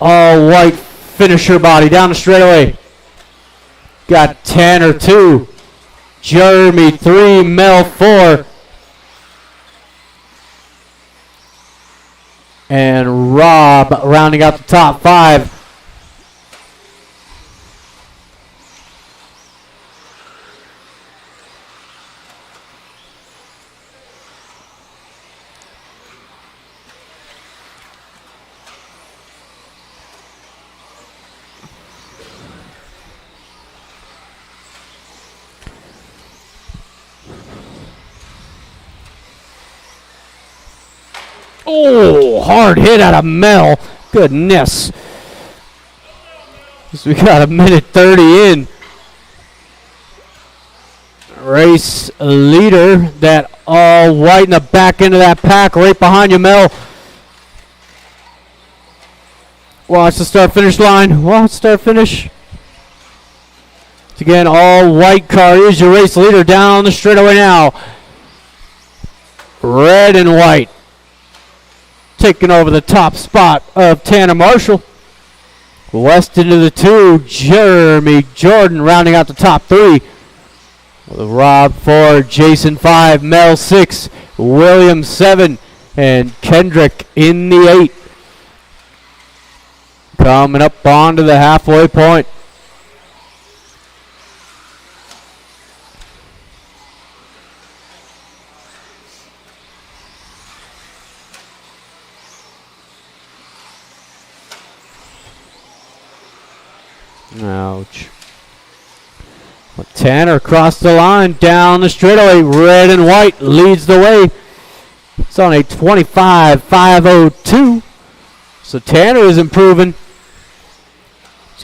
All white finisher body down the straightaway. Got Tanner 2. Jeremy 3. Mel 4. And Rob rounding out the top 5. Oh, hard hit out of Mel. Goodness. So we got 1:30 in. Race leader, that all white in the back end of that pack, right behind you, Mel. Watch the start-finish line. Watch start-finish. Again, all white car is your race leader down the straightaway now. Red and white. Taking over the top spot of Tanner Marshall. Weston to the 2. Jeremy Jordan rounding out the top 3. With Rob 4, Jason 5, Mel 6, William 7, and Kendrick in the 8. Coming up onto the halfway point. Ouch. Well, Tanner across the line, down the straightaway. Red and white leads the way. It's on a 25.502. So Tanner is improving.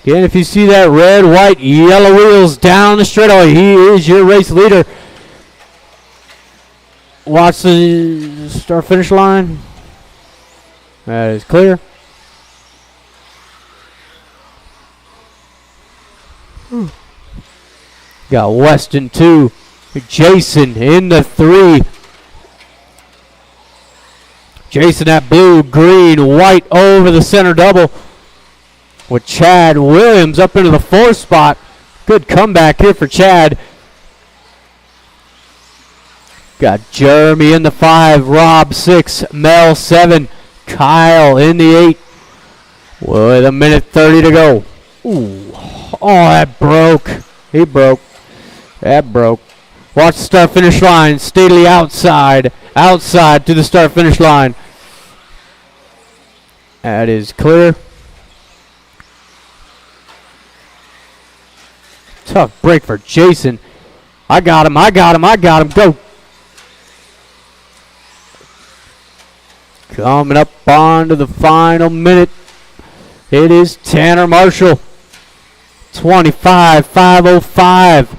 Again, if you see that red, white, yellow wheels down the straightaway, he is your race leader. Watch the start-finish line. That is clear. Got Weston 2. Jason in the 3. Jason that blue, green, white over the center double. With Chad Williams up into the 4th spot. Good comeback here for Chad. Got Jeremy in the 5, Rob 6, Mel 7, Kyle in the 8. With a minute 30 to go. Ooh. Oh, that broke. He broke. That broke. Watch the start finish line. Stately outside. Outside to the start finish line. That is clear. Tough break for Jason. I got him. I got him. I got him. Go. Coming up on to the final minute. It is Tanner Marshall. 25.505.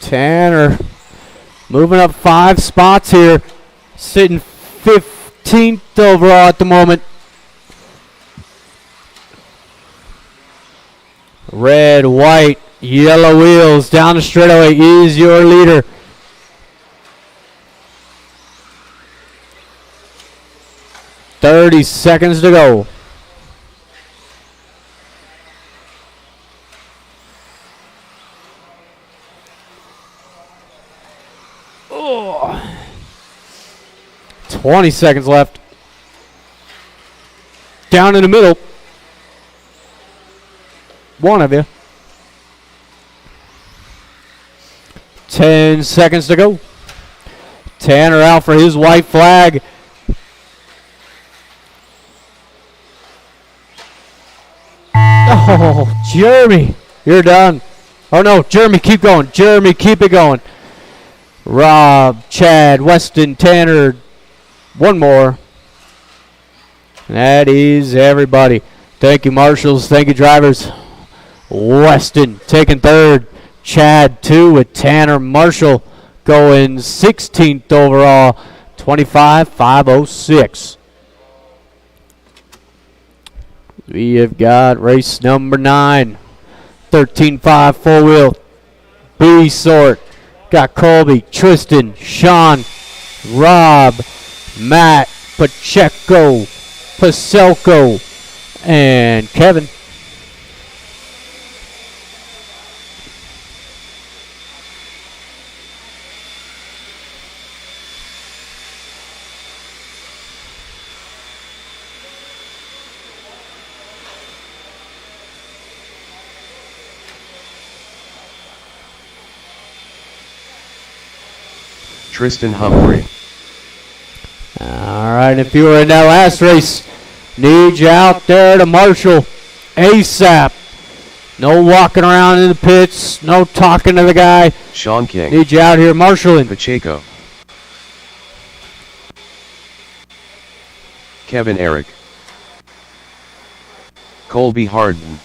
Tanner moving up 5 spots here. Sitting 15th overall at the moment. Red, white, yellow wheels down the straightaway is your leader. $30 to go. Oh. 20 seconds left. Down in the middle. One of you. 10 seconds to go. Tanner out for his white flag. Oh, Jeremy, you're done. Oh, no, Jeremy, keep going. Jeremy, keep it going. Rob, Chad, Weston, Tanner, one more. That is everybody. Thank you, marshals. Thank you, drivers. Weston taking 3rd. Chad 2 with Tanner Marshall going 16th overall. 25.506. We have got race number 9. 13.5 4-wheel. B sort. Got Colby, Tristan, Sean, Rob, Matt, Pacheco, Paselco, and Kevin. Tristan Humphrey. All right, if you were in that last race, need you out there to marshal ASAP. No walking around in the pits, no talking to the guy. Sean King. Need you out here marshaling. Pacheco. Kevin Eric. Colby Harden.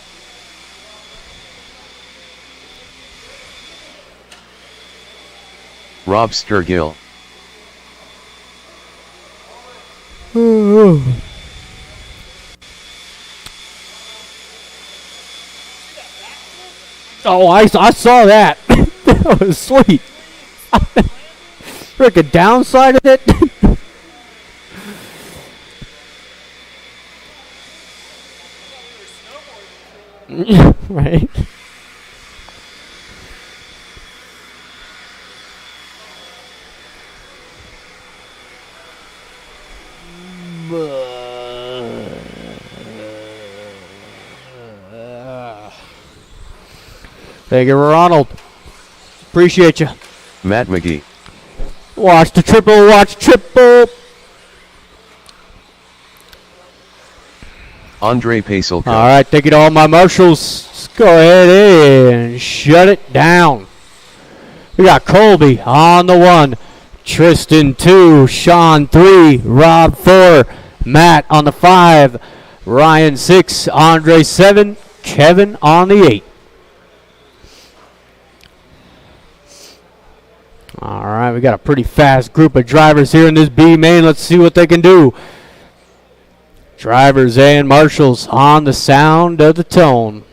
Rob Sturgill. Oh, I saw that. That was sweet. Freaking downside of it. Right. Thank you, Ronald. Appreciate you. Matt McGee. Watch the triple. Watch triple. Andre Pacelko. All right, thank you to all my marshals. Let's go ahead and shut it down. We got Colby on the 1, Tristan 2, Sean 3, Rob 4, Matt on the 5, Ryan 6, Andre 7, Kevin on the 8. All right, we got a pretty fast group of drivers here in this B main. Let's see what they can do. Drivers and marshals on the sound of the tone.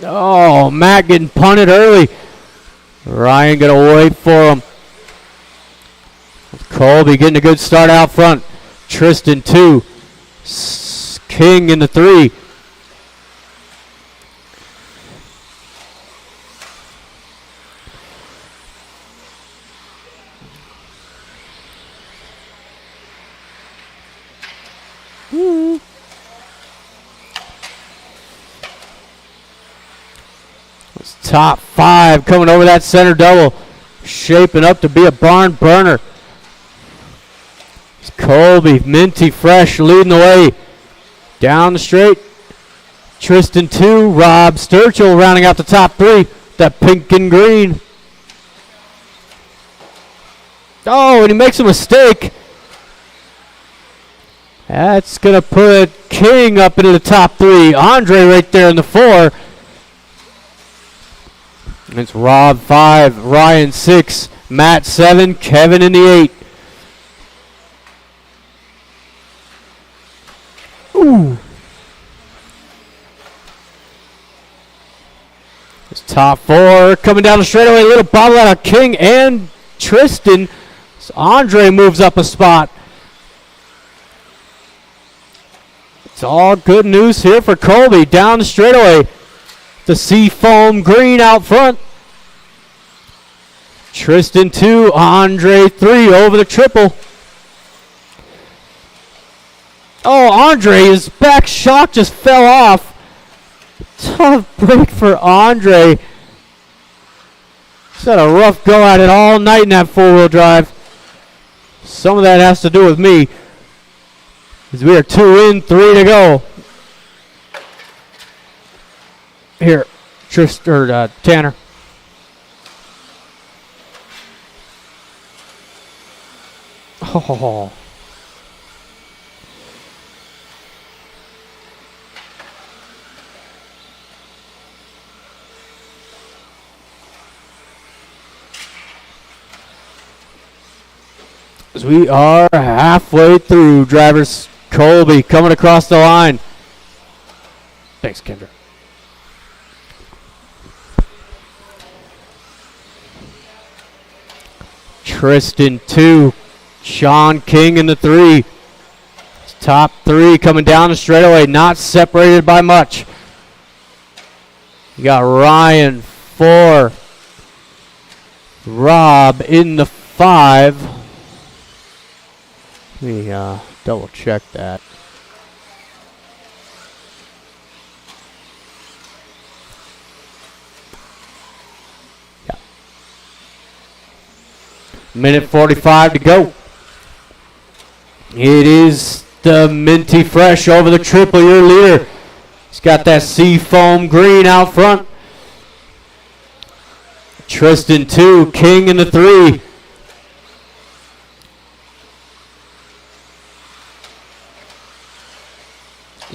Oh, Matt getting punted early. Ryan going to wait for him. Colby getting a good start out front. Tristan 2. King in the 3. Top 5 coming over that center double. Shaping up to be a barn burner. It's Colby, minty fresh, leading the way. Down the straight. Tristan 2, Rob Sturchill rounding out the top 3. That pink and green. Oh, and he makes a mistake. That's going to put King up into the top 3. Andre right there in the 4. It's Rob 5, Ryan 6, Matt 7, Kevin in the 8. Ooh. It's top 4 coming down the straightaway. Little bobble out of King and Tristan. So Andre moves up a spot. It's all good news here for Colby. Down the straightaway. The Seafoam green out front. Tristan 2, Andre 3 over the triple. Oh, Andre, his back shock just fell off. Tough break for Andre. He's had a rough go at it all night in that four-wheel drive. Some of that has to do with me. As we are 2 in, 3 to go. Here, Tanner. Oh. As we are halfway through, drivers. Colby coming across the line. Thanks, Kendra. Tristan 2, Sean King in the 3. Top 3 coming down the straightaway, not separated by much. You got Ryan 4, Rob in the 5. Let me double check that. Minute 45 to go. It is the minty fresh over the triple, your leader. He's got that Seafoam green out front. Tristan 2, King in the 3.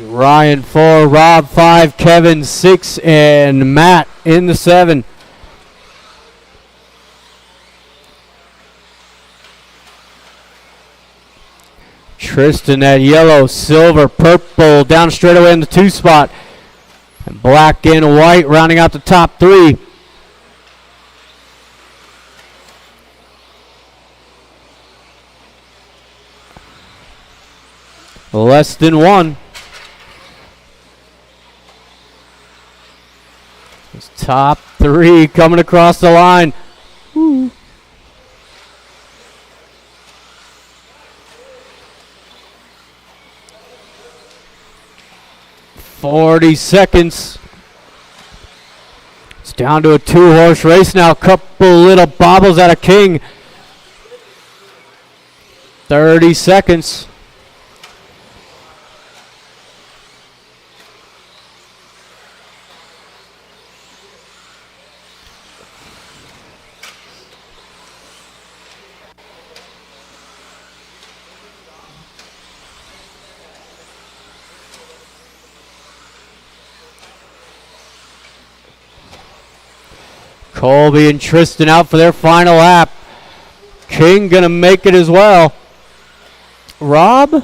Ryan 4, Rob 5, Kevin 6, and Matt in the 7. Tristan, that yellow, silver, purple, down straightaway in the 2 spot. And black and white rounding out the top 3. Less than 1. It's top 3 coming across the line. Woo. 40 seconds. It's down to a 2-horse race now. Couple little bobbles out of King. 30 seconds. Colby and Tristan out for their final lap. King gonna make it as well. Rob,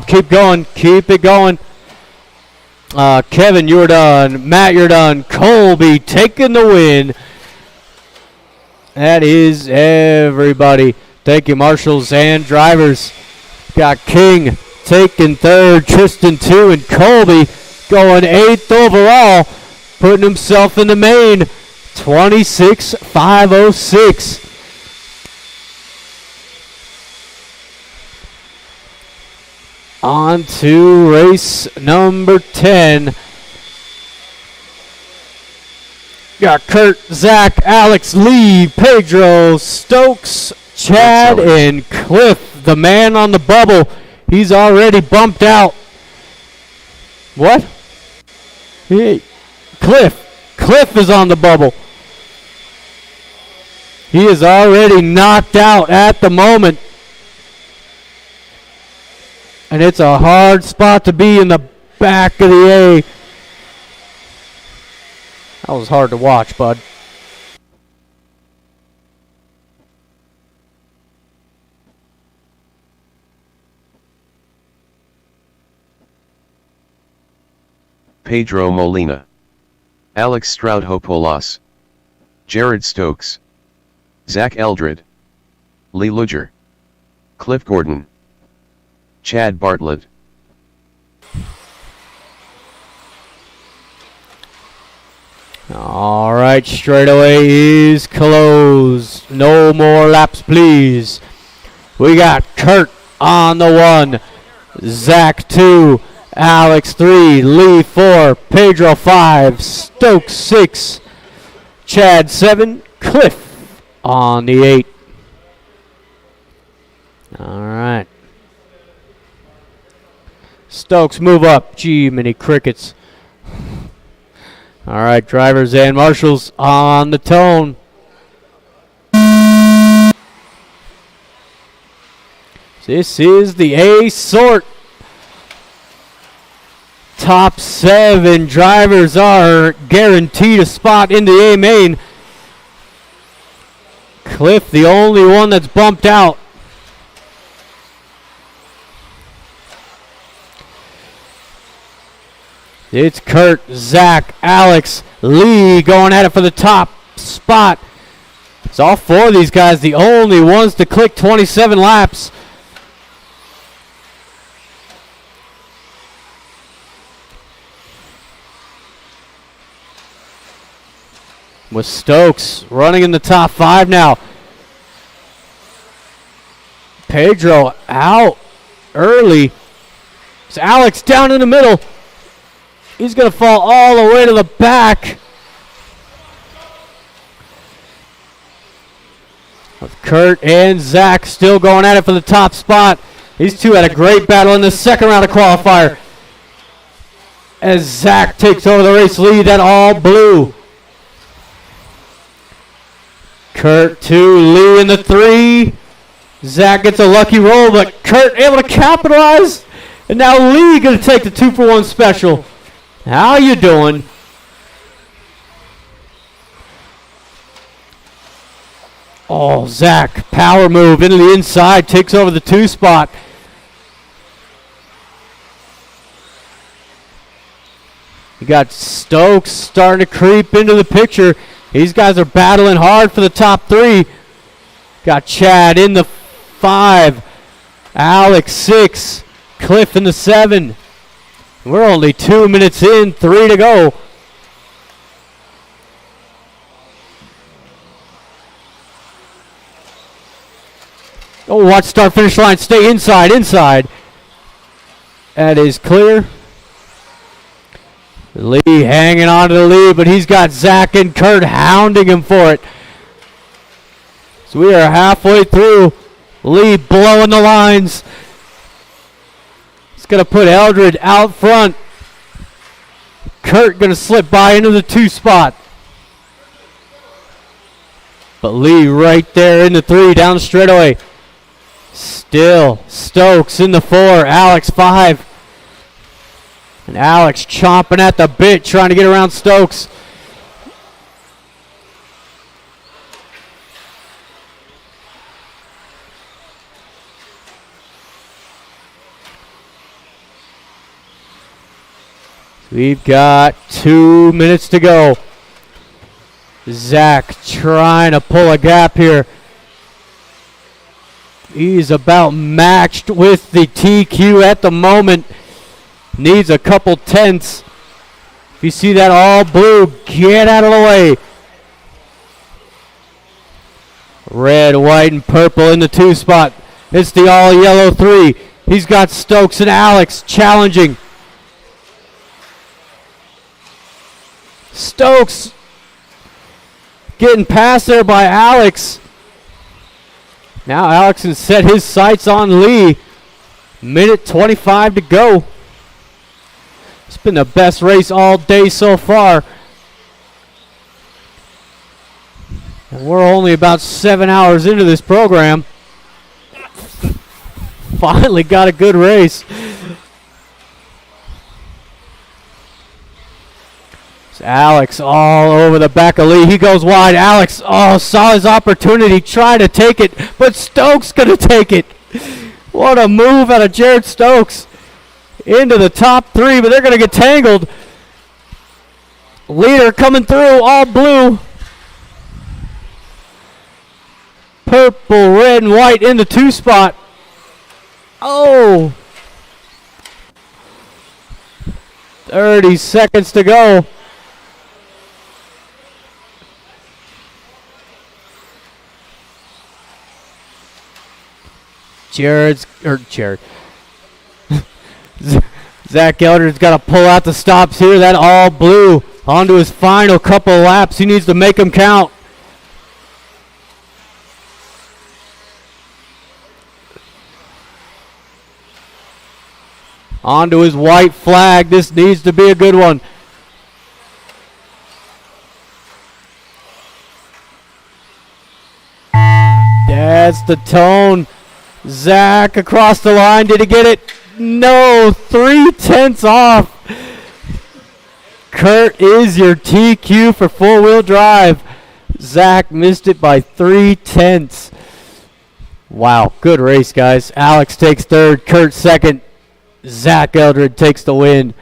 keep going. Keep it going. Kevin, you're done. Matt, you're done. Colby taking the win. That is everybody. Thank you, marshals and drivers. Got King taking third, Tristan 2, and Colby going 8th overall, putting himself in the main. 26,506. On to race number 10. Got Kurt, Zach, Alex, Lee, Pedro, Stokes, Chad, and Cliff, the man on the bubble. He's already bumped out. What? Hey, Cliff is on the bubble. He is already knocked out at the moment. And it's a hard spot to be in the back of the A. That was hard to watch, bud. Pedro Molina, Alex Stroudhopolos, Jared Stokes, Zach Eldred, Lee Luger, Cliff Gordon, Chad Bartlett. All right, straightaway is closed. No more laps, please. We got Kurt on the 1, Zach 2, Alex 3, Lee 4, Pedro 5, Stokes 6, Chad 7, Cliff on the 8. All right. Stokes, move up. Gee, many crickets. All right, drivers and marshals on the tone. This is the A sort. Top 7 drivers are guaranteed a spot in the A main. Cliff, the only one that's bumped out. It's Kurt, Zach, Alex, Lee going at it for the top spot. It's all 4 of these guys, the only ones to click 27 laps. With Stokes running in the top 5 now. Pedro out early. It's Alex down in the middle. He's going to fall all the way to the back. With Kurt and Zach still going at it for the top spot. These two had a great battle in the second round of qualifier. As Zach takes over the race lead, that all blue. Kurt 2, Lee in the 3. Zach gets a lucky roll, but Kurt able to capitalize. And now Lee going to take the 2-for-1 special. How you doing? Oh, Zach, power move into the inside, takes over the 2 spot. You got Stokes starting to creep into the picture. These guys are battling hard for the top 3. Got Chad in the 5. Alex 6. Cliff in the 7. We're only 2 minutes in, 3 to go. Oh, watch start finish line. Stay inside. That is clear. Lee hanging on to the lead, but he's got Zach and Kurt hounding him for it. So we are halfway through Lee blowing the lines. It's going to put Eldred out front. Kurt going to slip by into the 2 spot. But Lee right there in the 3 down the straightaway. Still Stokes in the 4. Alex 5. And Alex chomping at the bit trying to get around Stokes. We've got 2 minutes to go. Zach trying to pull a gap here. He's about matched with the TQ at the moment. Needs a couple tenths. If you see that all blue, get out of the way. Red, white, and purple in the 2 spot. It's the all yellow 3. He's got Stokes and Alex challenging. Stokes getting past there by Alex. Now Alex has set his sights on Lee. Minute 25 to go. It's been the best race all day so far. And we're only about 7 hours into this program. Finally got a good race. Alex all over the back of Lee. He goes wide. Alex, saw his opportunity. Tried to take it, but Stokes going to take it. What a move out of Jared Stokes. Into the top 3, but they're going to get tangled. Leader coming through, all blue. Purple, red, and white in the 2 spot. Oh. 30 seconds to go. Jared. Zach Eldred's got to pull out the stops here. That all blue onto his final couple laps. He needs to make them count. Onto his white flag. This needs to be a good one. That's the tone. Zach across the line. Did he get it? No. 3 tenths off. Kurt is your TQ for 4-wheel drive. Zach missed it by 3 tenths. Wow. Good race, guys. Alex takes 3rd. Kurt 2nd. Zach Eldred takes the win.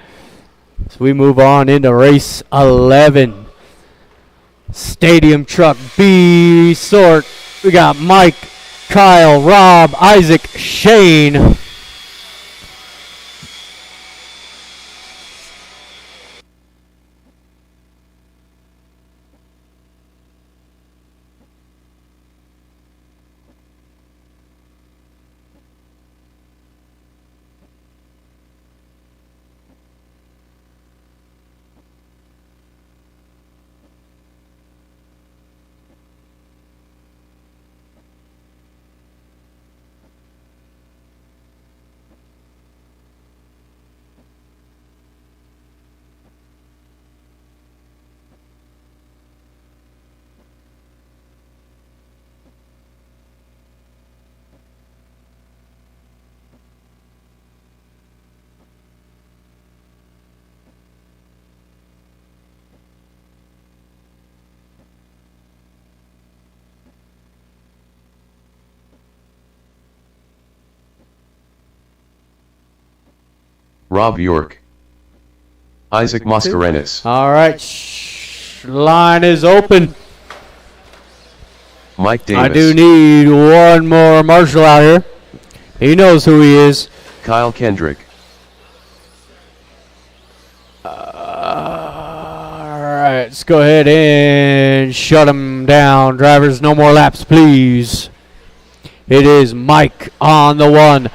So we move on into race 11. Stadium truck B sort. We got Mike, Kyle, Rob, Isaac, Shane. Rob York. Isaac Mascarenas. All right. Line is open. Mike Davis. I do need one more marshal out here. He knows who he is. Kyle Kendrick. All right. Let's go ahead and shut him down. Drivers, no more laps, please. It is Mike on the 1.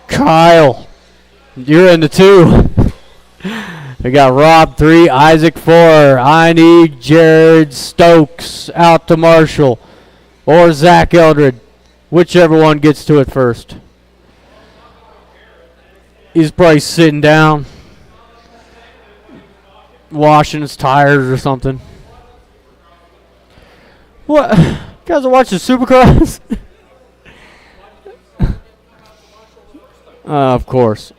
Kyle. You're in the 2. We got Rob 3, Isaac 4. I need Jared Stokes out to Marshall or Zach Eldred. Whichever one gets to it first. He's probably sitting down, washing his tires or something. What? You guys are watching Supercross? Of course.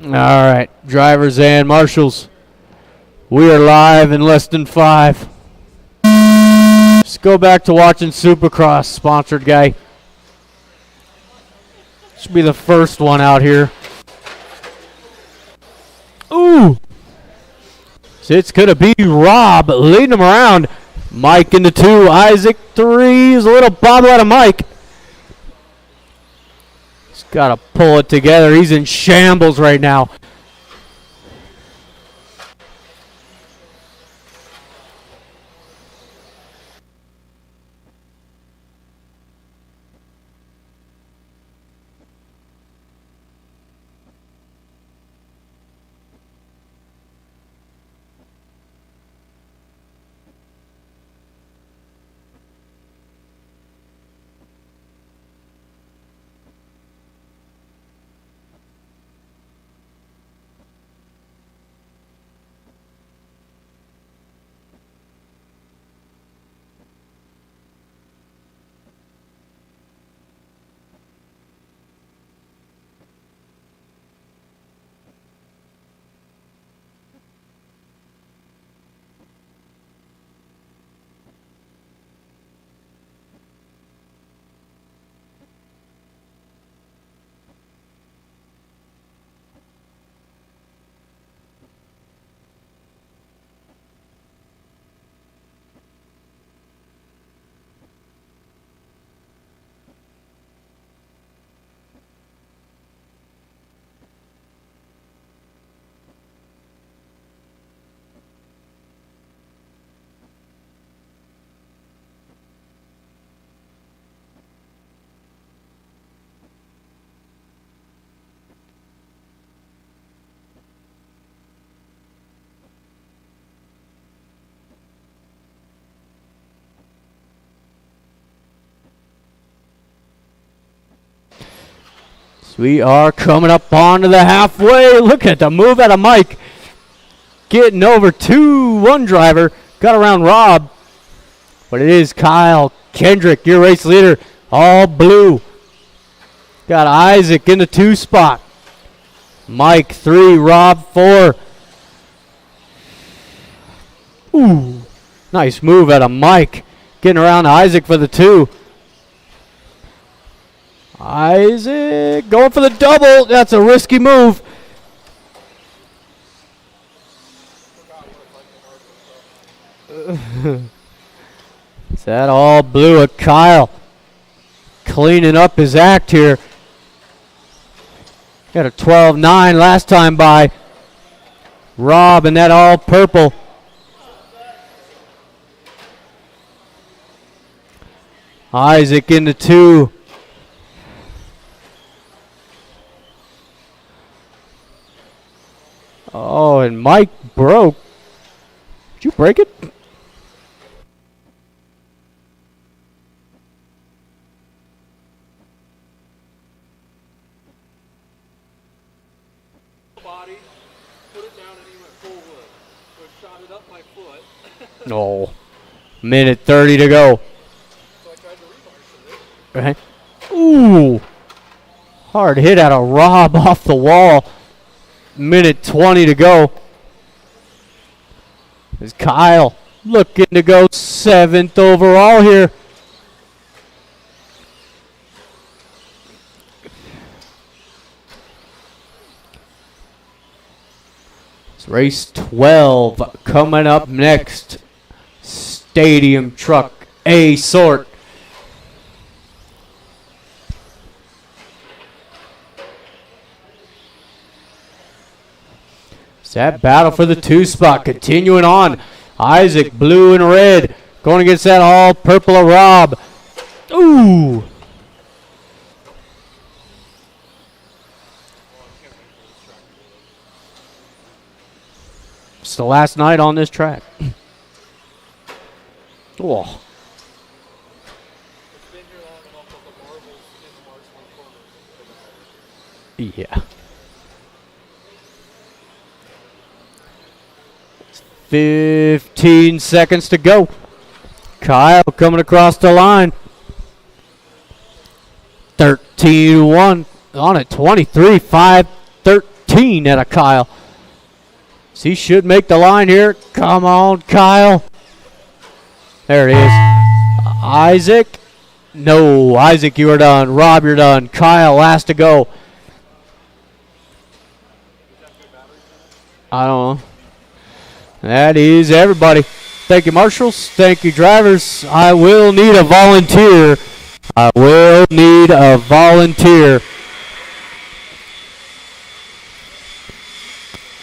All right, drivers and marshals. We are live in less than 5. Let's go back to watching Supercross, sponsored guy. Should be the first one out here. Ooh. So it's going to be Rob leading him around. Mike in the 2, Isaac 3. He's a little bobble out of Mike. He's got to pull it together. He's in shambles right now. We are coming up onto the halfway. Look at the move out of Mike. Getting over 2-1 driver. Got around Rob. But it is Kyle Kendrick, your race leader. All blue. Got Isaac in the 2 spot. Mike 3, Rob 4. Ooh. Nice move out of Mike. Getting around Isaac for the 2. Isaac going for the double. That's a risky move. Is that all blue at Kyle? Cleaning up his act here. Got a 12-9 last time by Rob and that all purple. Isaac in the 2. Oh, and Mike broke. Did you break it? Body, put it down, and he went full wood. So it shot it up my foot. No. Minute 30 to go. So I tried to reverse it. Okay. Ooh. Hard hit out of Rob off the wall. Minute 20 to go. Is Kyle looking to go 7th overall here. It's race 12 coming up next. Stadium Truck A sort. That battle for the 2 spot continuing on. Isaac, blue and red, going against that all purple of Rob. Ooh. It's the last night on this track. Oh. It's been here long enough to Yeah. 15 seconds to go. Kyle coming across the line. 13-1 on it. 23-5, 13 at a Kyle. So he should make the line here. Come on, Kyle. There it is. Isaac. No, Isaac, you are done. Rob, you're done. Kyle, last to go. I don't know. That is everybody. Thank you, marshals. Thank you, drivers. I will need a volunteer. I will need a volunteer.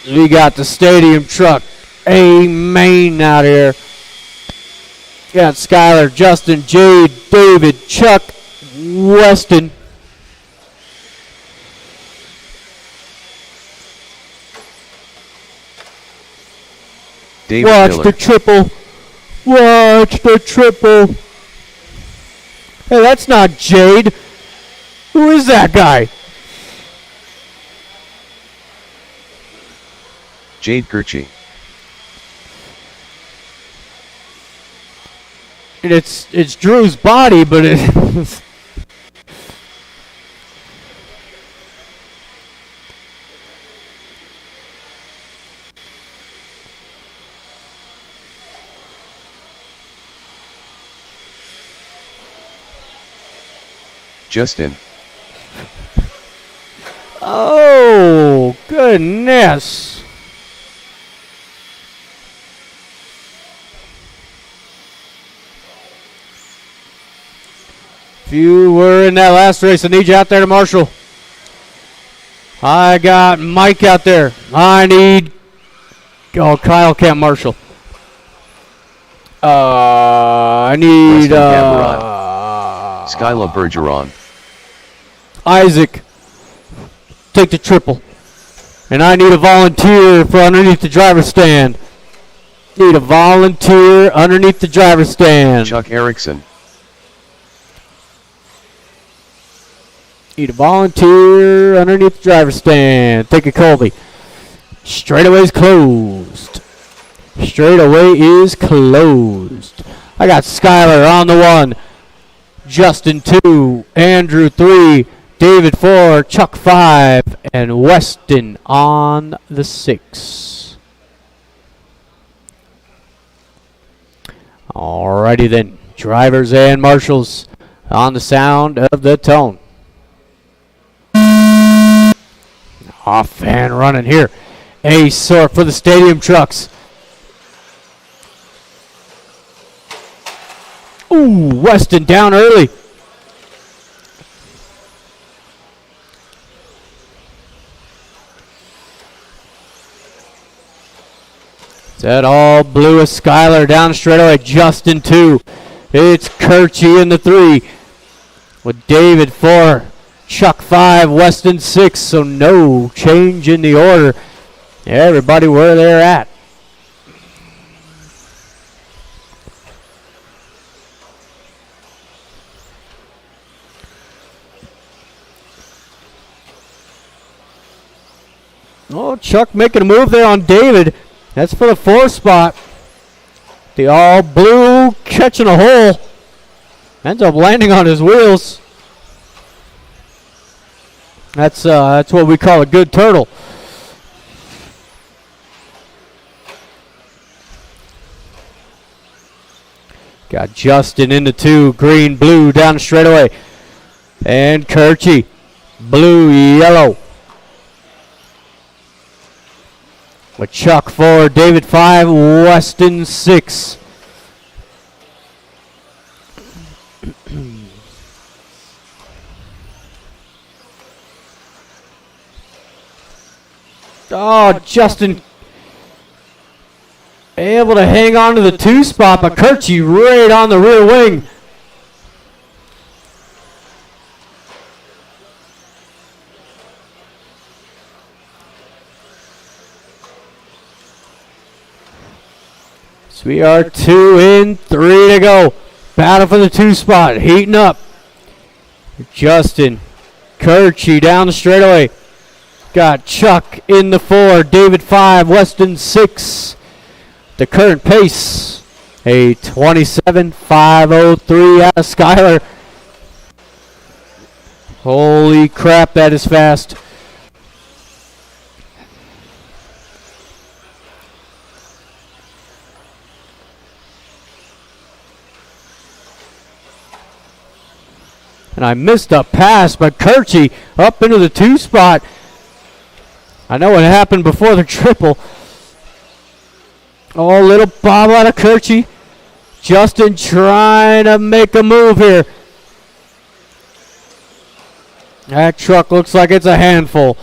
We got the stadium truck. Amen out here. Got Skylar, Justin, Jade, David, Chuck, Weston. David Watch Miller. the triple. Watch the triple. Hey, that's not Jade. Who is that guy? Jade Kirchie. And it's Drew's body, but it Justin. Oh, goodness. If you were in that last race, I need you out there to marshal. I got Mike out there. I need... Oh, Kyle can't marshal. I need... Weston Cameron. Skyla Bergeron. Isaac. Take the triple. And I need a volunteer for underneath the driver's stand. Need a volunteer underneath the driver's stand. Chuck Erickson. Need a volunteer underneath the driver's stand. Take it, Colby. Straightaway is closed. Straightaway is closed. I got Skylar on the 1. Justin 2. Andrew 3. David 4. Chuck 5. And Weston on the 6. Alrighty then. Drivers and marshals on the sound of the tone. Off and running here. A sort for the stadium trucks. Ooh, Weston down early. That all blue is Skylar down straightaway. Justin 2. It's Kirchie in the 3. With David 4. Chuck 5, Weston 6, so no change in the order. Everybody where they're at. Oh, Chuck making a move there on David. That's for the 4th spot. The all blue catching a hole. Ends up landing on his wheels. That's what we call a good turtle. Got Justin in the 2, green, blue down the straightaway. And Kirchie, blue, yellow. With Chuck 4, David 5, Weston 6. Oh, Justin able to hang on to the 2 spot, but Kirchie right on the rear wing. So we are 2 in, 3 to go. Battle for the 2 spot, heating up. Justin, Kirchie down the straightaway. Got Chuck in the 4, David 5, Weston 6. The current pace, a 27.503 out of Skyler. Holy crap, that is fast. And I missed a pass, but Kirchie up into the 2 spot. I know what happened before the triple. Oh, little bob out of Kirchie. Justin trying to make a move here. That truck looks like it's a handful.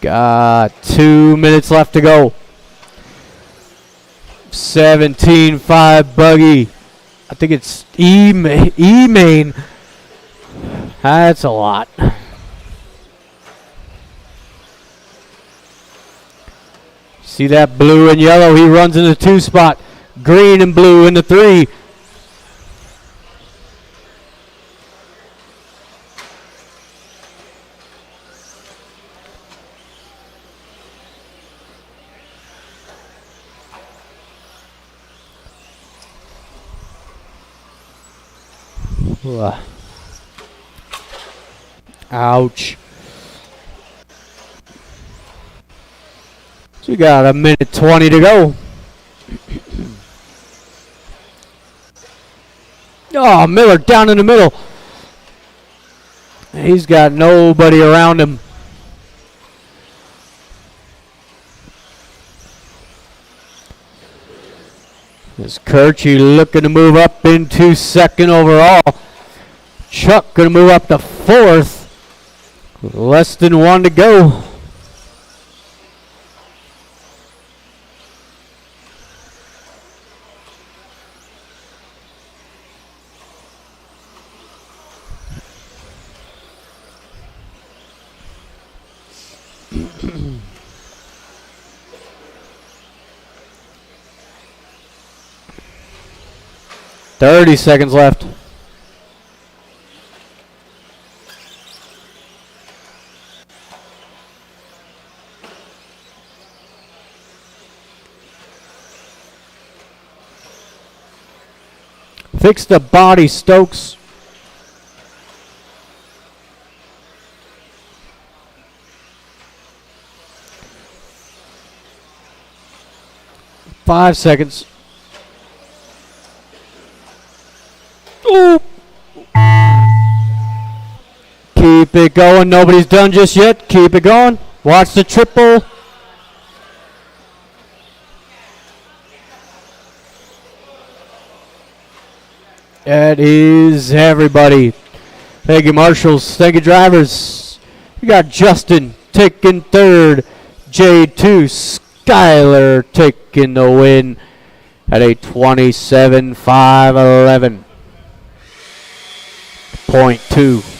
Got 2 minutes left to go. 17.5 buggy. I think it's E-main. That's a lot. See that blue and yellow? He runs in the 2 spot. Green and blue in the 3. Ouch. So we got 1:20 to go. Oh, Miller down in the middle. He's got nobody around him. This Kirchie looking to move up into 2nd overall. Chuck going to move up to 4th. Less than 1 to go. $30 seconds left. Fix the body, Stokes. Five seconds. Ooh. Keep it going. Nobody's done just yet. Keep it going. Watch the triple. That is everybody. Thank you, marshals. Thank you, drivers. We got Justin taking 3rd. J2 Skyler taking the win at a 27.511.2.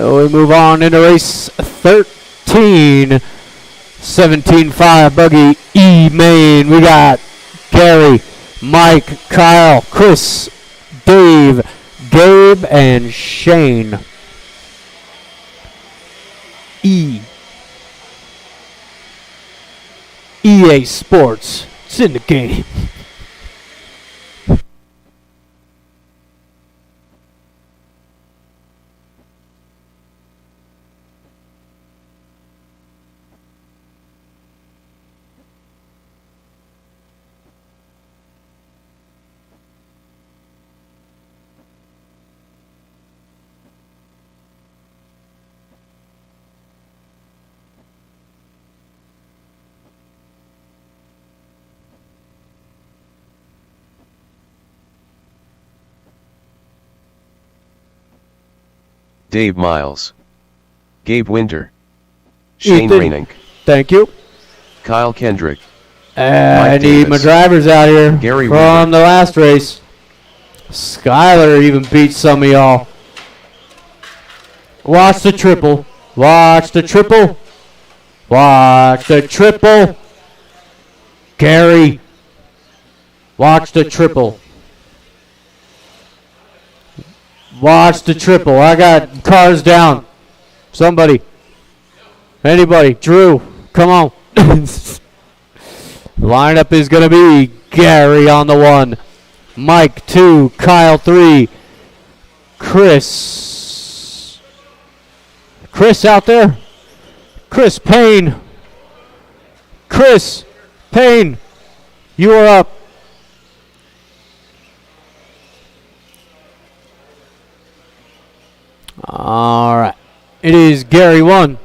We move on into race 13. 17.5 buggy E-main. We got Gary, Mike, Kyle, Chris, Dave, Gabe, and Shane. EA Sports. It's in the game. Dave Miles, Gabe Winter, Shane Ethan. Rainick, Thank you. Kyle Kendrick, I Mike need my Davis. drivers out here Gary from Weaver. the last race. Skyler even beat some of y'all. Watch the triple. Watch the triple. Watch the triple. Gary. Watch the triple. Watch the triple. I got cars down. Somebody. Anybody. Drew. Come on. Lineup is going to be Gary on the 1. Mike 2. Kyle 3. Chris. Chris out there. Chris Payne. Chris Payne. You are up. All right. It is Gary 1.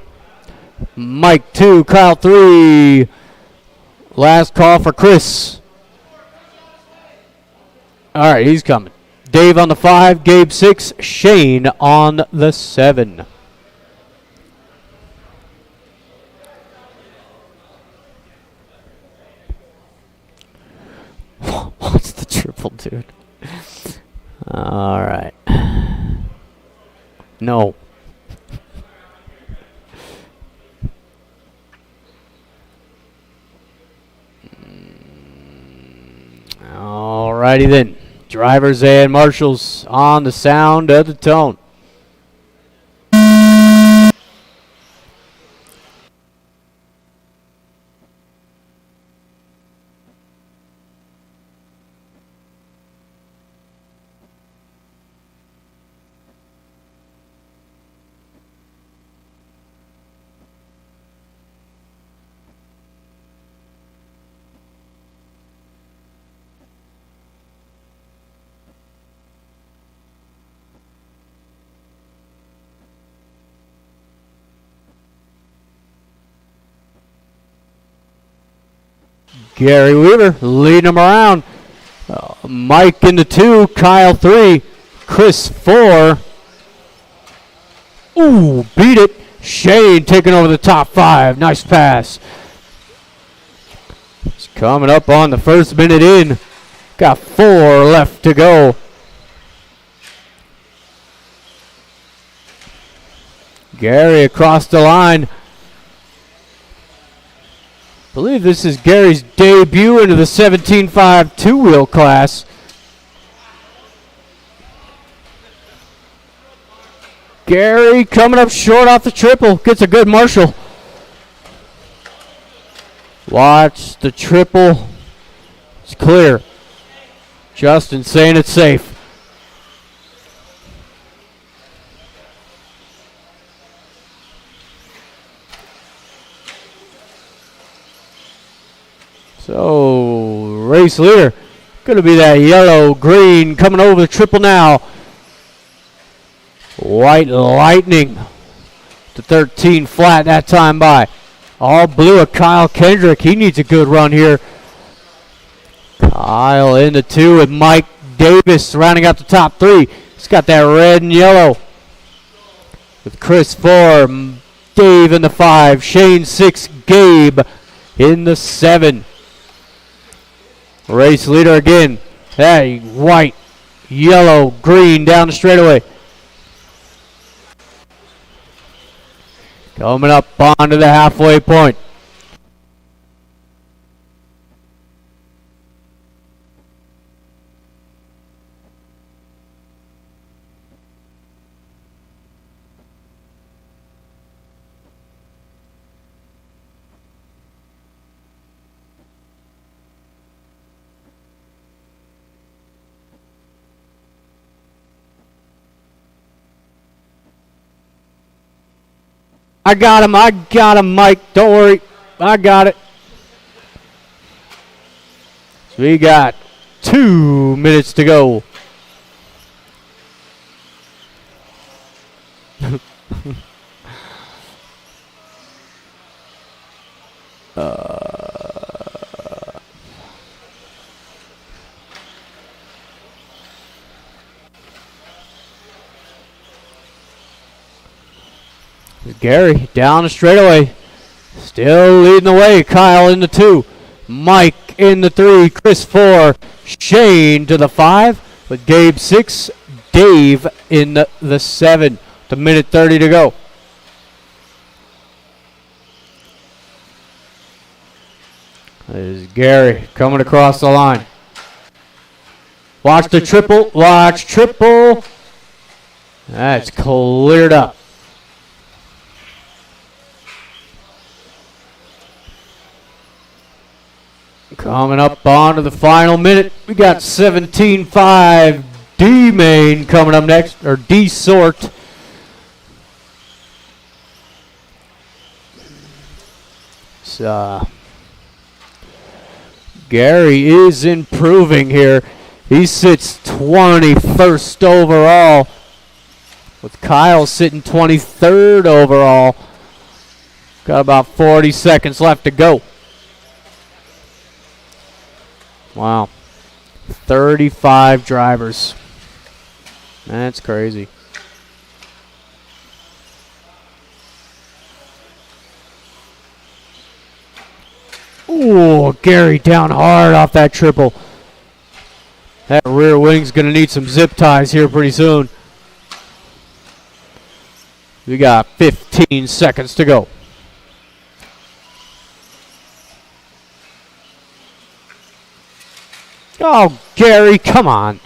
Mike 2. Kyle 3. Last call for Chris. All right, he's coming. Dave on the 5. Gabe 6. Shane on the 7. What's the triple, dude? All right. No. Alrighty then. Drivers and marshals on the sound of the tone. Gary Weaver leading them around. Mike in the 2, Kyle 3, Chris 4. Ooh, beat it. Shane taking over the top 5. Nice pass. It's coming up on the first minute in. Got 4 left to go. Gary across the line. I believe this is Gary's debut into the 17.5 two-wheel class. Gary coming up short off the triple. Gets a good marshal. Watch the triple. It's clear. Justin saying it's safe. So, race leader, going to be that yellow, green, coming over the triple now. White Lightning to 13 flat that time by. All blue of Kyle Kendrick. He needs a good run here. Kyle in the 2 with Mike Davis rounding out the top 3. He's got that red and yellow. With Chris 4, Dave in the 5, Shane 6, Gabe in the 7. Race leader again. Hey, white, yellow, green down the straightaway. Coming up onto the halfway point. I got him, Mike. Don't worry. I got it. So we got 2 minutes to go. Gary down the straightaway. Still leading the way. Kyle in the 2. Mike in the 3. Chris 4. Shane to the 5. With Gabe 6. Dave in the 7. The minute 30 to go. There's Gary coming across the line. Watch the triple. Watch triple. That's cleared up. Coming up on to the final minute. We got 17.5 D main coming up next, or D sort. So, Gary is improving here. He sits 21st overall, with Kyle sitting 23rd overall. Got about 40 seconds left to go. Wow. 35 drivers. That's crazy. Ooh, Gary down hard off that triple. That rear wing's going to need some zip ties here pretty soon. We got 15 seconds to go. Oh, Gary, come on.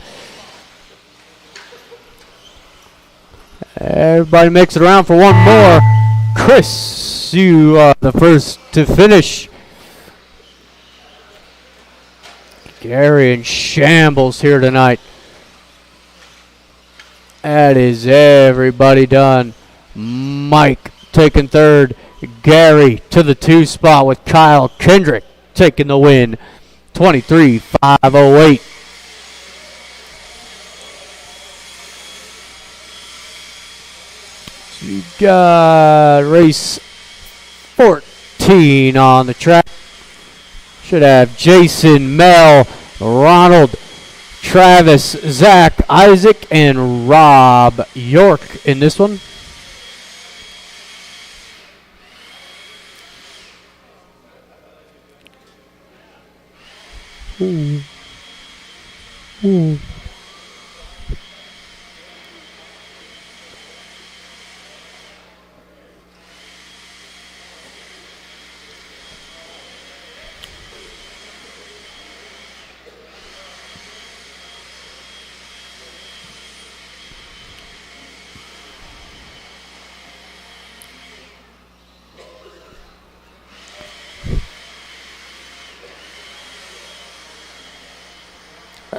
Everybody makes it around for one more. Chris, you are the first to finish. Gary in shambles here tonight. That is everybody done. Mike taking third. Gary to the 2 spot with Kyle Kendrick taking the win. 23.508. You got race 14 on the track. Should have Jason, Mel, Ronald, Travis, Zach, Isaac, and Rob York in this one. Ooh. Ooh.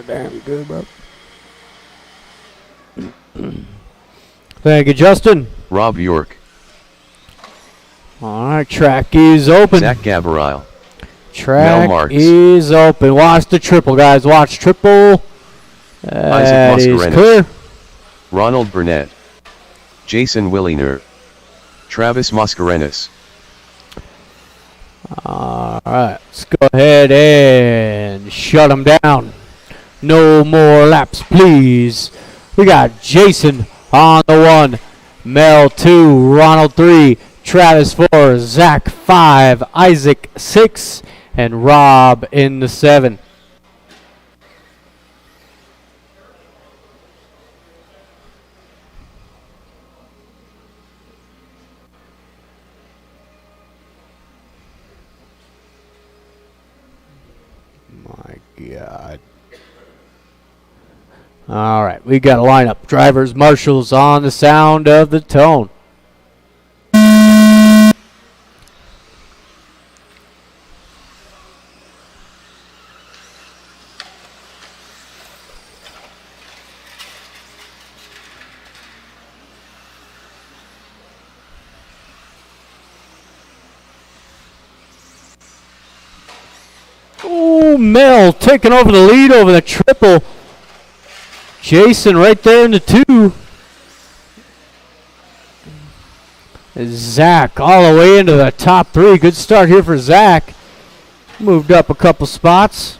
Damn good, bro. Thank you, Justin. Rob York. All right, track is open. Zach Gabriel. Track is open. Watch the triple, guys. Watch triple. That is clear. Ronald Burnett. Jason Williner. Travis Mascarenas. All right, let's go ahead and shut them down. No more laps, please. We got Jason on the 1, Mel 2, Ronald 3, Travis 4, Zach 5, Isaac 6, and Rob in the 7. My God. All right, we got a lineup. Drivers, marshals on the sound of the tone. Ooh, Mel taking over the lead over the triple. Jason right there in the 2. Zach all the way into the top 3. Good start here for Zach. Moved up a couple spots.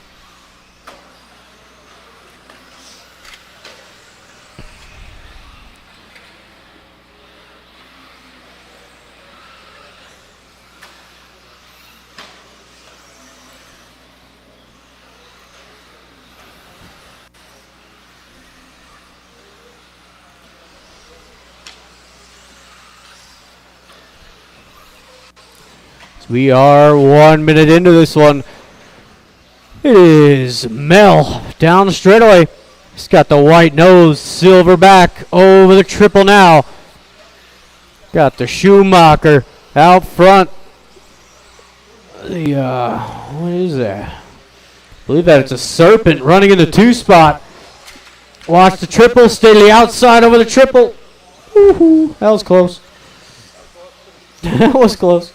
We are 1 minute into this one. It is Mel down the straightaway. He's got the white nose, silver back over the triple now. Got the Schumacher out front. The, what is that? I believe that it's a Serpent running in the 2 spot. Watch the triple, stay to the outside over the triple. Woohoo, that was close. That was close.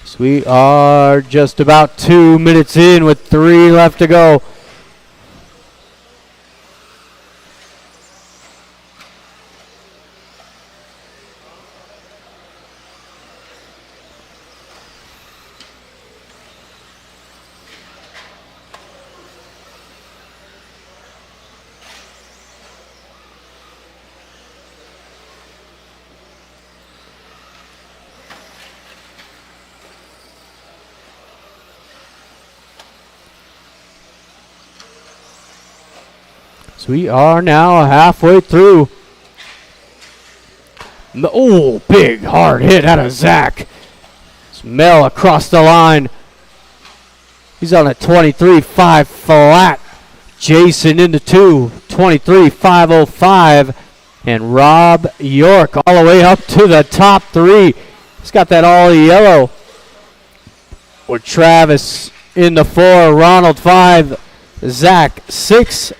So we are just about 2 minutes in with 3 left to go. So we are now halfway through. Oh, big hard hit out of Zach. It's Mel across the line. He's on a 23.5 flat. Jason into 2, 23.505. And Rob York all the way up to the top 3. He's got that all yellow. With Travis in the 4, Ronald 5, Zach 6.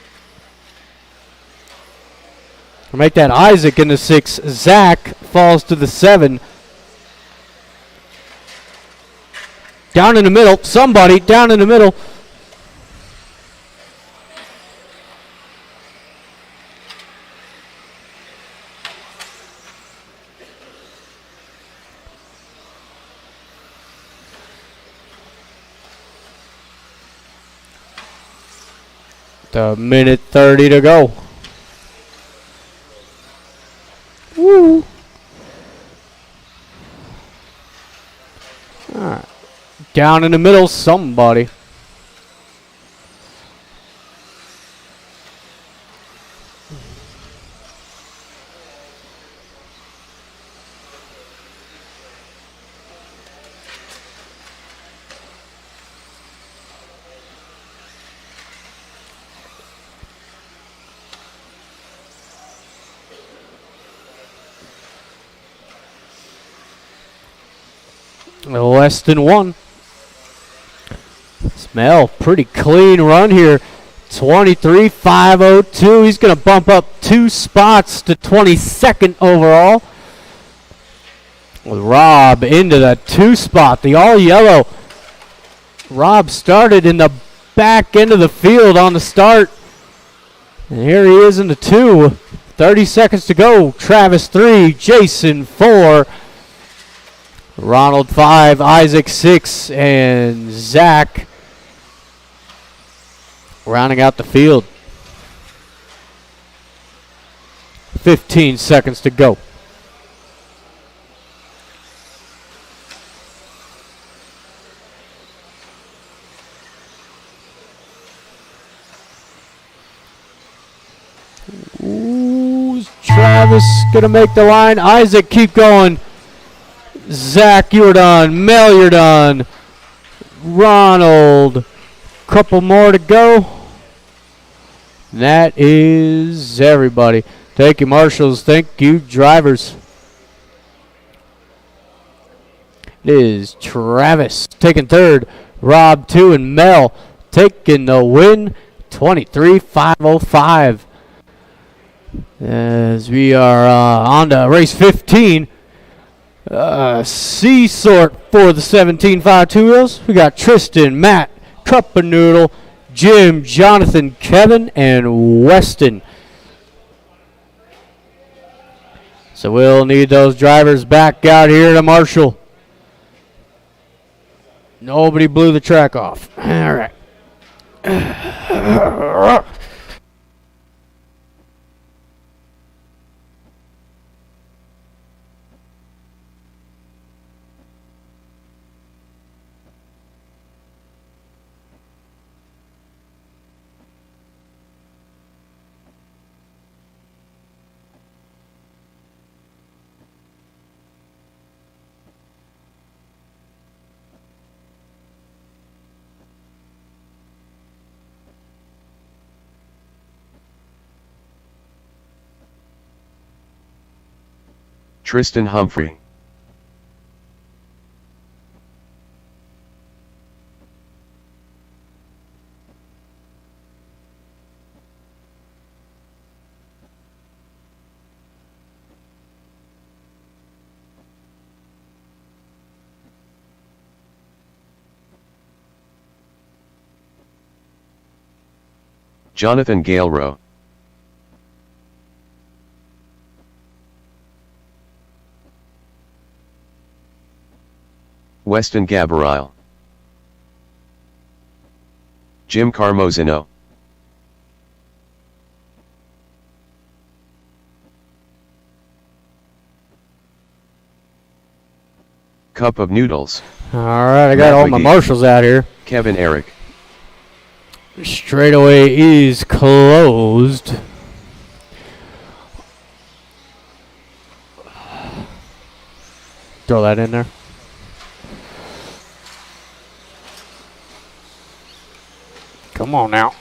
Make that Isaac in the 6. Zach falls to the 7. Down in the middle. Somebody down in the middle. The minute 30 to go. Woo. All right. Down in the middle, somebody. Less than 1. Smell, pretty clean run here. 23.502. He's going to bump up 2 spots to 22nd overall. With Rob into the 2 spot, the all yellow. Rob started in the back end of the field on the start. And here he is in the 2. 30 seconds to go. Travis 3, Jason 4. Ronald 5, Isaac 6, and Zach rounding out the field. 15 seconds to go. Ooh, is Travis gonna make the line? Isaac, keep going. Zach, you're done. Mel, you're done. Ronald, couple more to go. That is everybody. Thank you, marshals. Thank you, drivers. It is Travis taking 3rd. Rob 2 and Mel taking the win. 23.505. As we are on to race 15. C sort for the 17.5 two-wheels. We got Tristan, Matt, Cup and Noodle, Jim, Jonathan, Kevin, and Weston. So we'll need those drivers back out here to Marshall. Nobody blew the track off. All right. Tristan Humphrey. Jonathan Galero. Weston Gabriel. Jim Carmozino. Cup of Noodles. All right, I got all my marshals out here. Kevin Eric. Straightaway is closed. Throw that in there. Come on now.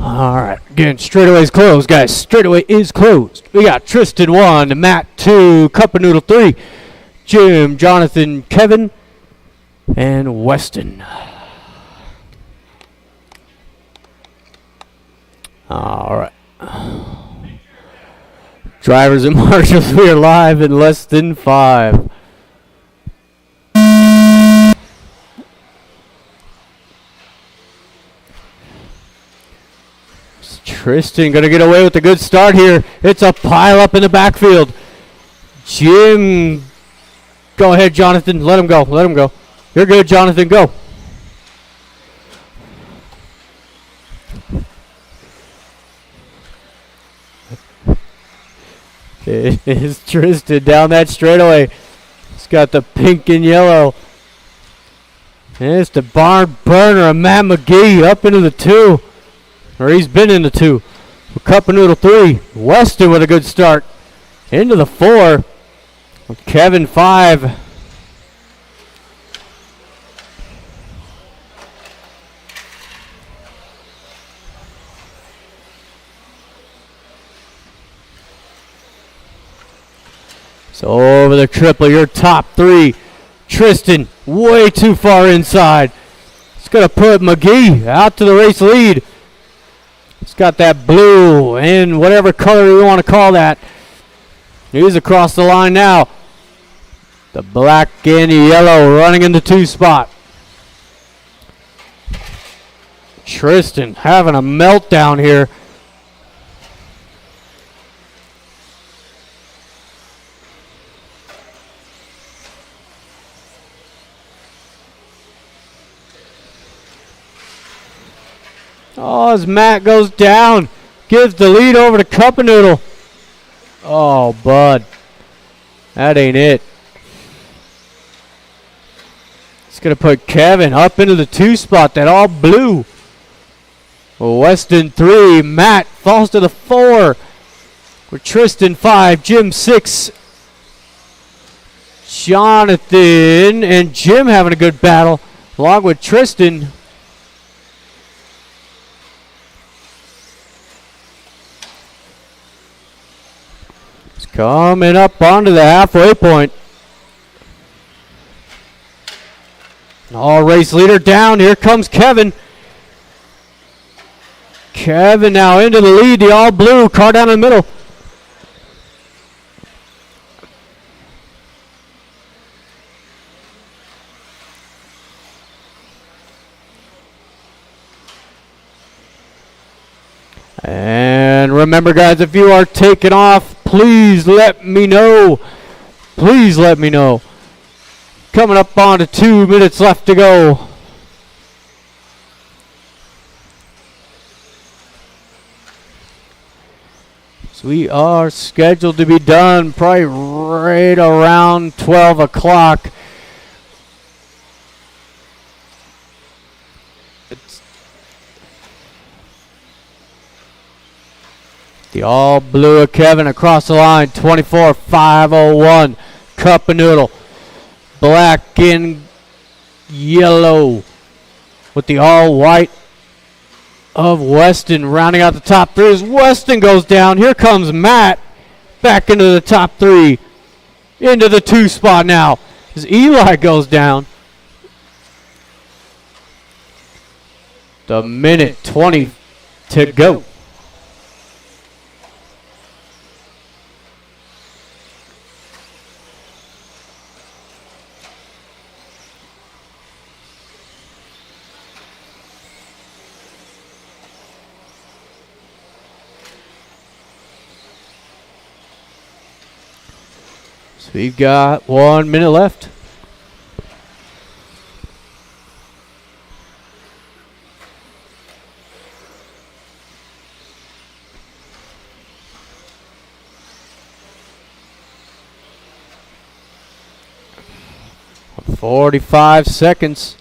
All right, again, straightaway is closed, guys. Straightaway is closed. We got Tristan 1, Matt 2, Cup of Noodle 3, Jim, Jonathan, Kevin, and Weston. All right. Drivers and marshals, we are live in less than 5. Tristan going to get away with a good start here. It's a pile up in the backfield. Jim. Go ahead, Jonathan. Let him go. Let him go. You're good, Jonathan. Go. It is Tristan down that straightaway. He's got the pink and yellow. And it's the barn burner of Matt McGee up into the 2. Or he's been in the 2. Cup of Noodle 3. Weston with a good start. Into the 4. Kevin 5. So over the triple, your top 3. Tristan way too far inside. It's going to put McGee out to the race lead. It's got that blue and whatever color you want to call that. He's across the line now. The black and yellow running in the 2 spot. Tristan having a meltdown here. Oh, as Matt goes down, gives the lead over to Cup of Noodle. Oh, bud. That ain't it. It's going to put Kevin up into the 2 spot, that all blue. Weston 3, Matt falls to the 4. With Tristan 5, Jim 6. Jonathan and Jim having a good battle, along with Tristan. Coming up onto the halfway point. All race leader down. Here comes Kevin. Kevin now into the lead. The all blue car down in the middle. And remember, guys, if you are taking off, please let me know. Please let me know. Coming up on to 2 minutes left to go. So we are scheduled to be done probably right around 12 o'clock. The all blue of Kevin across the line, 24.501. Cup of Noodle. Black and yellow. with the all-white of Weston rounding out the top three. As Weston goes down, here comes Matt back into the top three, into the 2 spot now. As Eli goes down, the minute 20 to go. So we've got 1 minute left. Of 45 seconds.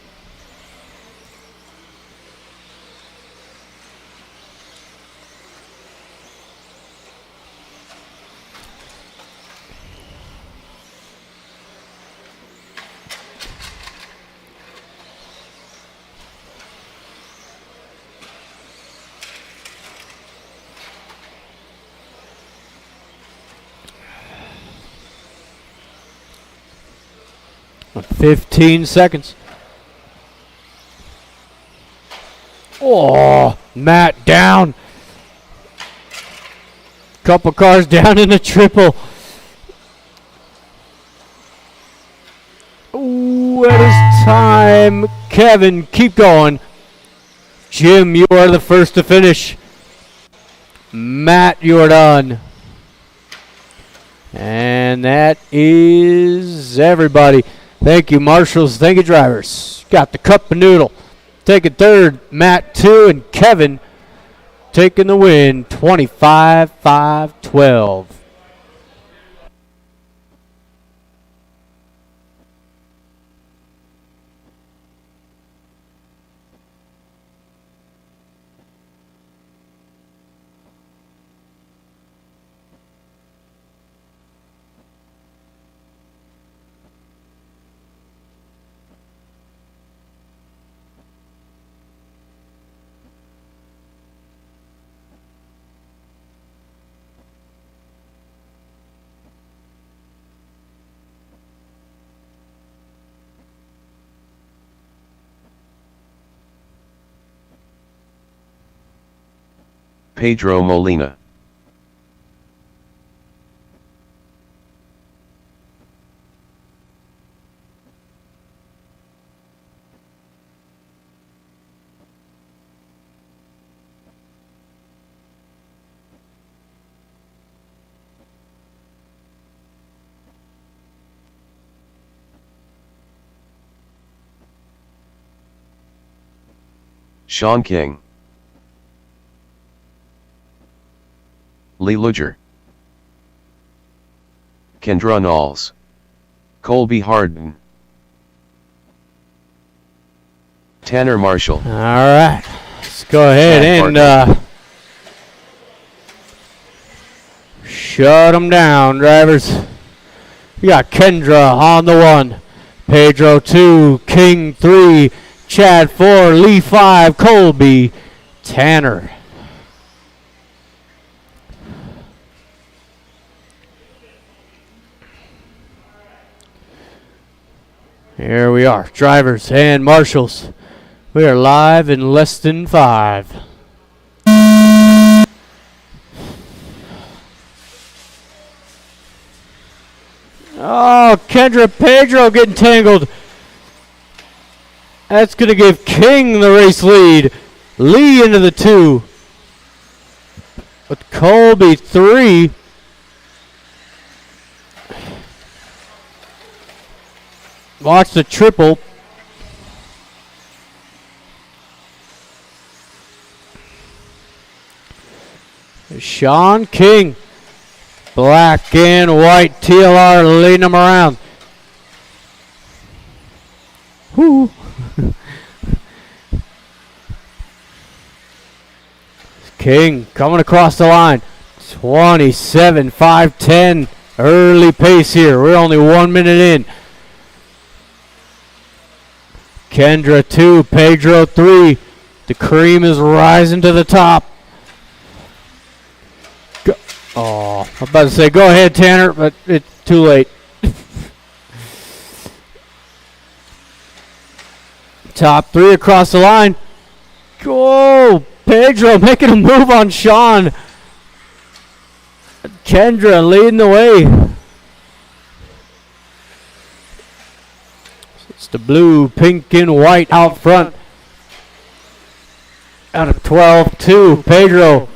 With 15 seconds. Oh, Matt down. Couple cars down in the triple. Ooh, it is time. Kevin, keep going. Jim, you are the first to finish. Matt, you are done. And that is everybody. Thank you, marshals. Thank you, drivers. Got the cup of noodle. Taking third, Matt 2, and Kevin taking the win, 25-5-12. Pedro Molina. Sean King. Lee Luger. Kendra Knowles. Colby Harden. Tanner Marshall. All right, let's go ahead and shut them down, drivers. We got Kendra on the 1, Pedro 2, King 3, Chad 4, Lee 5, Colby, Tanner. Here we are, drivers and marshals. We are live in less than 5. Oh, Kendra Pedro getting tangled. That's going to give King the race lead. Lee into the 2. With Colby 3. Watch the triple. Sean King. Black and white TLR leading them around. Whoo. King coming across the line. 27-5-10. Early pace here. We're only 1 minute in. Kendra 2, Pedro 3. The cream is rising to the top. Oh, I'm about to say, go ahead, Tanner, but it's too late. Top 3 across the line. Go, Pedro making a move on Sean. Kendra leading the way. It's the blue, pink, and white out front. Out of 12-2, Pedro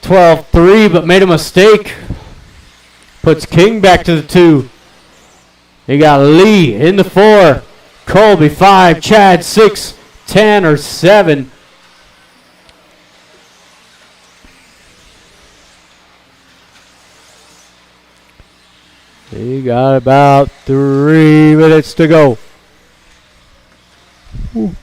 12-3, but made a mistake. Puts King back to the 2. You got Lee in the 4. Colby 5. Chad 6. Tanner 7. You got about 3 minutes to go. Ooh.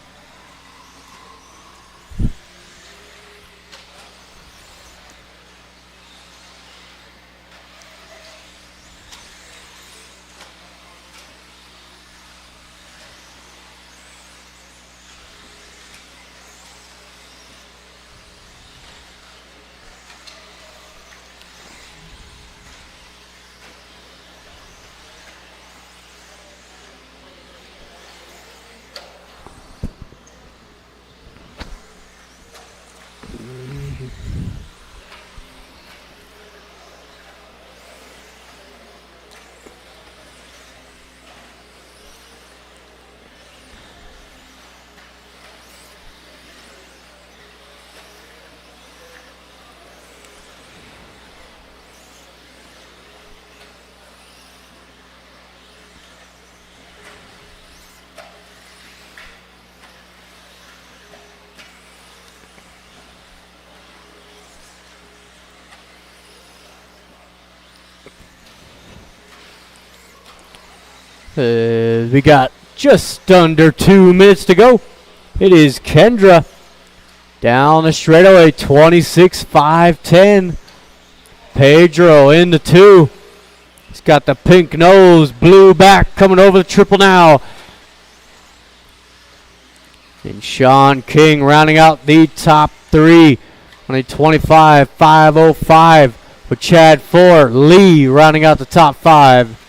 We got just under 2 minutes to go. It is Kendra down the straightaway, 26-5-10. Pedro in the 2. He's got the pink nose, blue back, coming over the triple now. And Sean King rounding out the top 3. Only 25-5-05 with Chad 4. Lee rounding out the top 5.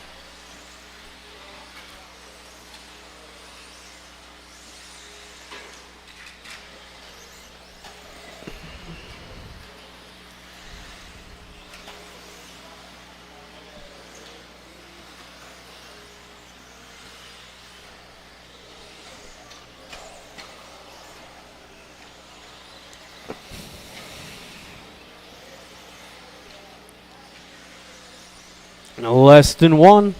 Less than 1.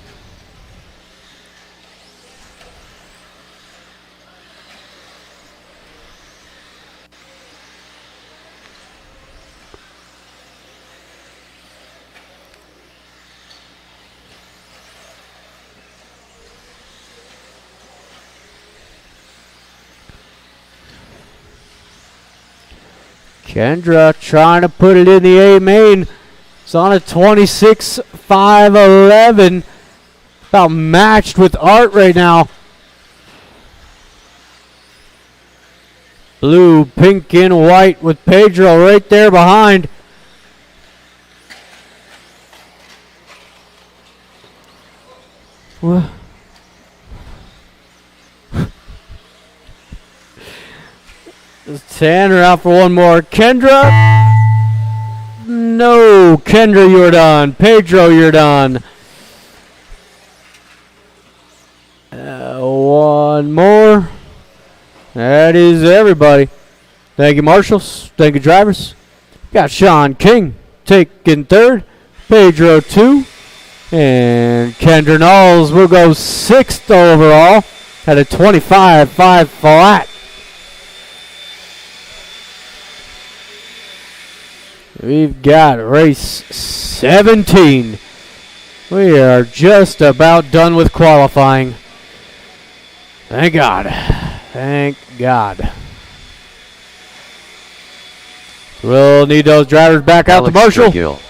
Kendra trying to put it in the A main. It's on a 26-5-11. About matched with Art right now. Blue, pink, and white with Pedro right there behind. What? Tanner out for one more. Kendra. No, Kendra, you're done. Pedro, you're done. One more. That is everybody. Thank you, marshals. Thank you, drivers. Got Sean King taking 3rd. Pedro 2. And Kendra Knowles will go 6th overall at a 25-5 flat. We've got race 17. We are just about done with qualifying. Thank God. Thank God. We'll need those drivers back out to Marshall. Gill.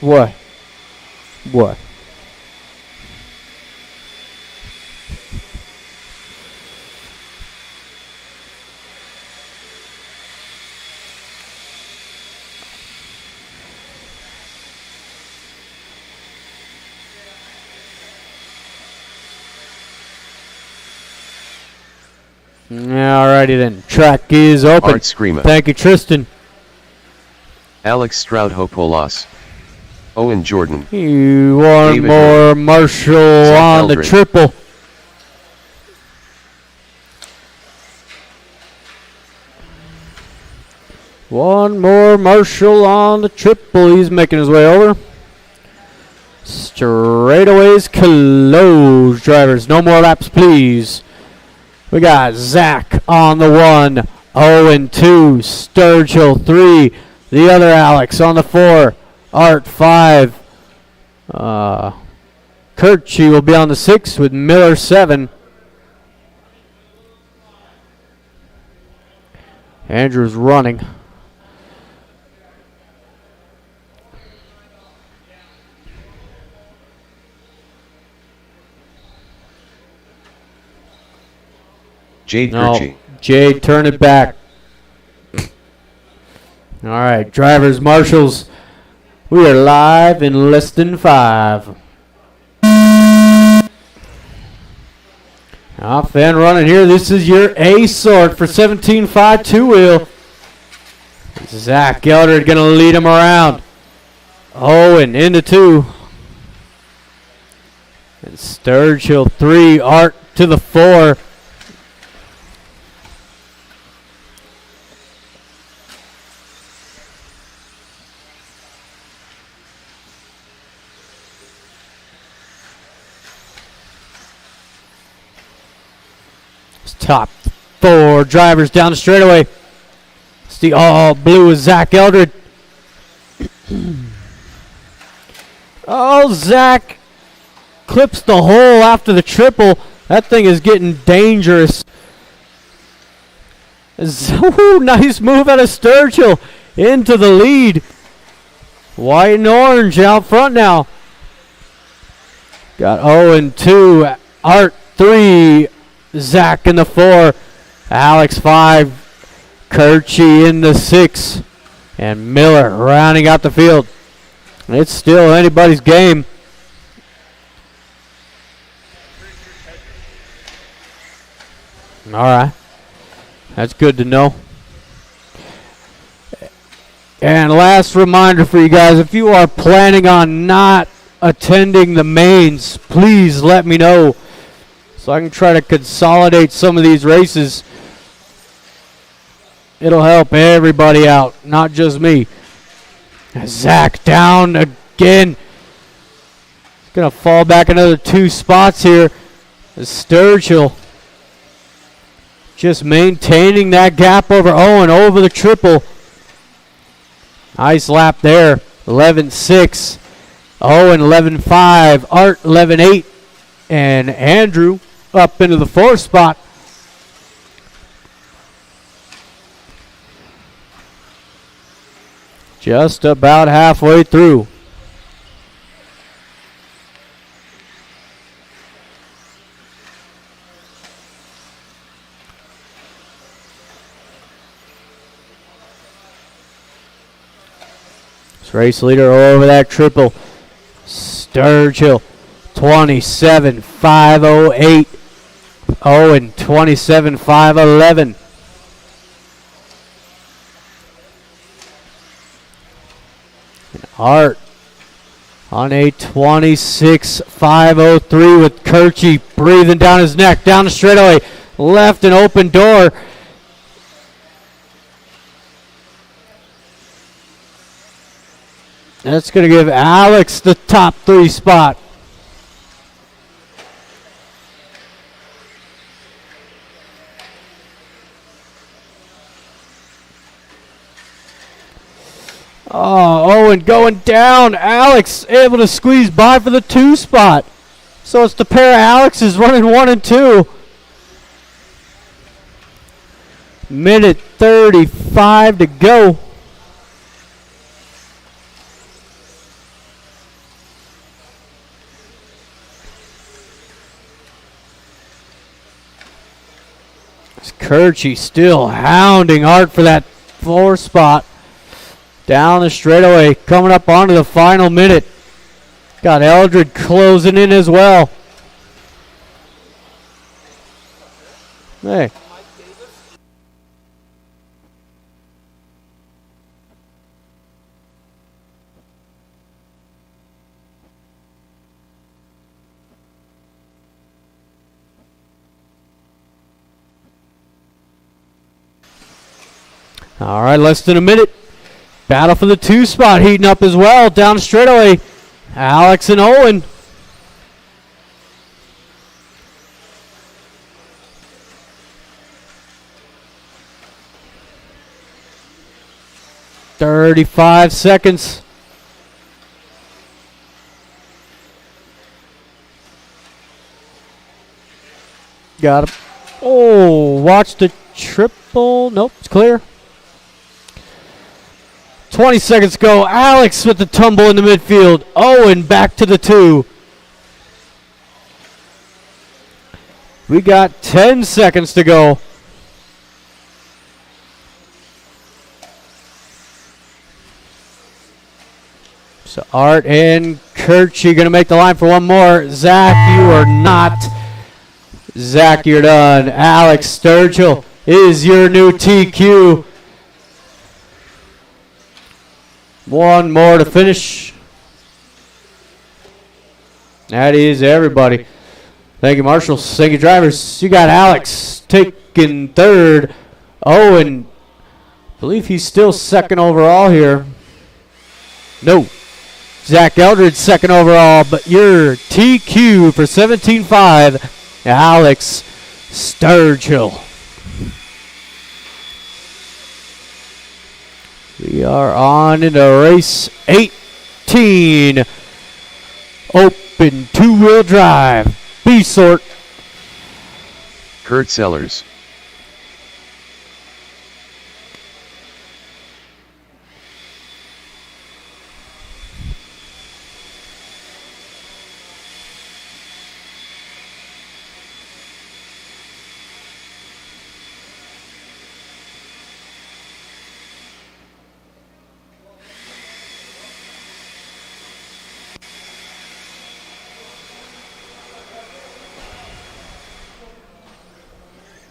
What? What? Alrighty then. Track is open. Art Screamer. Thank you, Tristan. Alex Stroud-Hopolas. Owen Jordan. You want David more Marshall Zach on the Eldred. triple. One more Marshall on the triple. He's making his way over. Straightaways closed, drivers. No more laps, please. We got Zach on the 1, Owen 2, Sturgill 3, the other Alex on the 4, Art 5. Kirchie will be on the 6 with Miller 7. Andrew's running. Jade No, Kirchie. Jade, turn it back. All right, drivers, marshals. We are live in less than 5. Off and running here. This is your A sort for 17.5 two-wheel. Zach Eldred going to lead him around. Owen into 2. And Sturgill 3. Art to the 4. Top 4 drivers down the straightaway. It's the all blue is Zach Eldred. Oh, Zach clips the hole after the triple. That thing is getting dangerous. Ooh, nice move out of Sturgill into the lead. White and orange out front now. Got Owen 2, Art 3. Zach in the 4, Alex 5, Kirchie in the 6, and Miller rounding out the field. It's still anybody's game. All right, that's good to know. And last reminder for you guys, if you are planning on not attending the mains, please let me know, so I can try to consolidate some of these races. It'll help everybody out, not just me. Zach down again. He's going to fall back another 2 spots here. Sturgill just maintaining that gap over Owen, over the triple. Nice lap there. 11.6. Owen 11.5. Art 11.8. And Andrew up into the 4th spot. Just about halfway through. This race leader over that triple. Sturgill 27.508. Owen 27.511. Art on a 26.503 with Kirchie breathing down his neck, down the straightaway, left an open door. That's going to give Alex the top 3 spot. Oh, Owen going down. Alex able to squeeze by for the 2 spot. So it's the pair of Alexes running 1 and 2. Minute 35 to go. Kirchy still hounding hard for that 4 spot. Down the straightaway, coming up onto the final minute. Got Eldred closing in as well. Hey. All right, less than a minute. Battle for the 2 spot heating up as well. Down the straightaway, Alex and Owen. "35 seconds. Got him. Oh, watch the triple. Nope, it's clear. 20 seconds go. Alex with the tumble in the midfield. Owen back to the 2. We got 10 seconds to go. So Art and Kirchy going to make the line for one more. Zach, you are not. Zach, you're done. Alex Sturgill is your new TQ. One more to finish. That is everybody. Thank you, marshals. Thank you, drivers. You got Alex taking 3rd. Owen, I believe he's still 2nd overall here. No. Zach Eldred 2nd overall, but your TQ for 17.5, Alex Sturgill. We are on into race 18. Open 2-wheel drive. B-sort. Kurt Sellers.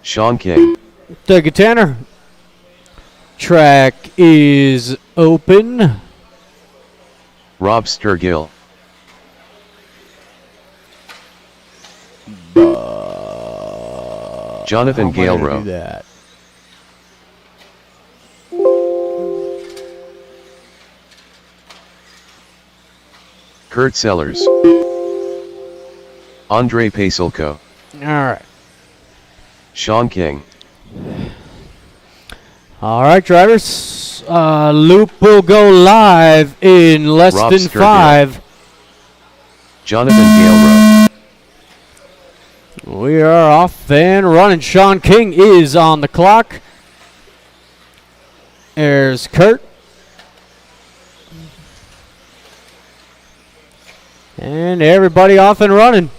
Sean King. Thank you, Tanner. Track is open. Rob Sturgill. Jonathan Galerow. That. Kurt Sellers. Andre Pasulko. All right. Sean King. All right, drivers. Loop will go live in less Rob than Sturgill. 5. Jonathan Galerow. We are off and running. Sean King is on the clock. There's Kurt. And everybody off and running.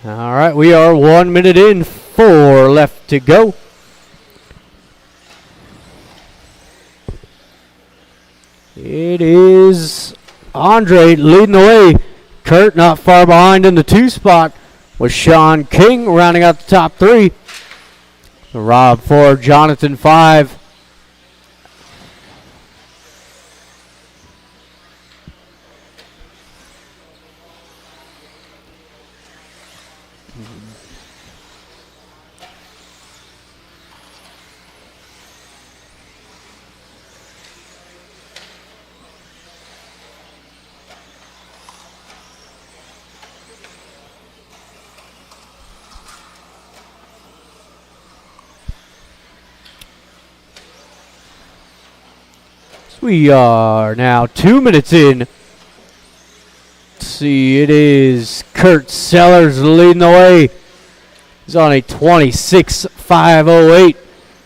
All right, we are 1 minute in, 4 left to go. It is Andre leading the way. Kurt not far behind in the 2 spot with Sean King rounding out the top 3. Rob 4, Jonathan 5. We are now 2 minutes in. Let's see, it is Kurt Sellers leading the way. He's on a 26.508.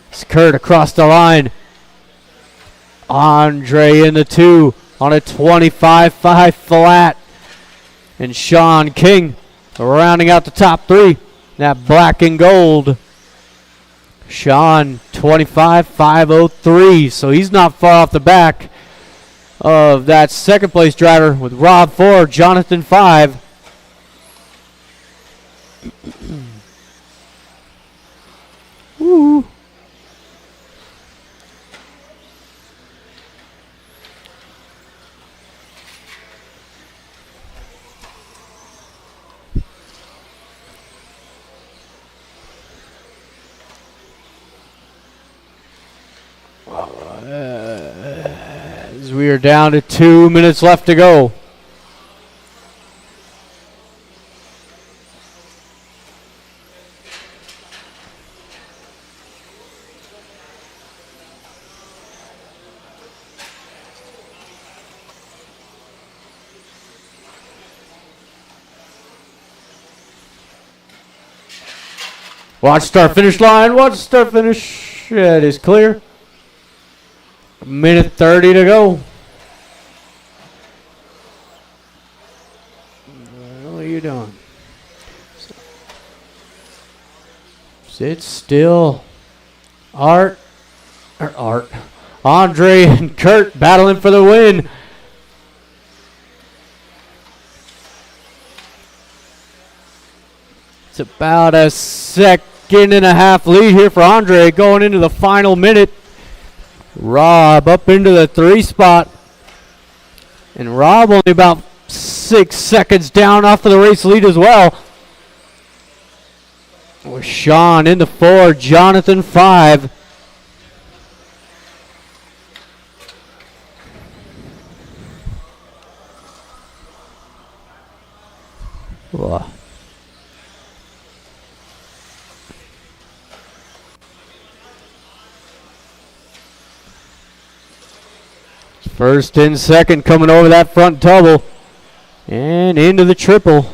It's Kurt across the line. Andre in the 2 on a 25.5 flat. And Sean King rounding out the top 3. That black and gold. Sean 25.503. So he's not far off the back of that second place driver with Rob 4, Jonathan 5. Woo. As we are down to 2 minutes left to go. Watch start finish line. Watch start finish. It is clear. A minute 30 to go. What are you doing? Sit still. Andre and Kurt battling for the win. It's about a second and a half lead here for Andre going into the final minute. Rob up into the 3 spot. And Rob only about 6 seconds down off of the race lead as well. With Sean in the 4, Jonathan 5. Whoa. First and second coming over that front double and into the triple.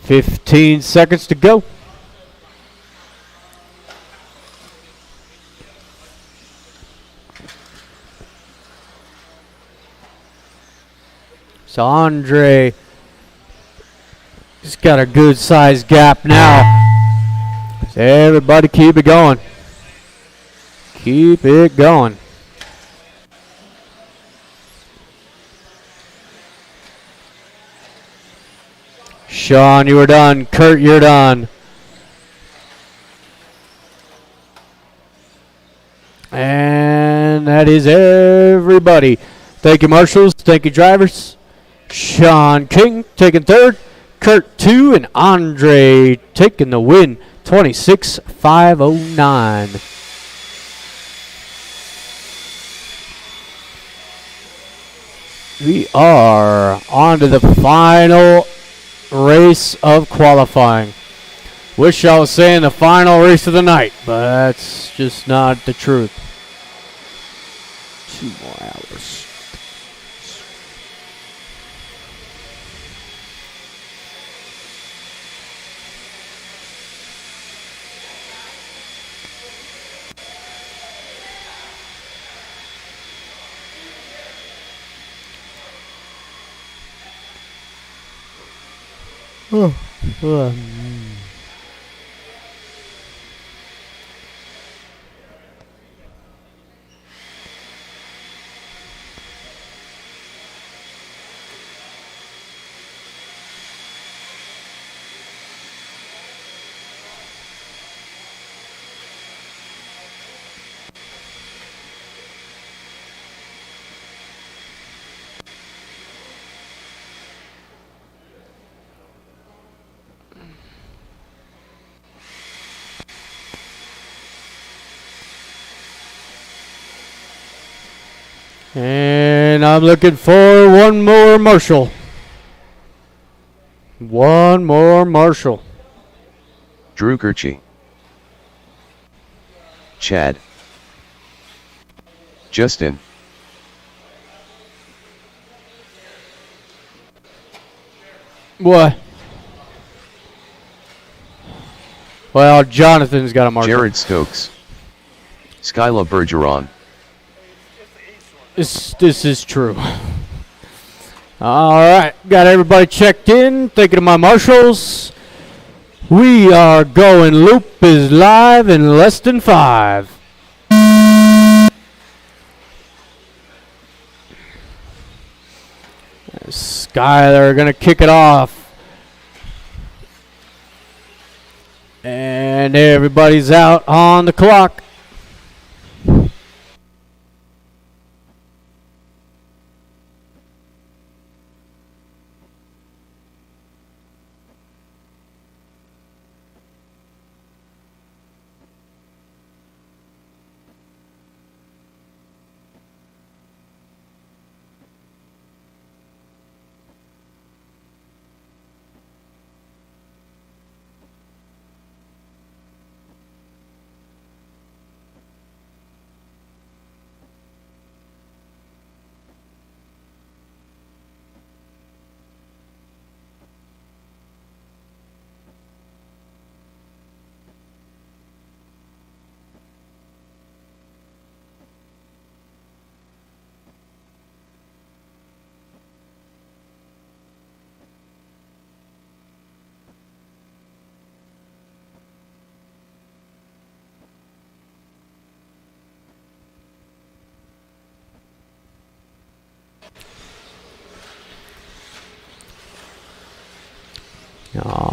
"15 seconds to go. So Andre has got a good sized gap now. So everybody keep it going. Keep it going. Sean, you are done. Kurt, you're done. And that is everybody. Thank you, marshals. Thank you, drivers. Sean King taking 3rd, Kurt 2, and Andre taking the win, 26.509. We are on to the final race of qualifying. Wish I was saying the final race of the night, but that's just not the truth. 2 more hours. And And I'm looking for one more Marshall. One more Marshall. Drew Kirchie. Chad. Justin. What? Well, Jonathan's got a Marshall. Jared Stokes. Skyla Bergeron. This is true. All right, got everybody checked in. Thinking of my Marshalls. We are going. Loop is live in less than 5. Skyler gonna kick it off. And everybody's out on the clock.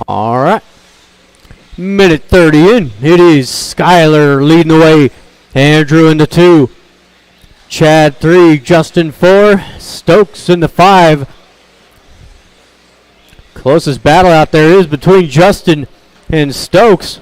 All right. Minute 30 in. It is Skyler leading the way. Andrew in the 2. Chad 3. Justin 4. Stokes in the 5. Closest battle out there is between Justin and Stokes.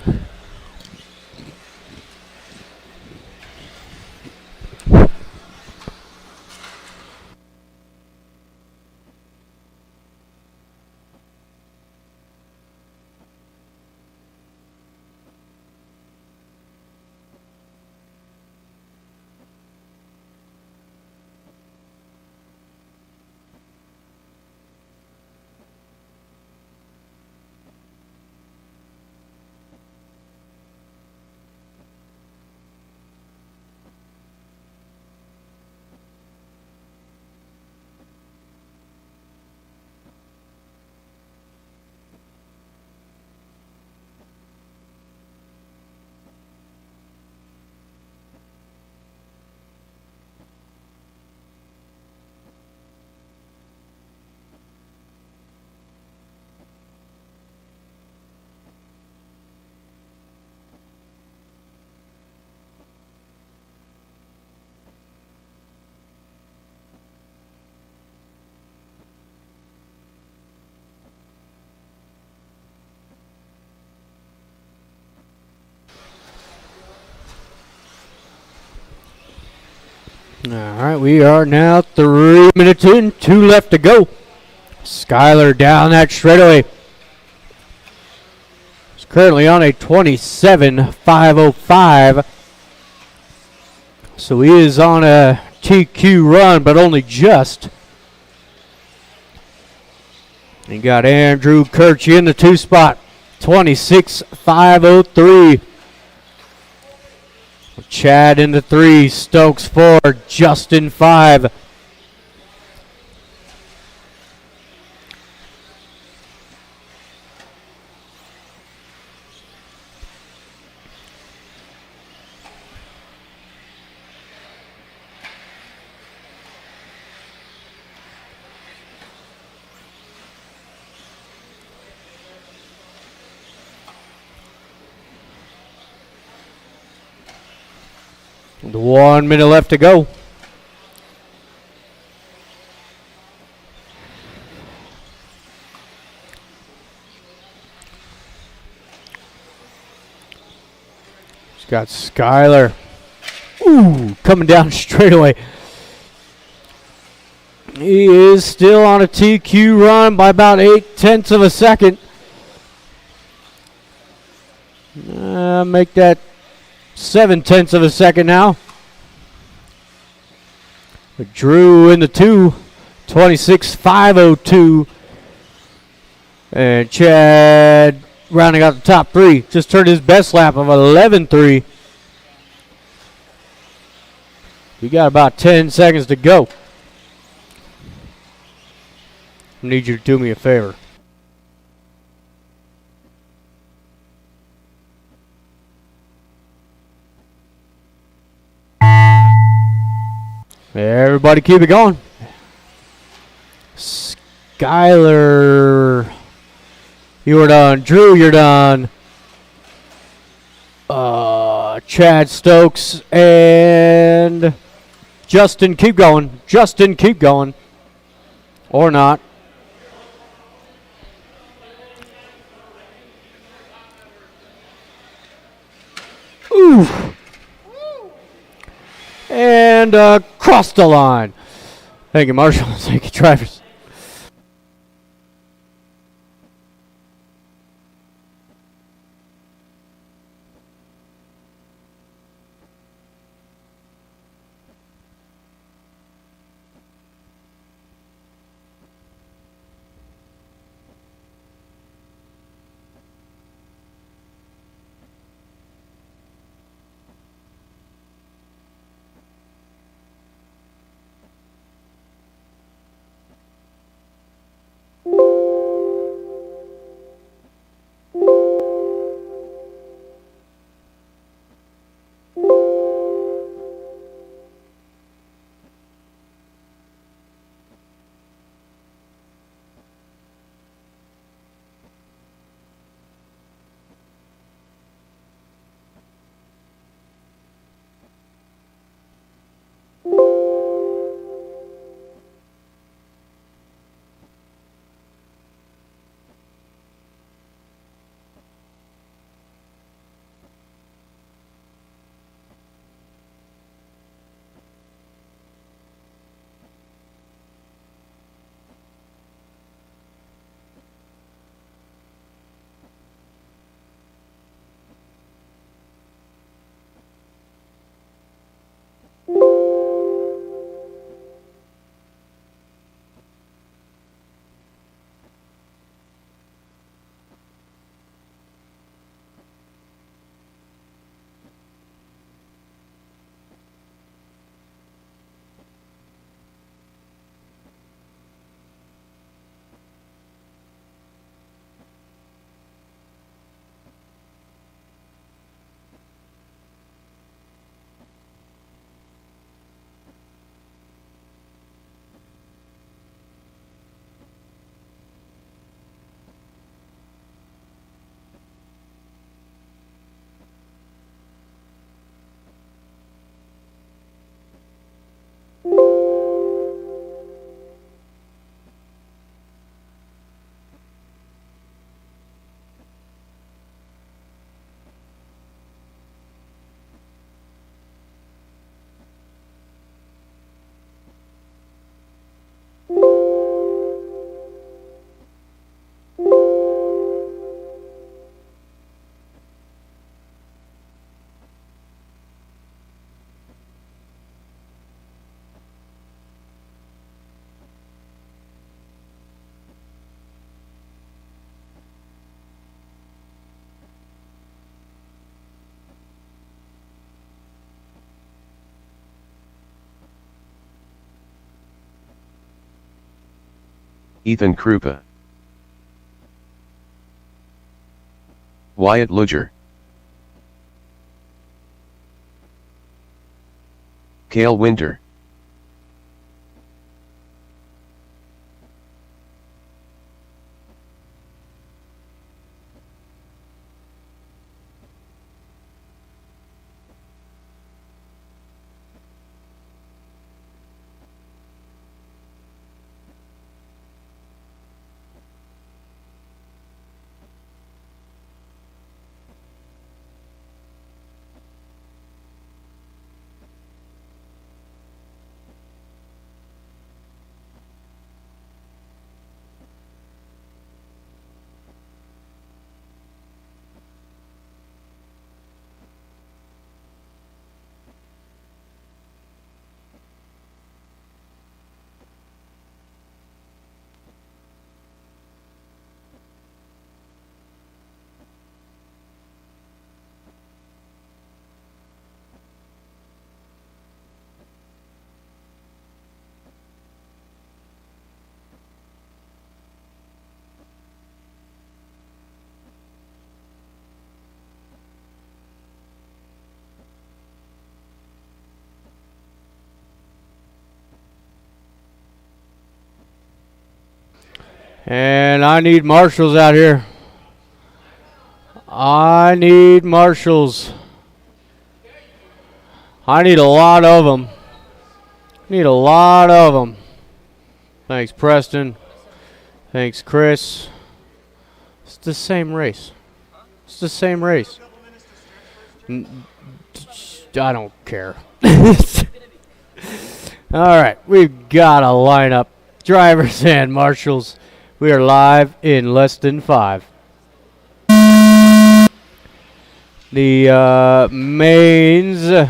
All right, we are now 3 minutes in, 2 left to go. Skyler down that straightaway. He's currently on a 27.505. So he is on a TQ run, but only just. You got Andrew Kirchie in the 2 spot, 26.503. Chad in the 3, Stokes 4, Justin 5. The 1 minute left to go. He's got Skyler. Ooh, coming down straight away. He is still on a TQ run by about 0.8 of a second. Make that 0.7 of a second now. But Drew in the 2, 26.502. And Chad rounding out the top 3. Just turned his best lap of 11.3. We got about 10 seconds to go. I need you to do me a favor. Everybody keep it going. Skyler, you were done. Drew, you're done. Chad Stokes and Justin, keep going. Justin, keep going. Or not. Ooh. And cross the line. Thank you, Marshall. Thank you, Travis. Ethan Krupa, Wyatt Luger, Cale Winter, And I need marshals out here. I need marshals. I need a lot of them. Need a lot of them. Thanks, Preston. Thanks, Chris. It's the same race. It's the same race. I don't care. All right, we've got a lineup. Drivers and marshals. We are live in less than 5. The mains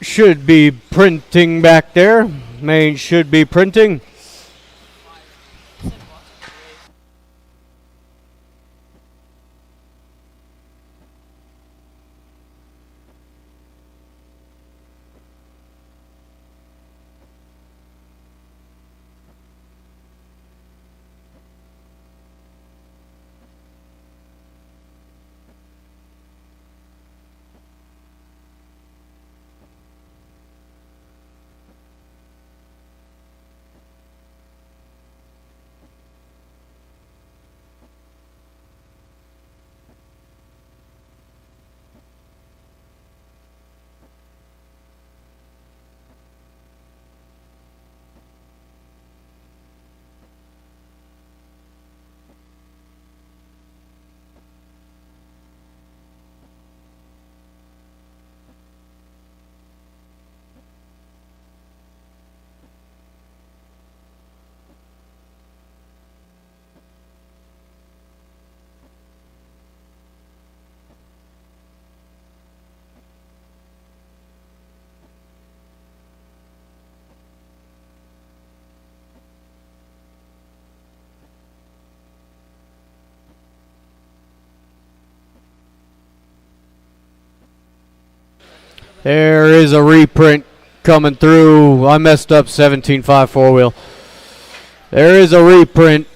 should be printing back there. Mains should be printing. There is a reprint coming through. I messed up 17.5 4-wheel. There is a reprint.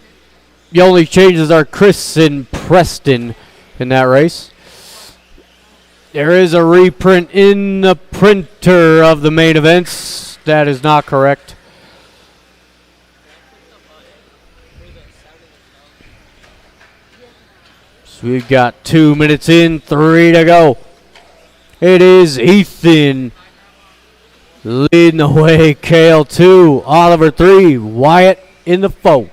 The only changes are Chris and Preston in that race. There is a reprint in the printer of the main events. That is not correct. So we've got 2 minutes in, 3 to go. It is Ethan leading the way. Kale 2, Oliver 3, Wyatt in the 4.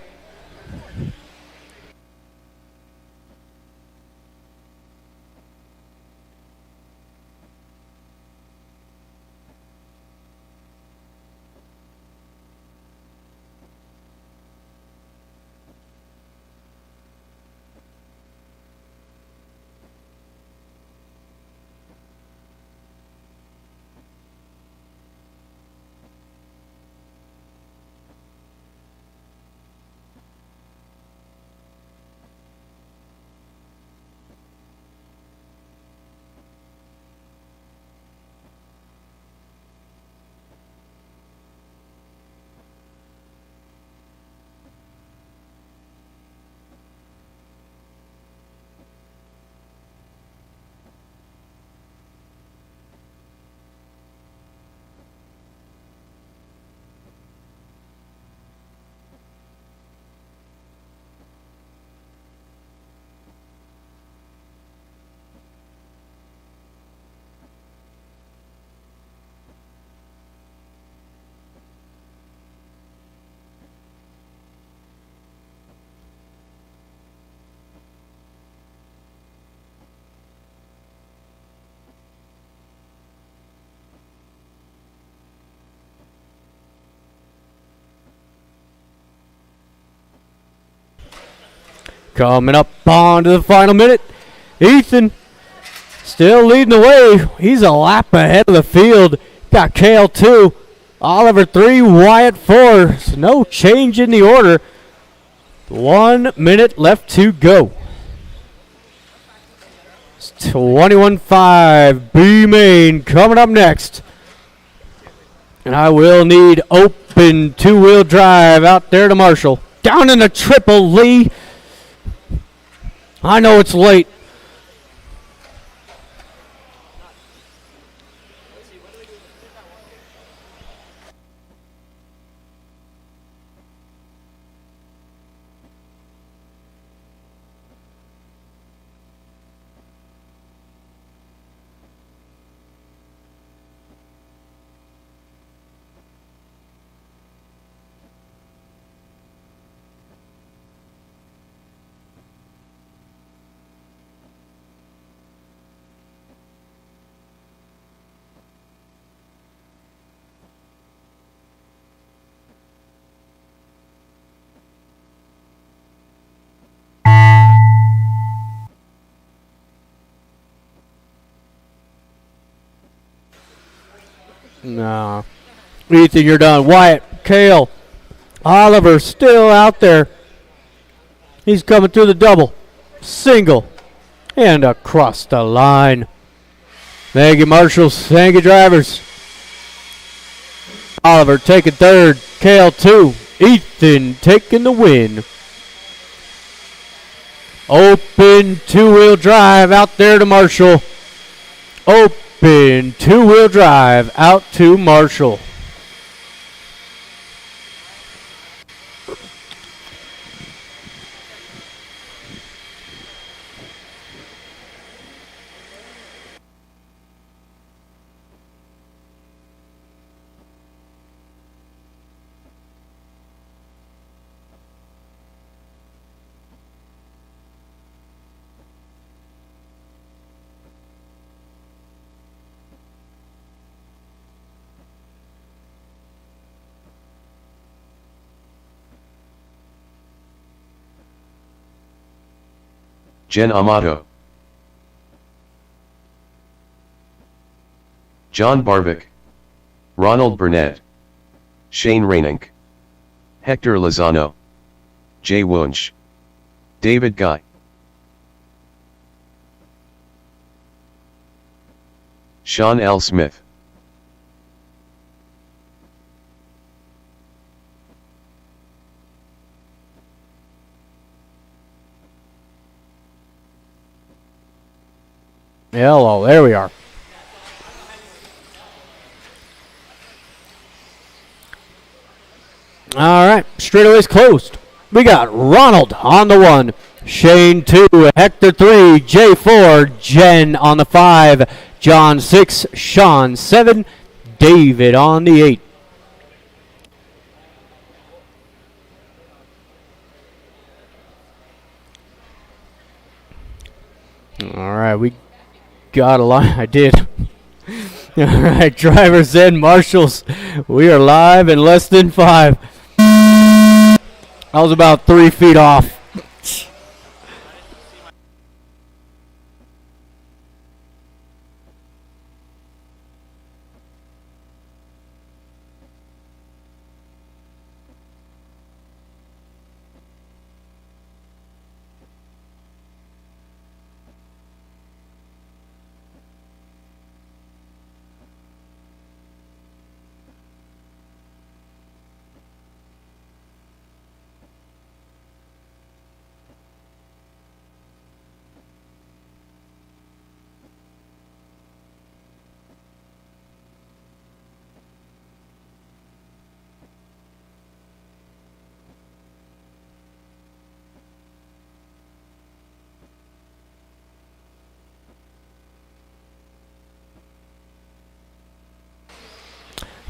Coming up on to the final minute. Ethan still leading the way. He's a lap ahead of the field. Got Kale 2, Oliver 3, Wyatt 4. So no change in the order. 1 minute left to go. It's 21.5 B main coming up next. And I will need open 2-wheel drive out there to Marshall. Down in the triple Lee. I know it's late. No. Ethan, you're done. Wyatt, Kale, Oliver still out there. He's coming through the double. Single. And across the line. Thank you, marshals. Thank you, drivers. Oliver taking third. Kale, 2. Ethan taking the win. Open two-wheel drive out there to Marshall. Open two-wheel drive out to Marshall. Jen Amato, John Barvik, Ronald Burnett, Shane Rainink, Hector Lozano, Jay Wunsch, David Guy, Sean L. Smith, Hello, there we are. All right, straightaways closed. We got Ronald on the 1, Shane 2, Hector 3, Jay 4, Jen on the 5, John 6, Sean 7, David on the 8. All right, we got a line. I did. All right, drivers and marshals. We are live in less than 5. I was about 3 feet off.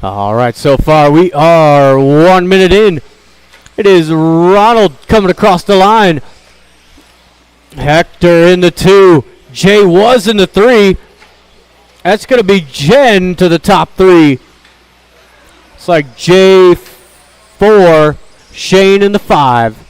All right, so far we are 1 minute in. It is Ronald coming across the line. Hector in the 2. Jay was in the 3. That's going to be Jen to the top 3. It's like Jay 4, Shane in the 5.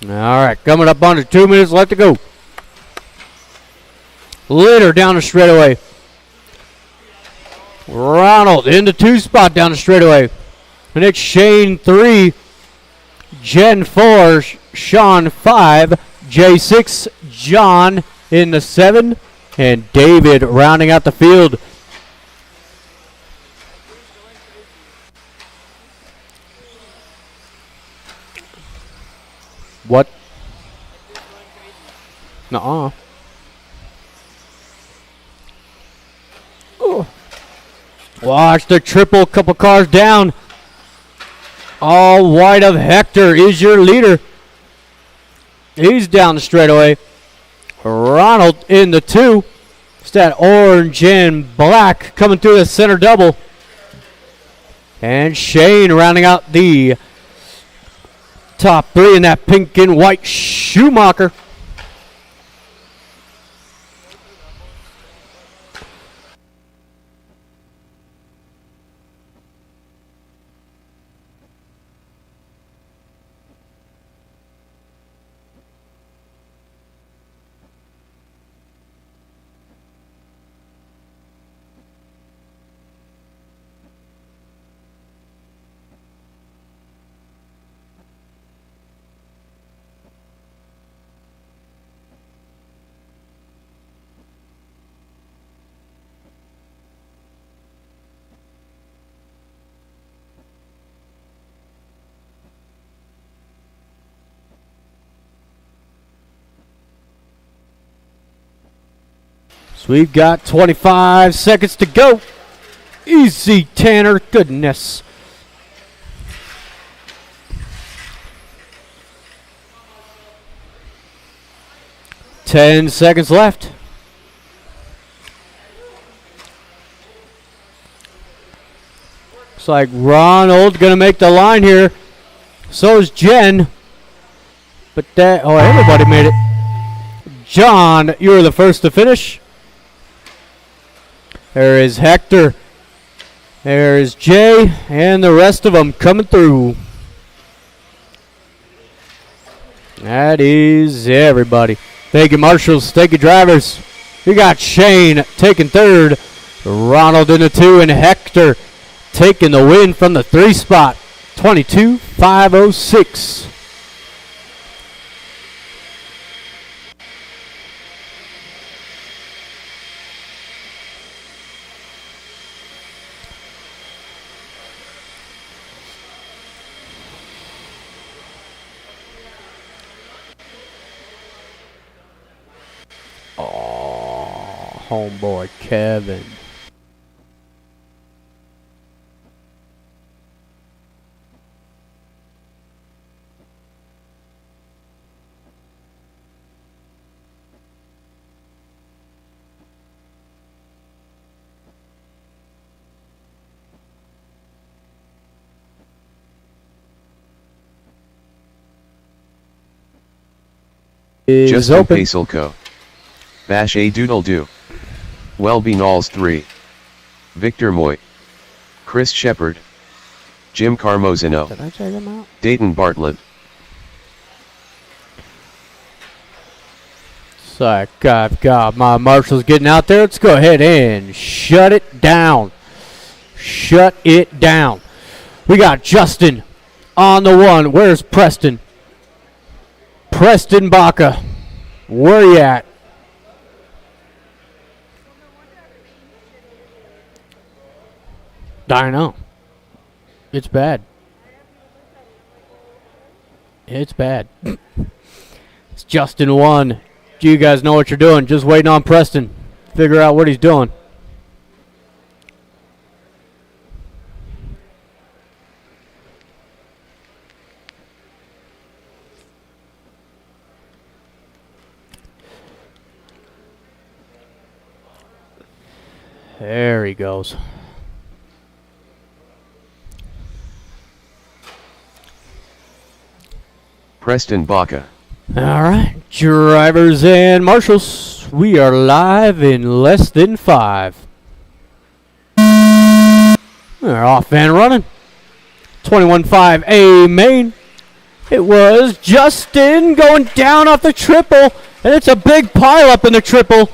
All right, coming up under 2 minutes left to go. Leader down the straightaway. Ronald in the 2 spot down the straightaway. And it's Shane 3, Jen 4, Sean 5, J6, John in the 7, and David rounding out the field. What? Nuh-uh. Oh. Watch the triple, couple cars down. All white of Hector is your leader. He's down the straightaway. Ronald in the 2. It's that orange and black coming through the center double. And Shane rounding out the top 3 in that pink and white Schumacher. So we've got 25 seconds to go. Easy, Tanner. Goodness. Ten seconds left. Looks like Ronald gonna make the line here. So is Jen. But everybody made it. John, you were the first to finish. There is Hector. There is Jay, and the rest of them coming through. That is everybody. Thank you, marshals. Thank you, drivers. We got Shane taking 3rd. Ronald in the 2, and Hector taking the win from the 3 spot. 22.506. Homeboy Kevin. Is Justin open. Pacelco. Bash a doodle do. Welby Knowles 3. Victor Moy. Chris Shepard. Jim Carmozino. Did I check him out? Dayton Bartlett. So I've got my marshals getting out there. Let's go ahead and shut it down. Shut it down. We got Justin on the 1. Where's Preston? Preston Baca. Where you at? I know. It's bad. It's bad. It's Justin 1. Do you guys know what you're doing? Just waiting on Preston. Figure out what he's doing. There he goes. Preston Baca. All right, drivers and marshals, we are live in less than 5. We're off and running. 21.5 A main, It was Justin going down off the triple, and it's a big pile up in the triple.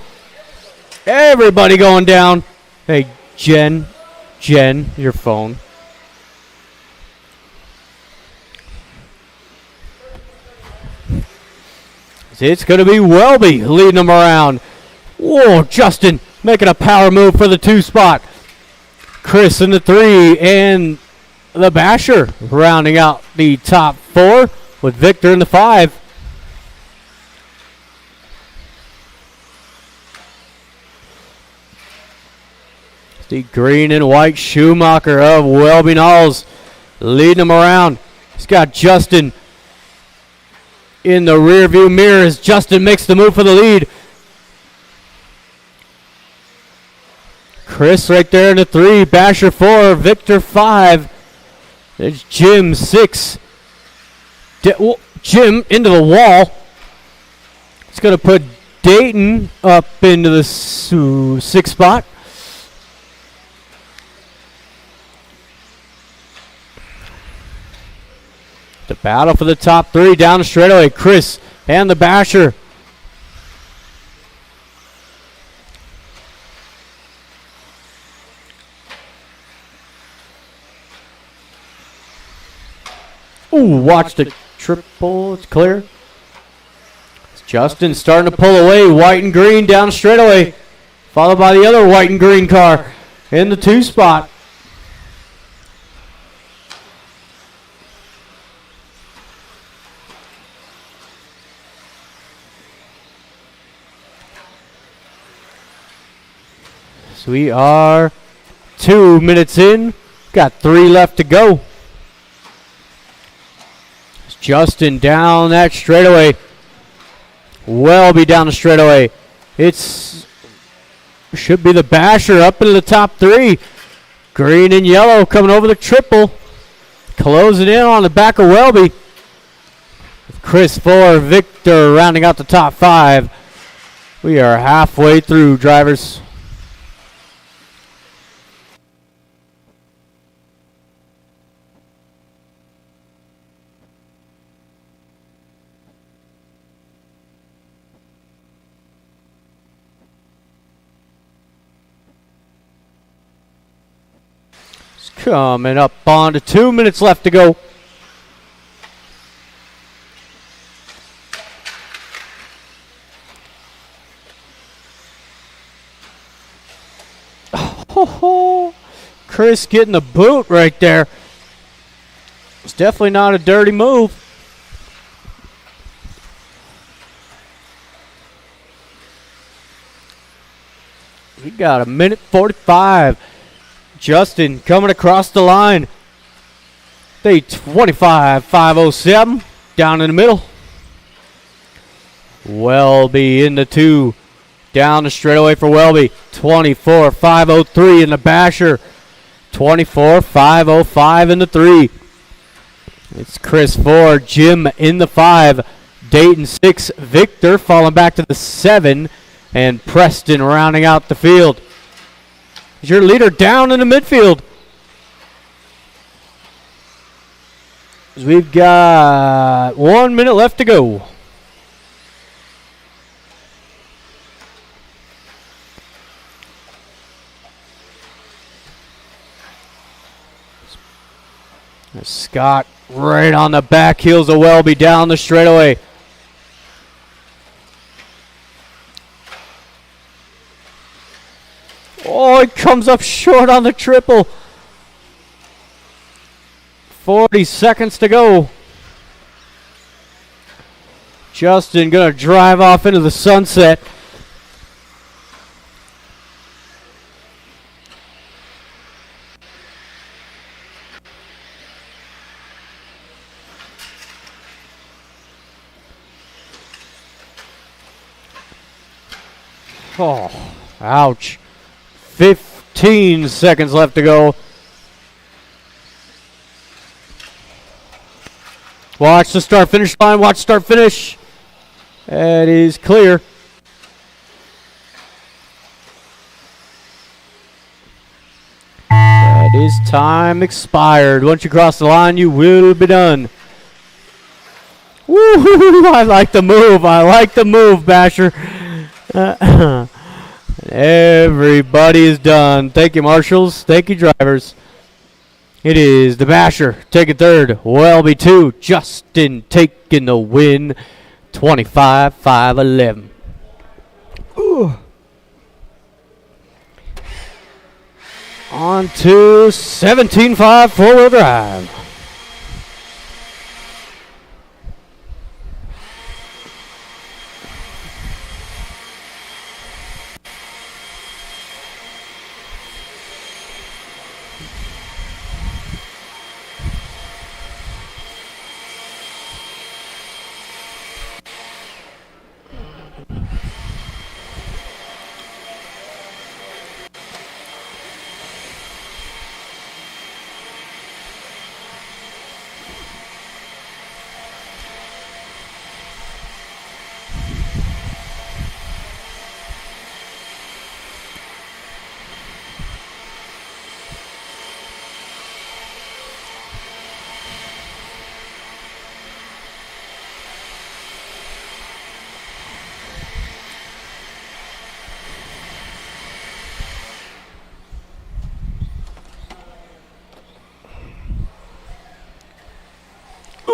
Everybody going down. Hey, Jen, your phone. It's going to be Welby leading them around. Whoa, Justin making a power move for the 2 spot. Chris in the 3 and the Basher rounding out the top 4 with Victor in the 5. The green and white Schumacher of Welby Knolls leading them around. He's got Justin in the rear view mirror as Justin makes the move for the lead. Chris right there in the 3, Basher 4, Victor 5. There's Jim 6. Jim into the wall. It's going to put Dayton up into the 6th spot. The battle for the top 3 down the straightaway. Chris and the Basher. Ooh, watch the triple. It's clear. It's Justin starting to pull away. White and green down the straightaway. Followed by the other white and green car in the 2 spot. So we are 2 minutes in. Got 3 left to go. It's Justin down that straightaway. Welby down the straightaway. Should be the Basher up into the top 3. Green and yellow coming over the triple. Closing in on the back of Welby. Chris 4, Victor rounding out the top 5. We are halfway through, drivers. Coming up on to 2 minutes left to go. Oh, Chris getting the boot right there. It's definitely not a dirty move. We got 1:45. Justin coming across the line. They 25.507 down in the middle. Welby in the 2. Down the straightaway for Welby. 24.503 in the Basher. 24.505 in the 3. It's Chris 4. Jim in the 5. Dayton 6. Victor falling back to the 7. And Preston rounding out the field. Is your leader down in the midfield? We've got 1 minute left to go. Scott right on the back heels of Welby down the straightaway. Oh, it comes up short on the triple. 40 seconds to go. Justin going to drive off into the sunset. Oh, ouch. 15 seconds left to go. Watch the start finish line. Watch start finish. That is clear. That is time expired. Once you cross the line, you will be done. Woo! I like the move. I like the move, Basher. Everybody is done. Thank you, marshals. Thank you, drivers. It is the Basher taking third. Welby 2. Justin taking the win. 25-5-11. On to 17.5 four-wheel drive.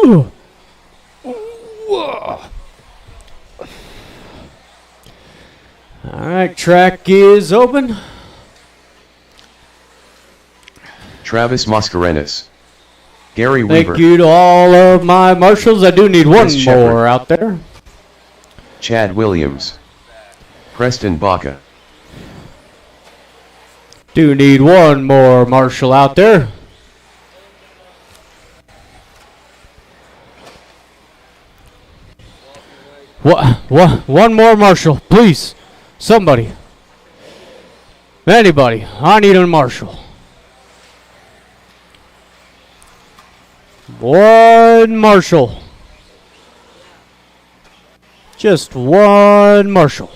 All right, track is open. Travis Mascarenas. Gary Weaver. Thank you to all of my marshals. I do need one Chris more Shepherd. out there. Chad Williams. Preston Baca. Do need one more marshal out there. One more marshal, please. Somebody. Anybody. I need a marshal. One marshal. Just one marshal.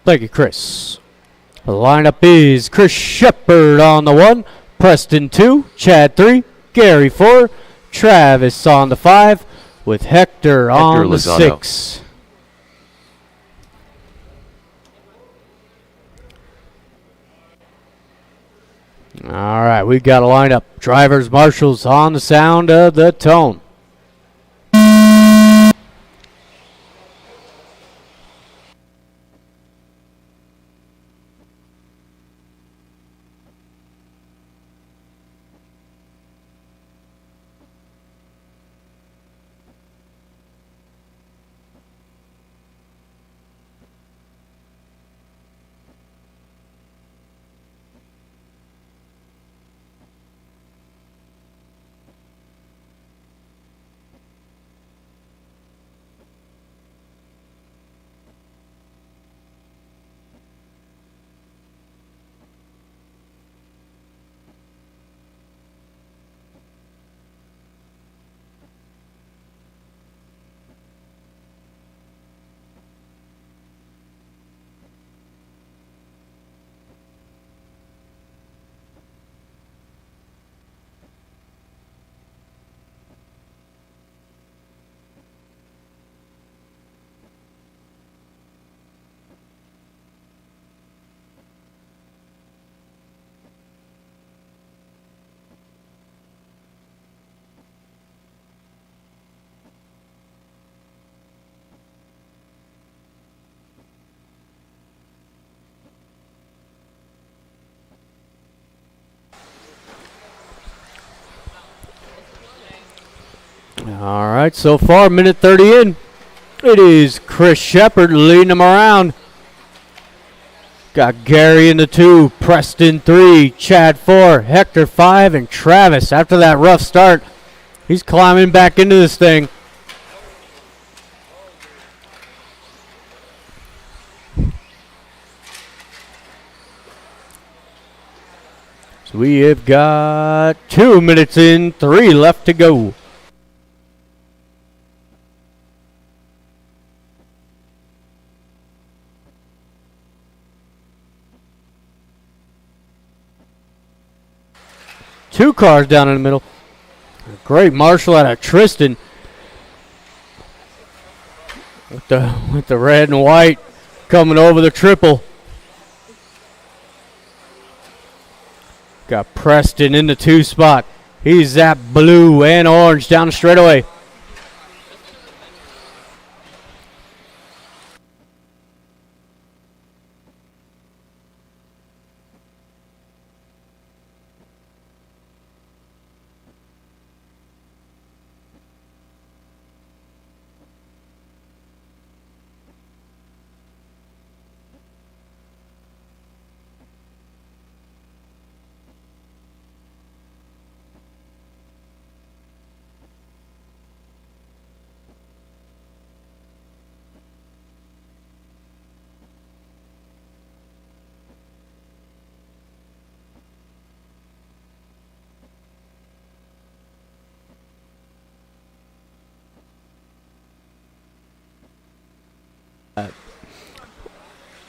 Thank you, Chris. The lineup is Chris Shepard on the 1, Preston 2, Chad 3, Gary 4, Travis on the 5, with Hector on the Lozano. 6. All right, we got a lineup. Drivers, marshals on the sound of the tone. All right, so far, minute 30 in. It is Chris Shepard leading them around. Got Gary in the 2, Preston 3, Chad 4, Hector 5, and Travis. After that rough start, he's climbing back into this thing. So we have got 2 minutes in, 3 left to go. 2 cars down in the middle. Great marshal out of Tristan. With the red and white coming over the triple. Got Preston in the 2 spot. He's that blue and orange down the straightaway.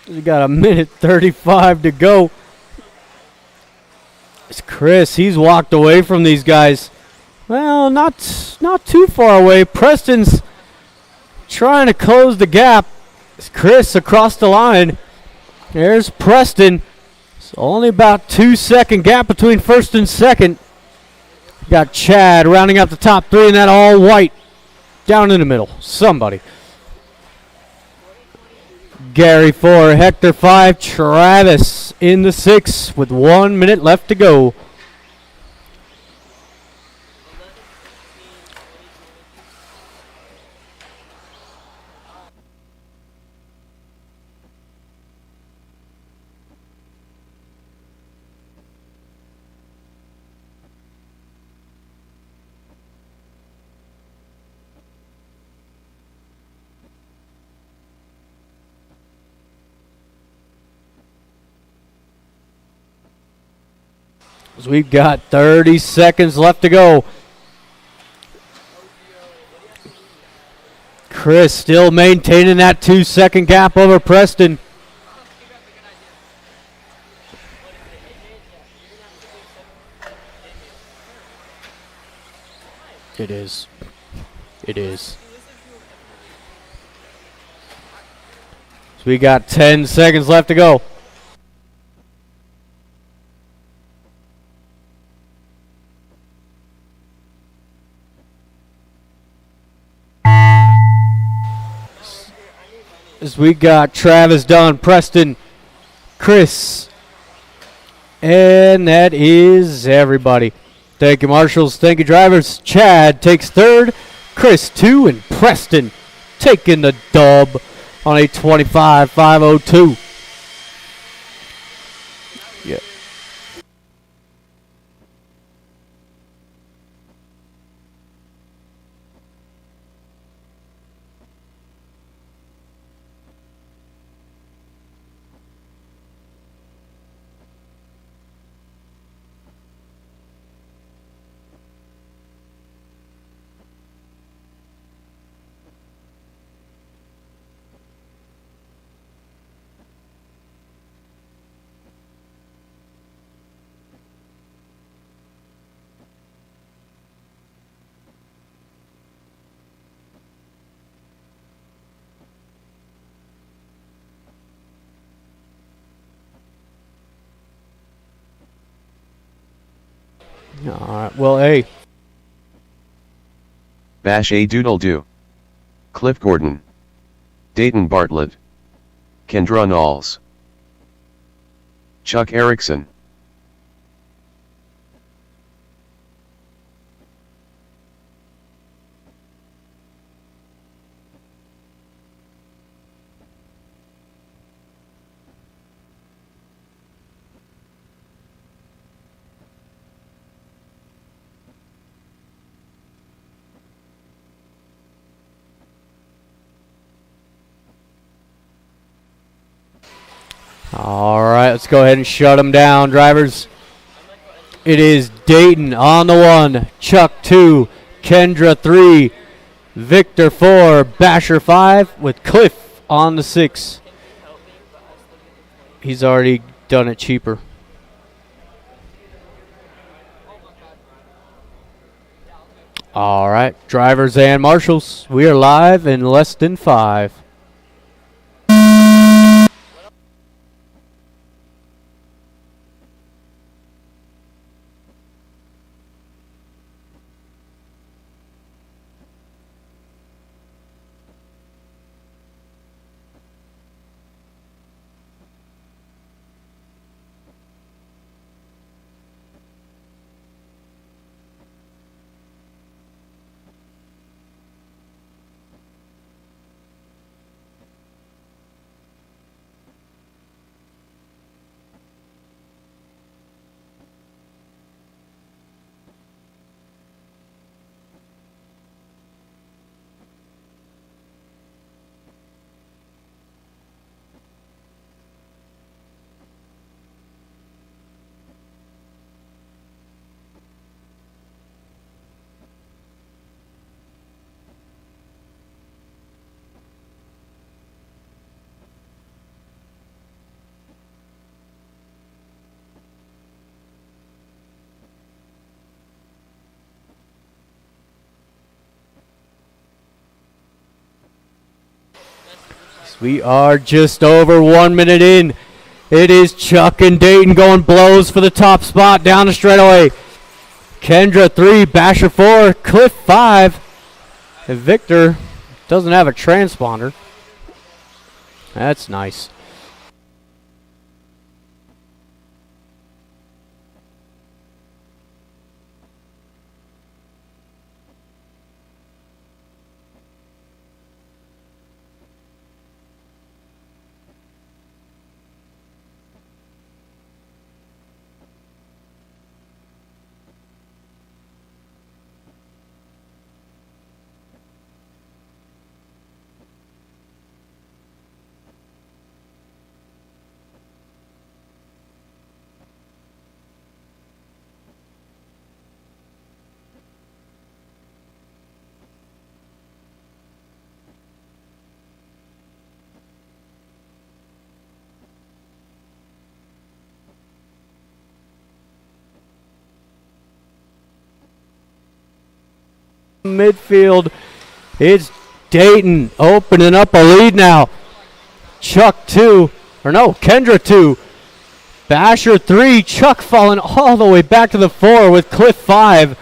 We got a minute 35 to go. It's Chris. He's walked away from these guys. Well, not too far away. Preston's trying to close the gap. It's Chris across the line. There's Preston. It's only about 2-second gap between first and second. Got Chad rounding out the top 3 in that all white. Down in the middle. Somebody. Gary 4, Hector 5, Travis in the 6 with 1 minute left to go. So we've got 30 seconds left to go. Chris still maintaining that 2-second gap over Preston. It is. It is. So we got 10 seconds left to go. As we got Travis done, Preston, Chris, and that is everybody. Thank you, marshals. Thank you, drivers. Chad takes 3rd, Chris 2, and Preston taking the dub on a 25.502. Yeah. All right. Well, hey. Bash a doodle do. Cliff Gordon. Dayton Bartlett. Kendra Knowles. Chuck Erickson. All right, let's go ahead and shut them down, drivers. It is Dayton on the 1, Chuck 2, Kendra 3, Victor 4, Basher 5, with Cliff on the 6. He's already done it cheaper. All right, drivers and marshals, we are live in less than 5. We are just over 1 minute in. It is Chuck and Dayton going blows for the top spot down the straightaway. Kendra 3, Basher 4, Cliff 5. And Victor doesn't have a transponder. That's nice. Midfield, it's Dayton opening up a lead now. Chuck 2, or no, Kendra 2, Basher 3, Chuck falling all the way back to the 4 with Cliff 5.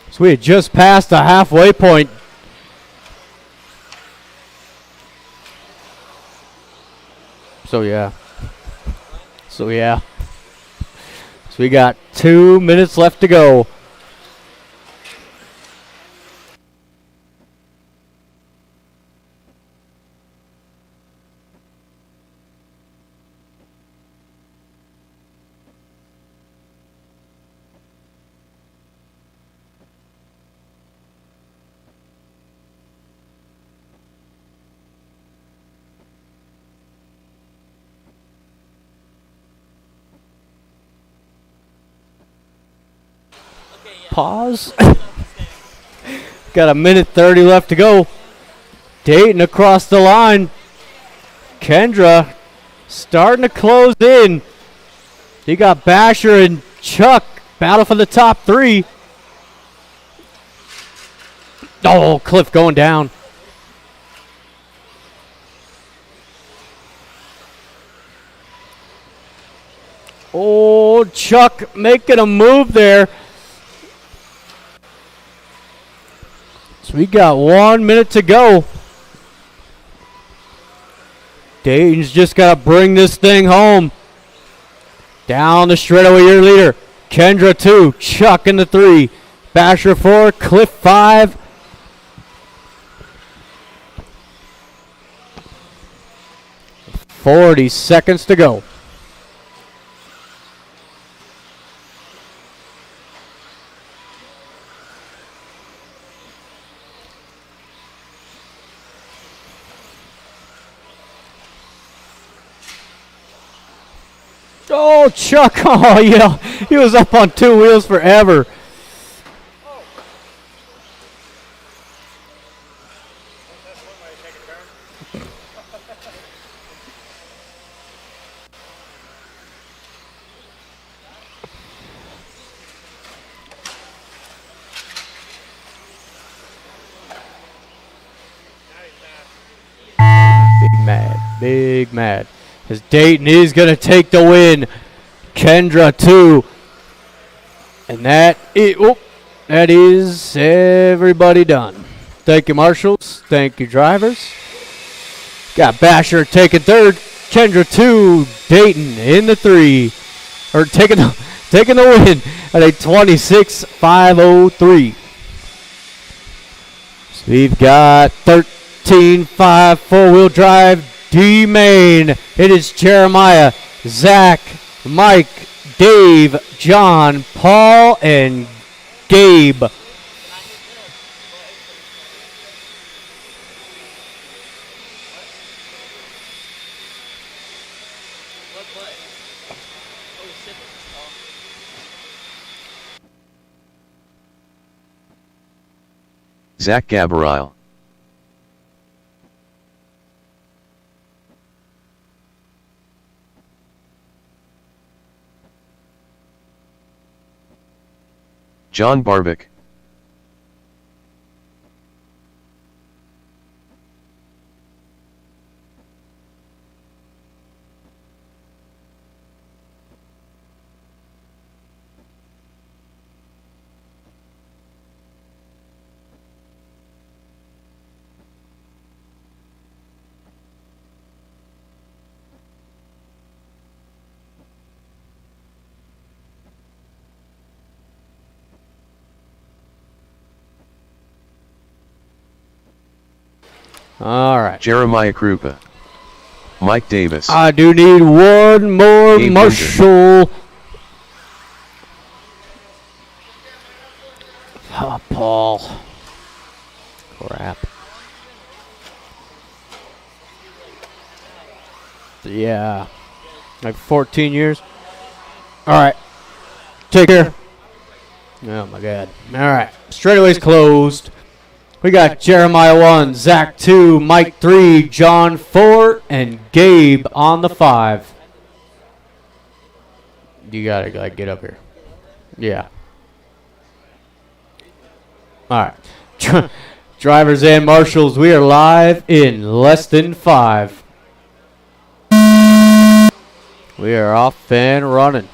So we had just passed the halfway point. So yeah. So we got 2 minutes left to go. Pause. Got a minute 30 left to go. Dayton across the line. Kendra starting to close in. You got Basher and Chuck battle for the top 3. Oh, Cliff going down. Oh, Chuck making a move there. So we got 1 minute to go. Dayton's just got to bring this thing home. Down the straightaway, your leader. Kendra 2, Chuck in the 3. Basher 4, Cliff 5. "40 seconds to go. Oh, Chuck. Oh, yeah. He was up on 2 wheels forever. big mad. Because Dayton is going to take the win. Kendra 2. And that is everybody done. Thank you, marshals. Thank you, drivers. Got Basher taking third. Kendra 2. Dayton in the 3. Or taking the win at a 26.503. So we've got 13.5 four-wheel drive D main. It is Jeremiah, Zach, Mike, Dave, John, Paul, and Gabe. Zach Gabriel. John Barbic. All right. Jeremiah Krupa. Mike Davis. I do need one more Gabe marshal. Oh, Paul. Crap. Yeah. Like 14 years. All right. Take care. Oh, my God. All right. Straightaway's closed. We got Jeremiah 1, Zach 2, Mike 3, John 4, and Gabe on the 5. You got to get up here. Yeah. All right. Drivers and marshals, we are live in less than 5. We are off and running.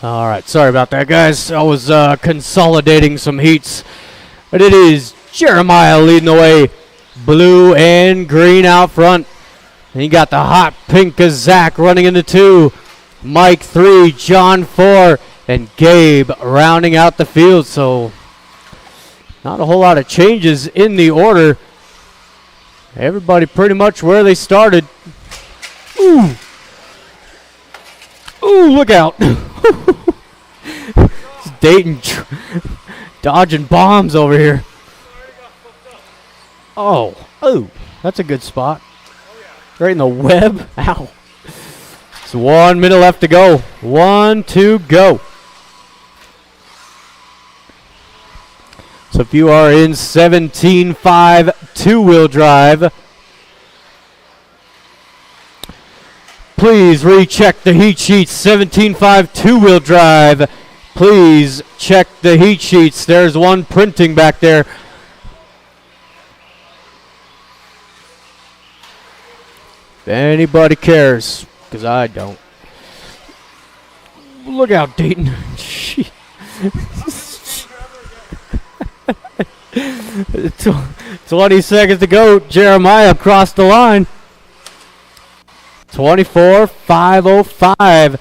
All right, sorry about that, guys. I was consolidating some heats. But it is Jeremiah leading the way. Blue and green out front. And you got the hot pink of Zach running into 2. Mike 3, John 4, and Gabe rounding out the field. So not a whole lot of changes in the order. Everybody pretty much where they started. Ooh. Ooh, look out. Dayton dodging bombs over here. Oh, that's a good spot. Right in the web. Ow. It's 1 minute left to go. 1, 2, go. So if you are in 17.5 two-wheel drive, please recheck the heat sheets. 17.5 two-wheel drive. Please check the heat sheets. There's one printing back there. If anybody cares, because I don't. Look out, Dayton. 20 seconds to go. Jeremiah crossed the line. 24.505.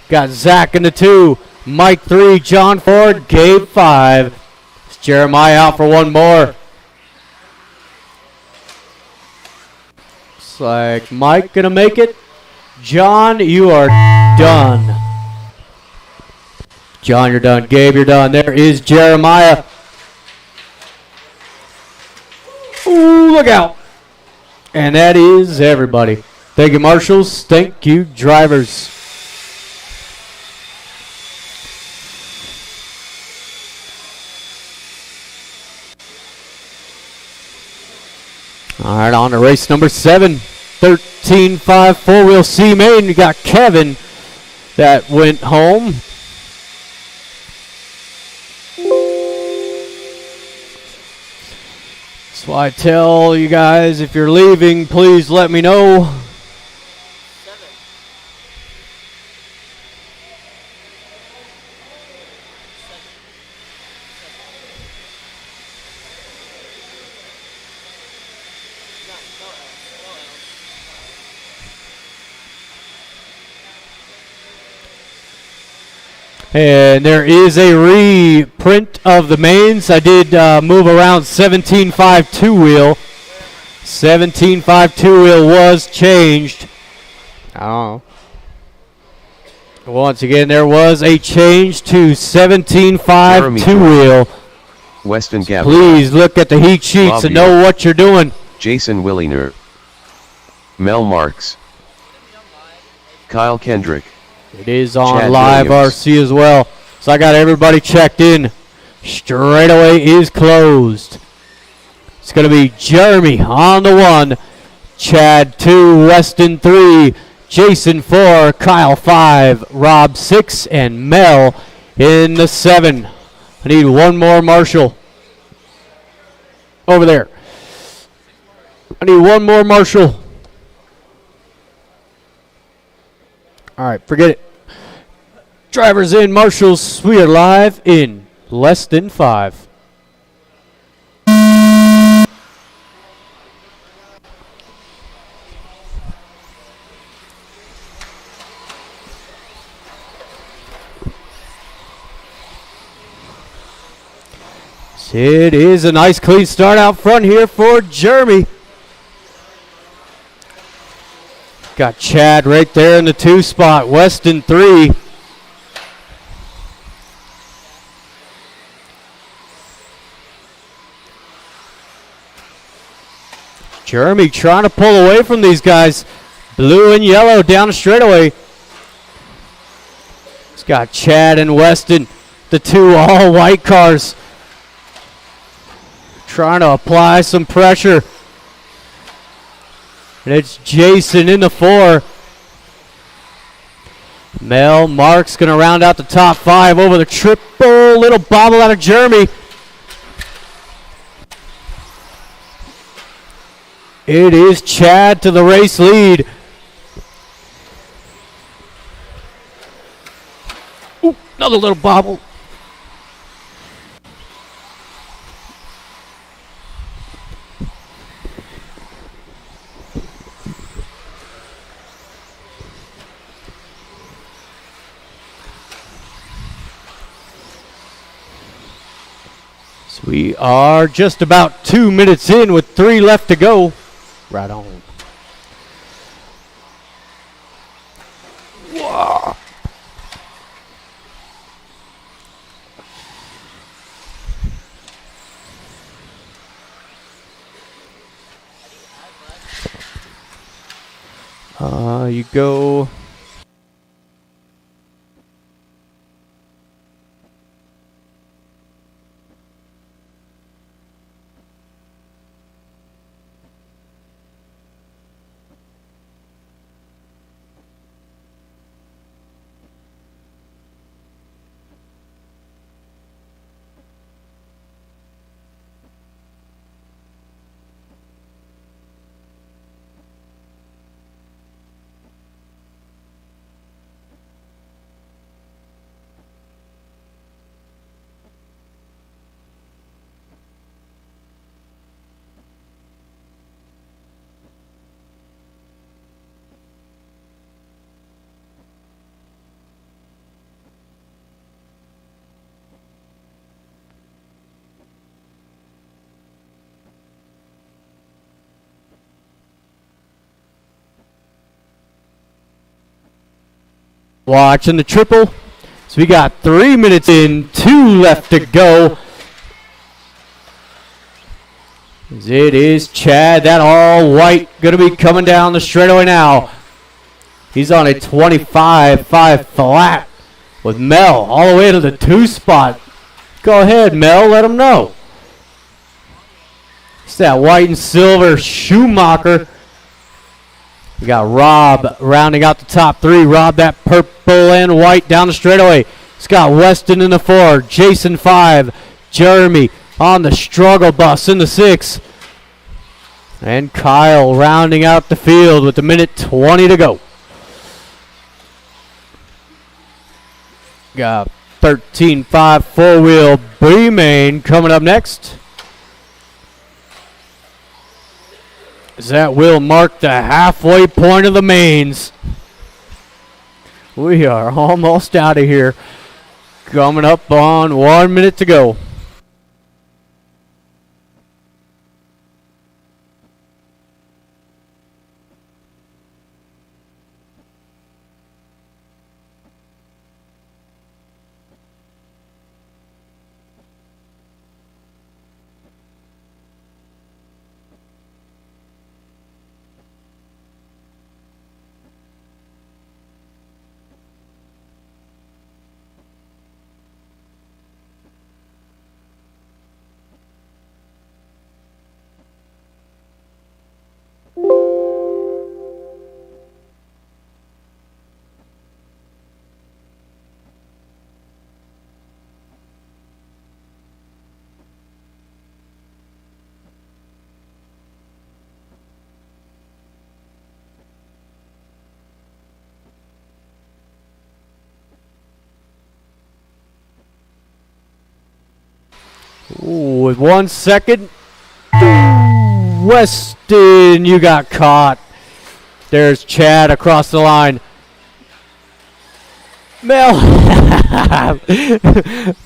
Got Zach in the 2. Mike 3. John 4. Gabe 5. It's Jeremiah out for one more. Looks like Mike gonna make it. John, you are done. John, you're done. Gabe, you're done. There is Jeremiah. Ooh, look out. And that is everybody. Thank you, marshals. Thank you, drivers. All right, on to race number 7. 13.5 four-wheel C main. You got Kevin that went home. So I tell you guys, if you're leaving, please let me know. And there is a reprint of the mains. I did move around 17.5 two-wheel. 17.5 two-wheel was changed. Oh. Once again, there was a change to 17.5 two-wheel. Weston Gap. Please look at the heat sheets Bob and know York. what you're doing. Jason Williner. Mel Marks. Kyle Kendrick. It is on Chad live Williams. RC as well. So I got everybody checked in. Straightaway is closed. It's going to be Jeremy on the 1, Chad 2, Weston 3, Jason 4, Kyle 5, Rob 6, and Mel in the 7. I need one more marshal. Over there. I need one more marshal. All right, forget it. Drivers in, marshals. We are live in less than 5. It is a nice clean start out front here for Jeremy. Got Chad right there in the 2 spot. Weston 3. Jeremy trying to pull away from these guys. Blue and yellow down the straightaway. It's got Chad and Weston, the 2 all white cars. Trying to apply some pressure. And it's Jason in the 4. Mel Mark's going to round out the top 5 over the triple. Little bobble out of Jeremy. It is Chad to the race lead. Ooh, Another little bobble. So we are just about 2 minutes in with 3 left to go. Right on. Whoa. You go. Watching the triple. So we got 3 minutes in, 2 left to go. It is Chad, that all white, going to be coming down the straightaway now. He's on a 25-5 flat with Mel all the way to the 2 spot. Go ahead, Mel, let him know. It's that white and silver Schumacher. We got Rob rounding out the top 3. Rob, that purple and white down the straightaway. Scott Weston in the 4. Jason 5. Jeremy on the struggle bus in the 6. And Kyle rounding out the field with a minute 20 to go. Got 13-5 4-wheel B-main coming up next. That will mark the halfway point of the mains. We are almost out of here. Coming up on 1 minute to go. Ooh, with 1 second. Weston, you got caught. There's Chad across the line. Mel.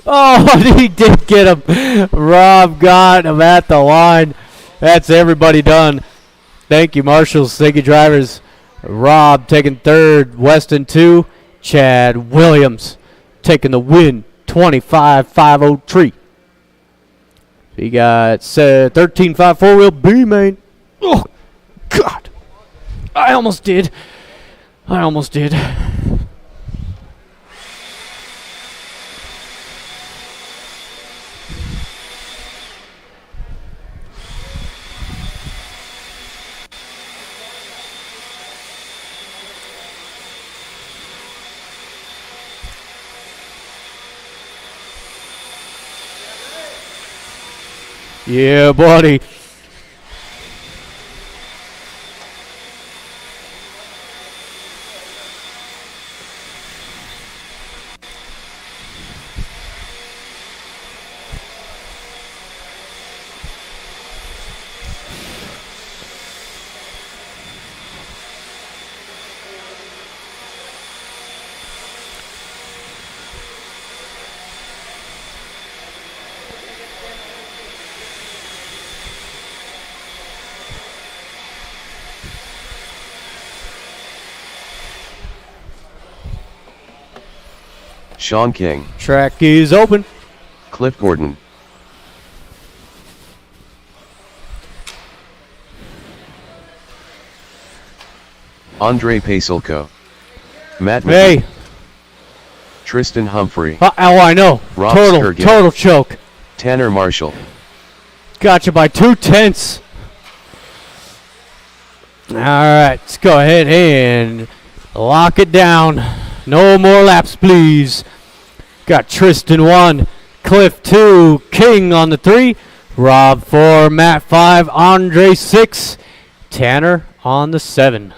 Oh, he did get him. Rob got him at the line. That's everybody done. Thank you, marshals. Thank you, drivers. Rob taking 3rd. Weston 2. Chad Williams taking the win. 25-503. We got 13-5 4-wheel B-main. Oh, God. I almost did. Yeah, buddy. Sean King. Track is open. Cliff Gordon. Andre Pasulko. Matt McGee. Hey. Tristan Humphrey. Oh, I know. Rob Total, Skurgin. total choke. Tanner Marshall. Gotcha by 2/10. All right, let's go ahead and lock it down. No more laps, please. Got Tristan 1, Cliff 2, King on the 3, Rob 4, Matt 5, Andre 6, Tanner on the 7.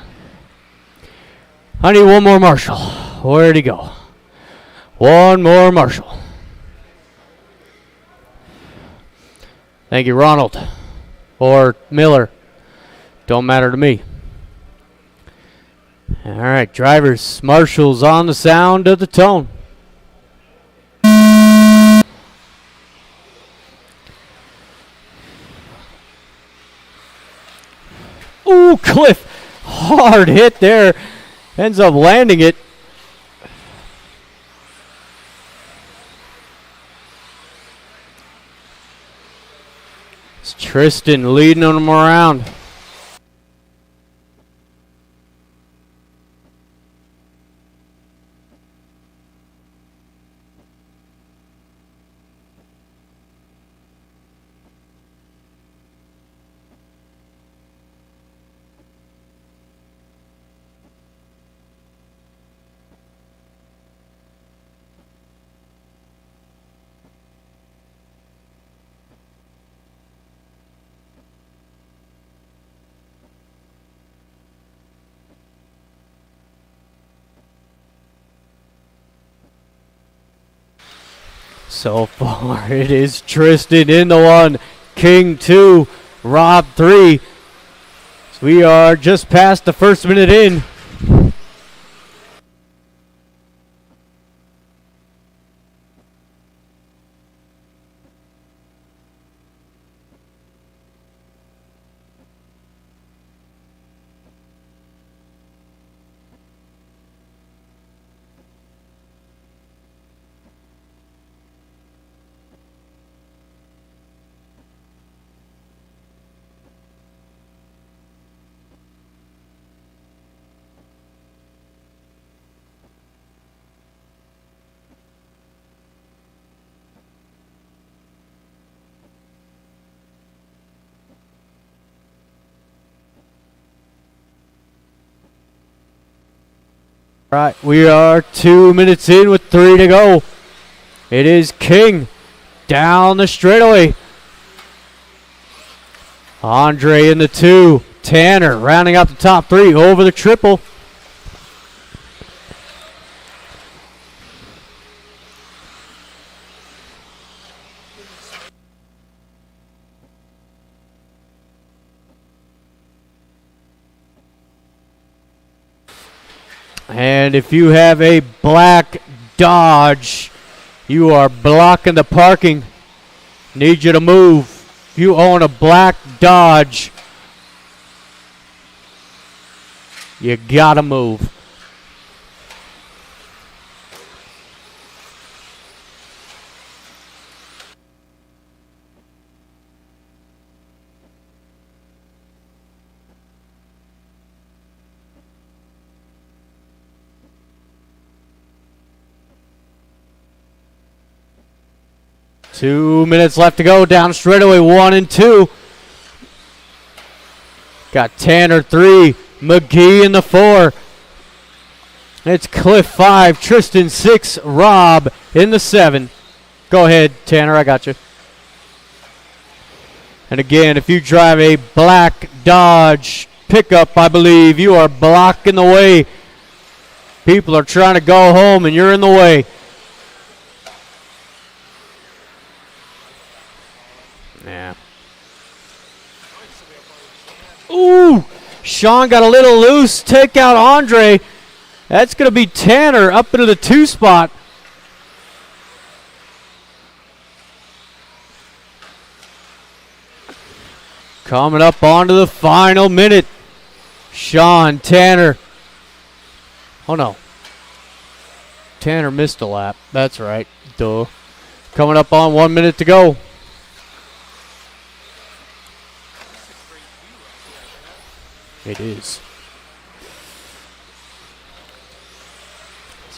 I need one more Marshall. Where'd he go? One more Marshall. Thank you, Ronald. Or Miller. Don't matter to me. All right, drivers. Marshall's on the sound of the tone. Ooh, Cliff. Hard hit there. Ends up landing it. It's Tristan leading them around. So far, it is Tristan in the 1, King 2, Rob 3. So we are just past the first minute in. Right, we are 2 minutes in with 3 to go. It is King down the straightaway. Andre in the 2. Tanner rounding out the top 3 over the triple. And if you have a black Dodge, you are blocking the parking. Need you to move. If you own a black Dodge, you gotta move. Two minutes left to go. Down straightaway, 1 and 2. Got Tanner 3, McGee in the 4. It's Cliff 5, Tristan 6, Rob in the 7. Go ahead, Tanner, I got you. And again, if you drive a black Dodge pickup, I believe, you are blocking the way. People are trying to go home and you're in the way. Yeah. Ooh, Sean got a little loose. Take out Andre. That's going to be Tanner up into the 2 spot. Coming up onto the final minute. Sean, Tanner. Oh no. Tanner missed a lap. That's right. Duh. Coming up on 1 minute to go. It is.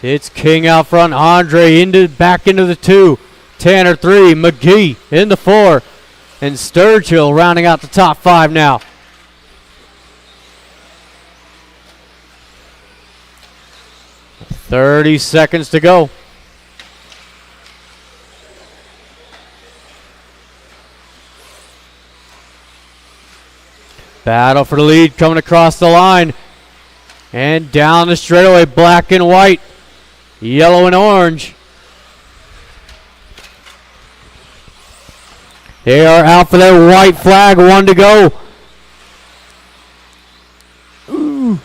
It's King out front. Andre back into the 2. Tanner 3. McGee in the 4. And Sturgill rounding out the top 5 now. "30 seconds to go. Battle for the lead coming across the line. And down the straightaway, black and white. Yellow and orange. They are out for that white flag. 1 to go. Ooh.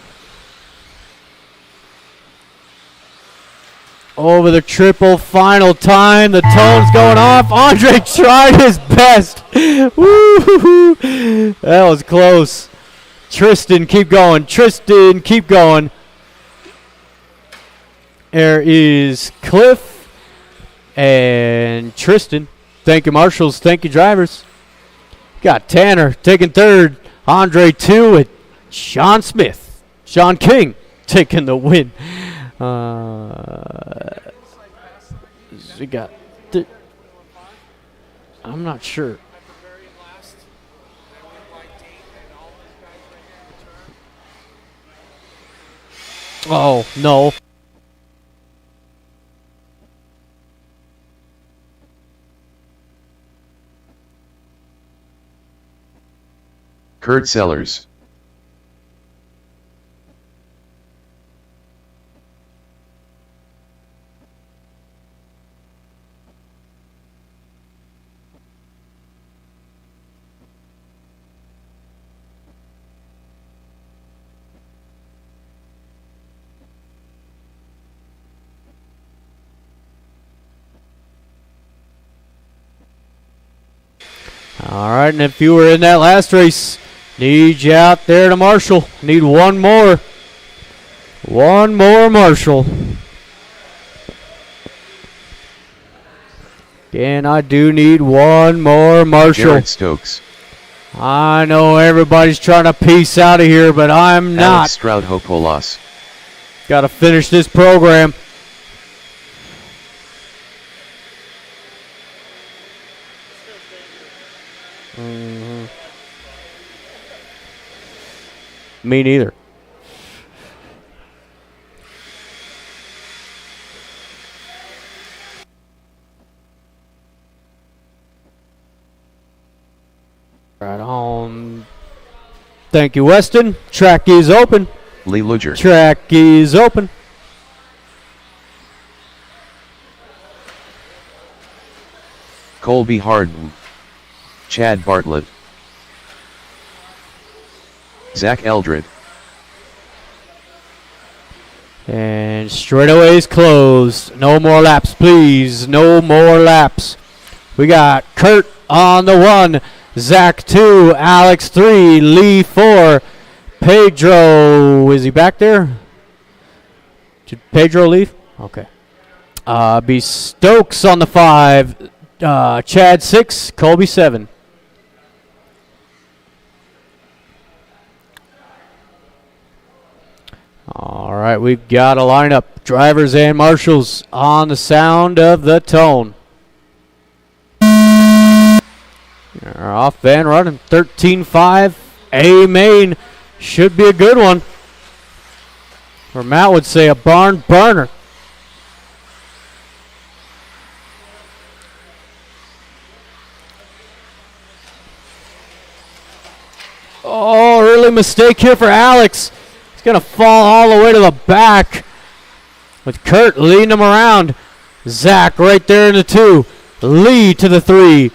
Over the triple final time. The tone's going off. Andre tried his best. Woo-hoo-hoo. That was close. Tristan, keep going. Tristan, keep going. There is Cliff and Tristan. Thank you, marshals. Thank you, drivers. Got Tanner taking 3rd. Andre 2 and Sean Smith. Sean King taking the win. We got. I'm not sure. Oh, no. Kurt Sellers. All right, and if you were in that last race, need you out there to marshal. Need one more. One more marshal. And I do need one more marshal. Jared Stokes. I know everybody's trying to peace out of here, but I'm not. Alex Stroud-Hopolas. Got to finish this program. Me neither. Right on. Thank you, Weston. Track is open. Lee Luger. Track is open. Colby Harden. Chad Bartlett. Zach Eldred. And straightaways closed. No more laps, please. No more laps. We got Kurt on the 1, Zach 2, Alex 3, Lee 4, Pedro. Is he back there? Did Pedro leave? Okay. Be Stokes on the 5, Chad 6, Colby 7. All right, we've got a lineup. Drivers and marshals on the sound of the tone. They're off and running. 13-5. A main. Should be a good one. Or Matt would say a barn burner. Oh, early mistake here for Alex. Going to fall all the way to the back with Kurt leading him around. Zach right there in the 2. Lee to the 3.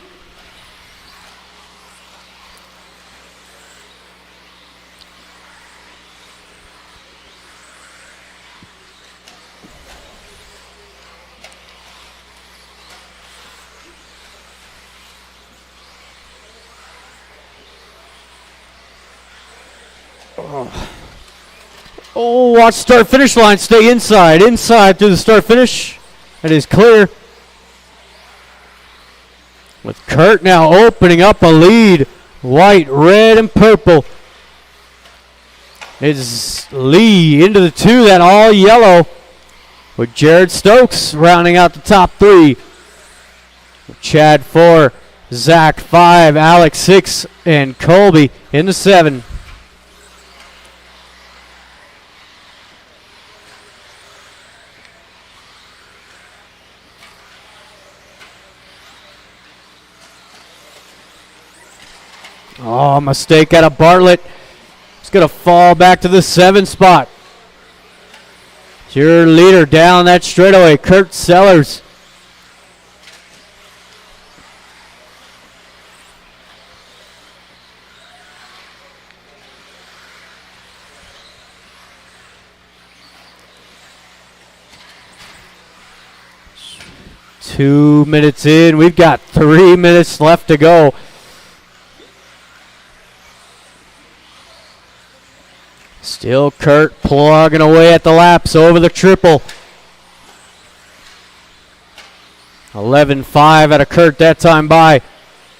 Oh, watch start finish line. Stay inside. Inside through the start finish. That is clear. With Kurt now opening up a lead. White, red, and purple. It's Lee into the 2, then all yellow. With Jared Stokes rounding out the top 3. Chad 4, Zach 5, Alex 6, and Colby in the 7. Oh, mistake out of Bartlett. It's going to fall back to the 7 spot. It's your leader down that straightaway, Kurt Sellers. Two minutes in. We've got 3 minutes left to go. Still Kurt plugging away at the laps over the triple. 11-5 out of Kurt that time by.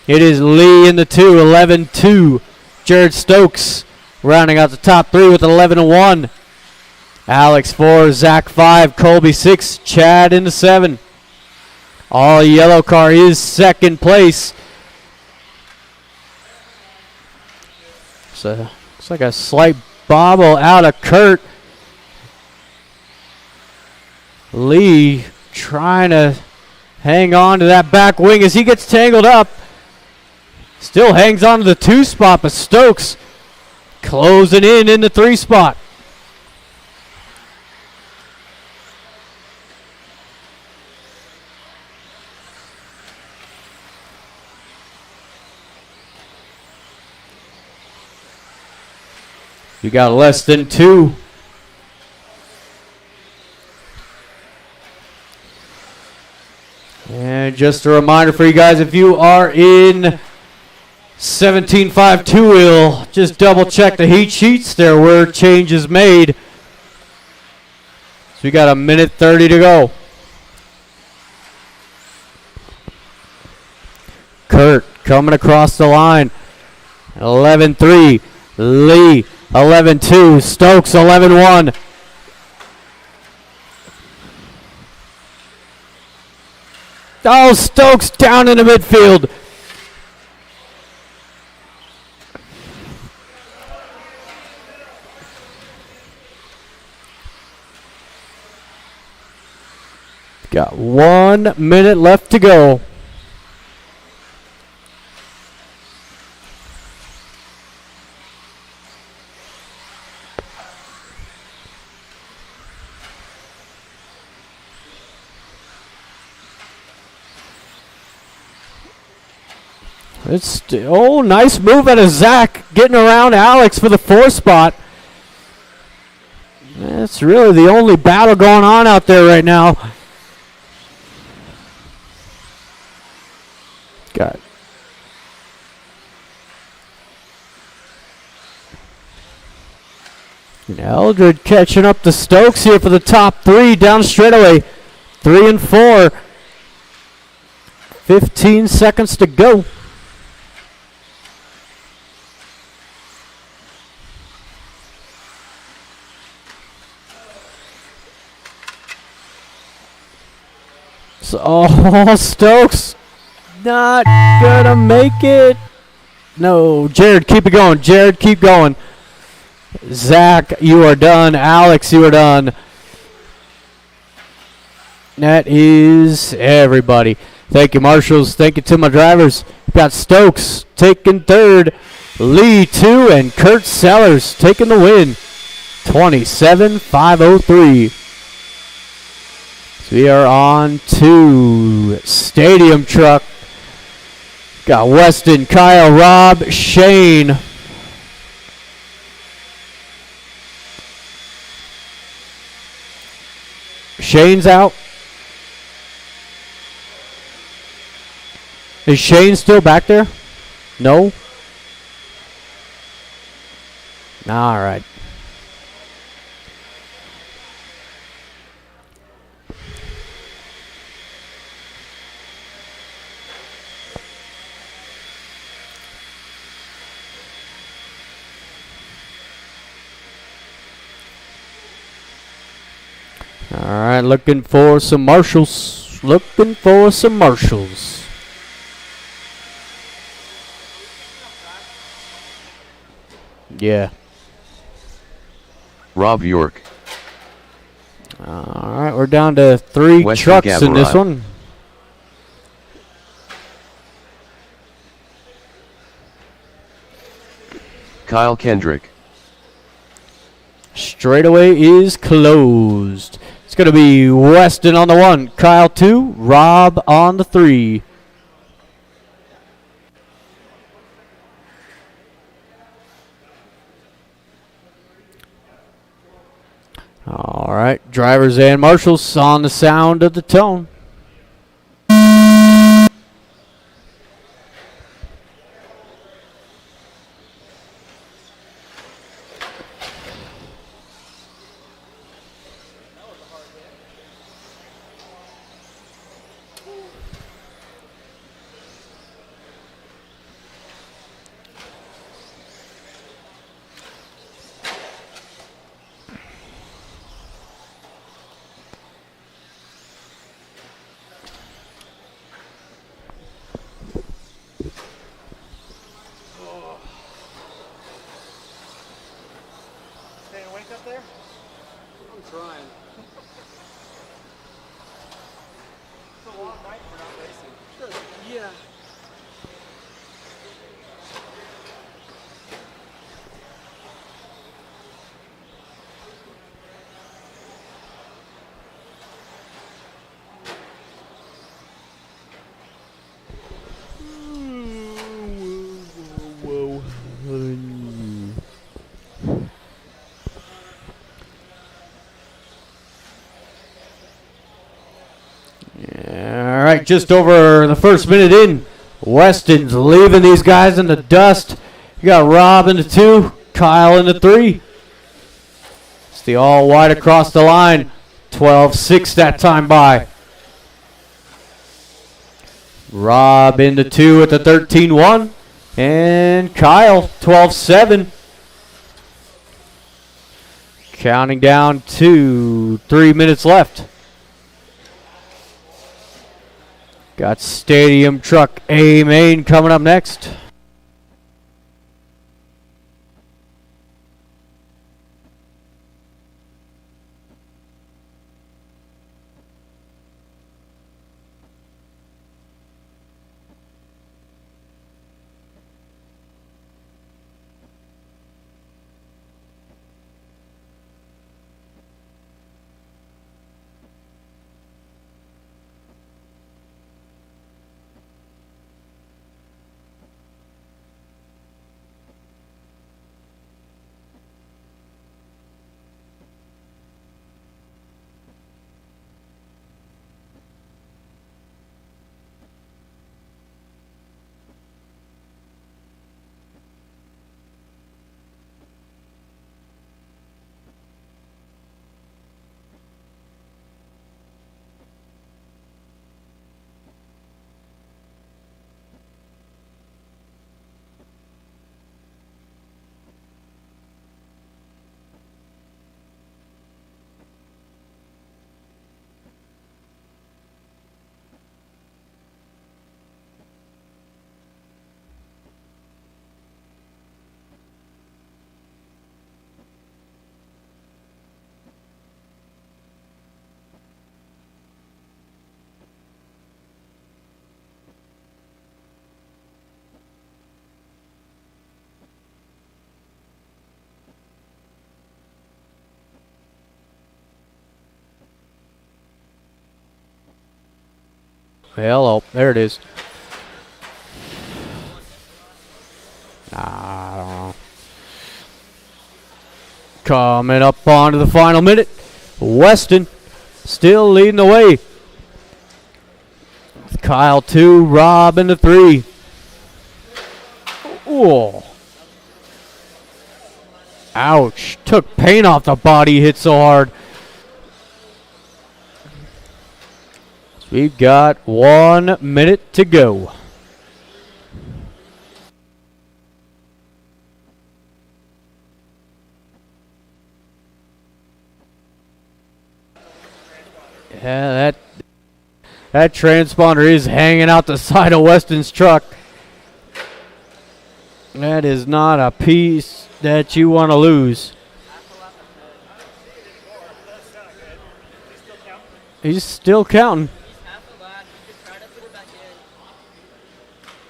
It is Lee in the 2, 11-2. Jared Stokes rounding out the top 3 with 11-1. Alex 4, Zach 5, Colby 6, Chad in the 7. All yellow car is second place. So looks like a slight bobble out of Kurt. Lee trying to hang on to that back wing as he gets tangled up. Still hangs on to the 2 spot, but Stokes closing in the 3 spot. You got less than 2. And just a reminder for you guys, if you are in 17.5 wheel, just double check the heat sheets. There were changes made. So we got a minute 30 to go. Kurt coming across the line. 11-3. Lee 11-2. Stokes 11-1. Oh, Stokes down in the midfield. Got 1 minute left to go. It's nice move out of Zach getting around Alex for the 4 spot. That's really the only battle going on out there right now. Got and Eldred catching up to Stokes here for the top 3 down straightaway. 3 and 4. 15 seconds to go. Oh, Stokes not gonna make it. No, Jared, keep it going. Jared, keep going. Zach, you are done. Alex, you are done. That is everybody. Thank you, marshals. Thank you to my drivers. Got Stokes taking 3rd. Lee 2, and Kurt Sellers taking the win. 27-503. We are on to Stadium Truck. Got Weston, Kyle, Rob, Shane. Shane's out. Is Shane still back there? No? All right. All right, looking for some marshals. Looking for some marshals. Yeah. Rob York. All right, we're down to 3 Weston trucks in this Gavarad. one. Kyle Kendrick. Straightaway is closed. It's going to be Weston on the 1, Kyle 2, Rob on the 3. All right, drivers and marshals on the sound of the tone. Staying awake up there? I'm trying. It's a long night for not racing. Sure. Yeah. All right, just over the first minute in. Weston's leaving these guys in the dust. You got Rob in the 2, Kyle in the 3. It's the all wide across the line. 12-6 that time by. Rob in the 2 at the 13-1. And Kyle, 12-7. Counting down to 3 minutes left. Got Stadium Truck A main coming up next. Hello, there it is. I don't know. Coming up onto the final minute. Weston still leading the way. Kyle 2, Rob in the 3. Oh. Ouch. Took paint off the body, hit so hard. We've got 1 minute to go. Yeah, that transponder is hanging out the side of Weston's truck. That is not a piece that you want to lose. He's still counting.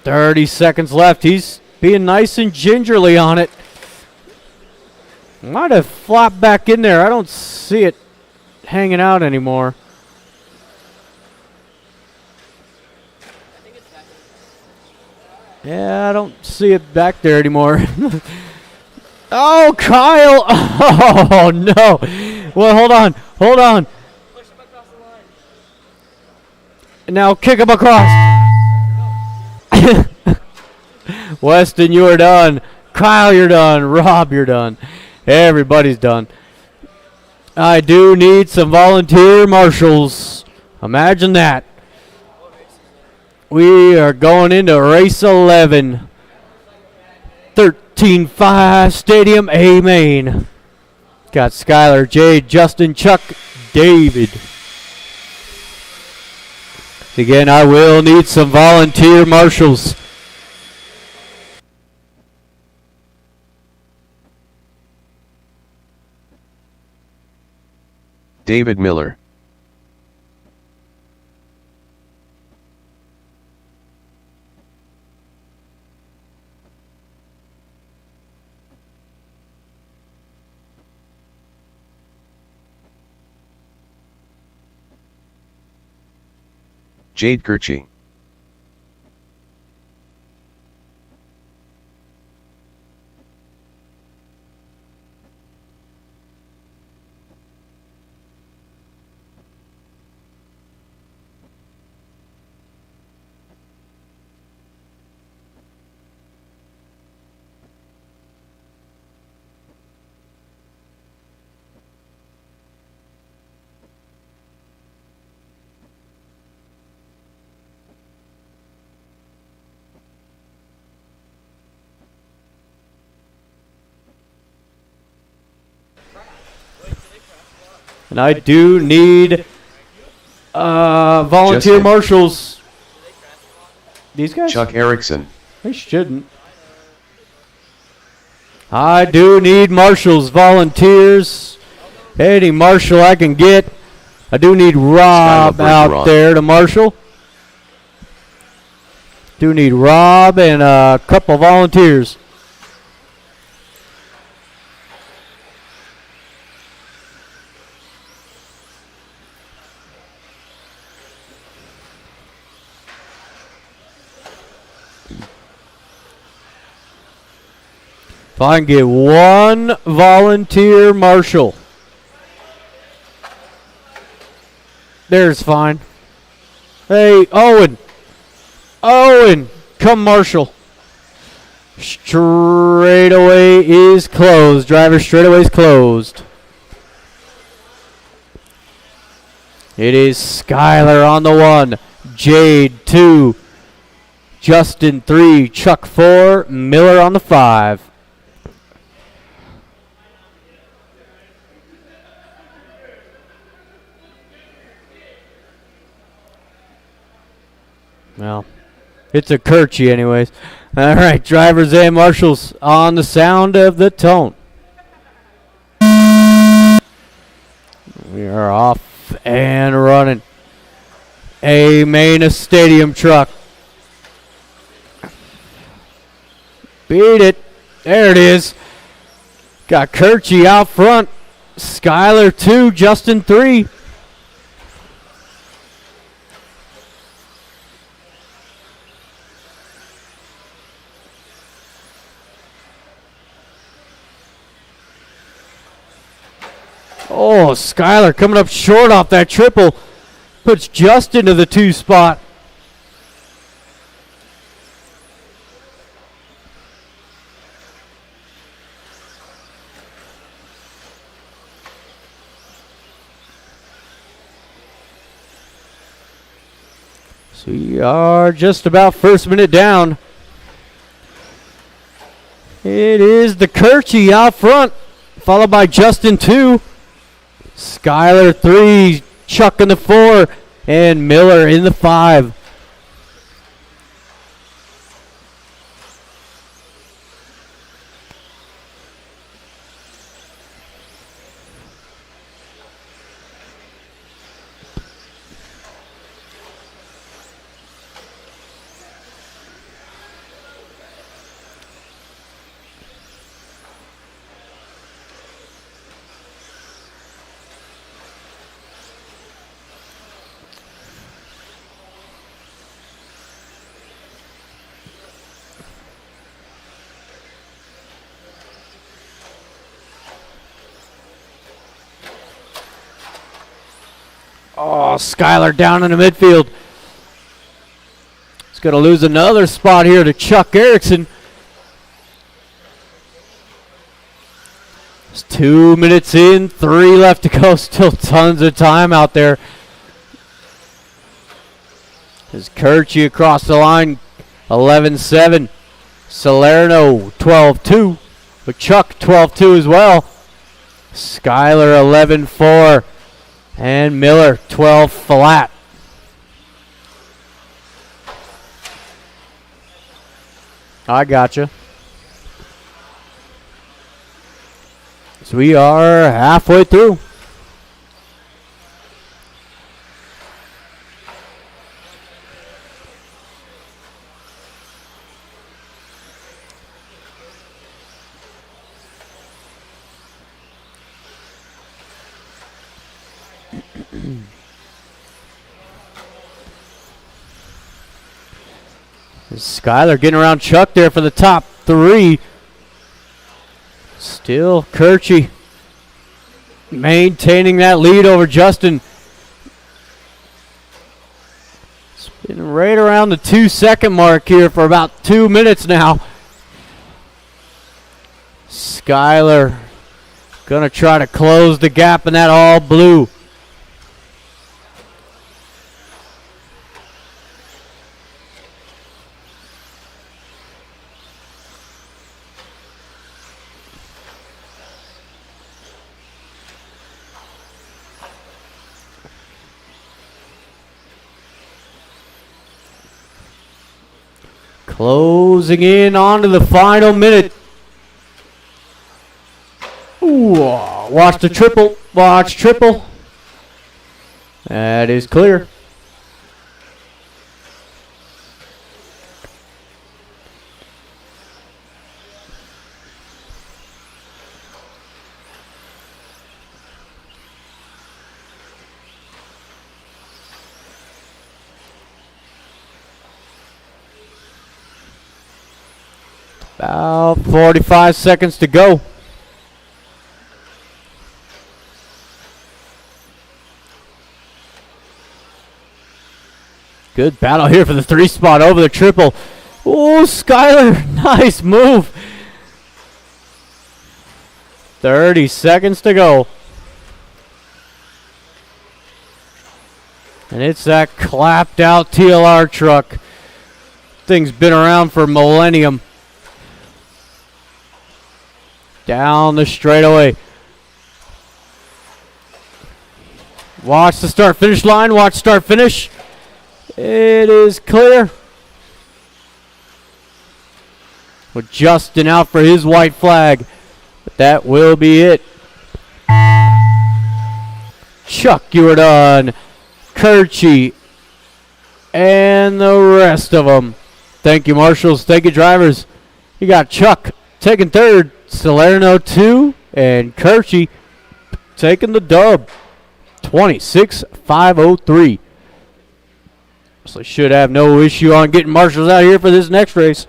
30 seconds left. He's being nice and gingerly on it. Might have flopped back in there. I don't see it hanging out anymore. Yeah, I don't see it back there anymore. Oh, Kyle! Oh, no. Well, hold on. Hold on. Push him across the line. Now kick him across. Weston, you are done. Kyle, you're done. Rob, you're done. Everybody's done. I do need some volunteer marshals. Imagine that. We are going into race 11. 13-5 Stadium A main. Got Skylar, Jade, Justin, Chuck, David. Again, I will need some volunteer marshals. David Miller. Jade Kirchi. And I do need volunteer Justin. marshals. These guys? Chuck Erickson. They shouldn't. I do need marshals, volunteers. Any marshal I can get. I do need Rob Skylar out Bergeron. there to marshal. Do need Rob and a couple volunteers. If I can get one volunteer marshal, there's fine. Hey, Owen. Owen, come marshal. Straightaway is closed. Driver straightaway is closed. It is Skylar on the 1, Jade 2, Justin 3, Chuck 4, Miller on the 5. Well, it's a Kirchi anyways. All right, drivers and marshals on the sound of the tone. We are off and running. A main stadium truck. Beat it. There it is. Got Kirchi out front. Skylar 2, Justin 3. Oh, Skylar coming up short off that triple. Puts Justin to the 2 spot. So we are just about first minute down. It is the Kirchi out front, followed by Justin 2. Skylar 3, Chuck in the 4 and Miller in the 5. Oh, Skyler down in the midfield. He's going to lose another spot here to Chuck Erickson. It's 2 minutes in, 3 left to go. Still tons of time out there. There's Kirchie across the line, 11-7. Salerno, 12-2. But Chuck, 12-2 as well. Skyler, 11-4. And Miller, 12 flat. I gotcha. So we are halfway through. Skyler getting around Chuck there for the top 3. Still Kirchie maintaining that lead over Justin. It's been right around the 2-second mark here for about 2 minutes now. Skyler gonna try to close the gap in that all blue. Closing in onto the final minute. Ooh, watch the triple. Watch triple. That is clear. About 45 seconds to go. Good battle here for the 3 spot over the triple. Oh, Skyler, nice move. 30 seconds to go. And it's that clapped out TLR truck. Thing's been around for millennium. Down the straightaway. Watch the start finish line. Watch start finish. It is clear. With Justin out for his white flag. But that will be it. Chuck, you are done. Kirchie. And the rest of them. Thank you, marshals. Thank you, drivers. You got Chuck taking 3rd. Salerno 2 and Kirchie taking the dub. 26-503. So should have no issue on getting marshals out here for this next race.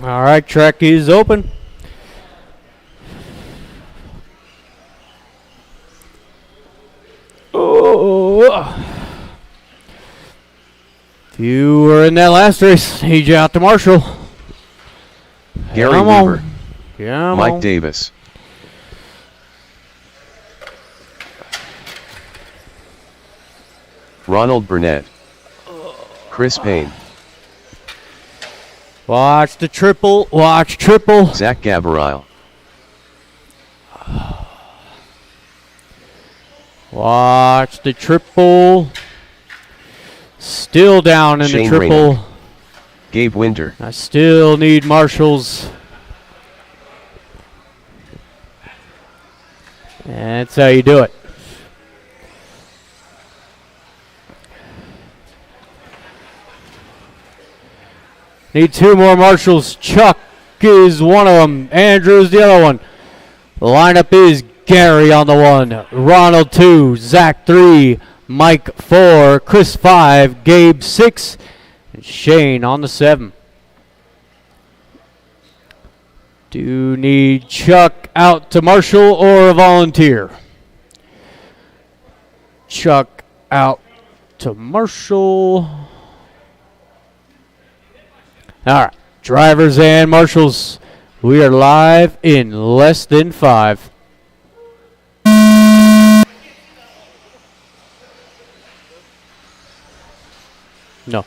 All right, track is open. Oh. If you were in that last race, need you out to Marshall. Gary Come Weaver. on. Come Mike on. Davis. Ronald Burnett. Chris Payne. Watch the triple. Watch triple. Zach Gabarile. Watch the triple. Still down in Shane the triple. Rainick. Gabe Winter. I still need Marshall's. That's how you do it. Need 2 more Marshalls. Chuck is one of them. Andrew's the other one. The lineup is Gary on the 1, Ronald 2, Zach 3, Mike 4, Chris 5, Gabe 6, and Shane on the 7. Do need Chuck out to Marshall or a volunteer? Chuck out to Marshall. All right, drivers and marshals, we are live in less than 5. No.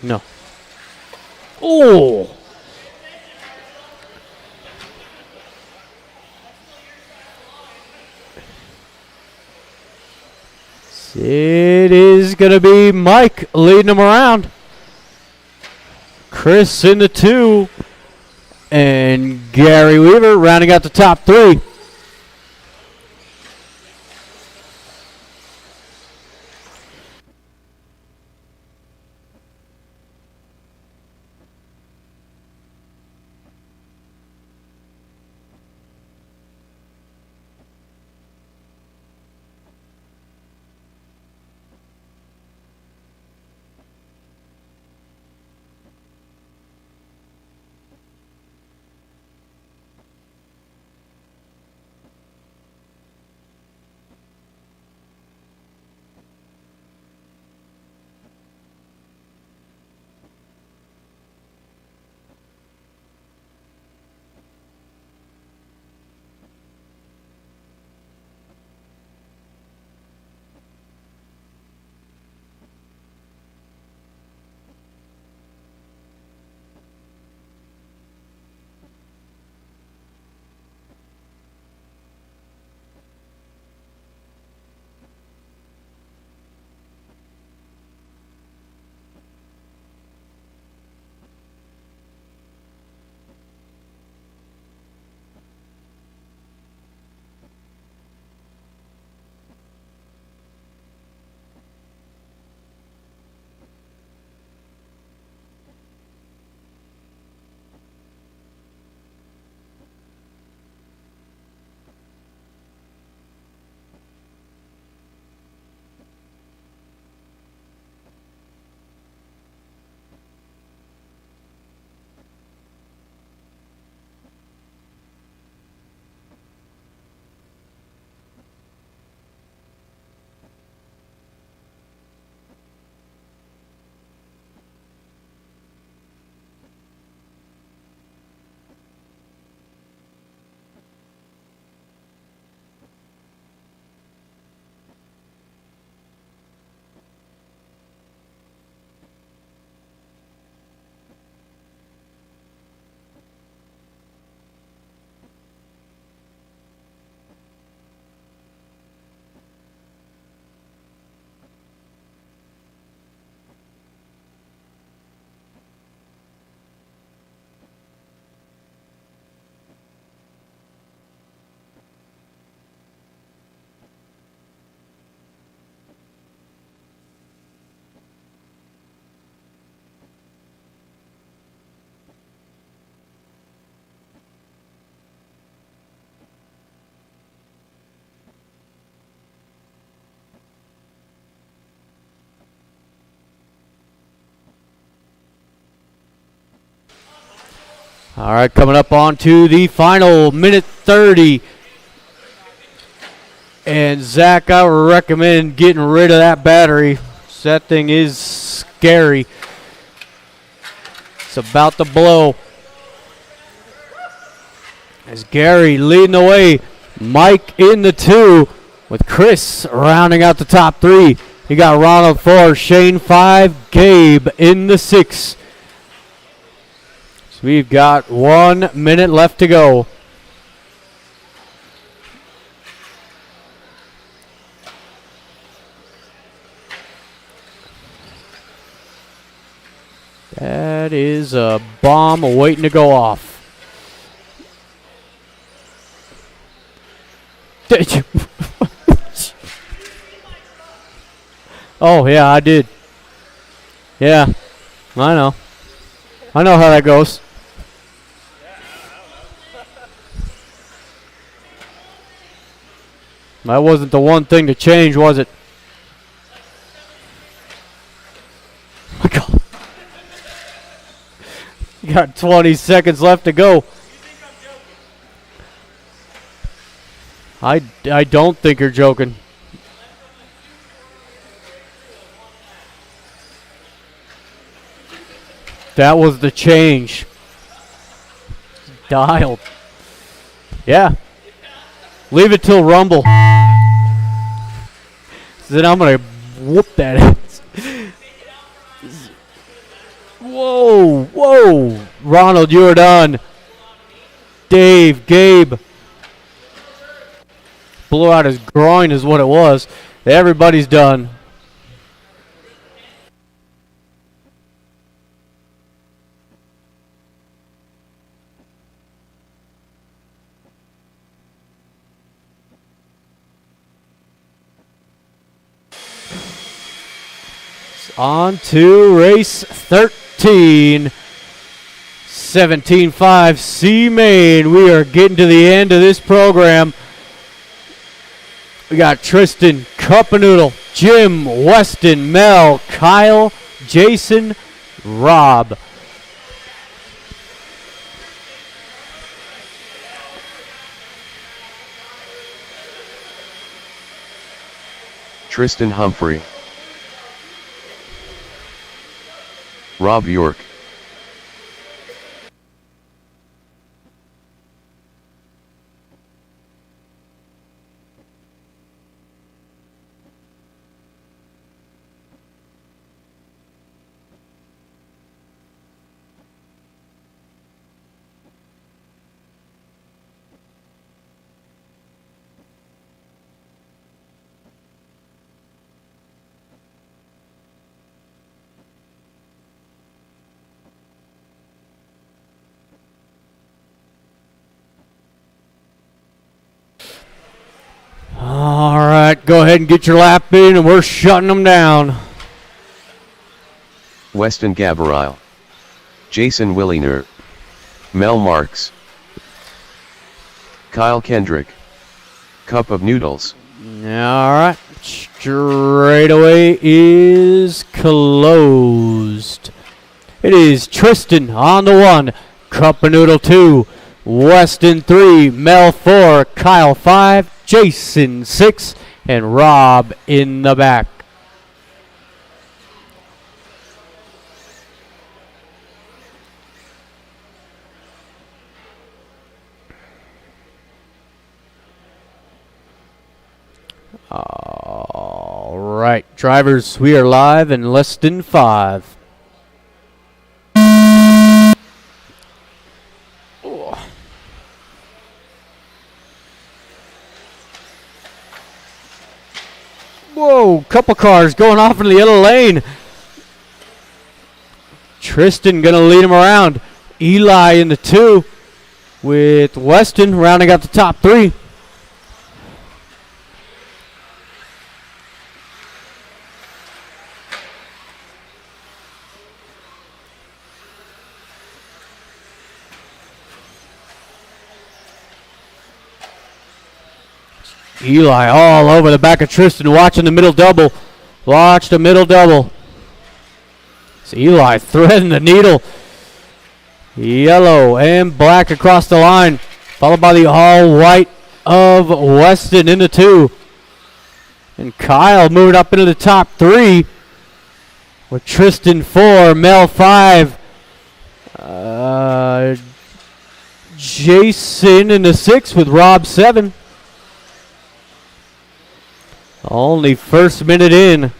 No. Oh! It is going to be Mike leading them around. Chris in the 2. And Gary Weaver rounding out the top 3. All right, coming up on to the final minute 30. And Zach, I would recommend getting rid of that battery. That thing is scary. It's about to blow. As Gary leading the way. Mike in the 2 with Chris rounding out the top 3. You got Ronald 4, Shane 5, Gabe in the 6. So we've got 1 minute left to go. That is a bomb waiting to go off. Oh, yeah, I did. Yeah, I know. I know how that goes. That wasn't the one thing to change, was it? My God. You got 20 seconds left to go. I don't think you're joking. That was the change. Dialed. Yeah. Leave it till Rumble. Then I'm going to whoop that ass. Whoa, whoa. Ronald, you're done. Dave, Gabe. Blew out his groin is what it was. Everybody's done. On to race 13. 17.5 C Main. We are getting to the end of this program. We got Tristan, Cuppanoodle, Jim, Weston, Mel, Kyle, Jason, Rob. Tristan Humphrey, Rob York, All right, go ahead and get your lap in, and we're shutting them down. Weston Gabriel, Jason Williner, Mel Marks, Kyle Kendrick, Cup of Noodles. All right, straightaway is closed. It is Tristan on the 1, Cuppanoodle 2, Weston 3, Mel 4, Kyle 5, Jason 6, and Rob in the back. All right, drivers, we are live in less than 5. Whoa, couple cars going off in the yellow lane. Tristan gonna lead him around. Eli in the 2 with Weston rounding out the top 3. Eli all over the back of Tristan, watching the middle double. Watch the middle double. So Eli threading the needle. yellow and black across the line, followed by the all-white of Weston in the 2. And Kyle moving up into the top 3 with Tristan 4, Mel 5, Jason in the 6 with Rob 7. Only first minute in.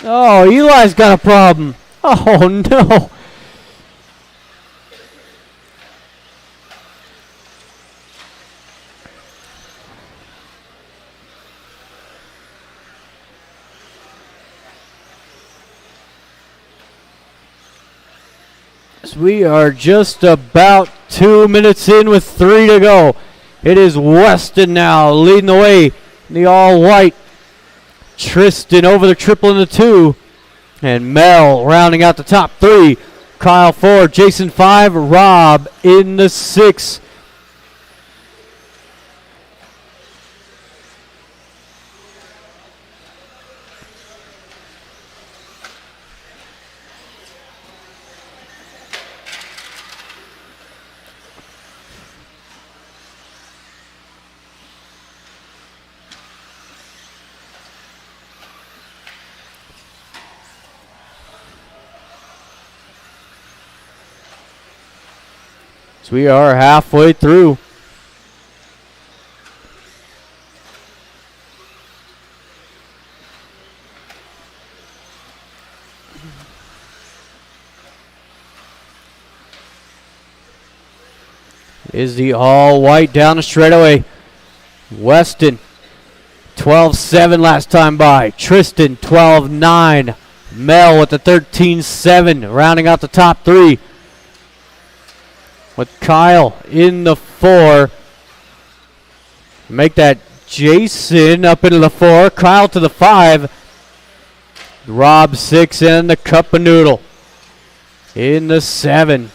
Oh, Eli's got a problem. Oh, no. We are just about 2 minutes in with 3 to go. It is Weston now leading the way in the all-white. Tristan over the triple in the 2. And Mel rounding out the top 3. Kyle 4, Jason 5, Rob in the 6. So we are halfway through. Is the all-white down the straightaway. Weston 12-7 last time by. Tristan 12-9. Mel with the 13-7 rounding out the top 3. With Kyle in the 4. Make that Jason up into the 4. Kyle to the 5. Rob 6 and the cup of noodle in the 7.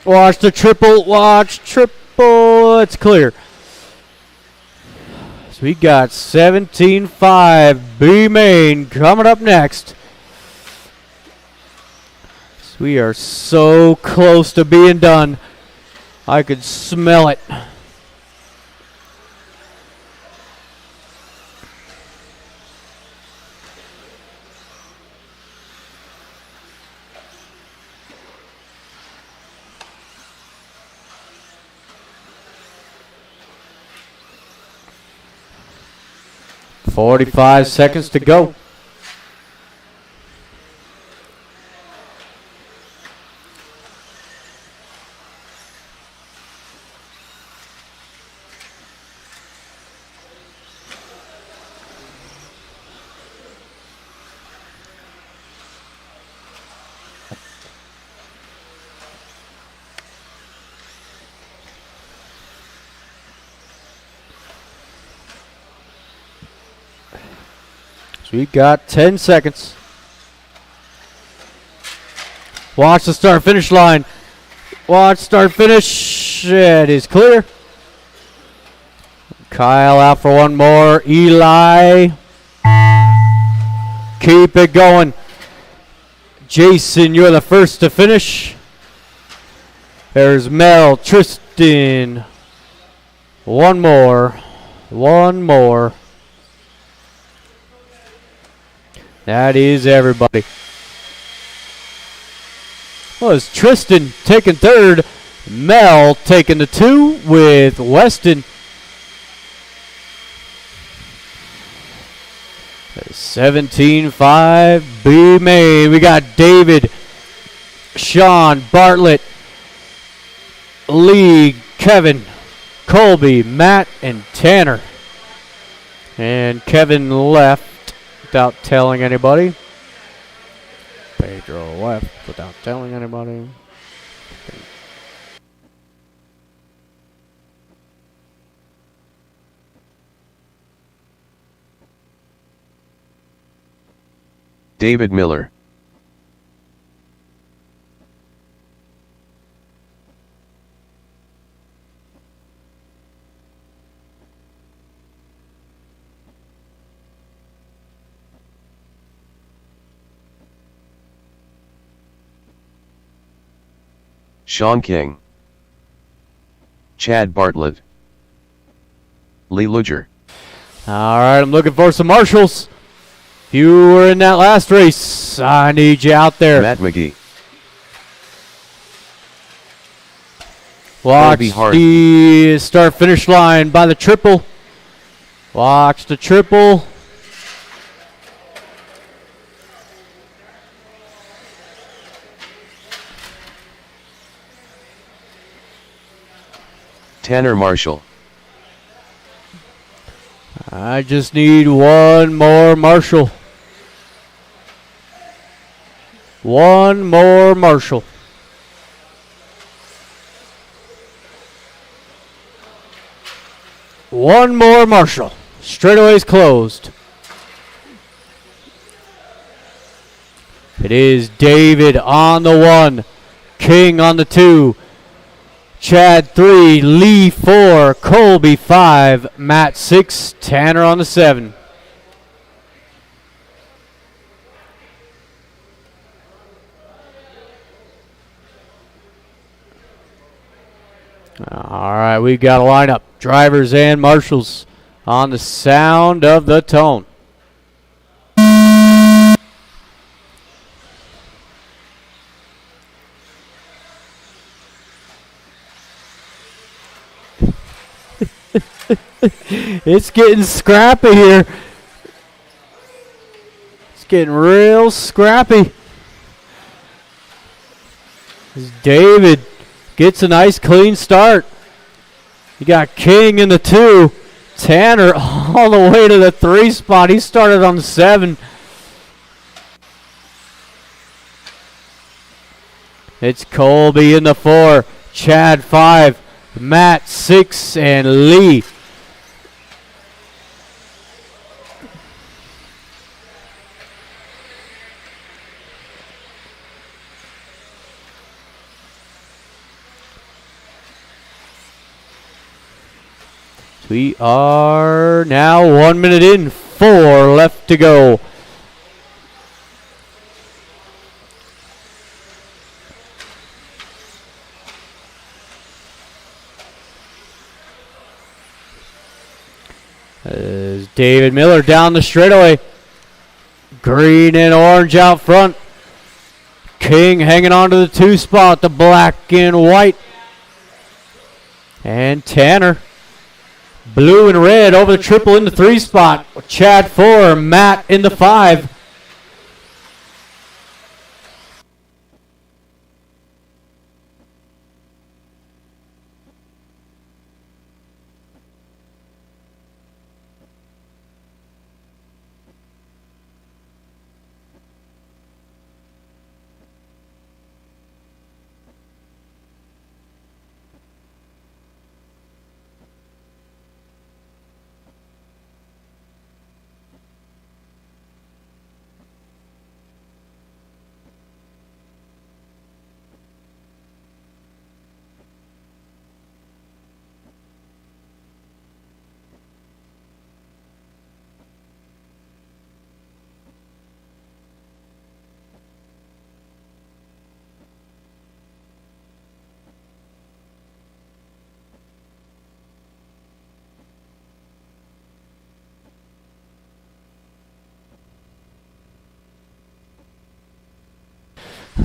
Watch the triple, watch triple, it's clear. So we got 17-5 B main coming up next. So we are so close to being done. I could smell it. .45 seconds to go. So we got 10 seconds. Watch the start finish line. Watch start finish. It is clear. Kyle out for one more. Eli. Keep it going. Jason, you're the first to finish. There's Mel, Tristan. One more. One more. That is everybody. Well, it's Tristan taking third. Mel taking the 2 with Weston. 17-5 B main. We got David, Sean, Bartlett, Lee, Kevin, Colby, Matt, and Tanner. And Kevin left without telling anybody. Pedro left without telling anybody. David Miller. Sean King. Chad Bartlett. Lee Luger. All right, I'm looking for some marshals. If you were in that last race, I need you out there. Matt McGee. Watch Colby Hart. the start-finish line by the triple. Watch the triple. Tanner Marshall. I just need one more marshal. One more marshal. One more marshal. Straightaway's closed. It is David on the 1, King on the 2, Chad 3, Lee 4, Colby 5, Matt 6, Tanner on the 7. All right, we got a lineup. Drivers and marshals on the sound of the tone. It's getting scrappy here. It's getting real scrappy. As David gets a nice clean start. You got King in the 2. Tanner all the way to the 3 spot. He started on the 7. It's Colby in the 4. Chad 5. Matt 6. And Lee. We are now 1 minute in, 4 left to go. As David Miller down the straightaway. Green and orange out front. King hanging on to the 2 spot, the black and white. And Tanner. Blue and red over the triple in the 3 spot. Chad 4, Matt in the 5.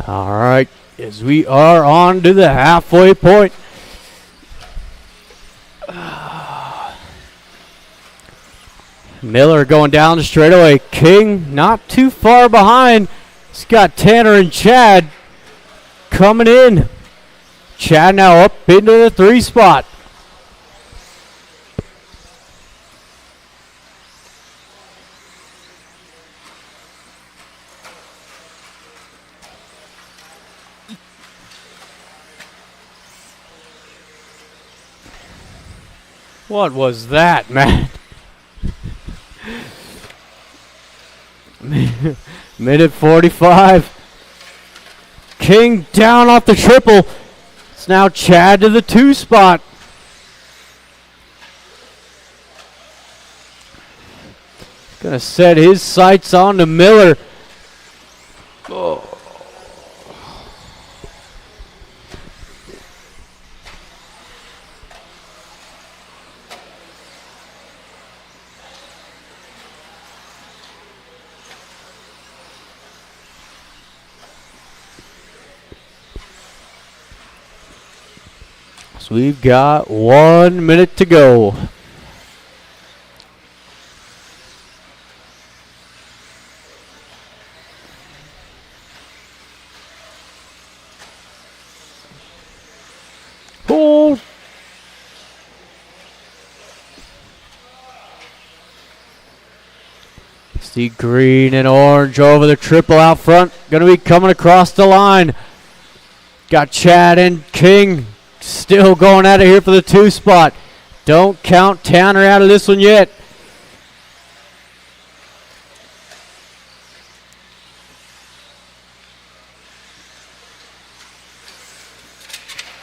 All right, as we are on to the halfway point. Miller going down the straightaway. King not too far behind. He's got Tanner and Chad coming in. Chad now up into the 3 spot. What was that, man? Minute 45. King down off the triple. It's now Chad to the 2 spot. Gonna set his sights on to Miller. Oh. So we've got 1 minute to go. Hold. See green and orange over the triple out front. Gonna be coming across the line. Got Chad and King still going at it here for the 2 spot. Don't count Tanner out of this one yet.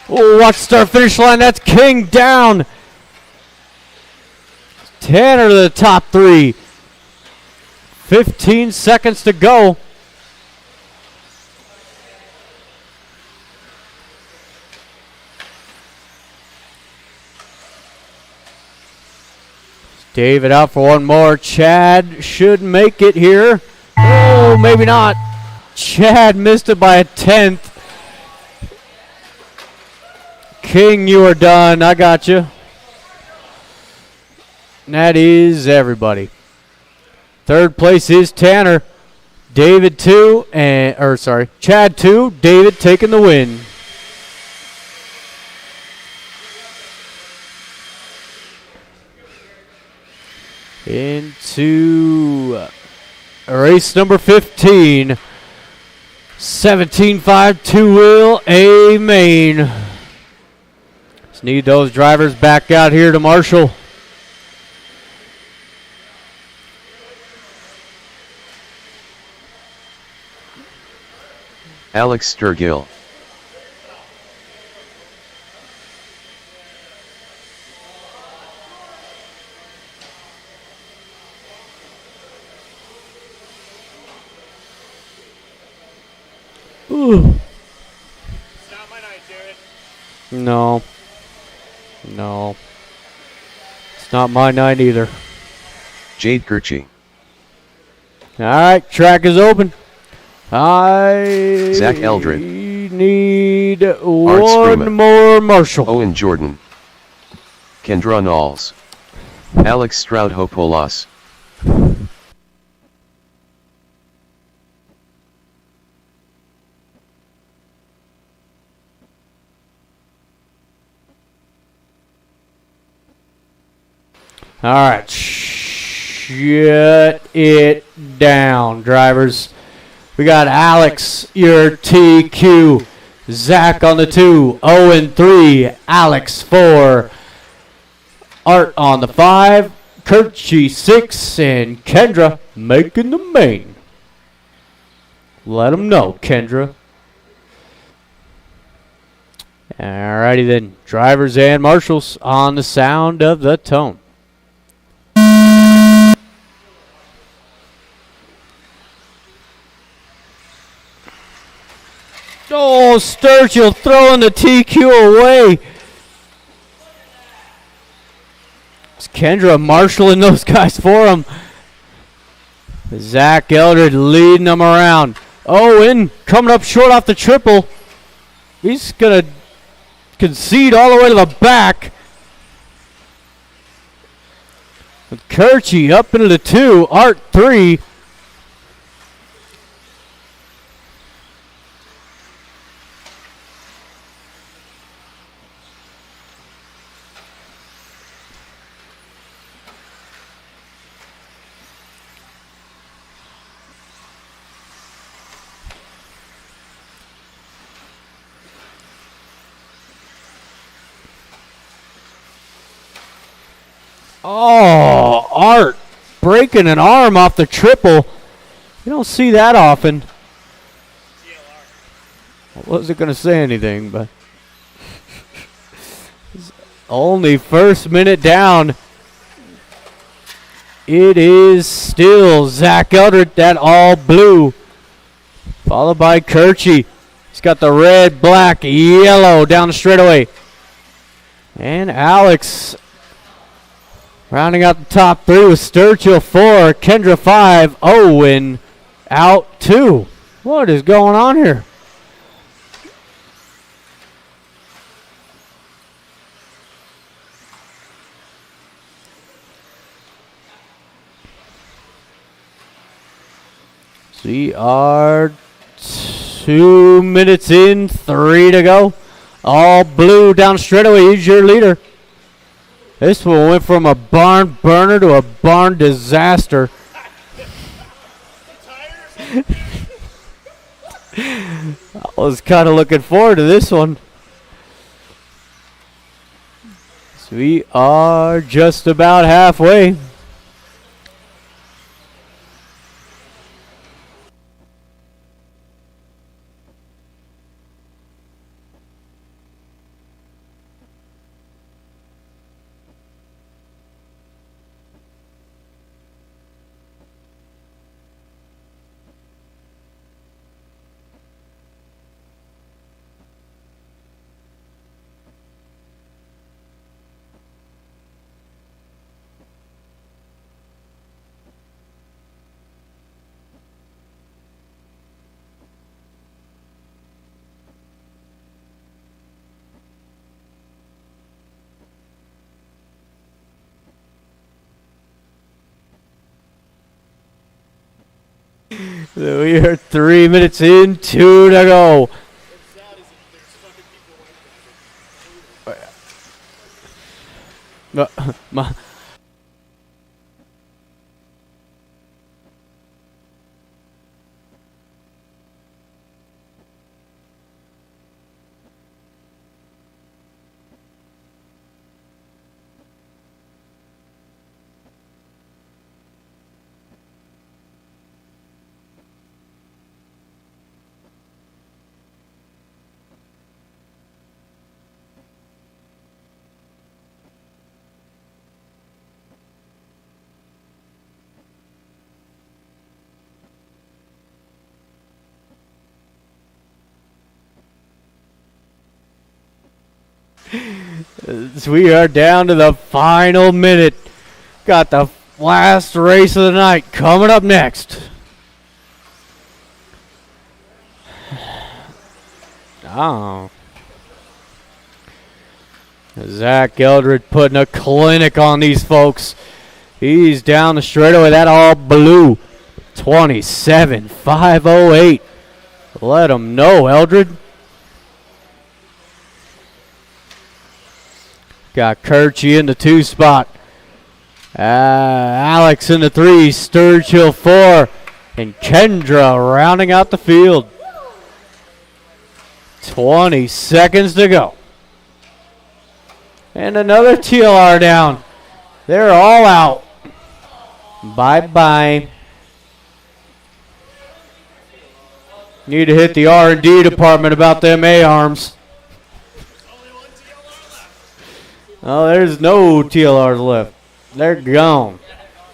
Oh, watch the start finish line. That's King down. Tanner to the top 3. 15 seconds to go. David out for one more. Chad should make it here. Oh, maybe not. Chad missed it by a 1/10. King, you are done. I got you. And that is everybody. 3rd place is Tanner. David 2, Chad 2. David taking the win. Into race number 15. 17.5 two-wheel A main. Just need those drivers back out here to Marshall. Alex Sturgill. Ooh. It's not my night, Jared. No. No. It's not my night either. Jade Gurchi. All right, track is open. I Zach Eldred. need Art one Sprima. more Marshall. Owen Jordan. Kendra Knowles. Alex Stroud-Hopolas. All right, shut it down, drivers. We got Alex, your TQ. Zach on the 2, Owen 3, Alex 4, Art on the 5, Kirchie 6, and Kendra making the main. Let them know, Kendra. Alrighty then, drivers and marshals on the sound of the tone. Oh, Sturgill throwing the TQ away. It's Kendra marshaling those guys for him. Zach Eldred leading them around. Owen coming up short off the triple. He's going to concede all the way to the back. With Kirchie up into the 2, Art 3. Oh, Art breaking an arm off the triple. You don't see that often. I wasn't going to say anything, but only first minute down. It is still Zach Eldred, that all blue, followed by Kirchie. He's got the red, black, yellow down the straightaway. And Alex rounding out the top three with Sturgill 4, Kendra 5, Owen out 2. What is going on here? We are 2 minutes in, 3 to go. All blue down straightaway. He's your leader. This one went from a barn burner to a barn disaster. I was kind of looking forward to this one. So we are just about halfway. So we are 3 minutes in, 2 to go. My We are down to the final minute. Got the last race of the night coming up next. Oh. Zach Eldred putting a clinic on these folks. He's down the straightaway. That all blue. 27.508. Let him know, Eldred. Got Kirchie in the 2 spot. Alex in the 3. Sturgill 4. And Kendra rounding out the field. 20 seconds to go. And another TLR down. They're all out. Bye-bye. Need to hit the R&D department about them A-arms. Oh, there's no TLRs left. They're gone.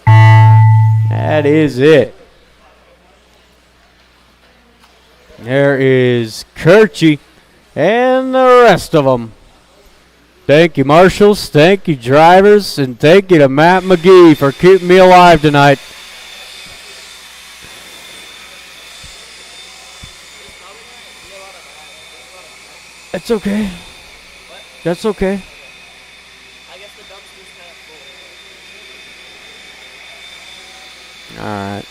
That is it. There is Kirchie and the rest of them. Thank you, marshals. Thank you, drivers. And thank you to Matt McGee for keeping me alive tonight. That's okay. That's okay. All right.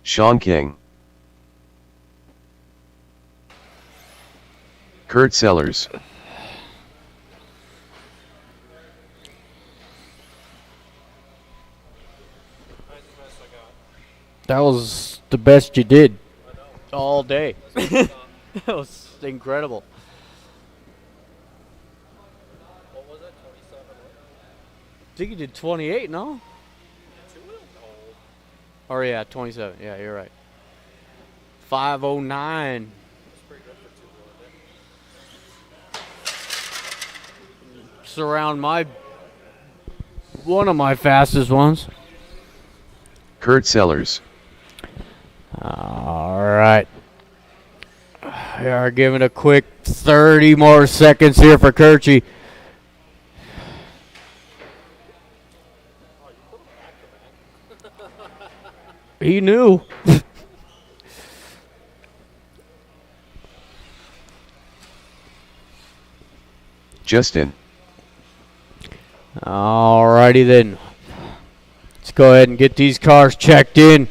Sean King. Kurt Sellers. That was the best you did all day. That was incredible. What was it? 27? I think you did 28, no? Or yeah, 27. Yeah, you're right. 5:09. It's around one of my fastest ones. Kurt Sellers. All right. We are giving a quick 30 more seconds here for Kirchy. He knew. Justin. All righty then. Let's go ahead and get these cars checked in.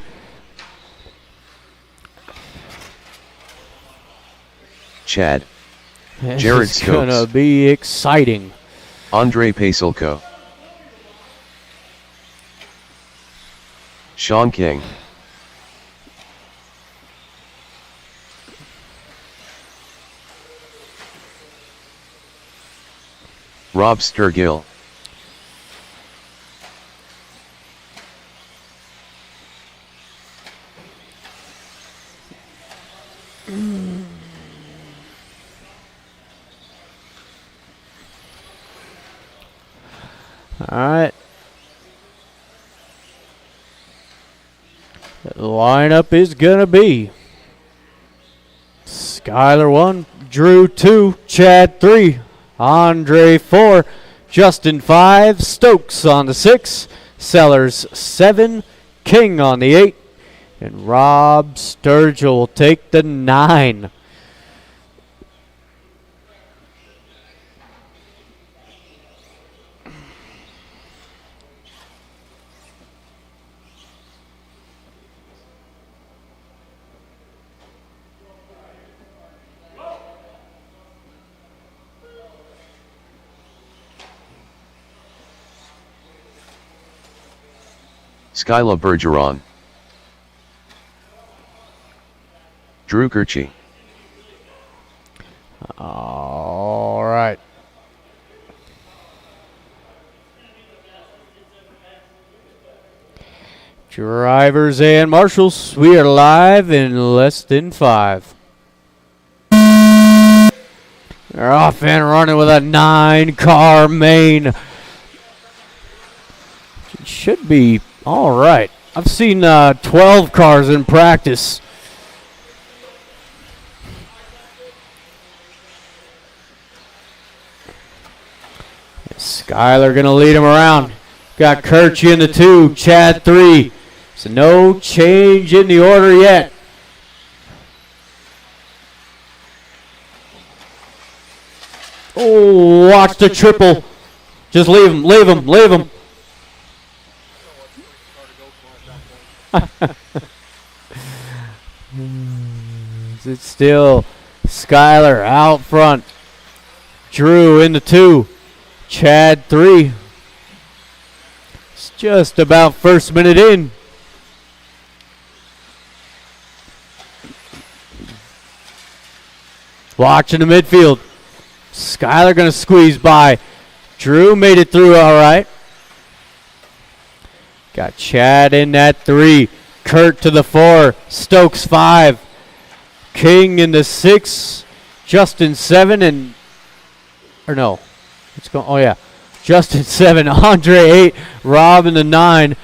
Chad. This Jared is gonna Stokes. be exciting. Andre Pasilko. Sean King. Rob Sturgill. All right. The lineup is going to be Skyler 1, Drew 2, Chad 3, Andre 4, Justin 5, Stokes on the 6, Sellers 7, King on the 8, and Rob Sturgill will take the 9. Skyla Bergeron. Drew Kirchy. All right. Drivers and marshals, we are live in less than 5. They're off and running with a 9-car main. It should be all right. I've seen 12 cars in practice. Skyler going to lead him around. Got Kirchy in the 2, Chad 3. So no change in the order yet. Oh, watch the triple. Just leave him, leave him, leave him. It's still Skyler out front. Drew in the 2. Chad 3. It's just about first minute in. Watching the midfield. Skyler going to squeeze by. Drew made it through all right. Got Chad in that 3. Kurt to the 4. Stokes 5. King in the 6. Justin 7 and... Or no. Let's go. Oh, yeah. Justin 7. Andre 8. Rob in the 9.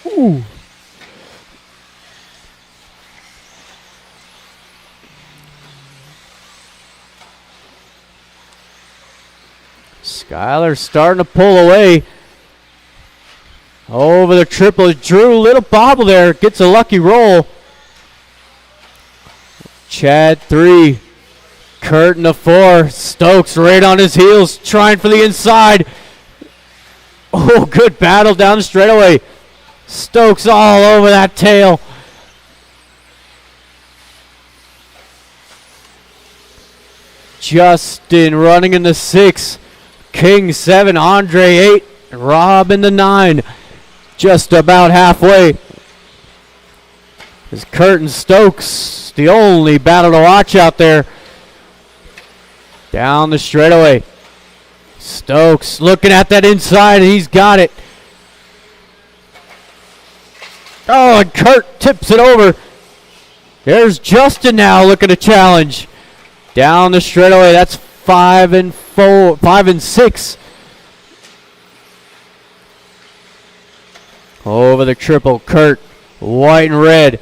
Ooh. Skyler starting to pull away. Over the triple. Drew, little bobble there. Gets a lucky roll. Chad 3. Kurt in the 4. Stokes right on his heels, trying for the inside. Oh, good battle down the straightaway. Stokes all over that tail. Justin running in the 6. King 7. Andre 8. Rob in the 9. Just about halfway. It's Kurt and Stokes, the only battle to watch out there. Down the straightaway. Stokes looking at that inside, and he's got it. Oh, and Kurt tips it over. There's Justin now looking to challenge. Down the straightaway, that's 5 and 6. Over the triple, Kurt, white and red.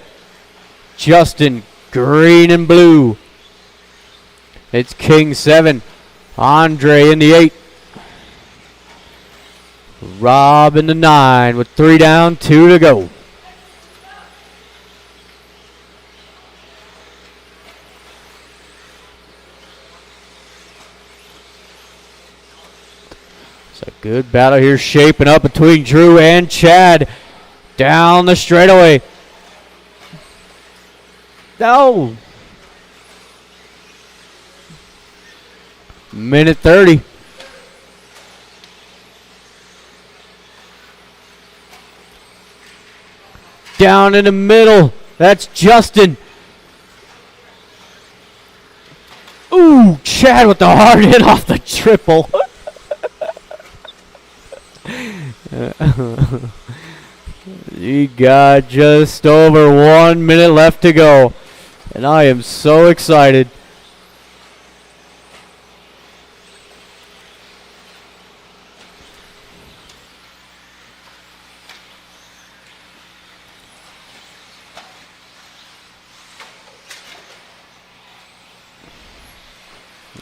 Justin, green and blue. It's King 7. Andre in the 8. Rob in the 9 with 3 down, 2 to go. It's a good battle here shaping up between Drew and Chad. Down the straightaway. No. Minute 30. Down in the middle. That's Justin. Ooh, Chad with the hard hit off the triple. He got just over 1 minute left to go. And I am so excited.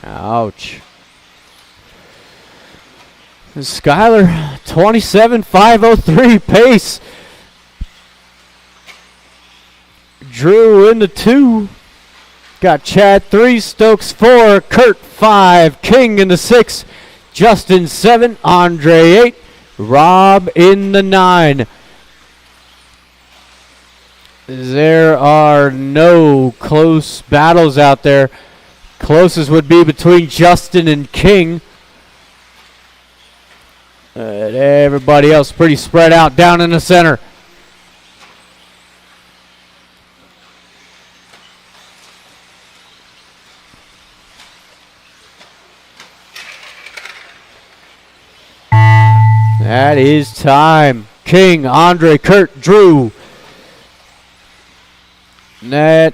Ouch. And Skyler, 27.503 pace. Drew in the 2. Got Chad 3, Stokes 4, Kurt 5, King in the 6, Justin 7, Andre 8, Rob in the 9. There are no close battles out there. Closest would be between Justin and King. Everybody else pretty spread out down in the center. That is time. King, Andre, Kurt, Drew. That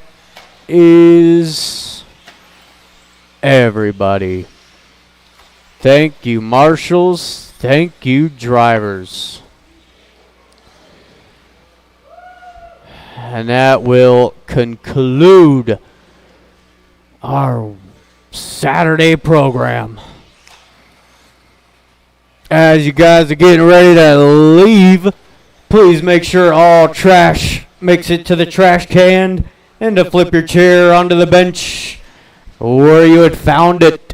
is everybody. Thank you, marshals. Thank you, drivers. And that will conclude our Saturday program. As you guys are getting ready to leave, please make sure all trash makes it to the trash can and to flip your chair onto the bench where you had found it.